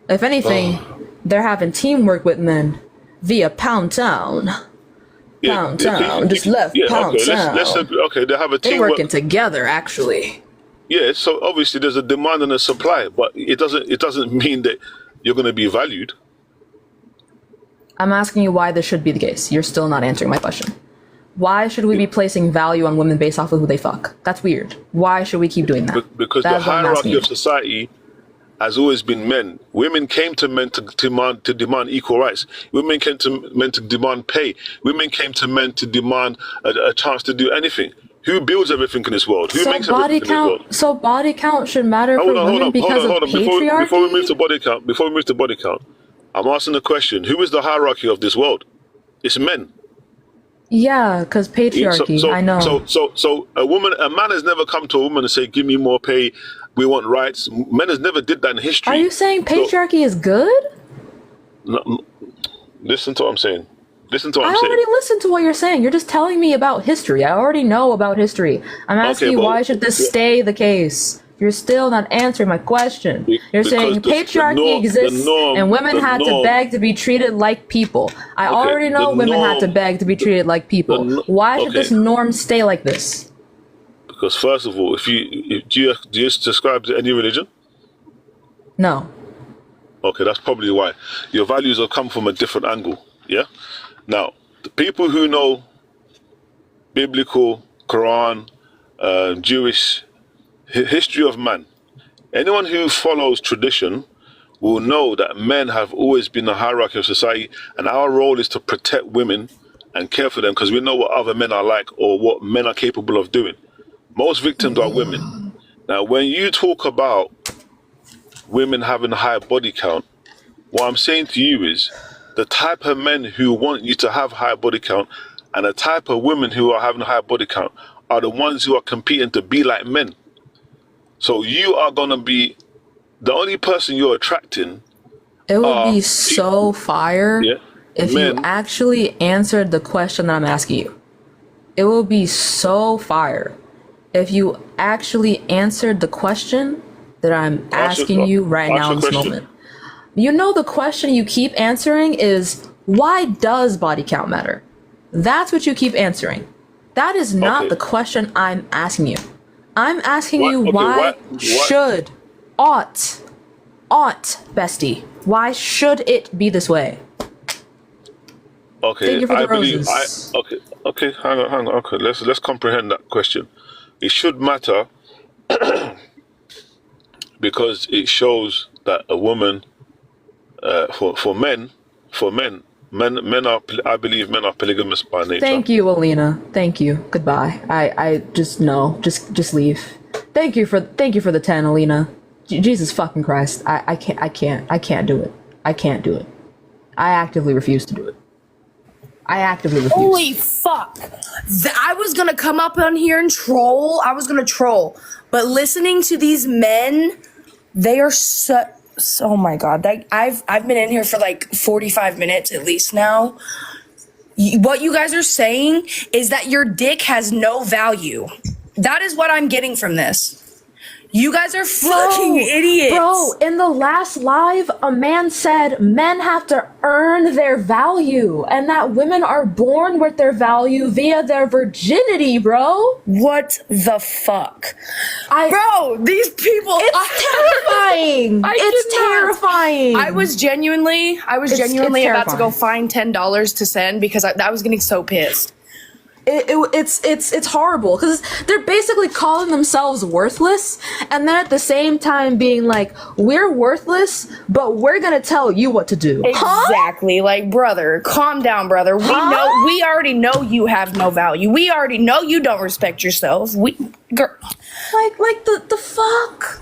If anything, they're having teamwork with men via Pound Town. Pound Town, just left Pound Town.
Okay, they have a
They're
teamwork.
working together, actually.
Yeah, so obviously there's a demand and a supply, but it doesn't mean that you're going to be valued.
I'm asking you why this should be the case. You're still not answering my question. Why should we be placing value on women based off of who they fuck? That's weird. Why should we keep doing that?
Because
That's
the
what I'm asking
hierarchy
you.
of society has always been men. Women came to men to demand equal rights. Women came to men to demand pay. Women came to men to demand a chance to do anything. Who builds everything in this world? Who makes everything in this world?
So body count should matter for women because of patriarchy?
Before we move to body count, I'm asking the question: who is the hierarchy of this world? It's men.
Yeah, because patriarchy. I know.
So a man has never come to a woman and say, "Give me more pay. We want rights." Men has never did that in history.
Are you saying patriarchy is good?
No, listen to what I'm saying. Listen to what
I
I'm saying.
already listened to what you're saying. You're just telling me about history. I already know about history. I'm asking you, why should this stay the case? You're still not answering my question. You're saying patriarchy exists and women had to beg to be treated like people. I already know women had to beg to be treated like people. Why should this norm stay like this?
Because first of all, do you subscribe to any religion?
No.
Okay, that's probably why. Your values have come from a different angle. Yeah. Now, the people who know biblical, Quran, Jewish history of man, anyone who follows tradition will know that men have always been the hierarchy of society, and our role is to protect women and care for them because we know what other men are like or what men are capable of doing. Most victims are women. Now, when you talk about women having a high body count, what I'm saying to you is the type of men who want you to have high body count and the type of women who are having a high body count are the ones who are competing to be like men. So you are going to be the only person you're attracting.
It would be so fire if you actually answered the question that I'm asking you. It would be so fire if you actually answered the question that I'm asking you right now in this moment. You know, the question you keep answering is, why does body count matter? That's what you keep answering. That is not the question I'm asking you. I'm asking you why should, ought, bestie, why should it be this way?
Okay,
Thank you for the
I believe.
roses.
Okay, hang on. Okay, let's comprehend that question. It should matter because it shows that a woman, for men, are. I believe men are polygamous by nature.
Thank you, Alina. Thank you. Goodbye. I just no. Just leave. Thank you for the 10, Alina. Jesus fucking Christ. I can't do it. I can't do it. I actively refuse to do it. I actively refuse.
Holy fuck. I was gonna come up on here and troll. I was gonna troll. But listening to these men, they are so oh my god. I've been in here for like 45 minutes at least now. What you guys are saying is that your dick has no value. That is what I'm getting from this. You guys are fucking idiots.
Bro, in the last live, a man said men have to earn their value and that women are born with their value via their virginity, bro.
What the fuck? Bro, these people.
It's terrifying. It's terrifying.
I was genuinely about to go find $10 to send because I was getting so pissed.
It's horrible because they're basically calling themselves worthless and then at the same time being like, we're worthless, but we're gonna tell you what to do.
Exactly. Like, brother, calm down, brother. We already know you have no value. We already know you don't respect yourself. Girl.
Like the fuck.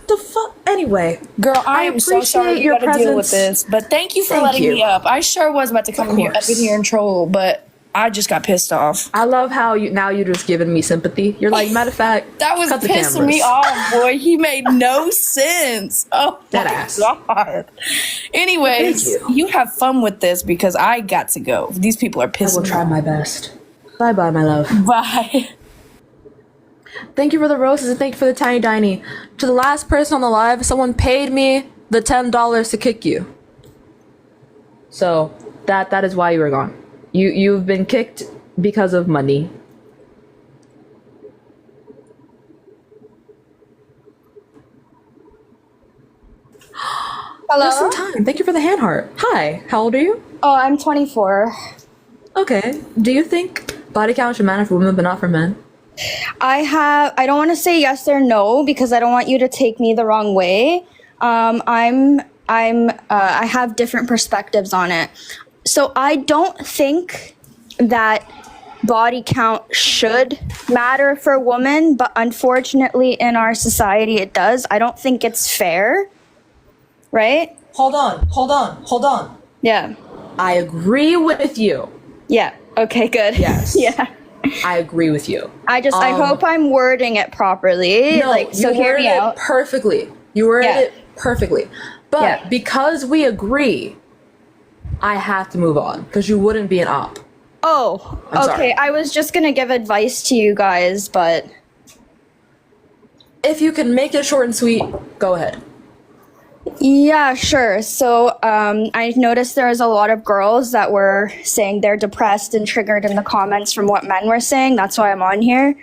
Anyway,
girl, I am so sorry you gotta deal with this, but thank you for letting me up. I sure was about to come up in here and troll, but I just got pissed off.
I love how you're just giving me sympathy. You're like, matter of fact,
that was
cut the
pissing
cameras.
me off, boy. He made no sense. Oh my god. Anyways, you have fun with this because I got to go. These people are pissing me off.
I will try my best. Bye bye, my love.
Bye.
Thank you for the roses and thank you for the tiny diny. To the last person on the live, someone paid me the $10 to kick you. So that is why you were gone. You've been kicked because of money.
Hello?
Just in time. Thank you for the hand heart. Hi, how old are you?
Oh, I'm 24.
Okay. Do you think body count should matter for women but not for men?
I don't want to say yes or no because I don't want you to take me the wrong way. I have different perspectives on it. So I don't think that body count should matter for women, but unfortunately in our society it does. I don't think it's fair. Right?
Hold on.
Yeah.
I agree with you.
Yeah. Okay, good.
Yes.
Yeah.
I agree with you.
I hope I'm wording it properly.
No,
So
you
hear
worded
me
it
out.
perfectly. You worded it perfectly. But because we agree, I have to move on because you wouldn't be an op.
Oh,
I'm
okay.
sorry.
I was just gonna give advice to you guys, but
if you can make it short and sweet, go ahead.
Yeah, sure. So I noticed there was a lot of girls that were saying they're depressed and triggered in the comments from what men were saying. That's why I'm on here.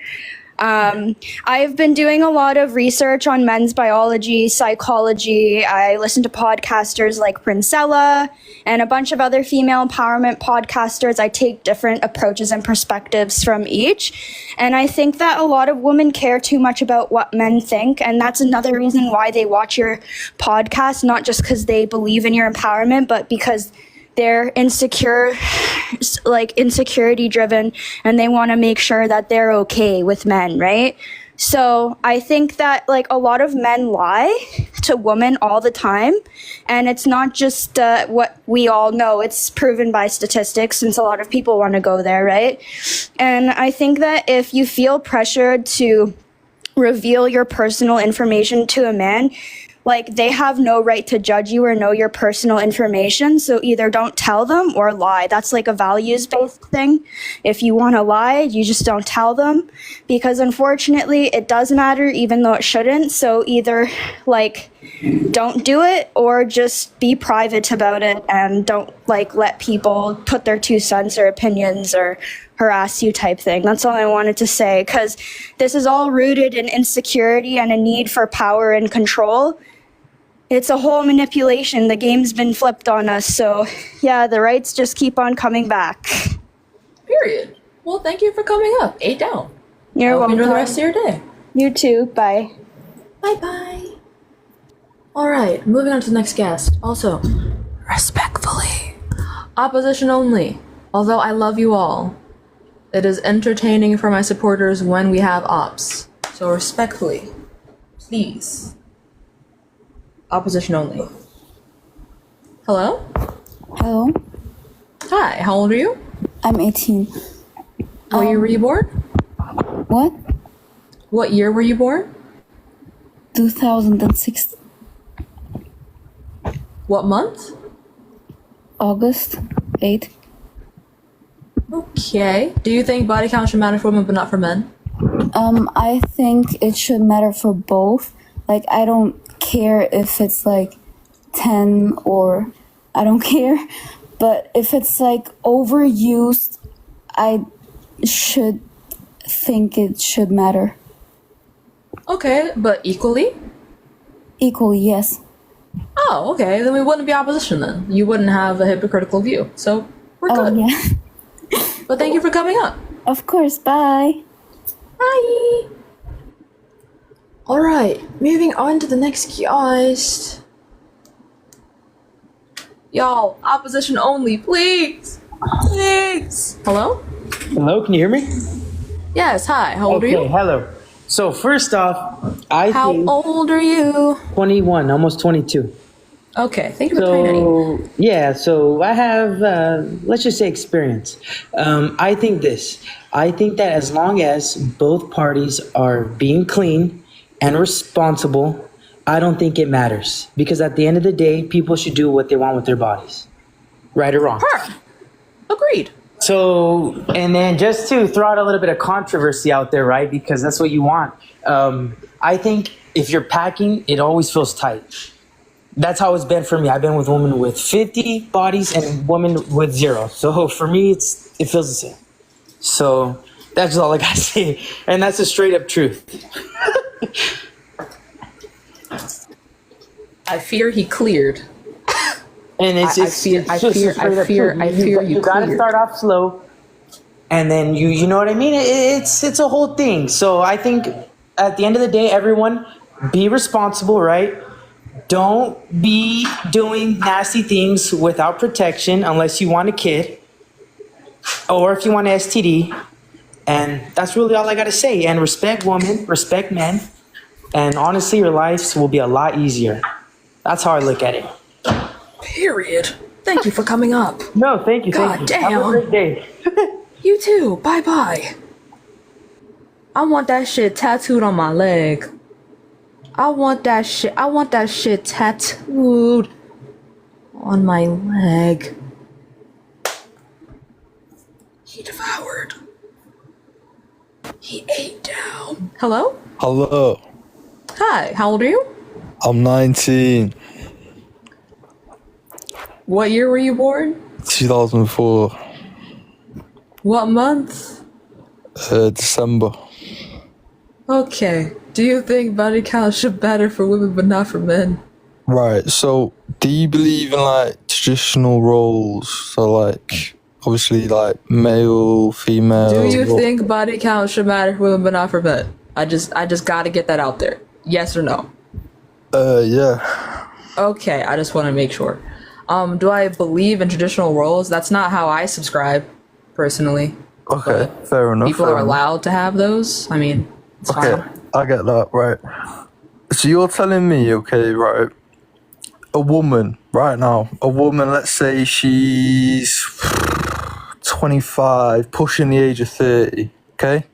I've been doing a lot of research on men's biology, psychology. I listen to podcasters like Princella and a bunch of other female empowerment podcasters. I take different approaches and perspectives from each. And I think that a lot of women care too much about what men think. And that's another reason why they watch your podcast, not just because they believe in your empowerment, but because they're insecure, like insecurity driven, and they want to make sure that they're okay with men, right? So I think that like a lot of men lie to women all the time, and it's not just what we all know. It's proven by statistics, since a lot of people want to go there, right? And I think that if you feel pressured to reveal your personal information to a man, like they have no right to judge you or know your personal information. So either don't tell them or lie. That's like a values-based thing. If you want to lie, you just don't tell them, because unfortunately it does matter even though it shouldn't. So either like don't do it or just be private about it and don't like let people put their 2 cents or opinions or harass you type thing. That's all I wanted to say, because this is all rooted in insecurity and a need for power and control. It's a whole manipulation. The game's been flipped on us. So yeah, the rights just keep on coming back.
Period. Well, thank you for coming up. 8 down.
You're welcome.
Enjoy the rest of your day.
You too. Bye.
Bye-bye. All right, moving on to the next guest. Also, respectfully, opposition only. Although I love you all, it is entertaining for my supporters when we have ops. So respectfully, please. Opposition only. Hello?
Hello.
Hi, how old are you?
I'm 18.
What year were you born?
What?
What year were you born?
2006.
What month?
August 8th.
Okay. Do you think body count should matter for women but not for men?
I think it should matter for both. Like, I don't care if it's like 10 or I don't care. But if it's like overused, I should think it should matter.
Okay, but equally?
Equally, yes.
Oh, okay. Then we wouldn't be opposition then. You wouldn't have a hypocritical view. So we're good.
Yeah.
But thank you for coming up.
Of course, bye.
Bye. Alright, moving on to the next guest. Y'all, opposition only, please. Please. Hello?
Hello, can you hear me?
Yes, hi. How old are you?
Hello. So first off,
How old are you?
21, almost 22.
Okay, thank you for training.
So yeah, so I have let's just say experience. I think this. I think that as long as both parties are being clean and responsible, I don't think it matters because at the end of the day, people should do what they want with their bodies, right or wrong.
Agreed.
So, and then just to throw out a little bit of controversy out there, right? Because that's what you want. I think if you're packing, it always feels tight. That's how it's been for me. I've been with women with 50 bodies and women with 0. So for me, it feels the same. So that's all I gotta say, and that's the straight up truth.
I fear he cleared.
And it's
I fear
you gotta
cleared.
start off slow, and then you know what I mean. It's a whole thing. So I think at the end of the day, everyone be responsible, right? Don't be doing nasty things without protection unless you want a kid, or if you want an STD. And that's really all I gotta say. And respect women, respect men, and honestly, your lives will be a lot easier. That's how I look at it.
Period. Thank you for coming up.
No, thank you.
God
Thank you.
damn.
Have a great day.
You too. Bye bye. I want that shit tattooed on my leg. I want that shit tattooed on my leg. He devoured. He ate down. Hello?
Hello.
Hi, how old are you?
I'm 19.
What year were you born?
2004.
What month?
December.
Okay. Do you think body count should matter for women but not for men?
Right, so do you believe in like traditional roles? So like obviously like male, female.
Do you think body count should matter for women but not for men? I just gotta get that out there. Yes or no?
Yeah.
Okay, I just want to make sure. Do I believe in traditional roles? That's not how I subscribe, personally.
Okay, fair enough.
People
fair
are
enough.
allowed to have those. I mean, it's
Okay,
fine.
I get that, right. So you're telling me, okay, right, a woman, right now, a woman, let's say she's 25, pushing the age of 30, okay?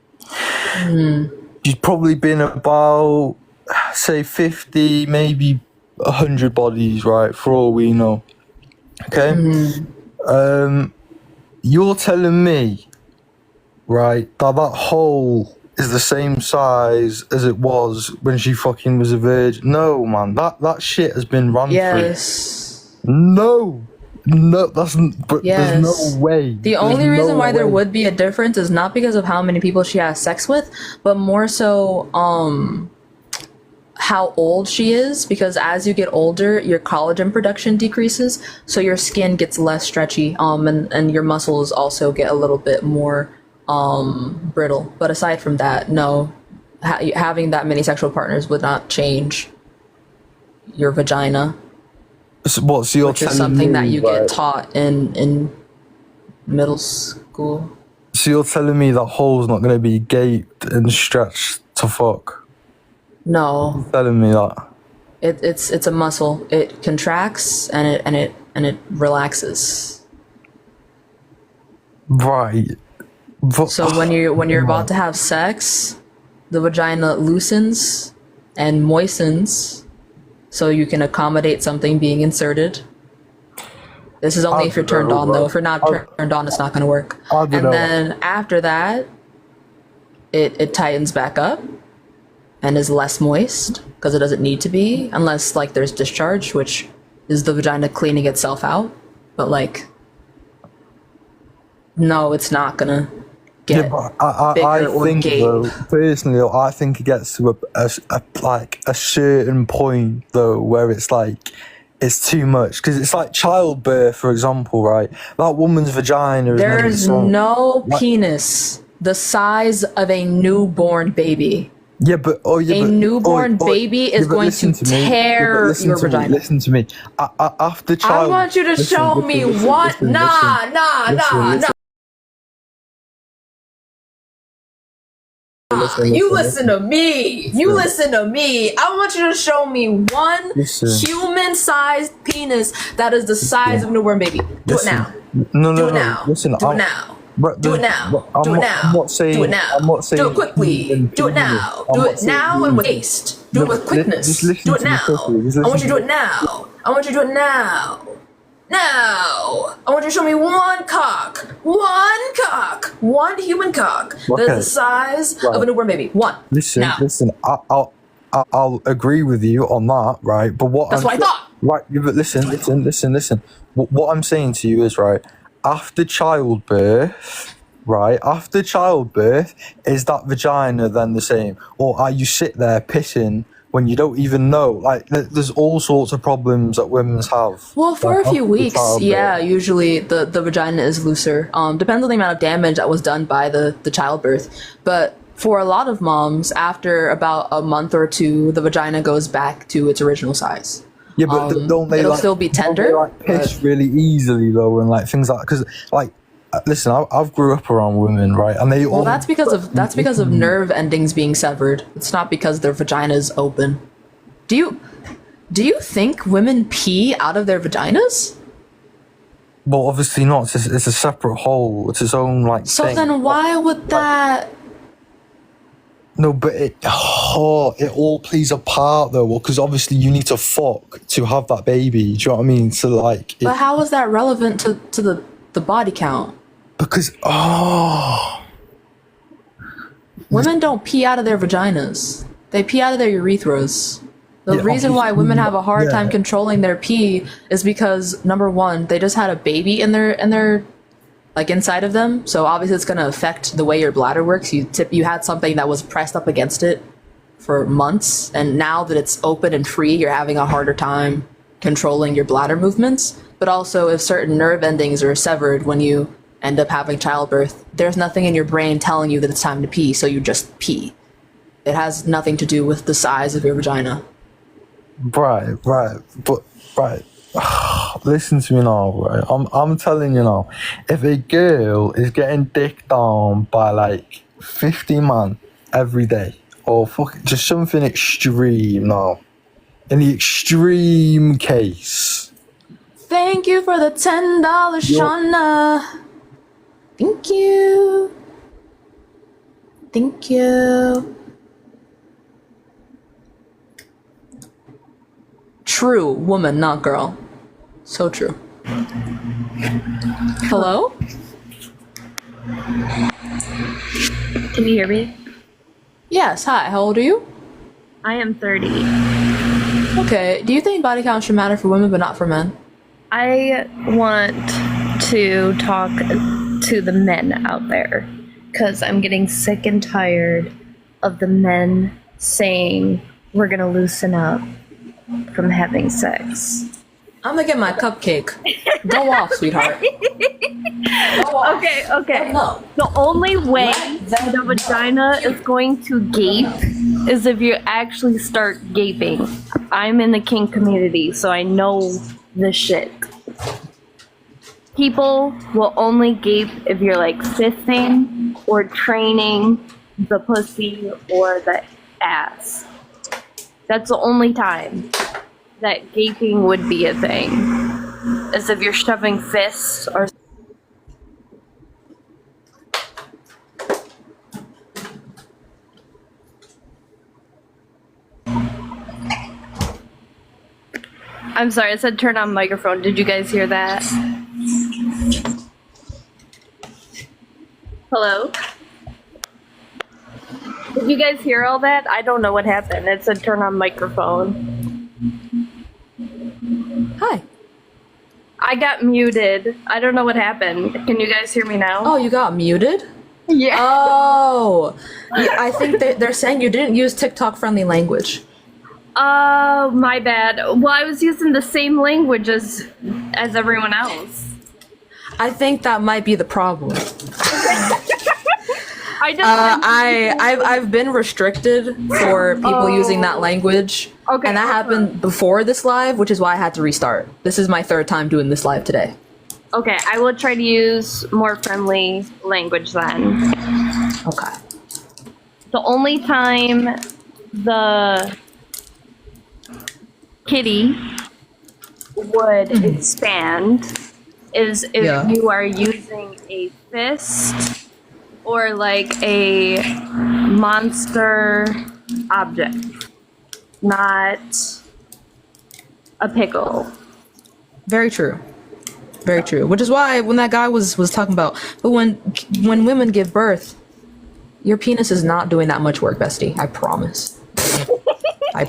She's probably been about, say, 50, maybe 100 bodies, right, for all we know, okay? You're telling me, right, that hole is the same size as it was when she fucking was a virgin. No, man, that shit has been run
Yes.
through. No, but
Yes.
there's no way.
The only reason why there would be a difference is not because of how many people she has sex with, but more so, how old she is, because as you get older, your collagen production decreases, so your skin gets less stretchy, and your muscles also get a little bit more brittle. But aside from that, no, having that many sexual partners would not change your vagina,
So you're
which is
telling
something that
me,
you
right,
get taught in middle school.
So you're telling me that hole's not going to be gaped and stretched to fuck?
No,
You're telling me that?
it's a muscle. It contracts and it relaxes.
Right.
So when you're about to have sex, the vagina loosens and moistens, so you can accommodate something being inserted. This is only if you're turned on, though. If you're not turned on, it's not going to work. And then after that, it tightens back up and is less moist because it doesn't need to be, unless like there's discharge, which is the vagina cleaning itself out. But like, no, it's not gonna get bigger or
think,
gape.
though, personally, I think it gets to a certain point though where it's like it's too much, because it's like childbirth, for example, right? That woman's vagina is
There's no penis the size of a newborn baby.
Yeah, but
a newborn baby is going to tear your vagina.
Listen to me. After
I
child,
want you to show me what. Nah.
You listen to me. You listen to me. I want you to show me one human-sized penis that is the size of a newborn baby. Do it now. Do it now.
Listen,
Do it now.
But
Do it now.
I'm
Do it now.
I'm not saying,
Do it now.
I'm not saying
Do it quickly. Do it now.
I'm
Do
not
it
saying
now and with haste. Do it with quickness.
Just listen
Do it
to me
now.
quickly. Just
I want
listen
you to do
to
it now. I want you to do it now. Now. I want you to show me one cock. One cock. One human cock. That is
Okay.
the size
Right.
of a newborn baby. One.
Listen,
Now.
listen. I'll agree with you on that, right? But
That's what I thought.
Right, yeah, but listen. What I'm saying to you is, right, after childbirth, is that vagina then the same? Or are you sit there pissing when you don't even know? Like, there's all sorts of problems that women's have.
Well, for
like,
a few
after
weeks,
childbirth.
yeah, usually the vagina is looser. Depends on the amount of damage that was done by the childbirth. But for a lot of moms, after about a month or two, the vagina goes back to its original size.
Yeah, but don't they
it'll
like,
still be
don't
tender,
they, like, piss really easily though, and like things like, because like, listen, I've grew up around women, right, and they all.
Well, that's because of nerve endings being severed. It's not because their vagina is open. Do you think women pee out of their vaginas?
Well, obviously not. It's a separate hole. It's its own like.
So
thing.
then why would that?
No, but it all plays a part though, because obviously you need to fuck to have that baby. Do you know what I mean? So like.
But how is that relevant to the body count?
Because
women don't pee out of their vaginas. They pee out of their urethras. The reason why women have a hard time controlling their pee is because, number one, they just had a baby in their like inside of them. So obviously it's going to affect the way your bladder works. You had something that was pressed up against it for months, and now that it's open and free, you're having a harder time controlling your bladder movements. But also, if certain nerve endings are severed when you end up having childbirth, there's nothing in your brain telling you that it's time to pee, so you just pee. It has nothing to do with the size of your vagina.
Right. Listen to me now, right? I'm telling you now, if a girl is getting dicked on by like 50 man every day, or just something extreme now, in the extreme case.
Thank you for the $10, Shauna. Thank you. Thank you. True, woman, not girl. So true. Hello?
Can you hear me?
Yes, hi, how old are you?
I am 30.
Okay, do you think body count should matter for women but not for men?
I want to talk to the men out there because I'm getting sick and tired of the men saying we're gonna loosen up from having sex.
I'm gonna get my cupcake. Go off, sweetheart.
Okay. No. The only way the vagina is going to gape is if you actually start gaping. I'm in the kink community, so I know this shit. People will only gape if you're like fisting or training the pussy or the ass. That's the only time that gaping would be a thing. As if you're shoving fists or. I'm sorry, I said turn on microphone. Did you guys hear that? Hello? Did you guys hear all that? I don't know what happened. It said turn on microphone.
Hi.
I got muted. I don't know what happened. Can you guys hear me now?
Oh, you got muted?
Yeah.
Oh. I think they're saying you didn't use TikTok-friendly language.
My bad. Well, I was using the same language as everyone else.
I think that might be the problem. I've been restricted for people using that language.
Okay.
And that happened before this live, which is why I had to restart. This is my third time doing this live today.
Okay, I will try to use more friendly language then.
Okay.
The only time the kitty would expand is if you are using a fist or like a monster object, not a pickle.
Very true. Very true. Which is why when that guy was talking about, but when women give birth, your penis is not doing that much work, bestie. I promise. I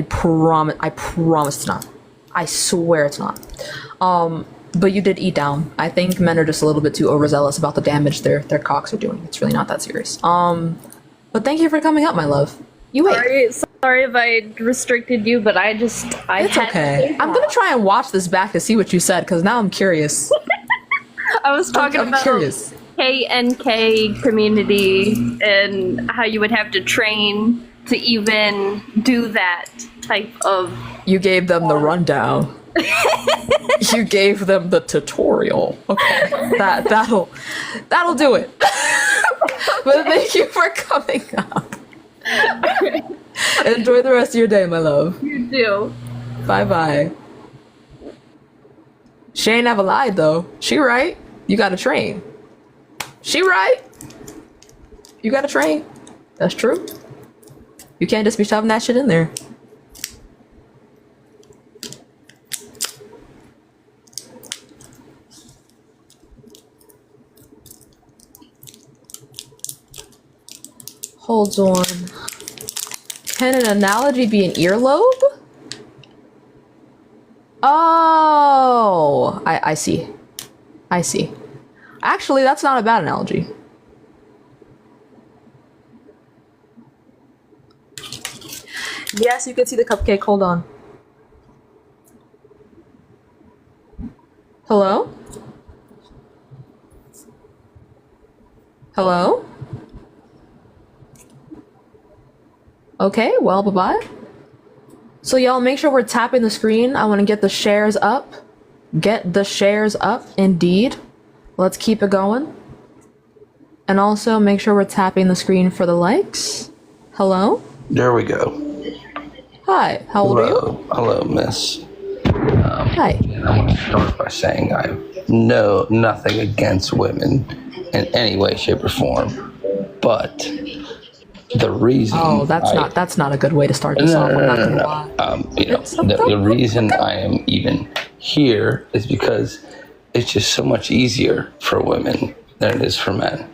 promise it's not. I swear it's not. But you did eat down. I think men are just a little bit too overzealous about the damage their cocks are doing. It's really not that serious. But thank you for coming up, my love. You ate.
Sorry if I restricted you, but
It's okay. I'm gonna try and watch this back to see what you said, because now I'm curious.
I was talking
I'm
about
curious.
KNK community and how you would have to train to even do that type of.
You gave them the rundown. You gave them the tutorial. Okay, that'll do it. But thank you for coming up. Enjoy the rest of your day, my love.
You do.
Bye. She ain't never lied though. She right. You gotta train. She right. You gotta train. That's true. You can't just be shoving that shit in there. Hold on. Can an analogy be an earlobe? Oh, I see. I see. Actually, that's not a bad analogy. Yes, you can see the cupcake. Hold on. Hello? Hello? Okay, well, bye-bye. So y'all make sure we're tapping the screen. I want to get the shares up. Get the shares up, indeed. Let's keep it going. And also make sure we're tapping the screen for the likes. Hello?
There we go.
Hi, how old are you?
Hello, miss.
Hi.
And I want to start by saying I know nothing against women in any way, shape, or form. But the reason
that's not a good way to start this off. I'm not gonna lie.
The reason I am even here is because it's just so much easier for women than it is for men.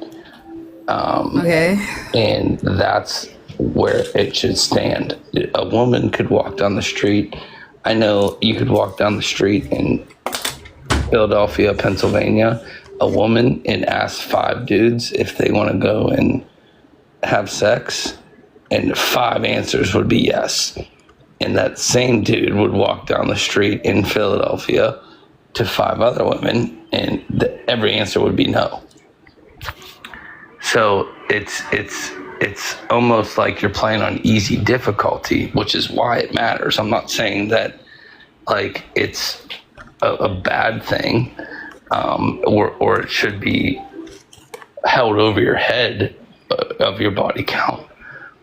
Okay.
And that's where it should stand. A woman could walk down the street. I know you could walk down the street in Philadelphia, Pennsylvania, a woman, and ask 5 dudes if they want to go and have sex, and 5 answers would be yes. And that same dude would walk down the street in Philadelphia to 5 other women, and every answer would be no. So it's almost like you're playing on easy difficulty, which is why it matters. I'm not saying that like it's a bad thing, or it should be held over your head of your body count,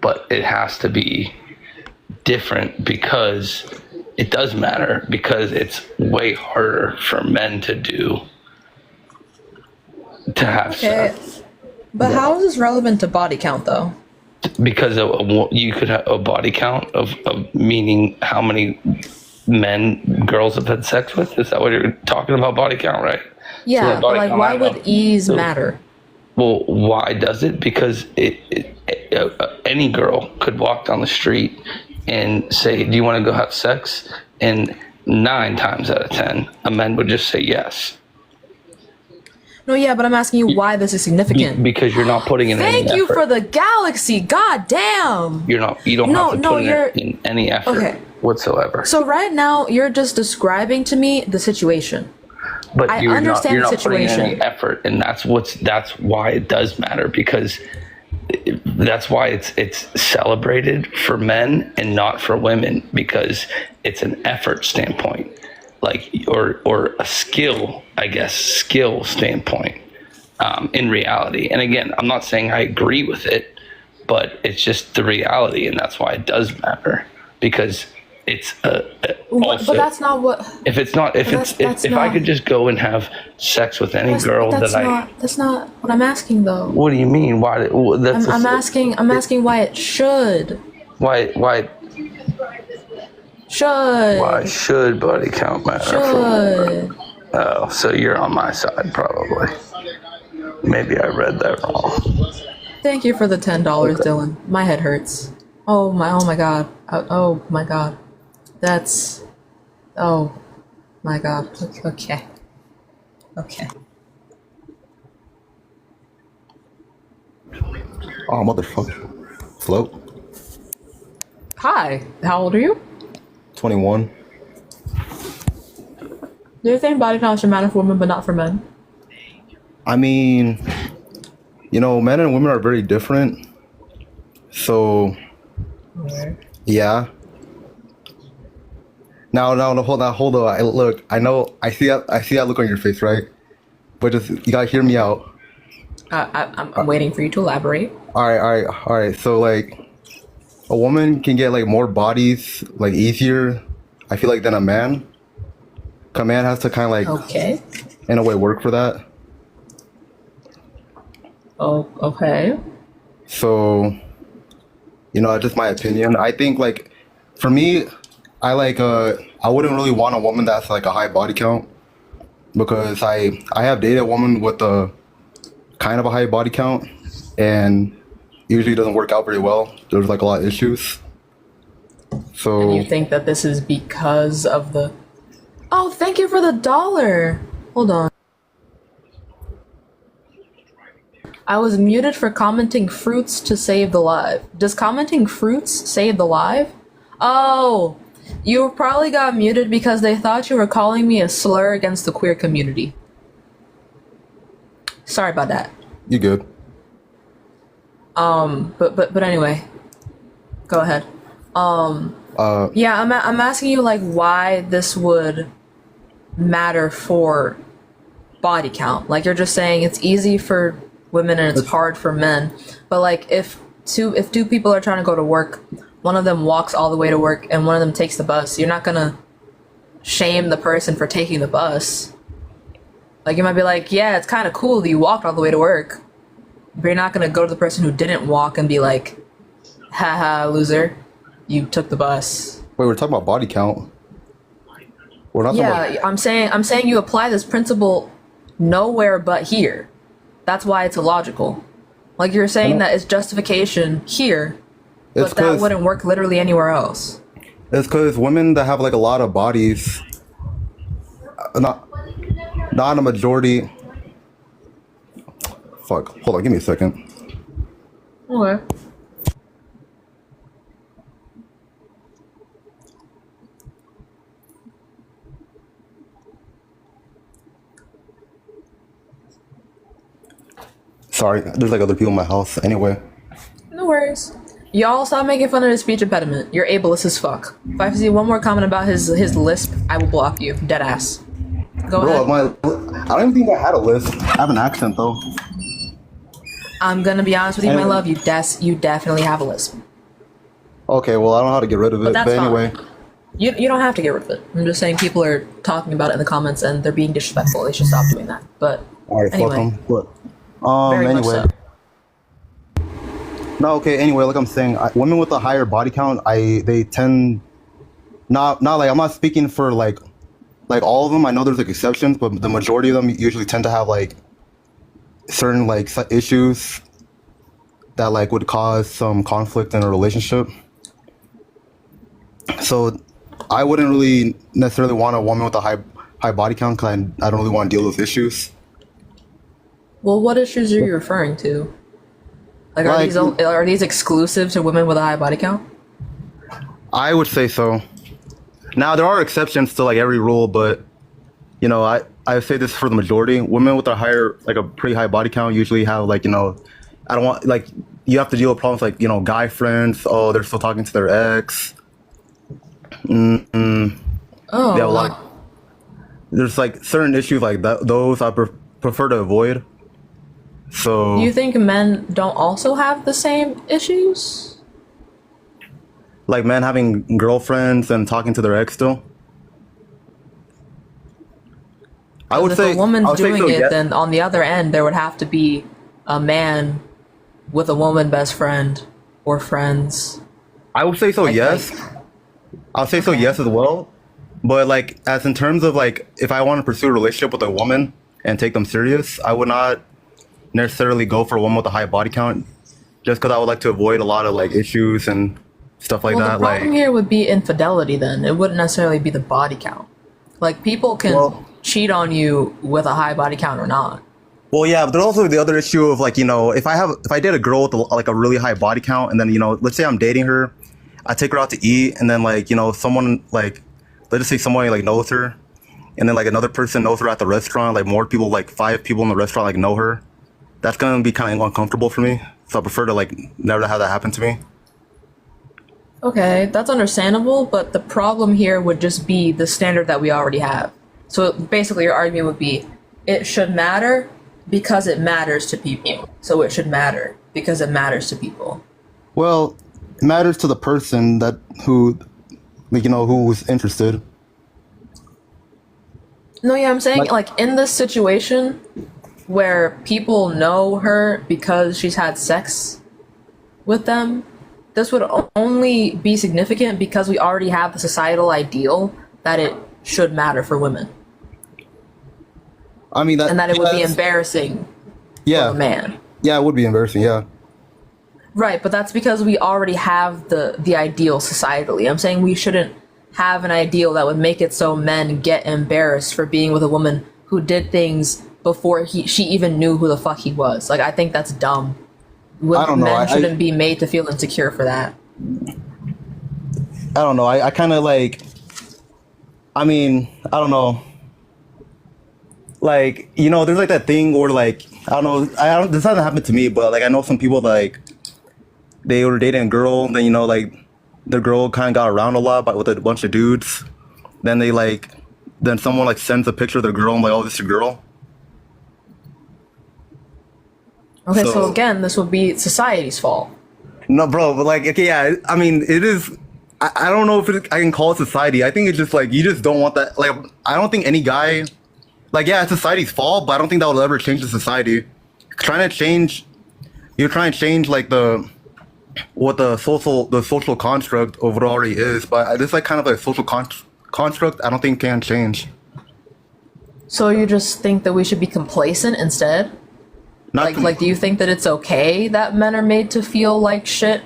but it has to be different because it does matter, because it's way harder for men to have sex.
But how is this relevant to body count though?
Because you could have a body count of meaning how many men girls have had sex with. Is that what you're talking about? Body count, right?
Yeah,
So
but like, why would ease matter?
Well, why does it? Because any girl could walk down the street and say, "Do you want to go have sex?" And 9 times out of 10, a man would just say yes.
No, yeah, but I'm asking you why this is significant.
Because you're not putting in any
Thank you
effort.
for the galaxy. God damn.
You don't have to put in any effort whatsoever.
So right now you're just describing to me the situation.
But
I
you're
understand
not
the
putting in
situation.
any effort, and that's why it does matter, because that's why it's celebrated for men and not for women, because it's an effort standpoint, like or a skill standpoint in reality. And again, I'm not saying I agree with it, but it's just the reality, and that's why it does matter, because it's also,
but that's not what.
if it's not if
But
it's if I could just go and have sex with any girl
that's
that
not. That's not what I'm asking though.
what do you mean? Why? That's
I'm asking. I'm asking why it should.
why should body count matter?
Should.
Oh, so you're on my side, probably. Maybe I read that wrong.
Thank you for the $10, Dylan. My head hurts. Oh my god. Oh my god. That's. Oh my god. Okay. Okay.
Oh, motherfucker. Float.
Hi. How old are you?
21.
Do you think body count should matter for women but not for men?
I mean, men and women are very different. So, yeah. Now, hold on. Look, I see that look on your face, right? But just, you gotta hear me out.
I'm waiting for you to elaborate.
All right. So, like, a woman can get, like, more bodies, like, easier, I feel like, than a man. A man has to kind of, like,
Okay.
in a way, work for that.
Oh, okay.
So, just my opinion. I think, like, for me, I wouldn't really want a woman that's like a high body count, because I have dated a woman with a kind of a high body count, and usually doesn't work out very well. There's like a lot of issues. So,
And you think that this is because of the... Oh, thank you for the $1. Hold on. I was muted for commenting fruits to save the live. Does commenting fruits save the live? Oh, you probably got muted because they thought you were calling me a slur against the queer community. Sorry about that.
You good?
But anyway, go ahead. Yeah, I'm asking you like why this would matter for body count. Like you're just saying it's easy for women and it's hard for men. But like if two people are trying to go to work, one of them walks all the way to work and one of them takes the bus, you're not gonna shame the person for taking the bus. Like you might be like, yeah, it's kind of cool that you walked all the way to work, but you're not gonna go to the person who didn't walk and be like, haha, loser, you took the bus.
Wait, we're talking about body count. We're not.
Yeah, I'm saying you apply this principle nowhere but here. That's why it's illogical. Like you're saying that it's justification here, but that wouldn't work literally anywhere else.
It's because women that have like a lot of bodies, not a majority. Fuck. Hold on. Give me a second.
Okay.
Sorry, there's like other people in my house. Anyway.
No worries. Y'all stop making fun of his speech impediment. You're ableist as fuck. If I see one more comment about his lisp, I will block you. Dead ass. Go ahead.
I don't even think I had a lisp. I have an accent though.
I'm gonna be honest with you, my love. You definitely have a lisp.
Okay, well I don't know how to get rid of it. But anyway.
You don't have to get rid of it. I'm just saying people are talking about it in the comments and they're being disrespectful. They should stop doing that. But
alright,
anyway.
fuck them.
Very much
Anyway.
so.
No, okay. Anyway, like I'm saying, women with a higher body count, they tend not like I'm not speaking for like all of them. I know there's like exceptions, but the majority of them usually tend to have like certain like issues that like would cause some conflict in a relationship. So I wouldn't really necessarily want a woman with a high body count because I don't really want to deal with issues.
Well, what issues are you referring to? Like, are these exclusive to women with a high body count?
I would say so. Now there are exceptions to like every rule, but I say this for the majority. Women with a pretty high body count usually have like I don't want like you have to deal with problems like guy friends. Oh, they're still talking to their ex.
Oh.
They have a lot. There's like certain issues like that. Those I prefer to avoid. So
Do you think men don't also have the same issues?
like men having girlfriends and talking to their ex still. I would
If
say
a woman's
I would say
doing
so,
it,
yeah.
then on the other end, there would have to be a man with a woman best friend or friends.
I would say so, yes. I'll say so, yes, as well. But like, as in terms of like, if I want to pursue a relationship with a woman and take them serious, I would not necessarily go for a woman with a high body count, just because I would like to avoid a lot of like issues and stuff like
Well,
that.
the problem
Like,
here would be infidelity. Then it wouldn't necessarily be the body count. Like people can cheat on you with a high body count or not.
well, yeah, but there's also the other issue of like, if I date a girl with like a really high body count, and then let's say I'm dating her, I take her out to eat, and then like someone like, let's just say someone like knows her, and then like another person knows her at the restaurant, like more people, like 5 people in the restaurant like know her. That's gonna be kind of uncomfortable for me. So I prefer to like never have that happen to me.
Okay, that's understandable, but the problem here would just be the standard that we already have. So basically, your argument would be it should matter because it matters to people. So it should matter because it matters to people.
Well, it matters to the person that who who's interested.
No, yeah, I'm saying like in this situation where people know her because she's had sex with them, this would only be significant because we already have the societal ideal that it should matter for women.
I mean,
and that it would be embarrassing for a man.
Yeah, it would be embarrassing. Yeah.
Right, but that's because we already have the ideal societally. I'm saying we shouldn't have an ideal that would make it so men get embarrassed for being with a woman who did things before she even knew who the fuck he was. Like, I think that's dumb.
I don't know.
Men shouldn't be made to feel insecure for that.
I don't know. I kind of like. I mean, I don't know. Like, there's like that thing where like I don't know. This hasn't happened to me, but like I know some people like they were dating a girl, and then like the girl kind of got around a lot with a bunch of dudes. Then then someone like sends a picture of the girl and like, oh, this is your girl.
Okay, so again, this would be society's fault.
No, bro, but like, okay, yeah, I mean, it is. I don't know if I can call it society. I think it's just like you just don't want that. Like, I don't think any guy, like, yeah, it's society's fault, but I don't think that will ever change the society. You're trying to change like the social construct of what it already is, but it's like kind of a social construct. I don't think can change.
So you just think that we should be complacent instead? Like, do you think that it's okay that men are made to feel like shit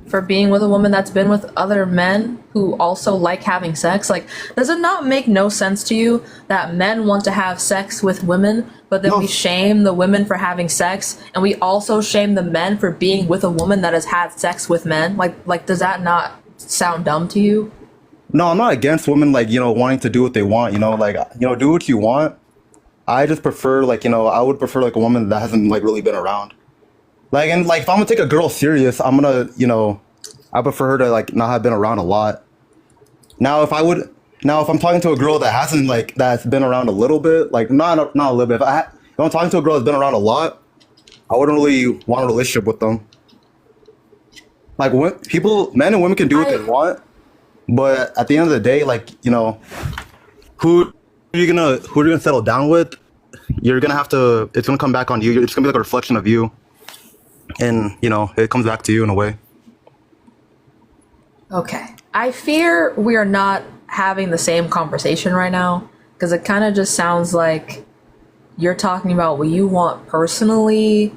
for being with a woman that's been with other men who also like having sex? Like, does it not make no sense to you that men want to have sex with women, but then we shame the women for having sex, and we also shame the men for being with a woman that has had sex with men? Like, does that not sound dumb to you?
No, I'm not against women like wanting to do what they want. Do what you want. I just prefer I would prefer like a woman that hasn't like really been around. Like, and like if I'm gonna take a girl serious, I'm gonna I prefer her to like not have been around a lot. Now if I'm talking to a girl that hasn't that's been around a little bit, like not a little bit. If I'm talking to a girl that's been around a lot, I wouldn't really want a relationship with them. Like men and women can do what they want, but at the end of the day, who you're gonna settle down with, you're gonna have to. It's gonna come back on you. It's gonna be like a reflection of you, and it comes back to you in a way.
Okay. I fear we are not having the same conversation right now, because it kind of just sounds like you're talking about what you want personally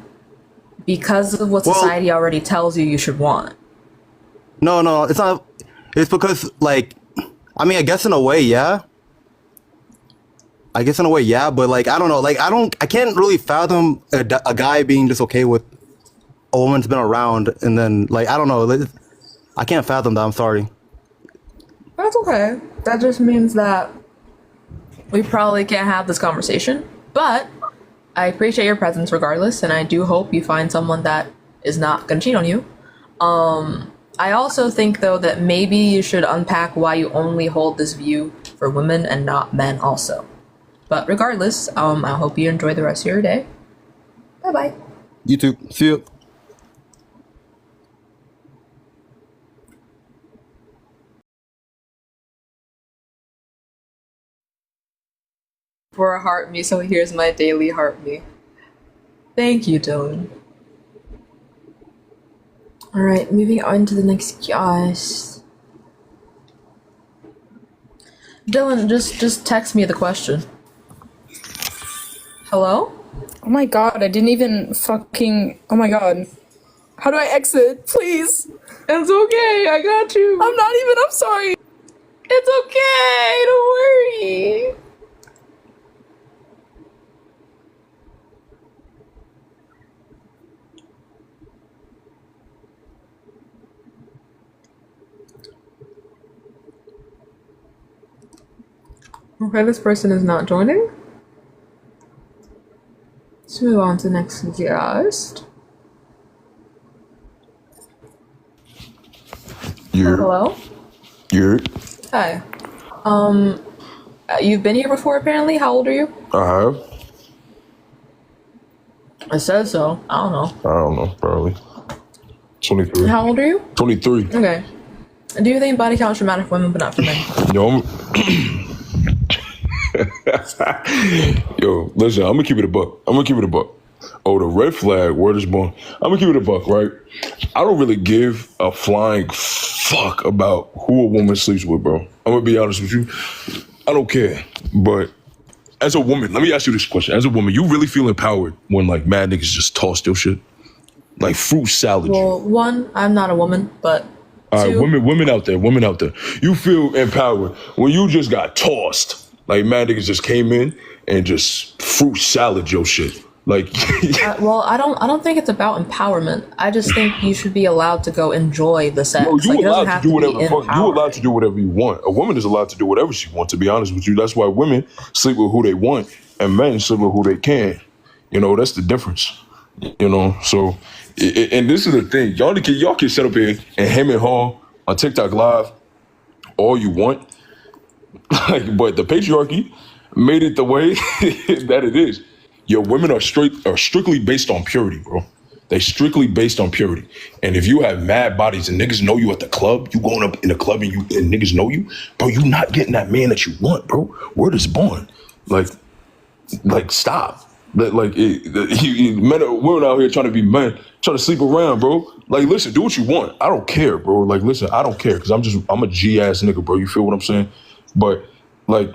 because of what society already tells you should want.
No, it's not. It's because I mean, I guess in a way, yeah. But I don't know. I can't really fathom a guy being just okay with a woman's been around, and then I don't know. I can't fathom that. I'm sorry.
That's okay. That just means that we probably can't have this conversation. But I appreciate your presence regardless, and I do hope you find someone that is not gonna cheat on you. I also think though that maybe you should unpack why you only hold this view for women and not men also. But regardless, I hope you enjoy the rest of your day. Bye bye.
You too. See you.
For a heart me, so here's my daily heart me. Thank you, Dylan. Alright, moving on to the next guest. Dylan, just text me the question. Hello?
Oh my god, I didn't even fucking... Oh my god. How do I exit? Please.
It's okay, I got you.
I'm sorry.
It's okay, don't worry. Okay, this person is not joining. Let's move on to the next guest. Hello? Hi. You've been here before apparently? How old are you?
I have.
It says so. I don't know,
probably. 23.
How old are you?
23.
Okay. Do you think body count should matter for women but not for men?
Yo, Yo, listen, I'm gonna keep it a buck. Oh, the red flag, word is born. I'm gonna keep it a buck, right? I don't really give a flying fuck about who a woman sleeps with, bro. I'm gonna be honest with you. I don't care. But as a woman, let me ask you this question. As a woman, you really feel empowered when like mad niggas just toss your shit? Like fruit salad.
Well, one, I'm not a woman, but
All right,
two,
women out there. You feel empowered when you just got tossed. Like mad niggas just came in and just fruit salad your shit. Like,
well, I don't think it's about empowerment. I just think you should be allowed to go enjoy the sex.
no, you
Like, it doesn't
allowed to
have
do
to
whatever
be
the fuck. You allowed to do whatever you want. A woman is allowed to do whatever she wants. To be honest with you, that's why women sleep with who they want and men sleep with who they can. You know, that's the difference. You know, so and this is the thing. Y'all can sit up here and hem and haw on TikTok Live all you want, like, but the patriarchy made it the way that it is. Your women are strictly based on purity, bro. They strictly based on purity. And if you have mad bodies and niggas know you at the club, you going up in the club and niggas know you, bro, you not getting that man that you want, bro. Word is born. Like stop. Men or women out here trying to be men, trying to sleep around, bro. Like, listen, do what you want. I don't care, bro. Like, listen, I don't care because I'm a G ass nigga, bro. You feel what I'm saying? But like,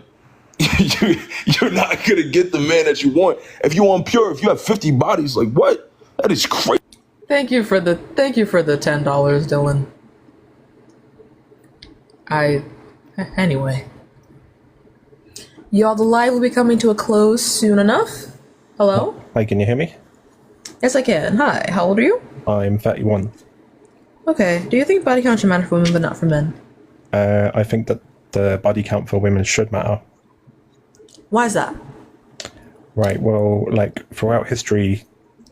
you're not gonna get the man that you want if you're impure. If you have 50 bodies, like what? That is crazy.
Thank you for the $10, Dylan. Anyway. Y'all, the live will be coming to a close soon enough. Hello?
Hi, can you hear me?
Yes, I can. Hi, how old are you?
I'm 31.
Okay, do you think body count should matter for women but not for men?
I think that the body count for women should matter.
Why is that?
Right, well, like, throughout history,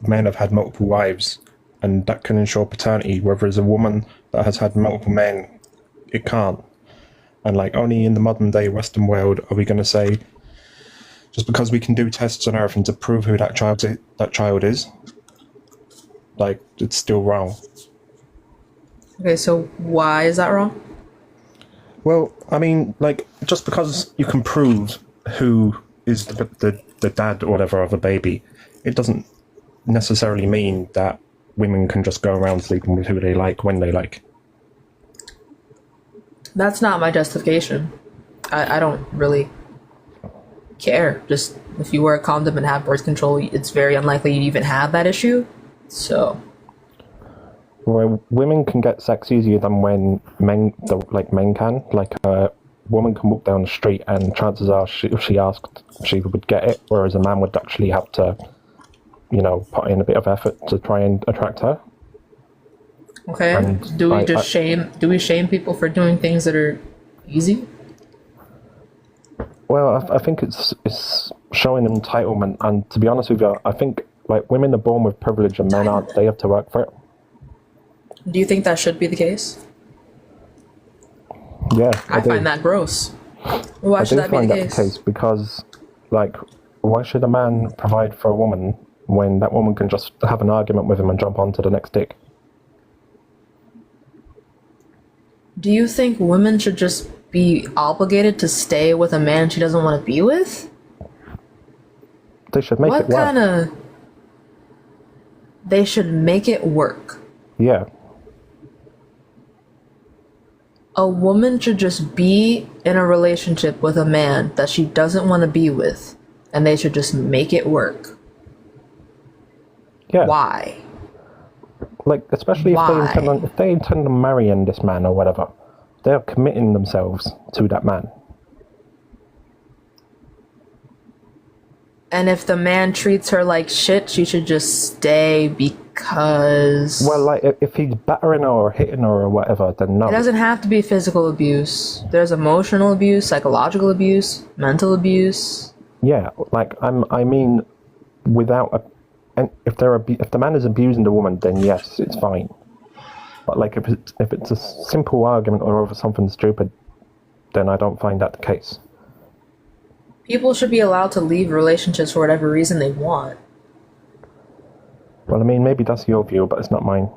men have had multiple wives, and that can ensure paternity, whereas a woman that has had multiple men, it can't. And, like, only in the modern day Western world are we going to say, just because we can do tests and everything to prove who that child is, like, it's still wrong.
Okay, so why is that wrong?
Well, I mean, like, just because you can prove who is the dad or whatever of a baby, it doesn't necessarily mean that women can just go around sleeping with who they like when they like.
That's not my justification. I don't really care. Just if you wear a condom and have birth control, it's very unlikely you even have that issue. So,
well, women can get sex easier than when men can. Like, a woman can walk down the street and chances are if she asked, she would get it, whereas a man would actually have to, put in a bit of effort to try and attract her.
okay.
And
Do we shame people for doing things that are easy?
Well, I think it's showing entitlement, and to be honest with you, I think like women are born with privilege and men aren't. They have to work for it.
Do you think that should be the case?
Yeah,
I find that gross. Why should that be the case?
Because, like, why should a man provide for a woman when that woman can just have an argument with him and jump on to the next dick?
Do you think women should just be obligated to stay with a man she doesn't want to be with?
They should make it work.
They should make it work.
Yeah.
A woman should just be in a relationship with a man that she doesn't want to be with, and they should just make it work.
Yeah.
Why?
Like, especially if they intend on marrying this man or whatever, they're committing themselves to that man.
And if the man treats her like shit, she should just stay because...
Well, like, if he's battering her or hitting her or whatever, then no.
It doesn't have to be physical abuse. There's emotional abuse, psychological abuse, mental abuse.
Yeah, like, I mean, without a... And if the man is abusing the woman, then yes, it's fine. But like if it's a simple argument or over something stupid, then I don't find that the case.
People should be allowed to leave relationships for whatever reason they want.
Well, I mean, maybe that's your view, but it's not mine.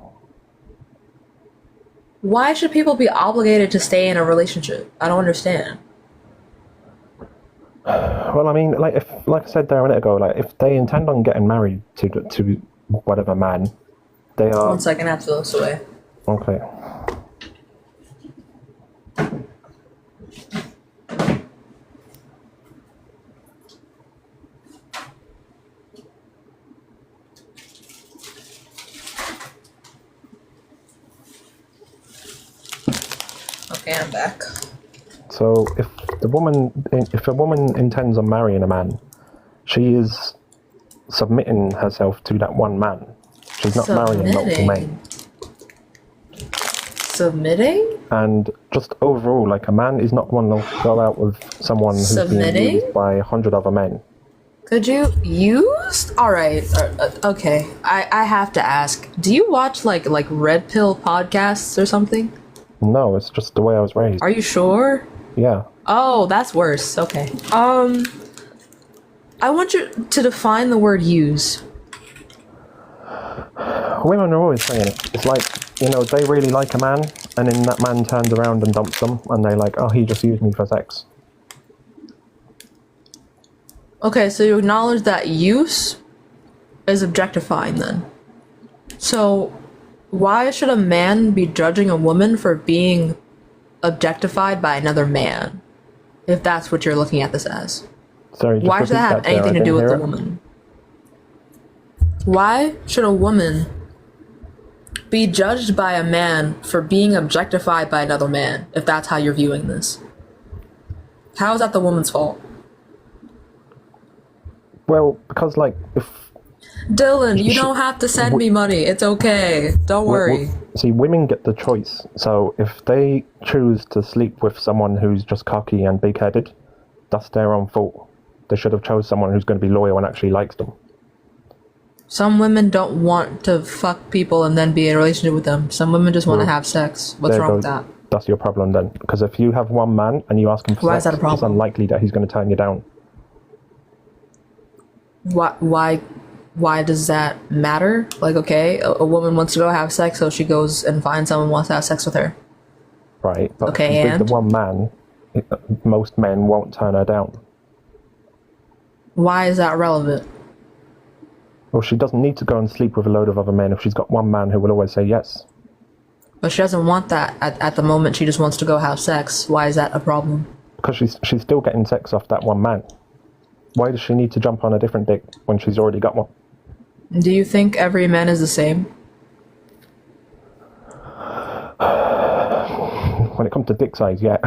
Why should people be obligated to stay in a relationship? I don't understand.
Well, I mean, like I said there a minute ago, like if they intend on getting married to whatever man, they are.
1 second, I have to throw this away.
Okay.
Okay, I'm back.
So if a woman intends on marrying a man, she is submitting herself to that one man. She's not marrying multiple men.
Submitting?
And just overall, like, a man is not going to go out with someone who's being used by 100 other men.
Could you use? All right. Okay. I have to ask. Do you watch like red pill podcasts or something?
No, it's just the way I was raised.
Are you sure?
Yeah.
Oh, that's worse. Okay. I want you to define the word use.
Women are always saying it. It's like, you know, they really like a man, and then that man turns around and dumps them, and they're like, oh, he just used me for sex.
Okay, so you acknowledge that use is objectifying then. So why should a man be judging a woman for being objectified by another man, if that's what you're looking at this as?
Sorry,
why does that have anything to do with the woman? Why should a woman be judged by a man for being objectified by another man, if that's how you're viewing this? How is that the woman's fault?
Well, because, like, if...
Dylan, you don't have to send me money. It's okay. Don't worry.
See, women get the choice. So if they choose to sleep with someone who's just cocky and big-headed, that's their own fault. They should have chose someone who's going to be loyal and actually likes them.
Some women don't want to fuck people and then be in a relationship with them. Some women just want to have sex. What's wrong with that?
That's your problem then. Because if you have one man and you ask him for
Why
sex,
is that a problem?
it's unlikely that he's going to turn you down.
Why does that matter? Like, okay, a woman wants to go have sex, so she goes and finds someone who wants to have sex with her.
Right, but
okay,
with the one man, most men won't turn her down.
Why is that relevant?
Well, she doesn't need to go and sleep with a load of other men if she's got one man who will always say yes.
But she doesn't want that at the moment. She just wants to go have sex. Why is that a problem?
Because she's still getting sex off that one man. Why does she need to jump on a different dick when she's already got one?
Do you think every man is the same?
When it comes to dick size, yeah.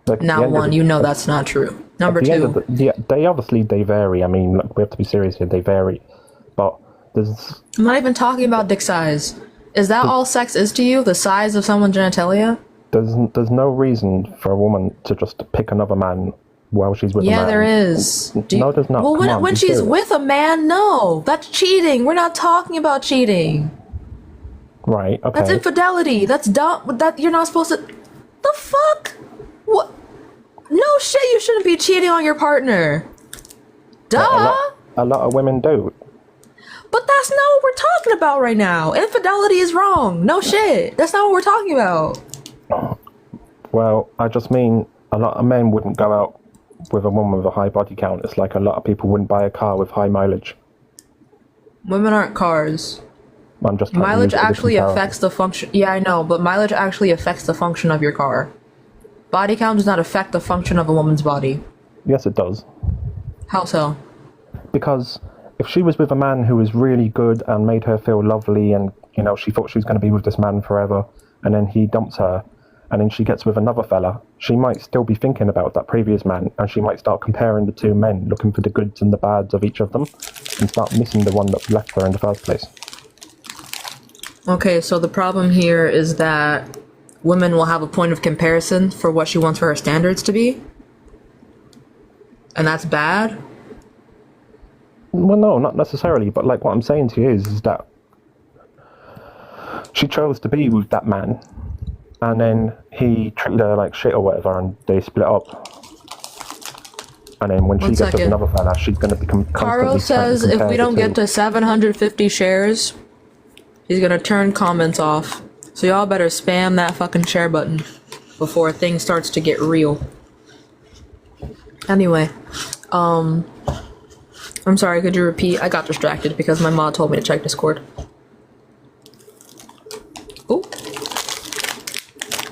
Like,
Now, one, you know that's not true. Number two,
they obviously vary. I mean, look, we have to be serious here. They vary, but there's.
I'm not even talking about dick size. Is that all sex is to you? The size of someone's genitalia?
There's no reason for a woman to just pick another man while she's with a man.
Yeah, there is.
No, there's not.
Well, when she's with a man, no, that's cheating. We're not talking about cheating.
Right. Okay.
That's infidelity. That's dumb. That you're not supposed to. The fuck? What? No shit, you shouldn't be cheating on your partner. Duh.
A lot of women do.
But that's not what we're talking about right now. Infidelity is wrong. No shit. That's not what we're talking about.
Well, I just mean a lot of men wouldn't go out with a woman with a high body count. It's like a lot of people wouldn't buy a car with high mileage.
Women aren't cars.
I'm just trying to
Mileage
use it as a
actually
comparison.
affects the function. Yeah, I know, but mileage actually affects the function of your car. Body count does not affect the function of a woman's body.
Yes, it does.
How so?
Because if she was with a man who was really good and made her feel lovely and, you know, she thought she was going to be with this man forever, and then he dumps her, and then she gets with another fella, she might still be thinking about that previous man, and she might start comparing the two men, looking for the goods and the bads of each of them, and start missing the one that left her in the first place.
Okay, so the problem here is that women will have a point of comparison for what she wants for her standards to be. And that's bad?
Well, no, not necessarily, but like what I'm saying to you is that she chose to be with that man, and then he treated her like shit or whatever, and they split up. And then when she gets with another fella, she's going to become
Caro
constantly trying to
says if
compare
we
the
don't
two.
get to 750 shares, he's gonna turn comments off. So y'all better spam that fucking share button before things starts to get real. Anyway, I'm sorry, could you repeat? I got distracted because my mom told me to check Discord. Oh.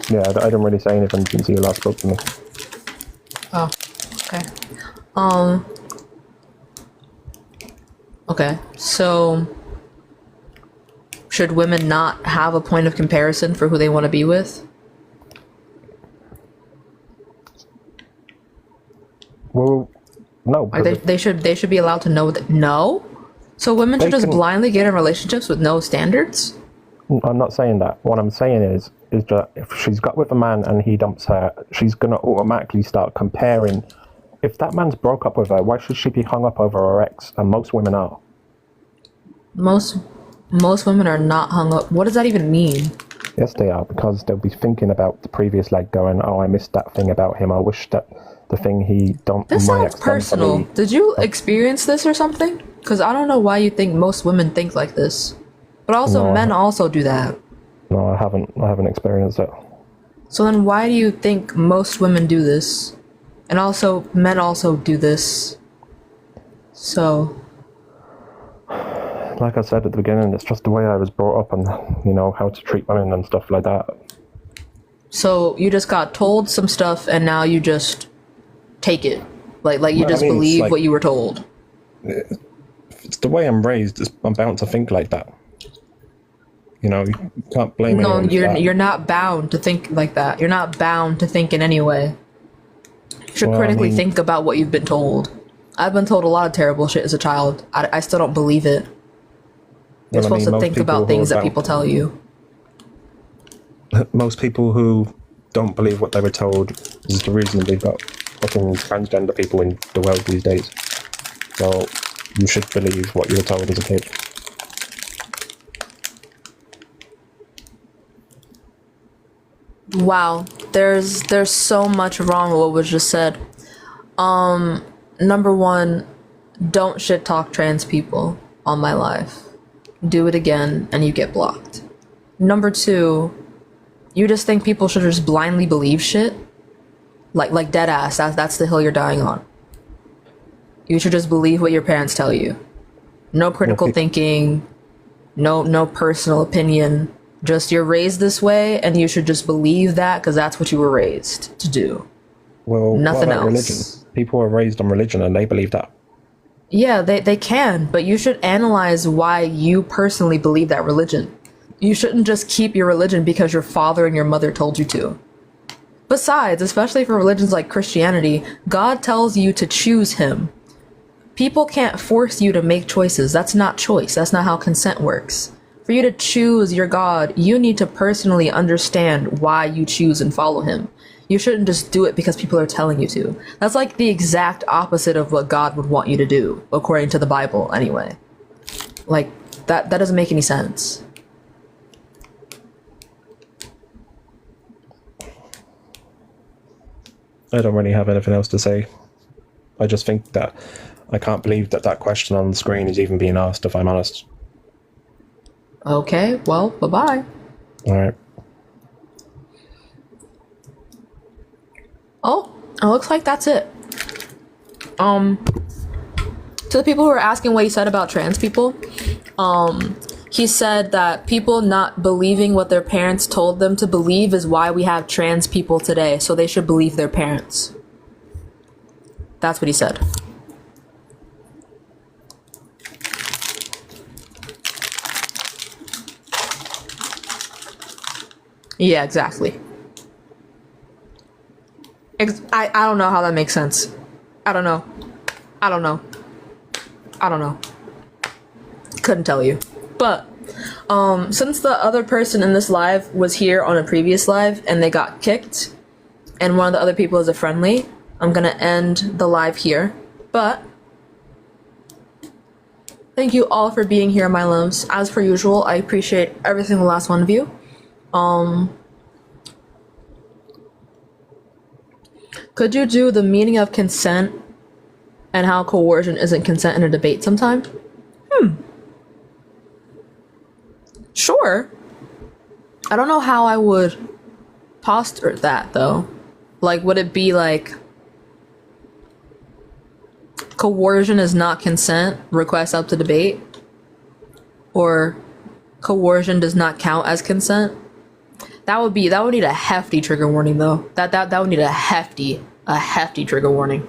Yeah, I didn't really say anything since you last spoke to me.
Oh, okay. Okay, so should women not have a point of comparison for who they want to be with?
Well, no.
Or they should be allowed to know that. No? So women should just blindly get in relationships with no standards?
I'm not saying that. What I'm saying is that if she's got with a man and he dumps her, she's going to automatically start comparing. If that man's broke up with her, why should she be hung up over her ex? And most women are.
Most women are not hung up. What does that even mean?
Yes, they are, because they'll be thinking about the previous leg going, oh, I missed that thing about him. I wish that the thing he dumped
This
my
sounds
ex done for
personal.
me.
Did you experience this or something? Because I don't know why you think most women think like this. But also,
No,
men also do that.
No, I haven't experienced it.
So then why do you think most women do this? And also, men also do this. So...
Like I said at the beginning, it's just the way I was brought up and, you know, how to treat women and stuff like that.
So you just got told some stuff and now you just take it. Like you
Well, I
just
mean, it's
believe
like-
what you were told.
It's the way I'm raised. I'm bound to think like that. You know, you can't blame
No,
anyone for that.
you're not bound to think like that. You're not bound to think in any way. You should
Well, I
critically
mean-
think about what you've been told. I've been told a lot of terrible shit as a child. I still don't believe it. You're
Well, I
supposed
mean,
to
most
think
people
about
who
things
are
that
bound-
people tell you.
Most people who don't believe what they were told is the reason we've got fucking transgender people in the world these days. So you should believe what you were told as a kid.
Wow, there's so much wrong with what was just said. Number one, don't shit talk trans people all my life. Do it again and you get blocked. Number two, you just think people should just blindly believe shit? Like dead ass, that's the hill you're dying on. You should just believe what your parents tell you. No critical thinking, no personal opinion. Just you're raised this way and you should just believe that because that's what you were raised to do.
Well,
Nothing
what about
else.
religion? People are raised on religion and they believe that.
Yeah, they can, but you should analyze why you personally believe that religion. You shouldn't just keep your religion because your father and your mother told you to. Besides, especially for religions like Christianity, God tells you to choose him. People can't force you to make choices. That's not choice. That's not how consent works. For you to choose your God, you need to personally understand why you choose and follow him. You shouldn't just do it because people are telling you to. That's like the exact opposite of what God would want you to do, according to the Bible, anyway. Like, that doesn't make any sense.
I don't really have anything else to say. I just think that I can't believe that question on the screen is even being asked, if I'm honest.
Okay, well, bye-bye.
Alright.
Oh, it looks like that's it. To the people who are asking what he said about trans people, he said that people not believing what their parents told them to believe is why we have trans people today, so they should believe their parents. That's what he said. Yeah, exactly. I don't know how that makes sense. I don't know. Couldn't tell you. But since the other person in this live was here on a previous live and they got kicked, and one of the other people is a friendly, I'm gonna end the live here. But thank you all for being here, my loves. As per usual, I appreciate every single last one of you. Could you do the meaning of consent and how coercion isn't consent in a debate sometime? Sure. I don't know how I would posture that though. Like, would it be like coercion is not consent, request up to debate? Or coercion does not count as consent? That would need a hefty trigger warning though. That would need a hefty trigger warning.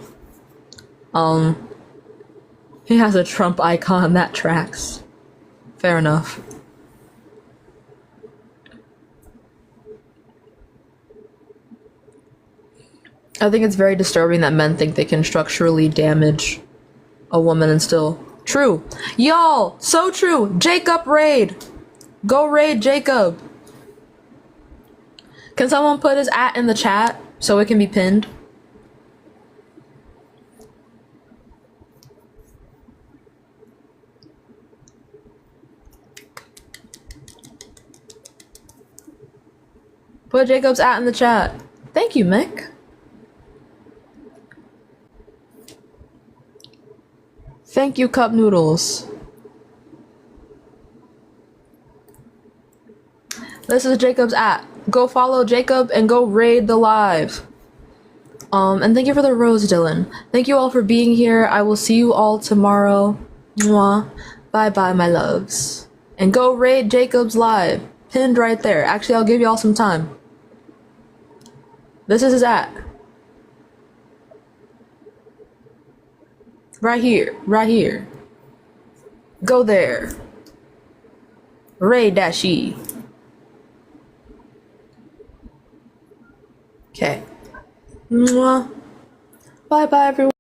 He has a Trump icon, that tracks. Fair enough. I think it's very disturbing that men think they can structurally damage a woman and still... True. Y'all, so true. Jacob raid. Go raid Jacob. Can someone put his @ in the chat so it can be pinned? Put Jacob's @ in the chat. Thank you, Mick. Thank you, Cup Noodles. This is Jacob's @ Go follow Jacob and go raid the live. And thank you for the rose, Dylan. Thank you all for being here. I will see you all tomorrow. Mwah. Bye bye, my loves. And go raid Jacob's live. Pinned right there. Actually, I'll give y'all some time. This is his @ Right here. Right here. Go there. Raid that she. Okay. Mwah. Bye bye, everyone.